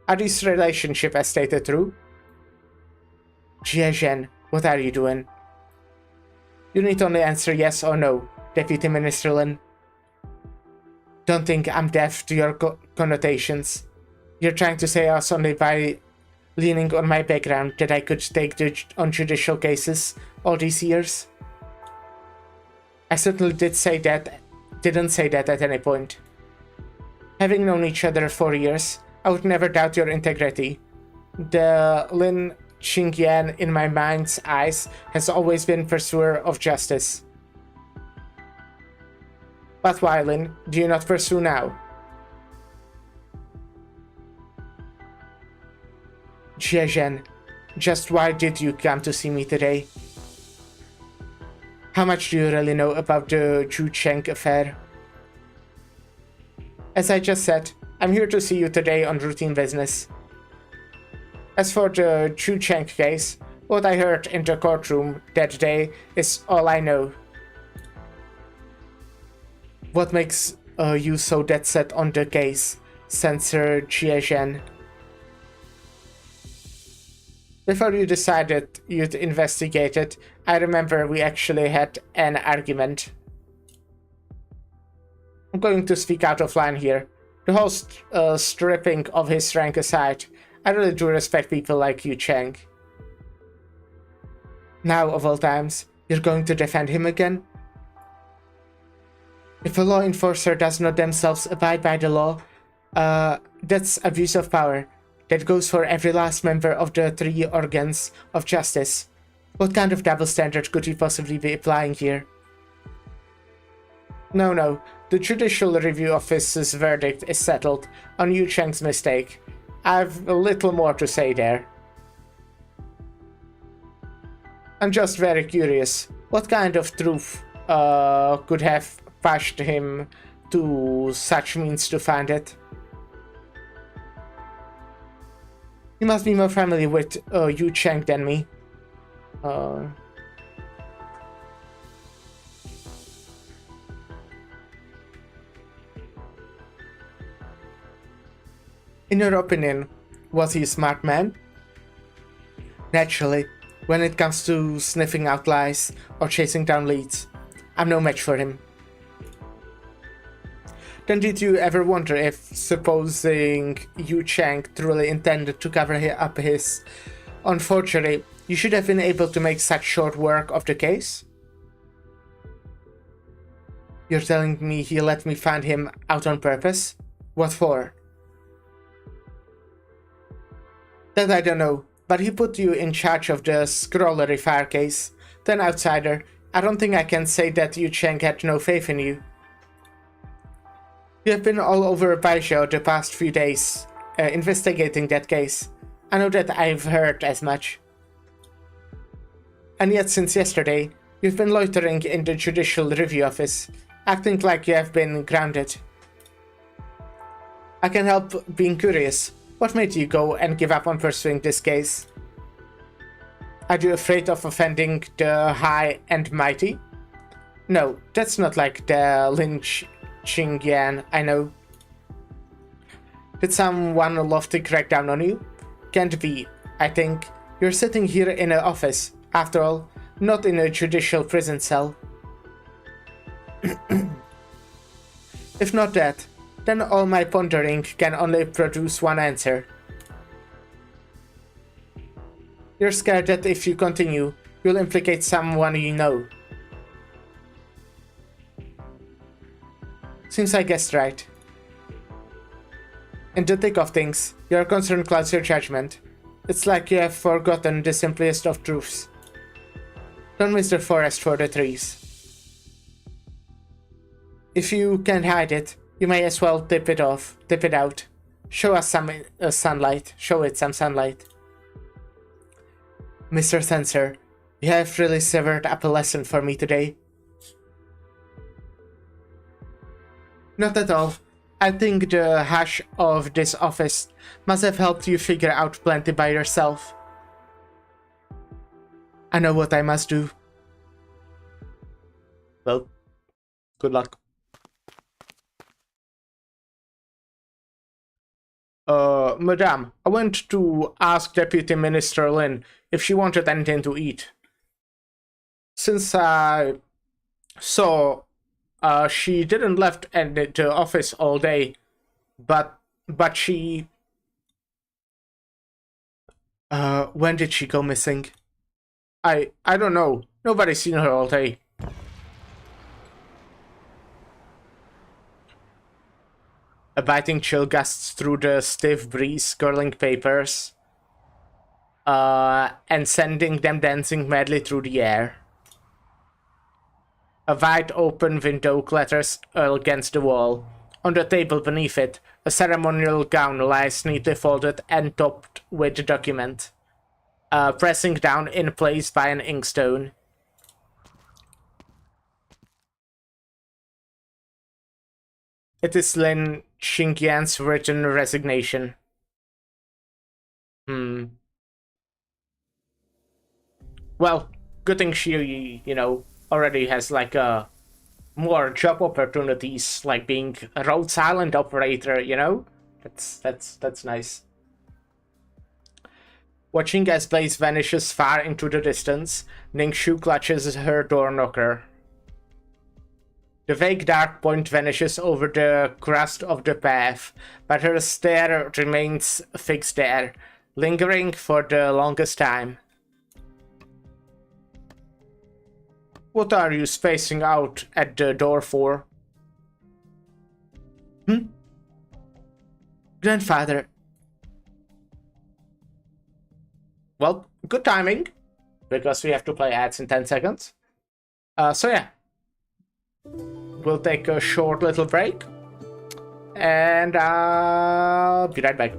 Are these relationships as stated true? Jie Zhen, what are you doing? You need only answer yes or no, Deputy Minister Lin. Don't think I'm deaf to your connotations. You're trying to say I was only by leaning on my background that I could take on judicial cases all these years? I certainly didn't say that at any point. Having known each other for years, I would never doubt your integrity. The Lin Qingyan in my mind's eyes has always been pursuer of justice. But why, Lin, do you not pursue now? Jie Zhen, just why did you come to see me today? How much do you really know about the Zhu Cheng affair? As I just said, I'm here to see you today on routine business. As for the Zhu Cheng case, what I heard in the courtroom that day is all I know. What makes you so dead set on the case, Censor Jie Zhen? Before you decided you'd investigate it, I remember we actually had an argument. I'm going to speak out of line here. The whole stripping of his rank aside, I really do respect people like you, Cheng. Now, of all times, you're going to defend him again? If a law enforcer does not themselves abide by the law, that's abuse of power. That goes for every last member of the 3 organs of justice. What kind of double standard could you possibly be applying here? No, The Judicial Review Office's verdict is settled on Yu Cheng's mistake. I've a little more to say there. I'm just very curious. What kind of truth could have pushed him to such means to find it? He must be more familiar with Yu Cheng than me. In your opinion, was he a smart man? Naturally, when it comes to sniffing out lies or chasing down leads, I'm no match for him. Then did you ever wonder if, supposing Yu Cheng truly intended to cover up his own forgery, you should have been able to make such short work of the case? You're telling me he let me find him out on purpose? What for? That I don't know, but he put you in charge of the Scrollery fire case. To an outsider, I don't think I can say that Yu Cheng had no faith in you. You have been all over Baizhou the past few days, investigating that case. I know that I've heard as much. And yet since yesterday, you've been loitering in the Judicial Review Office, acting like you have been grounded. I can't help being curious. What made you go and give up on pursuing this case? Are you afraid of offending the high and mighty? No, that's not like the Lynch Qingyan, I know. Did someone lofty crack down on you? Can't be, I think. You're sitting here in an office, after all, not in a judicial prison cell. If not that, then all my pondering can only produce one answer. You're scared that if you continue, you'll implicate someone you know. Seems I guessed right. In the thick of things, your concern clouds your judgment. It's like you have forgotten the simplest of truths. Don't miss the forest for the trees. If you can't hide it, you may as well tip it out. Show us some sunlight. Show it some sunlight. Mr. Censor, you have really severed up a lesson for me today. Not at all. I think the hash of this office must have helped you figure out plenty by yourself. I know what I must do. Well, good luck. Madame, I went to ask Deputy Minister Lin if she wanted anything to eat. Since I saw she didn't left at the office all day, but she... when did she go missing? I don't know. Nobody's seen her all day. A biting chill gusts through the stiff breeze, curling papers, and sending them dancing madly through the air. A wide open window clatters against the wall. On the table beneath it, a ceremonial gown lies neatly folded and topped with a document, pressing down in place by an inkstone. It is Lin Xingyan's written resignation. Well, good thing she, already has like more job opportunities, like being a road silent operator, That's nice. Watching as Blaze vanishes far into the distance, Ningxu clutches her door knocker. The vague dark point vanishes over the crust of the path, but her stare remains fixed there, lingering for the longest time. What are you spacing out at the door for? Grandfather. Well, good timing, because we have to play ads in 10 seconds. So yeah. we'll take a short little break. And I'll be right back.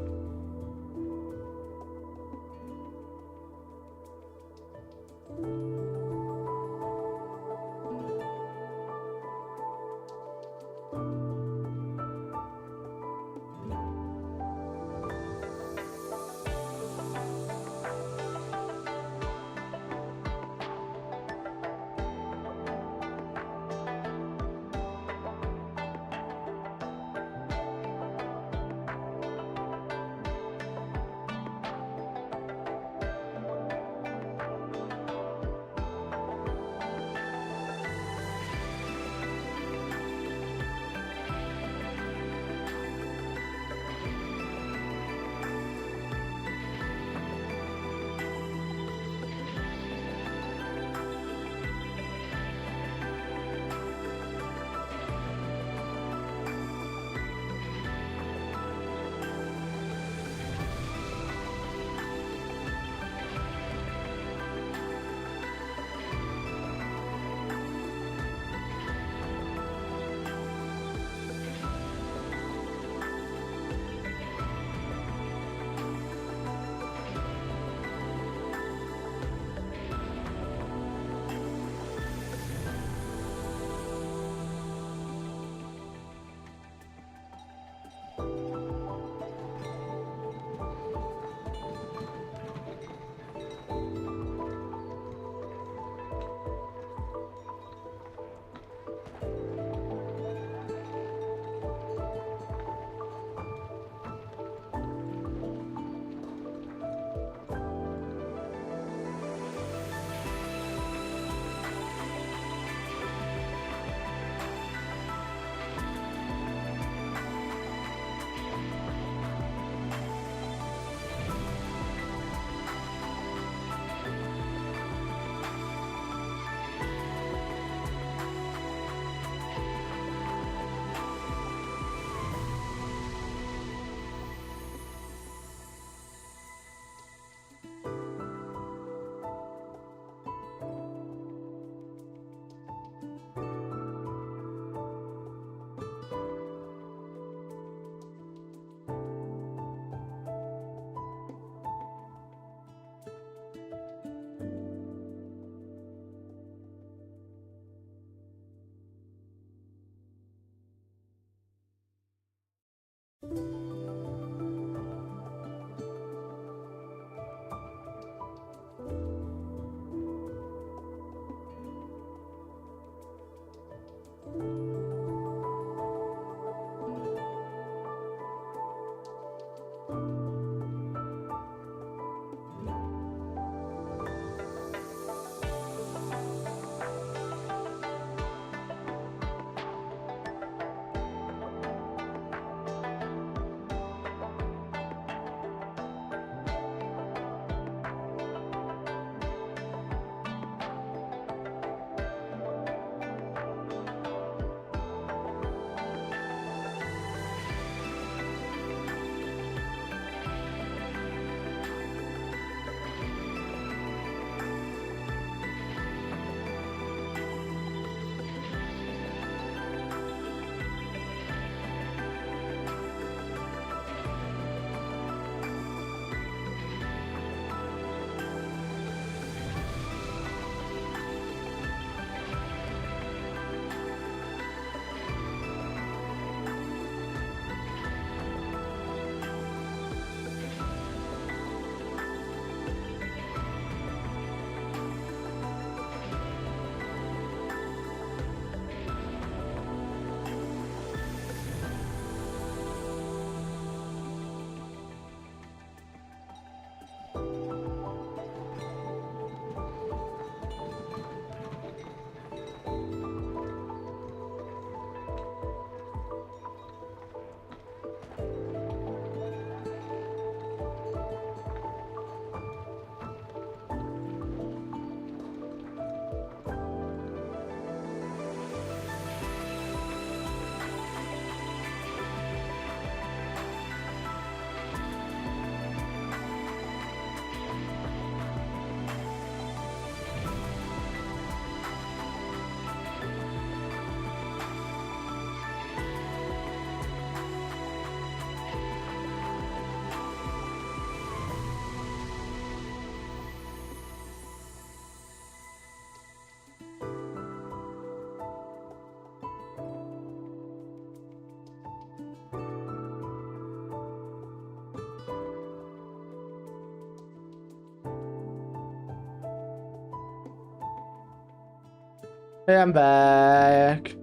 I am back.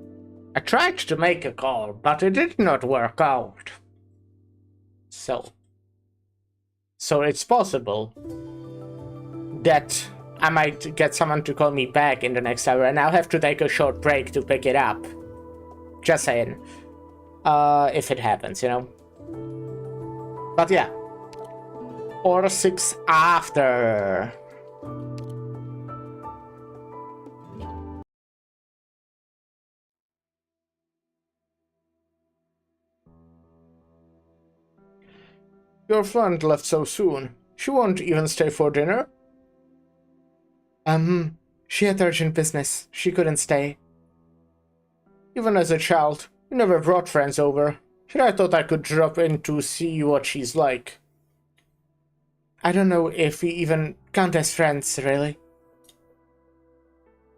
I tried to make a call, but it did not work out. So it's possible that I might get someone to call me back in the next hour, and I'll have to take a short break to pick it up. Just saying. If it happens, you know. But yeah. Or 6 after. Your friend left so soon. She won't even stay for dinner? She had urgent business. She couldn't stay. Even as a child, you never brought friends over. Here I thought I could drop in to see what she's like. I don't know if we even count as friends, really.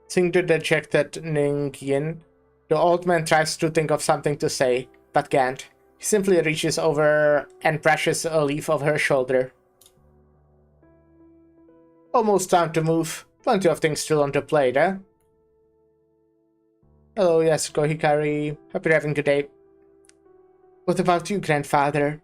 Seeing the dejected Ning Yin, the old man tries to think of something to say, but can't. He simply reaches over and brushes a leaf off her shoulder. Almost time to move. Plenty of things still on the plate, eh? Hello, Yasuko Hikari. Hope you're having a good day. What about you, grandfather?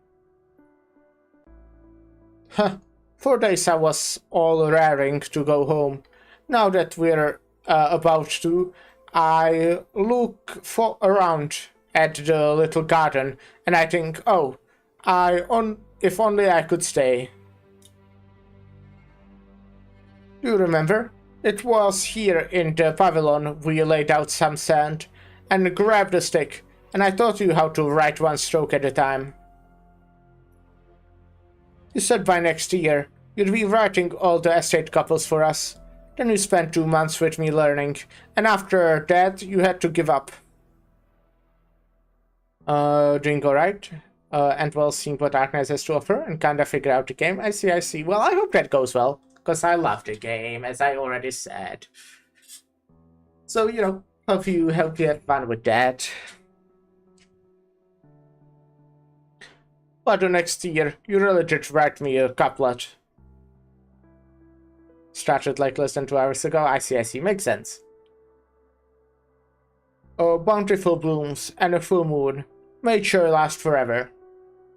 Huh. 4 days I was all raring to go home. Now that we're about to, I look around at the little garden and I think, oh, if only I could stay. Do you remember? It was here in the pavilion we laid out some sand and grabbed a stick, and I taught you how to write one stroke at a time. You said by next year you'd be writing all the estate couples for us. Then you spent 2 months with me learning, and after that you had to give up. Doing alright? And well, seeing what Arknights has to offer and kinda figure out the game. I see. Well, I hope that goes well, because I love the game, as I already said. So, you know, hope you have fun with that. But the next year, you really did write me a couplet. Started like less than 2 hours ago. I see. Makes sense. Oh, bountiful blooms and a full moon. May sure last forever.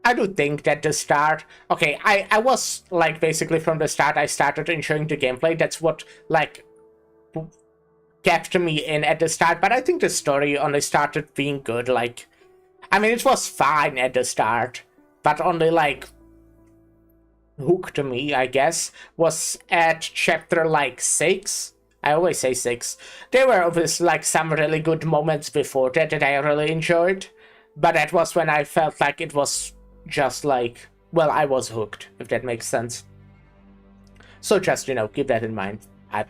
I do think that the start... Okay, I was, like, basically from the start, I started enjoying the gameplay. That's what, like, kept me in at the start. But I think the story only started being good, like... I mean, it was fine at the start. But only, like... hooked me, I guess, was at chapter, like, 6. I always say 6. There were obviously, like, some really good moments before that I really enjoyed. But that was when I felt like it was just like, well, I was hooked, if that makes sense. So just, you know, keep that in mind. I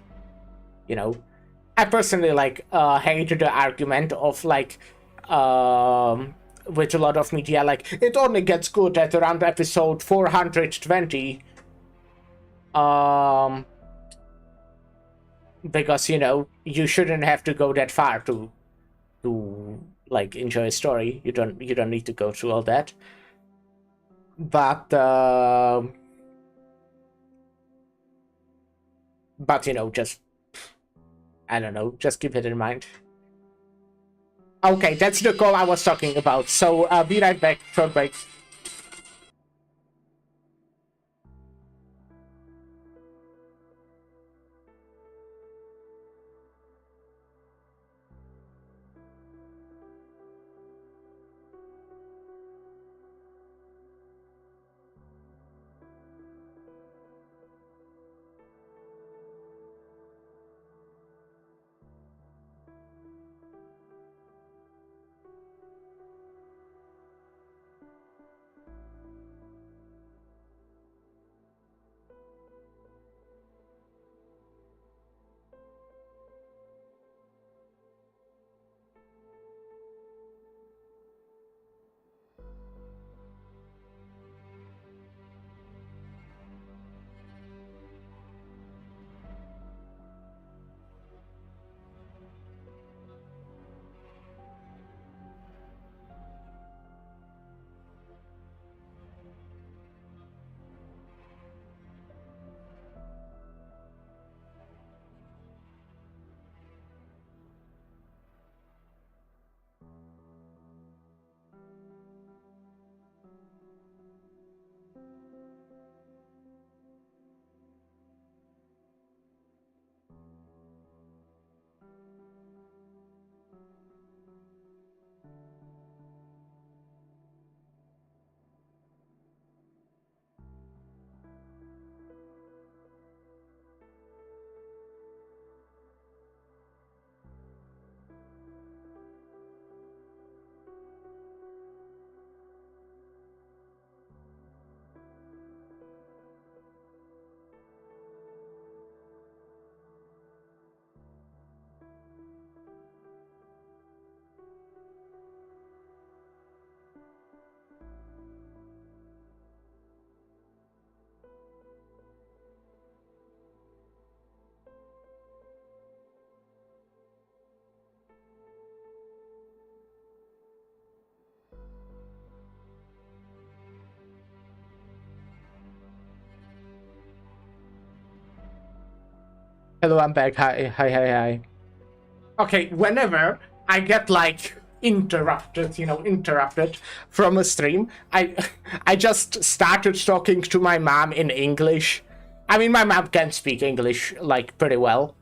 personally, like, hate the argument of, like, with a lot of media, like, it only gets good at around episode 420. Because, you know, you shouldn't have to go that far to like, enjoy a story. You don't need to go through all that. But you know, just, I don't know, just keep it in mind. Okay, that's the call I was talking about. So be right back. Short break. Hello, I'm back. Hi. Okay, whenever I get like interrupted from a stream, I just started talking to my mom in English. I mean, my mom can speak English like pretty well,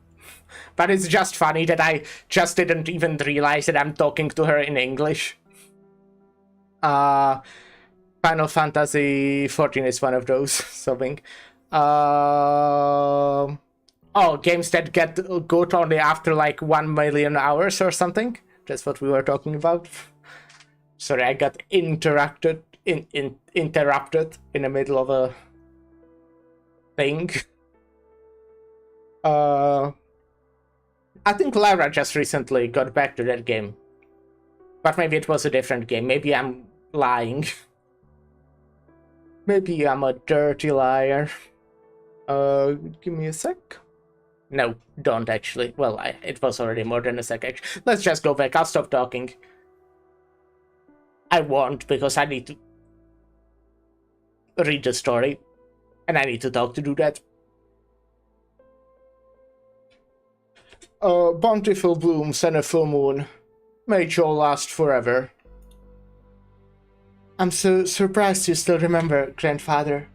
but it's just funny that I just didn't even realize that I'm talking to her in English. Final Fantasy 14 is one of those, something. Oh, games that get good only after like 1 million hours or something. That's what we were talking about. Sorry, I got interrupted in the middle of a thing. I think Lara just recently got back to that game. But maybe it was a different game. Maybe I'm lying. Maybe I'm a dirty liar. Give me a sec. No, don't actually. Well, it was already more than a sec, actually. Let's just go back. I'll stop talking. I won't, because I need to read the story. And I need to talk to do that. Bountiful blooms and a full moon. May it all last forever. I'm so surprised you still remember, grandfather.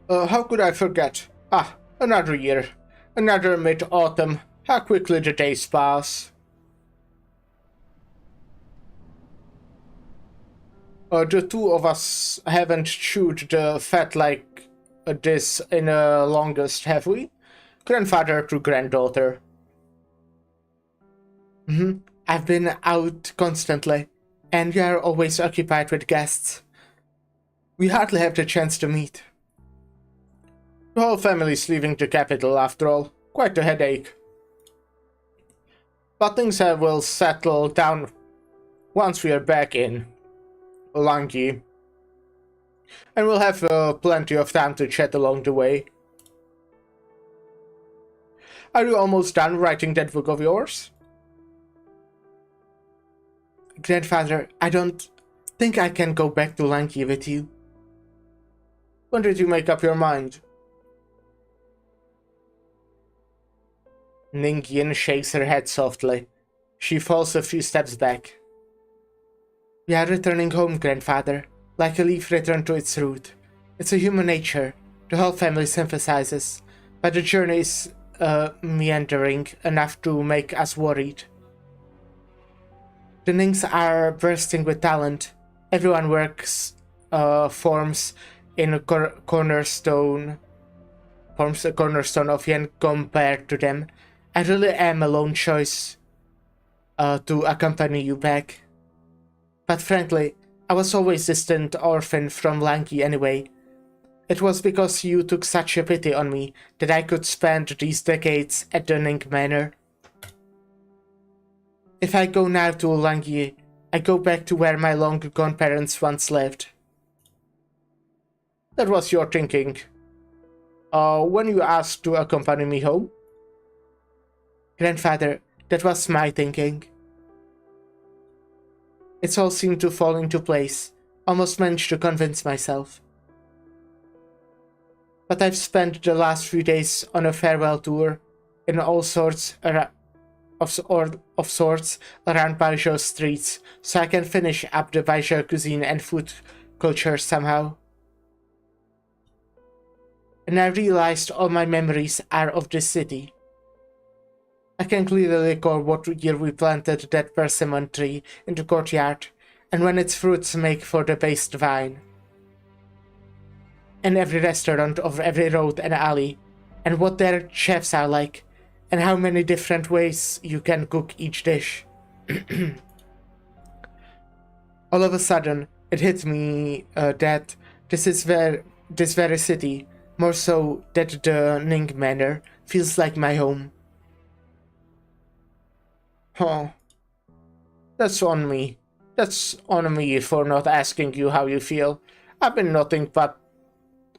How could I forget? Ah, another year. Another mid-autumn. How quickly the days pass. The two of us haven't chewed the fat like this in the longest, have we? Grandfather to granddaughter. I've been out constantly, and we are always occupied with guests. We hardly have the chance to meet. The whole family's leaving the capital, after all. Quite a headache. But things will settle down once we are back in Langi. And we'll have plenty of time to chat along the way. Are you almost done writing that book of yours? Grandfather, I don't think I can go back to Langi with you. When did you make up your mind? Ningyin shakes her head softly. She falls a few steps back. We are returning home, grandfather, like a leaf returned to its root. It's a human nature, the whole family sympathizes, but the journey is meandering enough to make us worried. The Nings are bursting with talent. Everyone forms a cornerstone of Yen compared to them. I really am a lone choice to accompany you back. But frankly, I was always distant orphan from Lanki anyway. It was because you took such a pity on me that I could spend these decades at the Ning Manor. If I go now to Langi, I go back to where my long-gone parents once lived. That was your thinking. When you asked to accompany me home? Grandfather, that was my thinking. It's all seemed to fall into place. Almost managed to convince myself. But I've spent the last few days on a farewell tour in all sorts of sorts around Baijiu streets, so I can finish up the Baijiu cuisine and food culture somehow. And I realized all my memories are of this city. I can clearly recall what year we planted that persimmon tree in the courtyard, and when its fruits make for the based vine. And every restaurant of every road and alley, and what their chefs are like, and how many different ways you can cook each dish. All of a sudden, it hit me that this very city, more so that the Ning Manor, feels like my home. Huh. That's on me. That's on me for not asking you how you feel. I've been nothing but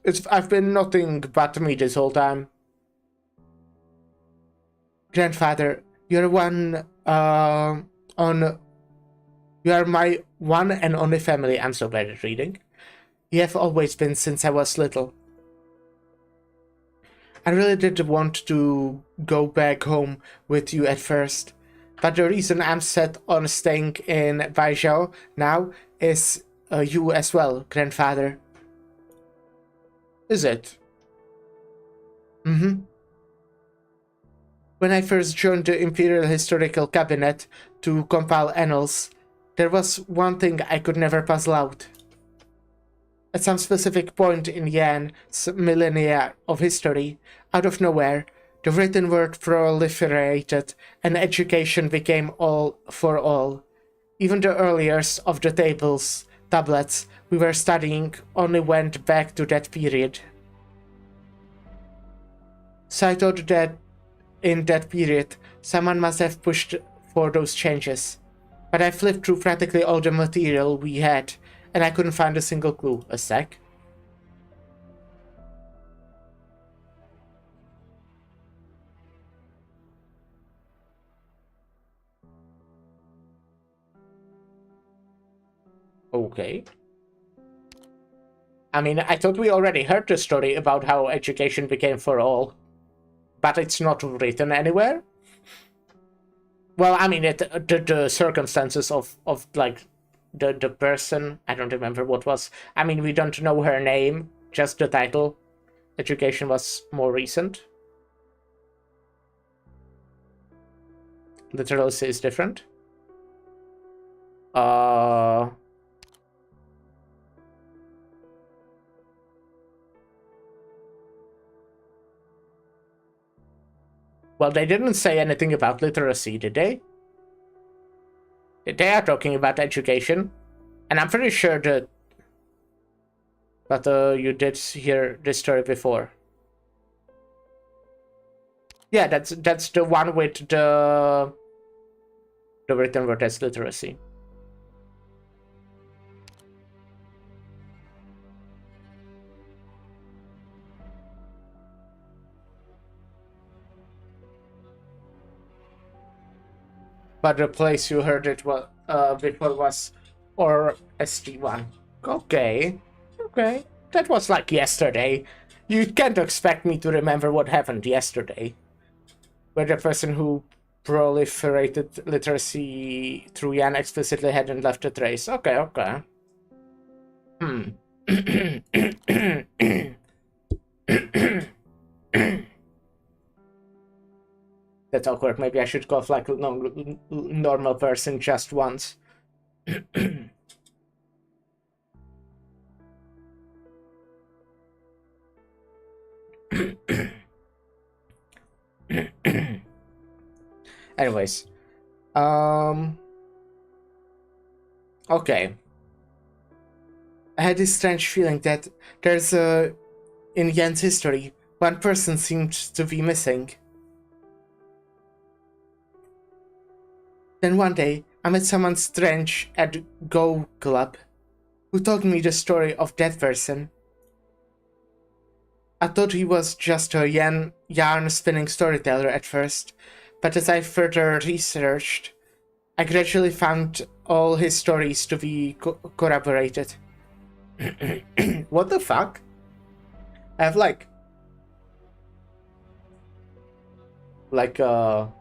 me this whole time. Grandfather, You're you are my one and only family. I'm so bad at reading. You have always been since I was little. I really did want to go back home with you at first, but the reason I'm set on staying in Baizhou now is you as well, grandfather. Is it? Mm-hmm. When I first joined the Imperial Historical Cabinet to compile annals, there was one thing I could never puzzle out. At some specific point in Yan's millennia of history, out of nowhere, the written word proliferated and education became all for all. Even the earliest of the tablets we were studying only went back to that period. So I thought that in that period, someone must have pushed for those changes. But I flipped through practically all the material we had, and I couldn't find a single clue. A sec. Okay. I mean, I thought we already heard the story about how education became for all. But it's not written anywhere? Well, I mean, the circumstances of like, the person, I don't remember what was. I mean, we don't know her name, just the title. Education was more recent. Literacy is different. Well, they didn't say anything about literacy, did they? They are talking about education. And I'm pretty sure that... But you did hear this story before. Yeah, that's the one with the written word as literacy. But the place you heard it before was ST1. Okay. Okay. That was like yesterday. You can't expect me to remember what happened yesterday. Where the person who proliferated literacy through Yan explicitly hadn't left a trace. Okay, okay. That's awkward. Maybe I should cough like a normal person just once. Anyways. Okay. I had this strange feeling that there's in Yan's history, one person seemed to be missing. Then one day, I met someone strange at Go Club, who told me the story of that person. I thought he was just a yarn-spinning storyteller at first, but as I further researched, I gradually found all his stories to be corroborated. What the fuck? I have like a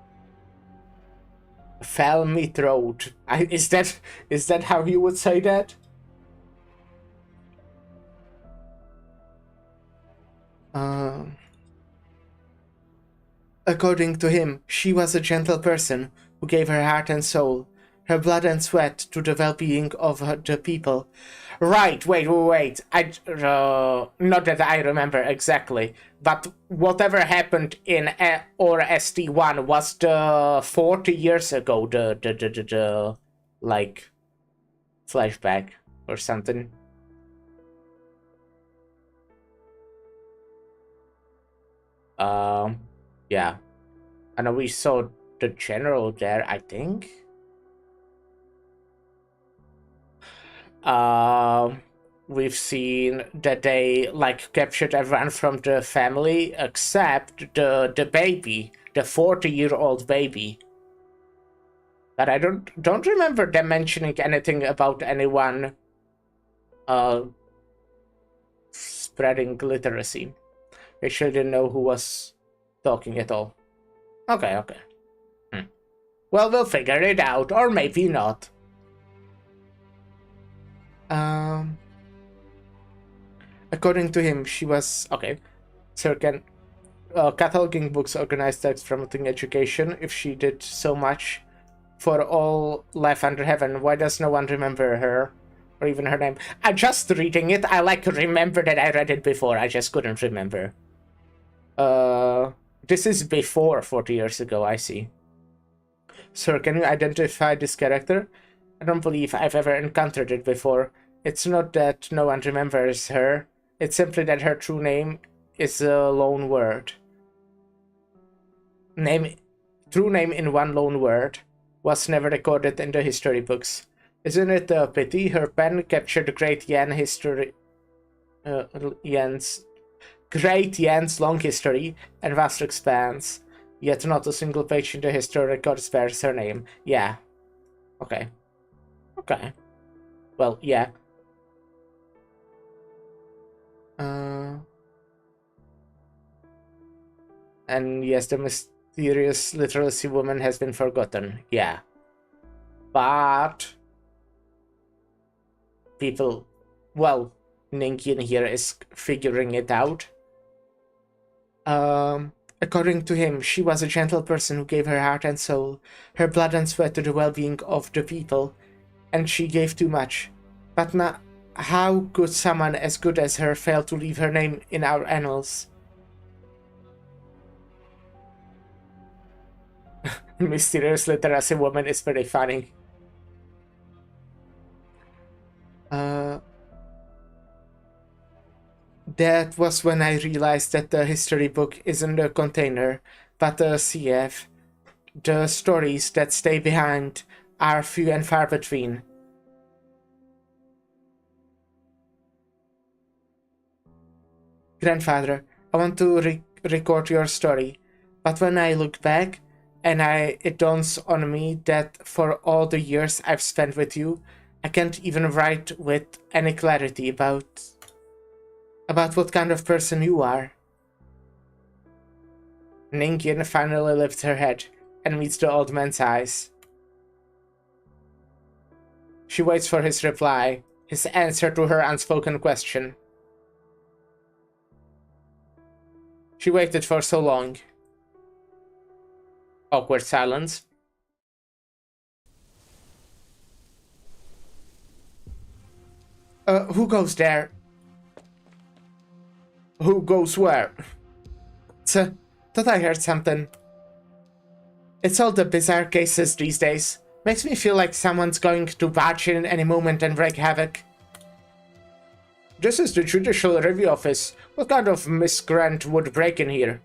Falmy throat. Is that how you would say that? According to him, she was a gentle person who gave her heart and soul, her blood and sweat to the well-being of the people. Right, wait. Not that I remember exactly, but whatever happened in or ST1 was the 40 years ago, the like flashback or something. Yeah. I know we saw the general there, I think. We've seen that they like captured everyone from the family except the baby, the 40-year-old baby. But I don't remember them mentioning anything about anyone spreading literacy. They sure didn't know who was talking at all. Okay. Well, we'll figure it out, or maybe not. According to him, she was... Okay. Sir, cataloging books, organized text, promoting education. If she did so much for all life under heaven, why does no one remember her? Or even her name? I'm just reading it. I remember that I read it before. I just couldn't remember. This is before 40 years ago, I see. Sir, can you identify this character? I don't believe I've ever encountered it before. It's not that no one remembers her. It's simply that her true name is a lone word. True name in one lone word was never recorded in the history books. Isn't it a pity her pen captured great Yan's long history and vast expanse, yet not a single page in the history records bears her name. Yeah. Okay. Well, yeah. And yes, the mysterious literacy woman has been forgotten. Yeah. But people, well, Ninkin here is figuring it out. According to him, she was a gentle person who gave her heart and soul, her blood and sweat to the well-being of the people, and she gave too much. But how could someone as good as her fail to leave her name in our annals? Mysterious literacy woman is very funny. That was when I realized that the history book isn't a container, but a CF. The stories that stay behind are few and far between. Grandfather, I want to record your story, but when I look back, and it dawns on me that for all the years I've spent with you, I can't even write with any clarity about what kind of person you are. Ninkin finally lifts her head and meets the old man's eyes. She waits for his reply, his answer to her unspoken question. She waited for so long. Awkward silence. Who goes there? Who goes where? Thought I heard something. It's all the bizarre cases these days. Makes me feel like someone's going to barge in any moment and wreak havoc. This is the Judicial Review Office. What kind of miscreant would break in here?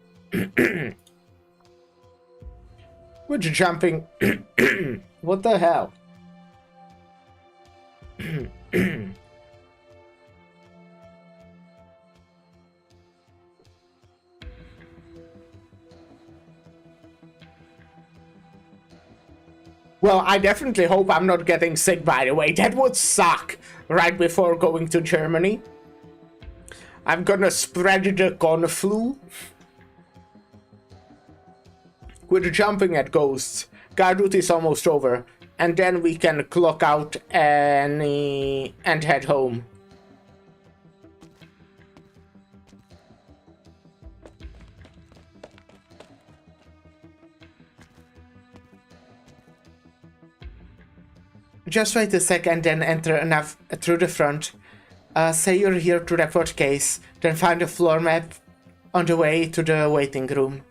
Would you jumping? What the hell? Well, I definitely hope I'm not getting sick, by the way. That would suck right before going to Germany. I'm gonna spread the con flu. With jumping at ghosts, guard duty is almost over, and then we can clock out and head home. Just wait a second and enter through the front. Say you're here to report case, then find a floor map on the way to the waiting room.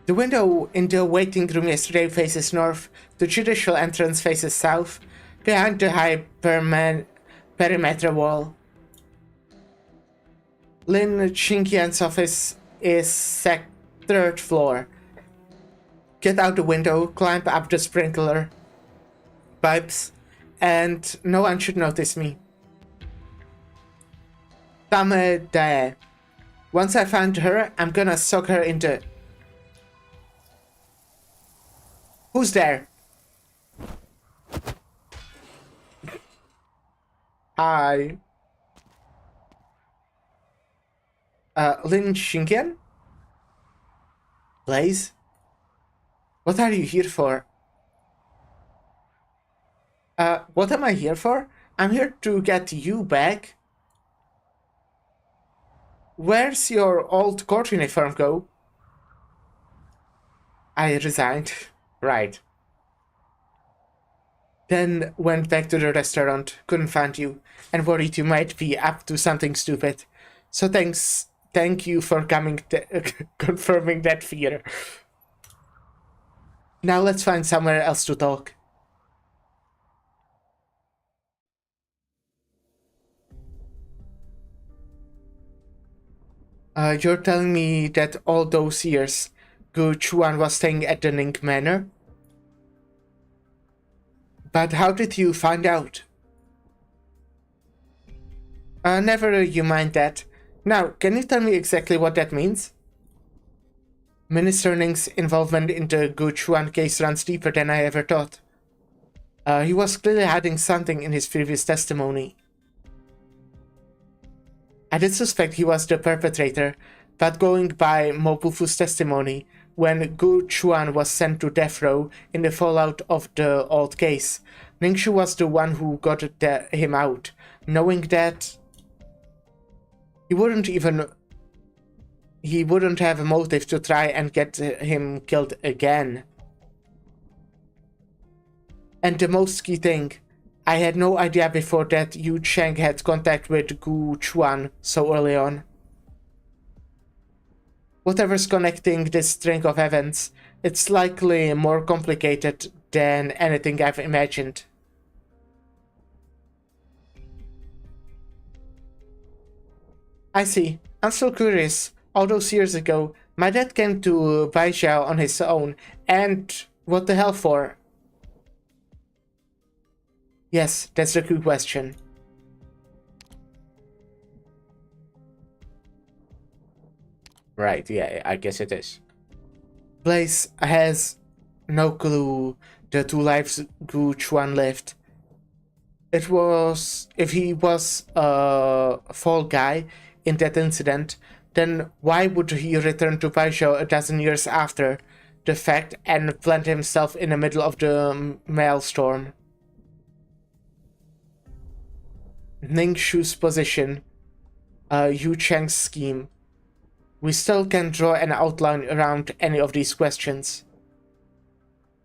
The window in the waiting room yesterday faces north, the judicial entrance faces south, behind the high perimeter wall. Lin Chinkian's office is third floor. Get out the window, climb up the sprinkler pipes, and no one should notice me. Tame Dae. Once I find her, I'm gonna sock her into... Who's there? Hi. Lin Shinken? Blaze? What are you here for? What am I here for? I'm here to get you back. Where's your old court uniform go? I resigned. Right. Then went back to the restaurant, couldn't find you, and worried you might be up to something stupid. So thank you for coming, confirming that fear. Now let's find somewhere else to talk. You're telling me that all those years, Gu Chuan was staying at the Ning Manor? But how did you find out? Never you mind that. Now, can you tell me exactly what that means? Minister Ning's involvement in the Gu Chuan case runs deeper than I ever thought. He was clearly hiding something in his previous testimony. I did suspect he was the perpetrator, but going by Mobufu's testimony, when Gu Chuan was sent to death row in the fallout of the old case, Ningshu was the one who got him out, knowing that he wouldn't have a motive to try and get him killed again. And the most key thing, I had no idea before that Yu Cheng had contact with Gu Chuan so early on. Whatever's connecting this string of events, it's likely more complicated than anything I've imagined. I see. I'm still curious. All those years ago, my dad came to Baijiao on his own, and what the hell for? Yes, that's the key question. Right, yeah, I guess it is. Blaze has no clue the two lives Gu Chuan lived. If he was a fall guy in that incident, then why would he return to Baijiao a dozen years after the fact and plant himself in the middle of the maelstrom? Ningshu's position, Yu Cheng's scheme. We still can draw an outline around any of these questions.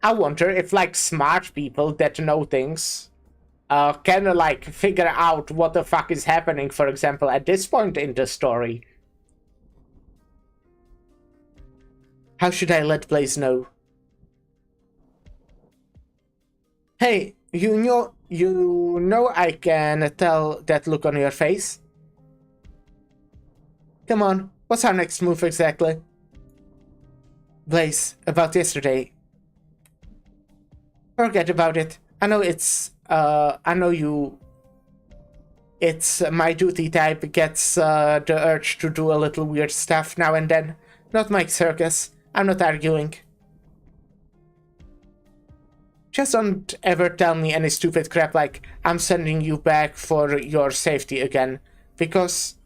I wonder if, like, smart people that know things can, like, figure out what the fuck is happening, for example, at this point in the story. How should I let Blaze know? Hey, you know I can tell that look on your face. Come on, what's our next move exactly? Blaze, about yesterday. Forget about it. I know it's my duty type gets the urge to do a little weird stuff now and then. Not my circus. I'm not arguing. Just don't ever tell me any stupid crap like I'm sending you back for your safety again, because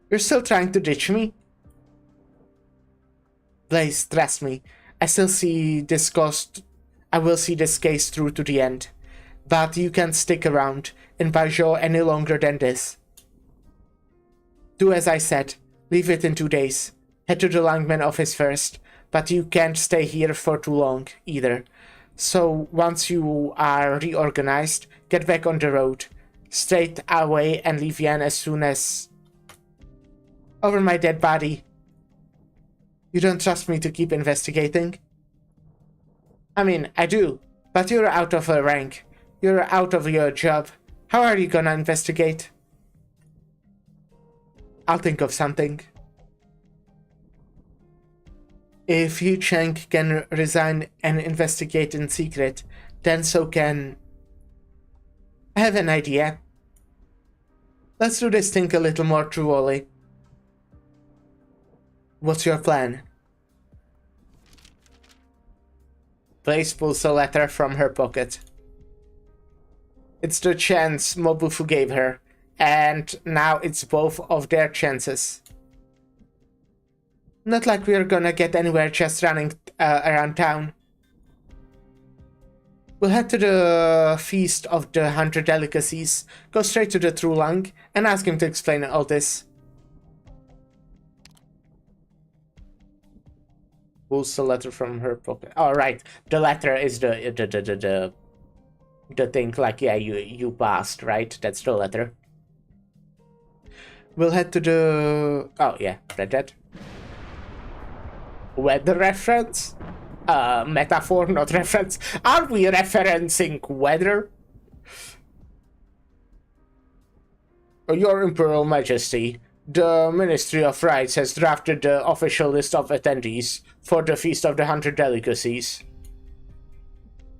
you're still trying to ditch me? Blaze, trust me, I will see this case through to the end. But you can't stick around in Baijiao any longer than this. Do as I said, leave it in 2 days. Head to the Langman office first. But you can't stay here for too long, either. So, once you are reorganized, get back on the road. Straight away and leave Yan as soon as... Over my dead body. You don't trust me to keep investigating? I mean, I do. But you're out of a rank. You're out of your job. How are you gonna investigate? I'll think of something. If Yu Cheng can resign and investigate in secret, then so can... I have an idea. Let's do this thing a little more truly. What's your plan? Blaze pulls a letter from her pocket. It's the chance Mobufu gave her, and now it's both of their chances. Not like we're gonna get anywhere just running around town. We'll head to the Feast of the 100 Delicacies, go straight to the Trulang, and ask him to explain all this. Pulls the letter from her pocket. Oh, right. The letter is the thing, like, yeah, you passed, right? That's the letter. We'll head to the... Oh, yeah, read that. Weather reference? Metaphor, not reference. Are we referencing weather? Your Imperial Majesty, the Ministry of Rights has drafted the official list of attendees for the Feast of the 100 Delicacies.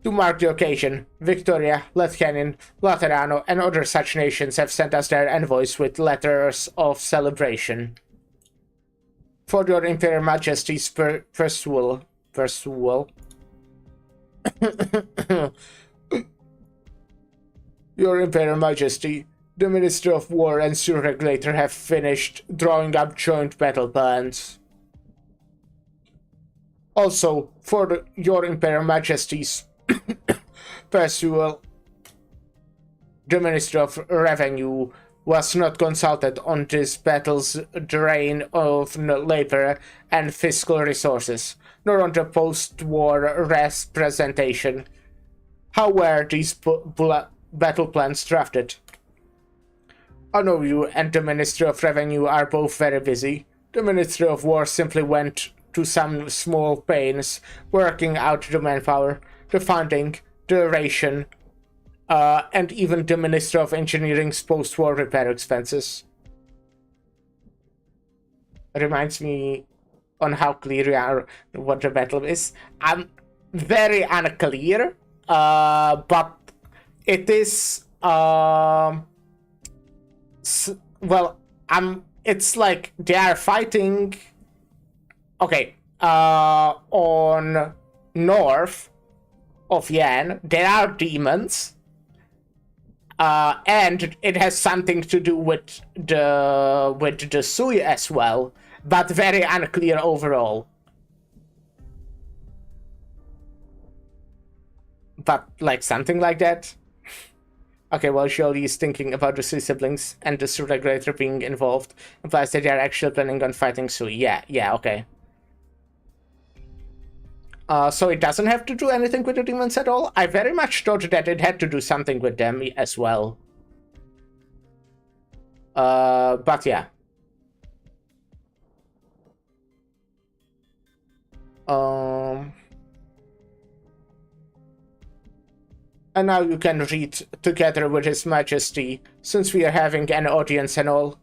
To mark the occasion, Victoria, Letcanin, Laterano, and other such nations have sent us their envoys with letters of celebration. For your Imperial Majesty's perusal. Your Imperial Majesty, the Minister of War and Sur Regulator have finished drawing up joint battle plans. Also, for your Imperial Majesty's perusal, the Minister of Revenue was not consulted on this battle's drain of labor and fiscal resources, nor on the post-war presentation. How were these battle plans drafted? I know you and the Ministry of Revenue are both very busy. The Ministry of War simply went to some small pains working out the manpower, the funding, the ration, and even the Minister of Engineering's post-war repair expenses. Reminds me on how clear you are what the battle is. I'm very unclear, but it is, well, it's like they are fighting, okay, on north of Yan, there are demons, and it has something to do with the Sui as well, but very unclear overall. But like something like that. Okay, well, surely is thinking about the Sui siblings and the Sui regulator being involved implies that they are actually planning on fighting Sui. Yeah, okay. So it doesn't have to do anything with the demons at all? I very much thought that it had to do something with them as well. But yeah. And now you can read together with His Majesty, since we are having an audience and all.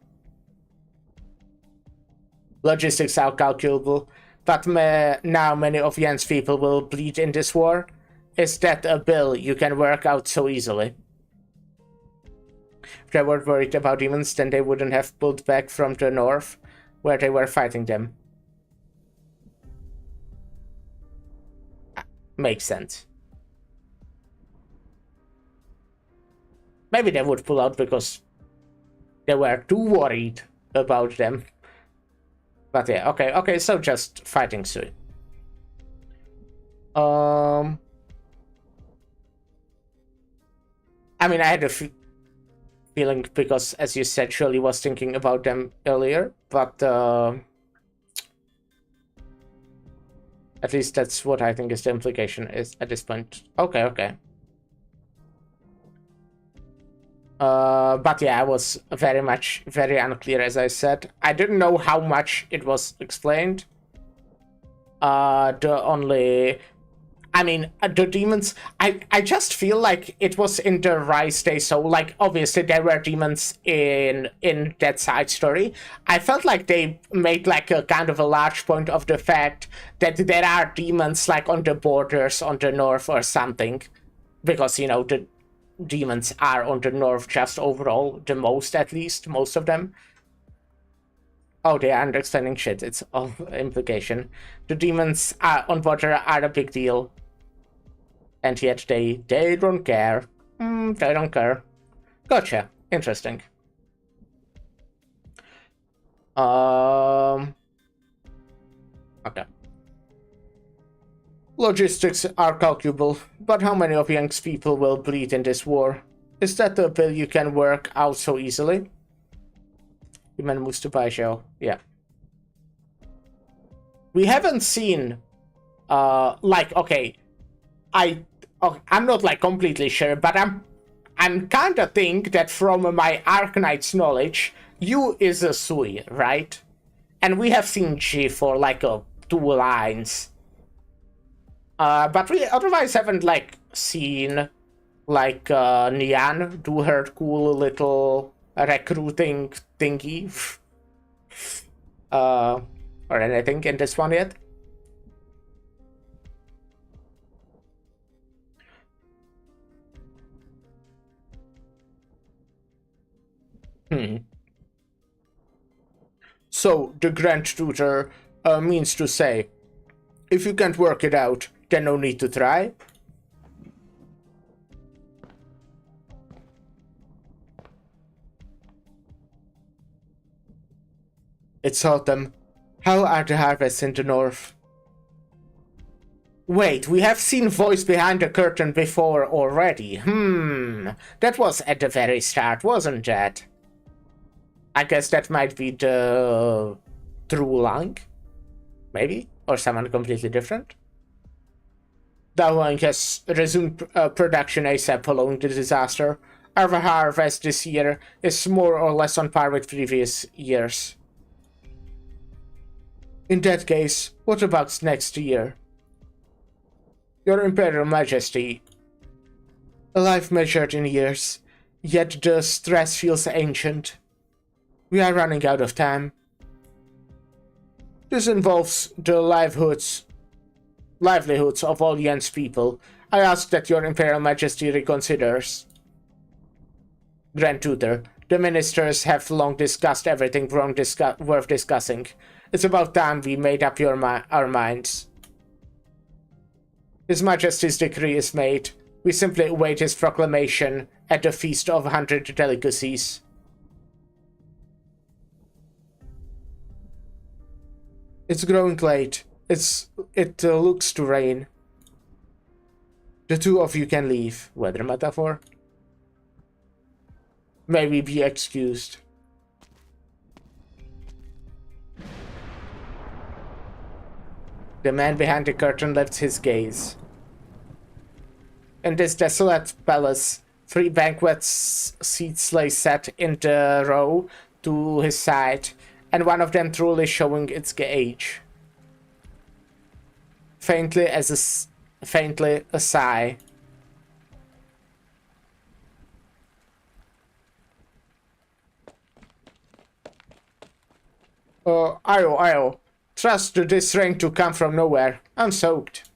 Logistics are calculable, but now many of Yan's people will bleed in this war. Is that a bill you can work out so easily? If they weren't worried about demons, then they wouldn't have pulled back from the north, where they were fighting them. Makes sense. Maybe they would pull out because they were too worried about them. But yeah, okay, so just fighting Sui. I mean, I had a feeling because, as you said, Shirley was thinking about them earlier, but at least that's what I think is the implication is at this point. Okay. But yeah, I was very unclear, as I said. I didn't know how much it was explained. The demons, I just feel like it was in the Rise Day, so like obviously there were demons in that side story. I felt like they made like a kind of a large point of the fact that there are demons like on the borders on the north or something, because you know the demons are on the north just overall, the most at least, most of them. Oh, they aren't explaining shit, it's all implication. The demons on water are a big deal. And yet they don't care. They don't care. Gotcha. Interesting. Okay. Logistics are calculable, but how many of Young's people will bleed in this war? Is that a bill you can work out so easily? Human moves to Baisho. Yeah. We haven't seen, okay, I'm not like completely sure, but I'm kind of think that from my Arknights knowledge, Yu is a Sui, right? And we have seen Ji for like 2 lines. But we otherwise haven't like seen like Nian do her cool little recruiting thingy. Or anything in this one yet. So, the Grand Tutor means to say, if you can't work it out, then no need to try. It's autumn. How are the harvests in the north? Wait, we have seen voice behind the curtain before already. That was at the very start, wasn't it? I guess that might be the True Lang? Maybe? Or someone completely different? Dahuang has resumed production ASAP following the disaster. Our harvest this year is more or less on par with previous years. In that case, what about next year? Your Imperial Majesty, a life measured in years, yet the stress feels ancient. We are running out of time. This involves the livelihoods of all Yan's people. I ask that your Imperial Majesty reconsiders. Grand Tutor, the ministers have long discussed everything worth discussing. It's about time we made up our minds. His Majesty's decree is made. We simply await his proclamation at the Feast of 100 Delicacies. It's growing late. It looks to rain. The two of you can leave. Weather metaphor? May we be excused. The man behind the curtain lifts his gaze. In this desolate palace, 3 banquet seats lay set in the row to his side, and one of them truly showing its age. Faintly a sigh. Ayo. Trust this rain to come from nowhere. I'm soaked.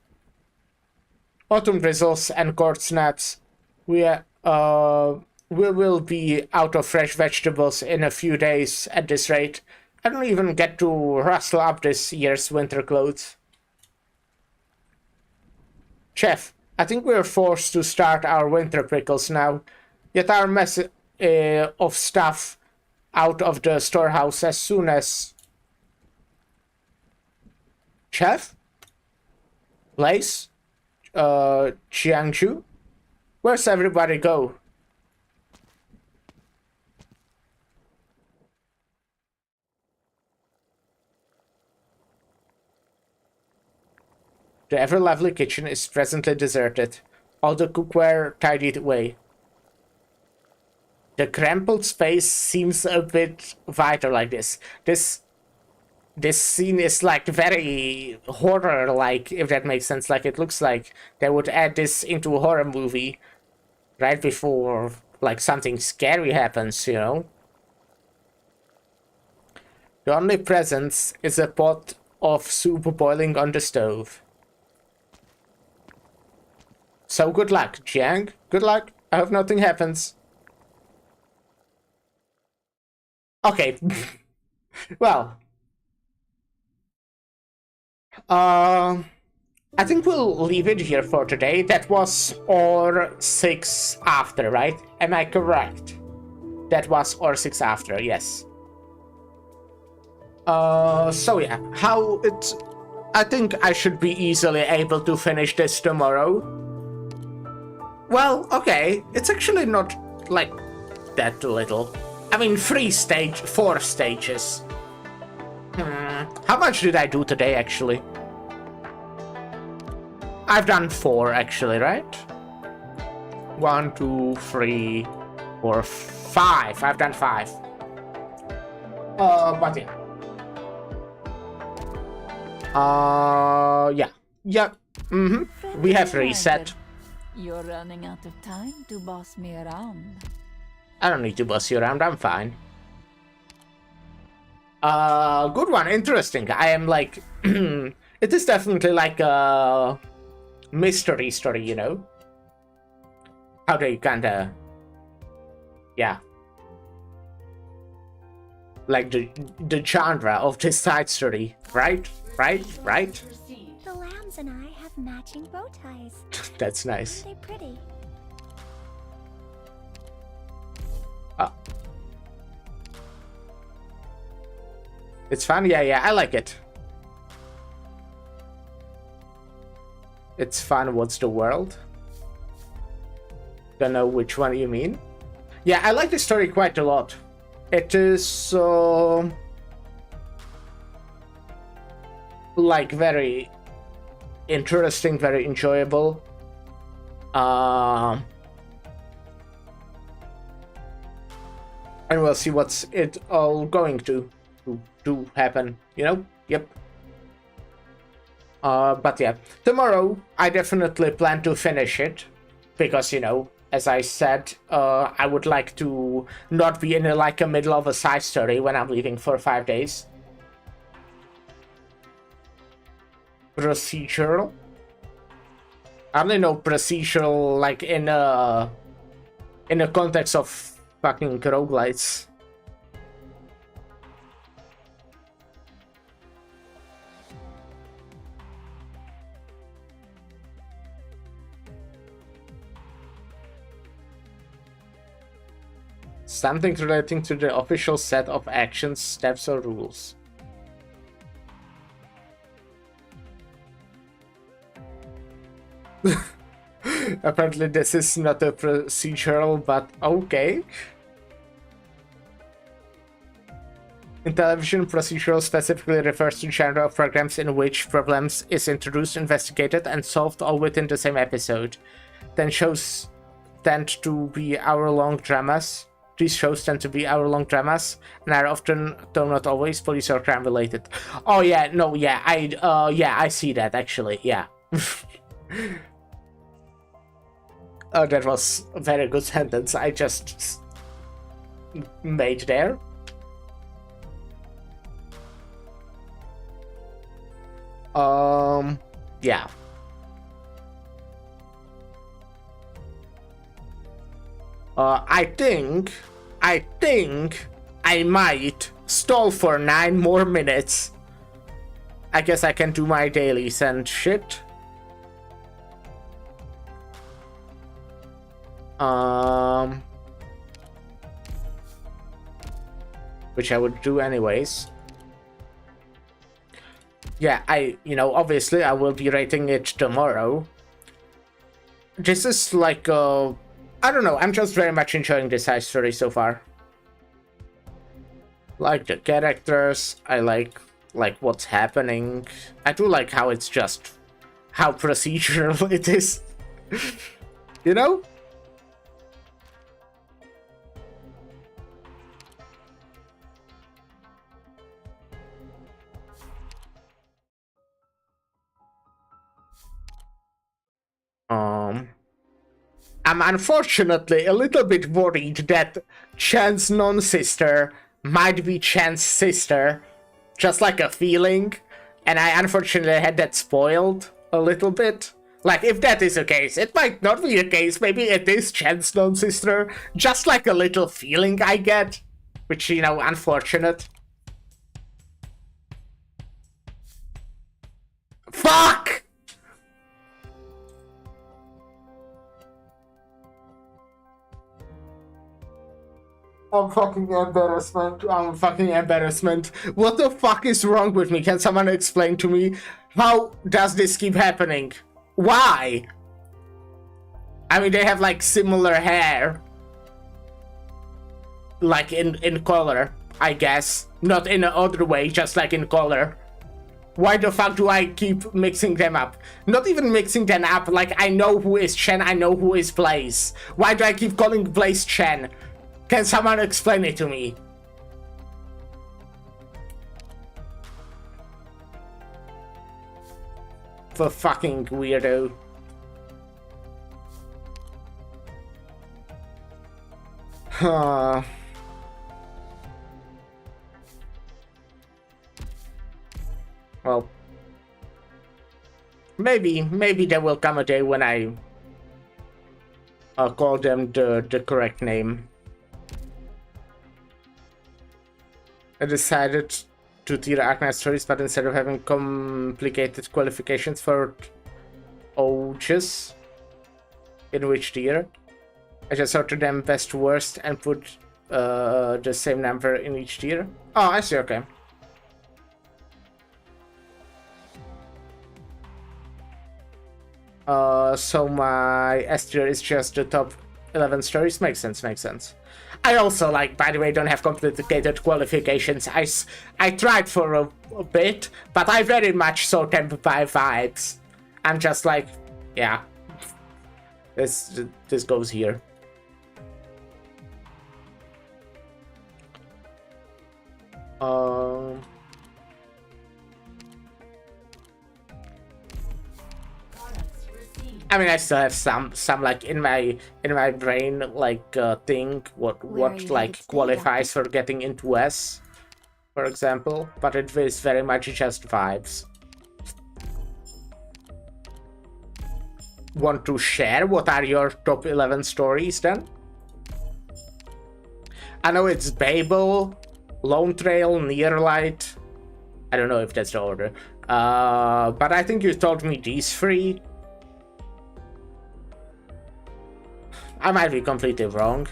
Autumn drizzles and cold snaps. We will be out of fresh vegetables in a few days at this rate. I don't even get to rustle up this year's winter clothes. Chef, I think we're forced to start our winter pickles now. Get our mess of stuff out of the storehouse as soon as... Chef? Lace? Jiangchu? Where's everybody go? The ever-lovely kitchen is presently deserted, all the cookware tidied away. The crumpled space seems a bit wider like this. This scene is like very horror-like, if that makes sense. Like, it looks like they would add this into a horror movie right before, like, something scary happens, you know? The only presence is a pot of soup boiling on the stove. So good luck, Jiang. Good luck. I hope nothing happens. Okay. Well. I think we'll leave it here for today. That was or 6 after, right? Am I correct? That was or 6 after, yes. So yeah, I think I should be easily able to finish this tomorrow. Well, okay, it's actually not like that little. I mean, 4 stages. How much did I do today, actually? I've done 4, actually, right? 1, 2, 3, 4, 5. I've done 5. But yeah. Yeah. Yeah. We have reset. You're running out of time to boss me around. I don't need to boss you around, I'm fine. Good one, interesting. I am like... it is definitely like a mystery story, you know? How they kinda... Yeah. Like the genre of this side story, right? Right? The lambs and I have matching bow ties. That's nice. Aren't they pretty? It's fun, yeah, I like it. It's fun, what's the world? Don't know which one you mean. Yeah, I like the story quite a lot. It is like very interesting, very enjoyable. And we'll see what's it all going to happen, you know? Yep. But yeah, tomorrow I definitely plan to finish it because, you know, as I said, I would like to not be in like a middle of a side story when I'm leaving for 5 days. Procedural? I only know procedural like in a context of fucking roguelites. Something relating to the official set of actions, steps, or rules. Apparently this is not a procedural, but okay. In television, procedural specifically refers to genre of programs in which problems is introduced, investigated, and solved all within the same episode. Then shows tend to be hour-long dramas. These shows tend to be hour-long dramas and are often, though not always, police or crime related. Oh yeah, no, yeah, I see that actually, yeah. Oh, that was a very good sentence I just made there. Yeah. I think I might stall for 9 more minutes. I guess I can do my dailies and shit. Which I would do anyways. Yeah, obviously I will be rating it tomorrow. This is like I don't know, I'm just very much enjoying this side story so far. Like the characters, I like what's happening. I do like how it's just how procedural it is. You know? I'm unfortunately a little bit worried that Chan's non-sister might be Chan's sister. Just like a feeling. And I unfortunately had that spoiled a little bit. Like, if that is the case, it might not be the case. Maybe it is Chan's non-sister. Just like a little feeling I get. Which, unfortunate. Fuck! I'm fucking embarrassment. I'm fucking embarrassment. What the fuck is wrong with me? Can someone explain to me? How does this keep happening? Why? I mean, they have like similar hair. Like in color, I guess. Not in another way, just like in color. Why the fuck do I keep mixing them up? Not even mixing them up, like I know who is Chen, I know who is Blaze. Why do I keep calling Blaze Chen? Can someone explain it to me? The fucking weirdo. Huh. Well, maybe there will come a day when I call them the correct name. I decided to tier Arknights stories, but instead of having complicated qualifications for OGs, in which tier, I just sorted them best to worst and put the same number in each tier. Oh, I see, okay. So my S tier is just the top 11 stories. Makes sense. I also, like, by the way, don't have complicated qualifications. I tried for a bit, but I very much saw them by vibes. I'm just like, yeah, this goes here. I mean, I still have some like in my brain, like thing what like qualifies for getting into S, for example, but it is very much just vibes. Want to share what are your top 11 stories then? I know it's Babel, Lone Trail, Nearlight. I don't know if that's the order. But I think you told me these three. I might be completely wrong.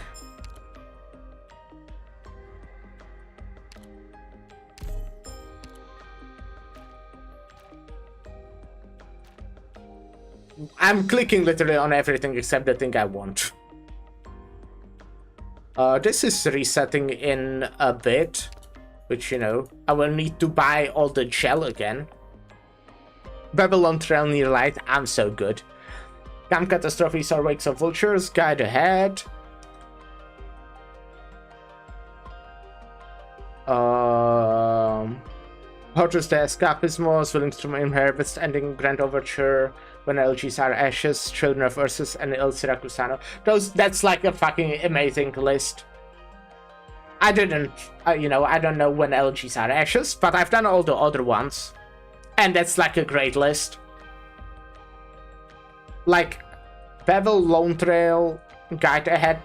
I'm clicking literally on everything except the thing I want. This is resetting in a bit, which, you know, I will need to buy all the gel again. Babylon Trail Near Light, I'm so good. Camp Catastrophes or Wakes of Vultures, Guide Ahead. Hortus the Escapismos, Willing to Maim Harvest, Ending Grand Overture, When LGs Are Ashes, Children of Ursus, and Il Siracusano. That's like a fucking amazing list. I didn't, you know, I don't know When LGs Are Ashes, but I've done all the other ones. And that's like a great list. Like, Bevel, Lone Trail, Guide Ahead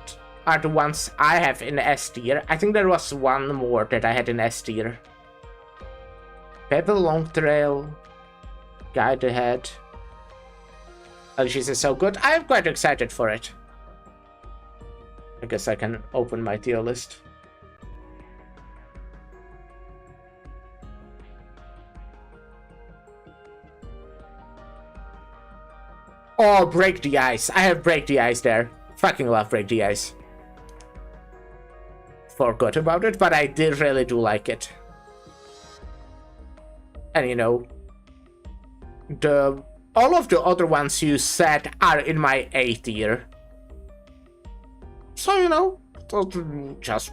are the ones I have in S tier. I think there was one more that I had in S tier. Bevel, Lone Trail, Guide Ahead. LGs is so good. I am quite excited for it. I guess I can open my tier list. Oh, Break the Ice. I have Break the Ice there. Fucking love Break the Ice. Forgot about it, but I did really do like it. And you know, all of the other ones you said are in my A tier. So, you know, just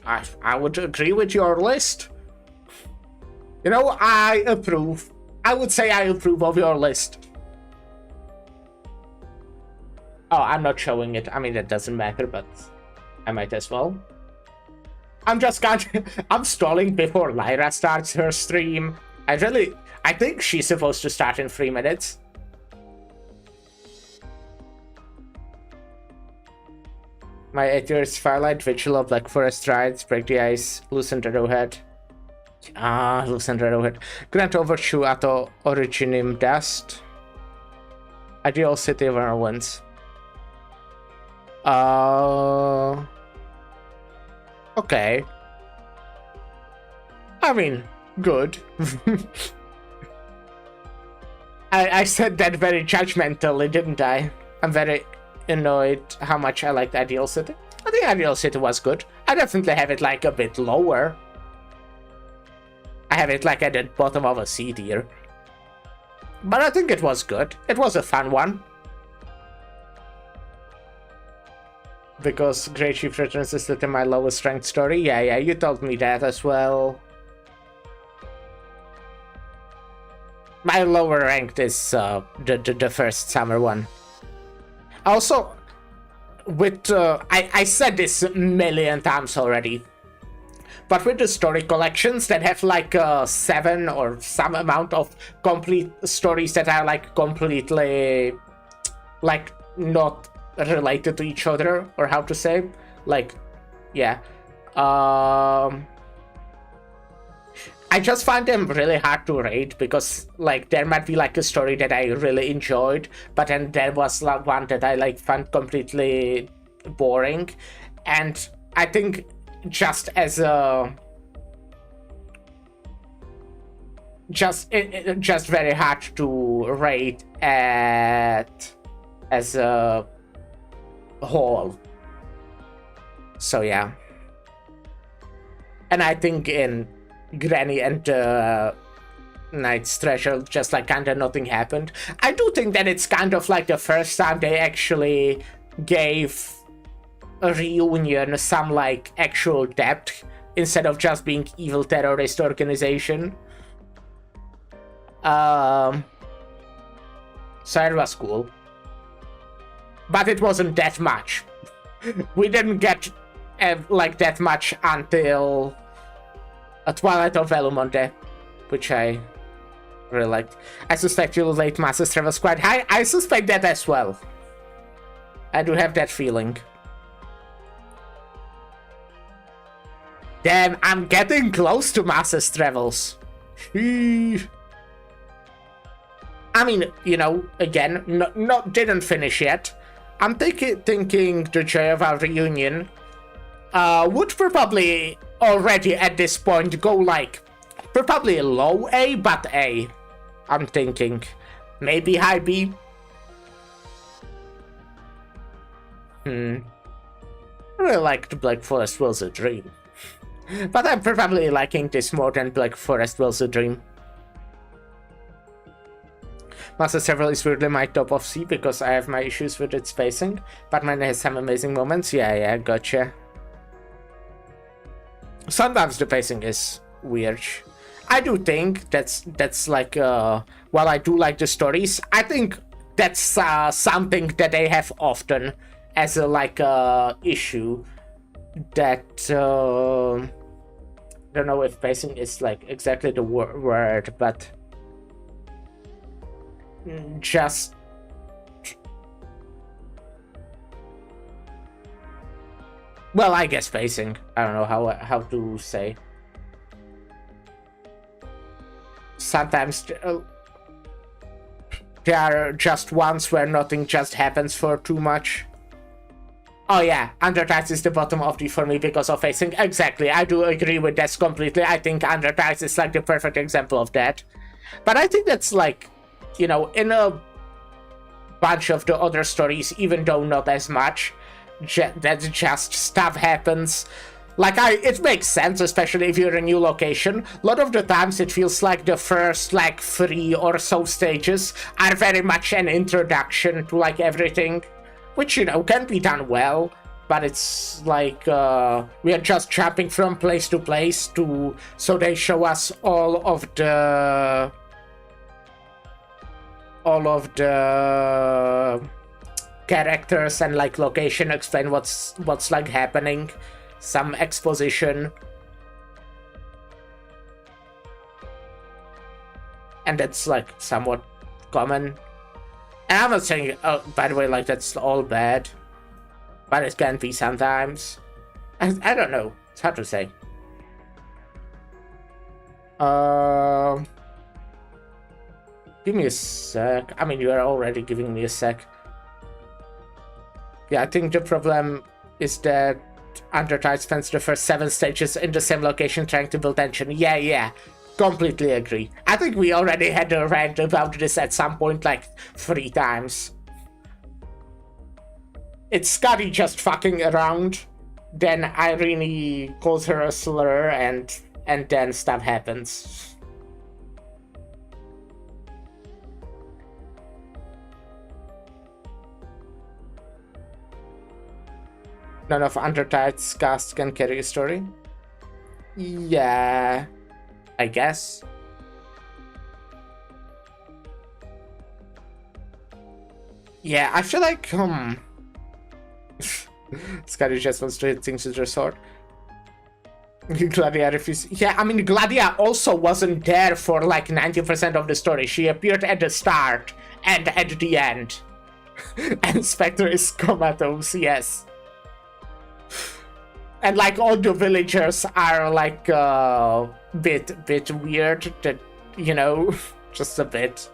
I would agree with your list. You know, I approve. I would say I approve of your list. Oh, I'm not showing it. I mean, that doesn't matter, but I might as well. I'm just I'm stalling before Lyra starts her stream. I think she's supposed to start in 3 minutes. My 8 years Firelight, Vigil of Black Forest Rides, Break the Ice, Lucent Arrowhead. Lucent Arrowhead. Grand Overture Ato Originim Dust. Ideal City of Ruins. Okay. I mean, good. I said that very judgmentally, didn't I? I'm very annoyed how much I liked Ideal City. I think Ideal City was good. I definitely have it like a bit lower. I have it like at the bottom of a C tier. But I think it was good. It was a fun one. Because Great Chief Returns is still my lowest ranked story. Yeah, you told me that as well. My lower ranked is the first summer one. Also, with I said this a million times already, but with the story collections that have like 7 or some amount of complete stories that are like completely like not related to each other, or how to say, like, yeah, I just find them really hard to rate because, like, there might be, like, a story that I really enjoyed, but then there was, like, one that I, like, found completely boring. And I think just as a... just very hard to rate as a whole. So, yeah. And I think in Granny and Knight's Treasure, just like kinda nothing happened. I do think that it's kind of like the first time they actually gave a reunion some like actual depth instead of just being evil terrorist organization. So it was cool. But it wasn't that much. We didn't get like that much until A Twilight of Velumonte, which I really liked. I suspect you'll late Master's Travel quite high. I suspect that as well. I do have that feeling. Damn, I'm getting close to Master's Travels. I mean, you know, again, didn't finish yet. I'm thinking The Joy of Our Reunion would probably already at this point go like probably low A, but A. I'm thinking maybe high B. I really liked Black Forest Will's a Dream, but I'm probably liking this more than Black Forest Will's a Dream. Master Several is weirdly my top of C because I have my issues with its pacing, but mine has some amazing moments. Yeah, gotcha. Sometimes the pacing is weird. I do think that's like while I do like the stories, I think that's something that they have often as a like issue that I don't know if pacing is like exactly the word, but just well, I guess pacing. I don't know how to say. Sometimes there are just ones where nothing just happens for too much. Oh yeah, Undertales is the bottom of D for me because of pacing. Exactly, I do agree with that completely. I think Undertales is like the perfect example of that. But I think that's like, you know, in a bunch of the other stories, even though not as much, that just stuff happens. Like, it makes sense, especially if you're in a new location. A lot of the times it feels like the first, like, 3 or so stages are very much an introduction to, like, everything. Which, you know, can be done well. But it's like, we are just jumping from place to place so they show us all of the characters and like location, explain what's like happening, some exposition, and that's like somewhat common. And I'm not saying, oh, by the way, like that's all bad, but it can be sometimes. I don't know, it's hard to say. Give me a sec. I mean, you are already giving me a sec. Yeah, I think the problem is that Arknights spends the first 7 stages in the same location trying to build tension. Yeah. Completely agree. I think we already had a rant about this at some point, like 3 times. It's Scotty just fucking around, then Irene calls her a slur, and then stuff happens. None of Arknights cast can carry a story? Yeah, I guess. Yeah, I feel like, Scotty just wants to hit things with her sword. Gladia refuses. Yeah, I mean, Gladia also wasn't there for like 90% of the story. She appeared at the start and at the end. And Spectre is comatose, yes. And like all the villagers are like bit weird, that, you know, just a bit.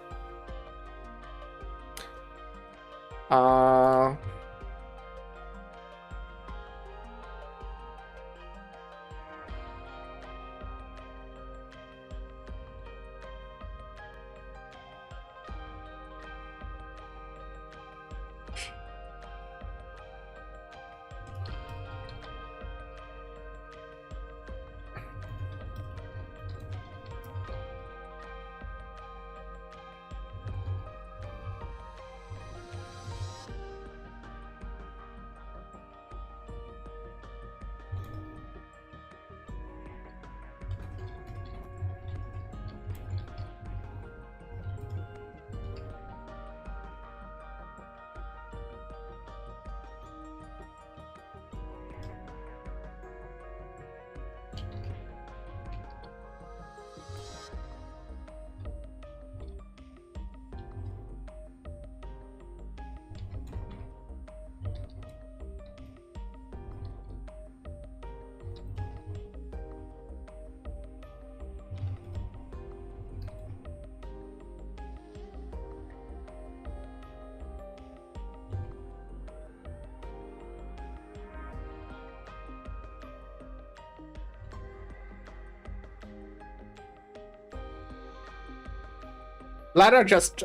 Lara just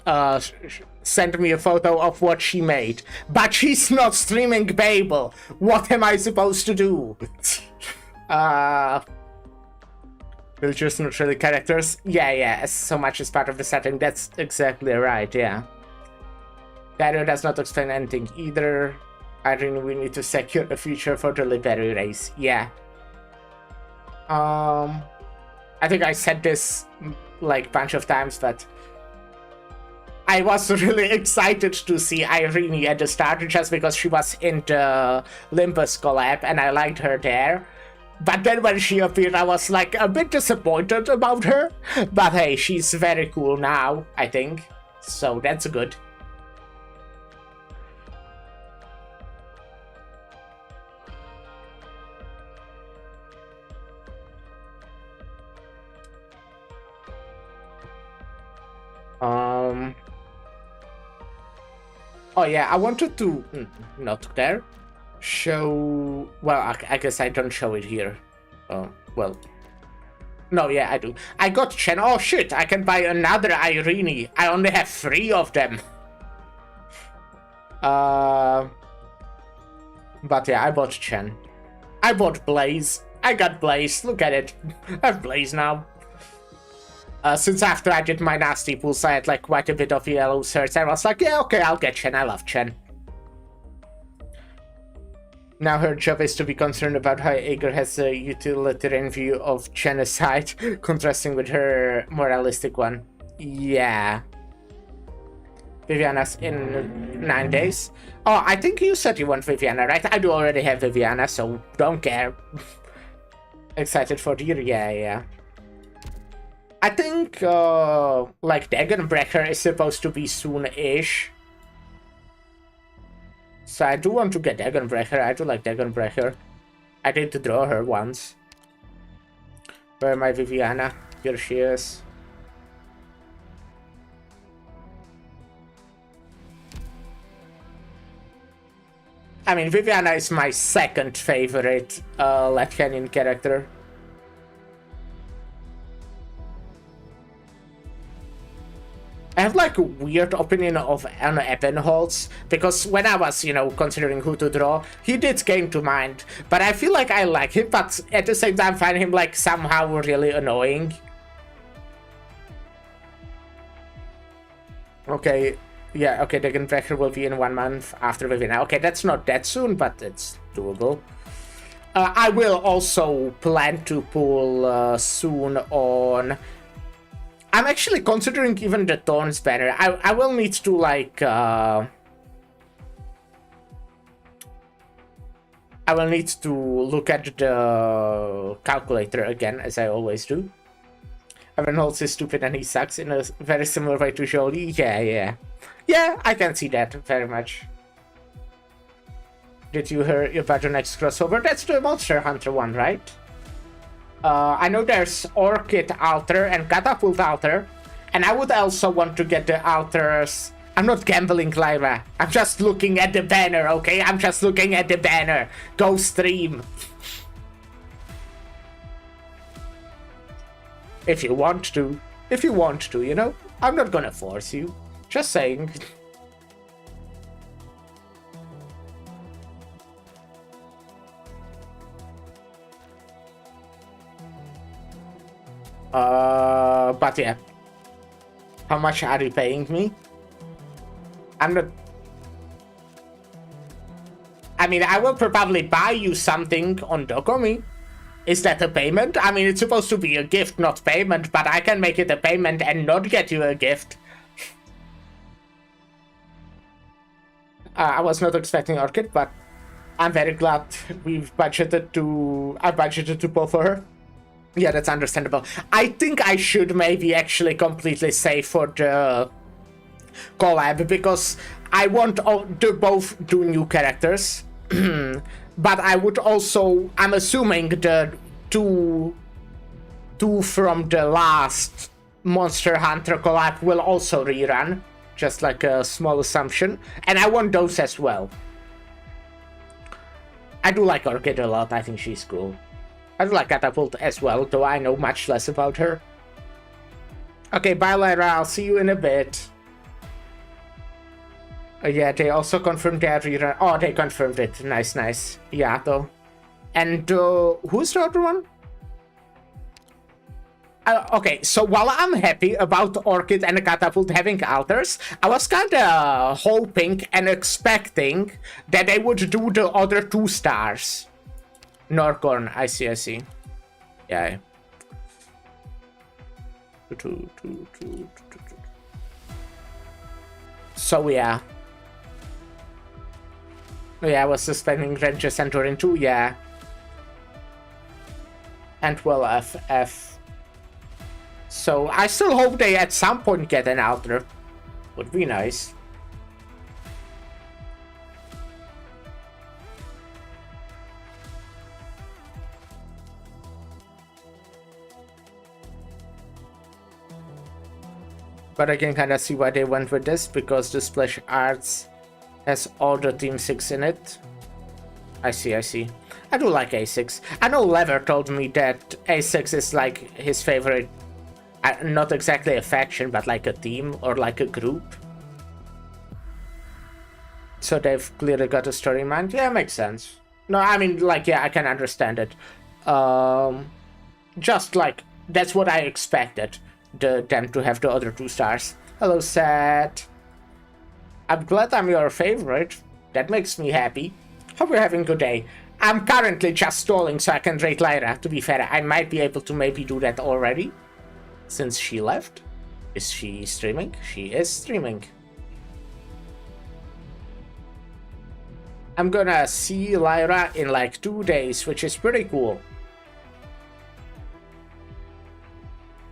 sent me a photo of what she made, but she's not streaming Babel. What am I supposed to do? Villagers not really characters. Yeah, so much is part of the setting. That's exactly right, yeah. Dario does not explain anything either. Irene, we need to secure a future for the Liberi race. Yeah. I think I said this like a bunch of times, but I was really excited to see Irene at the start just because she was in the Olympus collab and I liked her there. But then when she appeared, I was like a bit disappointed about her. But hey, she's very cool now, I think. So that's good. Oh yeah, I wanted to, not there, show, well, I guess I don't show it here. Well, no, yeah, I do. I got Chen. Oh shit, I can buy another Irene. I only have 3 of them. But yeah, I bought Chen. I bought Blaze. I got Blaze, look at it. I have Blaze now. Since after I did my nasty pulse, I had like quite a bit of yellow certs. I was like, yeah, okay, I'll get Chen. I love Chen. Now her job is to be concerned about how Ager has a utilitarian view of genocide, contrasting with her moralistic one. Yeah. Viviana's in 9 days. Oh, I think you said you want Viviana, right? I do already have Viviana, so don't care. Excited for the year? Yeah. I think, like, Dagonbreaker is supposed to be soon-ish. So I do want to get Dagonbreaker. I do like Dagonbreaker. I did draw her once. Where my Viviana? Here she is. I mean, Viviana is my second favorite Latvian character. I have like a weird opinion of Anna Ebenholz, because when I was, considering who to draw, he did came to mind. But I feel like I like him, but at the same time find him like somehow really annoying. Okay, yeah, okay, the Gunbreaker will be in 1 month after Viviana. Okay, that's not that soon, but it's doable. I will also plan to pull soon on... I'm actually considering even the Thorns banner. I will need to like... I will need to look at the calculator again, as I always do. Ebenholz is stupid and he sucks in a very similar way to Jolie. Yeah. Yeah, I can see that very much. Did you hear about the next crossover? That's the Monster Hunter one, right? I know there's Orchid Altar and Catapult Altar, and I would also want to get the altars. I'm not gambling, Lyra. I'm just looking at the banner, okay? I'm just looking at the banner. Go stream. If you want to. If you want to, I'm not gonna force you. Just saying. But yeah. How much are you paying me? I'm not... I mean, I will probably buy you something on Dokomi. Is that a payment? I mean, it's supposed to be a gift, not payment, but I can make it a payment and not get you a gift. I was not expecting Orchid, but I'm very glad we've budgeted to... I budgeted to pull for her. Yeah, that's understandable. I think I should maybe actually completely save for the collab, because I want to both do new characters. But I would also... I'm assuming the two from the last Monster Hunter collab will also rerun. Just like a small assumption. And I want those as well. I do like Orchid a lot. I think she's cool. I do like Catapult as well, though I know much less about her. Okay, bye Lyra, I'll see you in a bit. Yeah, they also confirmed their rerun. Oh, they confirmed it. Nice. Yeah, though. And who's the other one? Okay, so while I'm happy about Orchid and Catapult having altars, I was kinda hoping and expecting that they would do the other 2 stars. Norcorn, I see. Yeah. So yeah. Yeah, I was suspending Ranger Centurion too, yeah. And well, FF. So I still hope they at some point get an altar. Would be nice. But I can kind of see why they went with this, because the Splash Arts has all the Team 6 in it. I see. I do like A6. I know Lever told me that A6 is like his favorite, not exactly a faction, but like a team or like a group. So they've clearly got a story in mind. Yeah, makes sense. No, I mean, like, yeah, I can understand it. Just like, that's what I expected. Them to have the other 2 stars. Hello, Seth. I'm glad I'm your favorite. That makes me happy. Hope you're having a good day. I'm currently just stalling so I can rate Lyra. To be fair, I might be able to maybe do that already. Since she left. Is she streaming? She is streaming. I'm gonna see Lyra in like 2 days, which is pretty cool.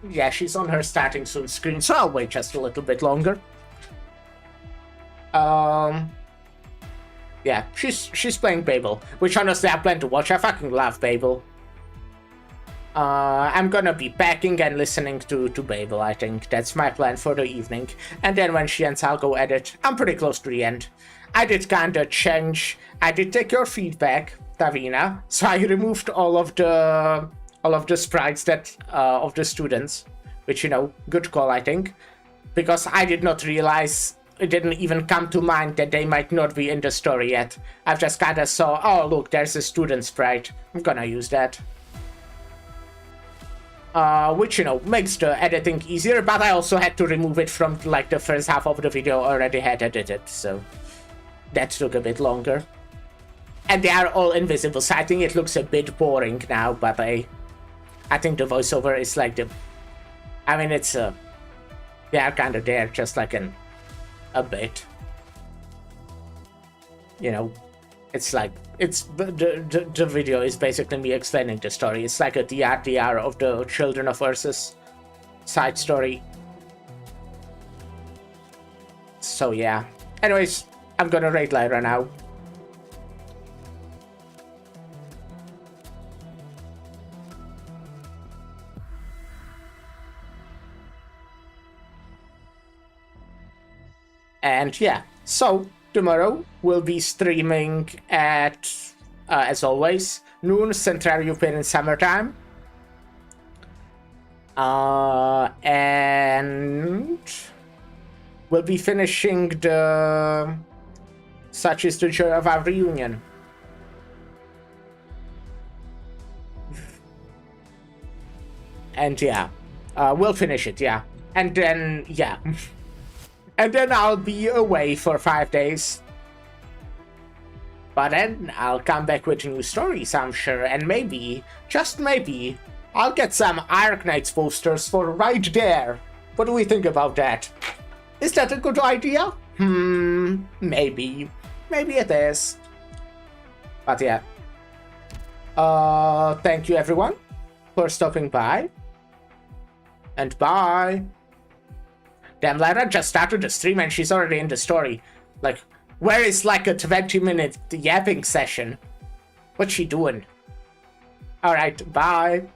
Yeah, she's on her starting soon screen, so I'll wait just a little bit longer. Yeah, she's playing Babel, which honestly I plan to watch. I fucking love Babel. I'm gonna be packing and listening to Babel, I think. That's my plan for the evening. And then when she ends, I'll go edit. I'm pretty close to the end. I did kinda change. I did take your feedback, Davina. So I removed all of the sprites that of the students, which, you know, good call, I think, because I did not realize, it didn't even come to mind that they might not be in the story yet. I've just kinda saw, oh look, there's a student sprite. I'm gonna use that. Which, you know, makes the editing easier, but I also had to remove it from, like, the first half of the video already had edited, so that took a bit longer. And they are all invisible, so I think it looks a bit boring now, but I think the voiceover is like I mean, it's, they are kind of there, just like a bit. You know, it's like, the video is basically me explaining the story. It's like a TLDR of the Children of Ursus side story. So yeah. Anyways, I'm gonna raid Lyra now. And yeah, so tomorrow we'll be streaming at, as always, noon Central European Summertime. And we'll be finishing the Such is the Joy of Our Reunion. And yeah, we'll finish it, yeah. And then, yeah. And then I'll be away for 5 days. But then I'll come back with new stories, I'm sure, and maybe, just maybe, I'll get some Arknights posters for right there. What do we think about that? Is that a good idea? Maybe. Maybe it is. But yeah. Thank you everyone for stopping by. And bye. Damn, Lyra just started the stream and she's already in the story. Like, where is like a 20-minute yapping session? What's she doing? Alright, bye.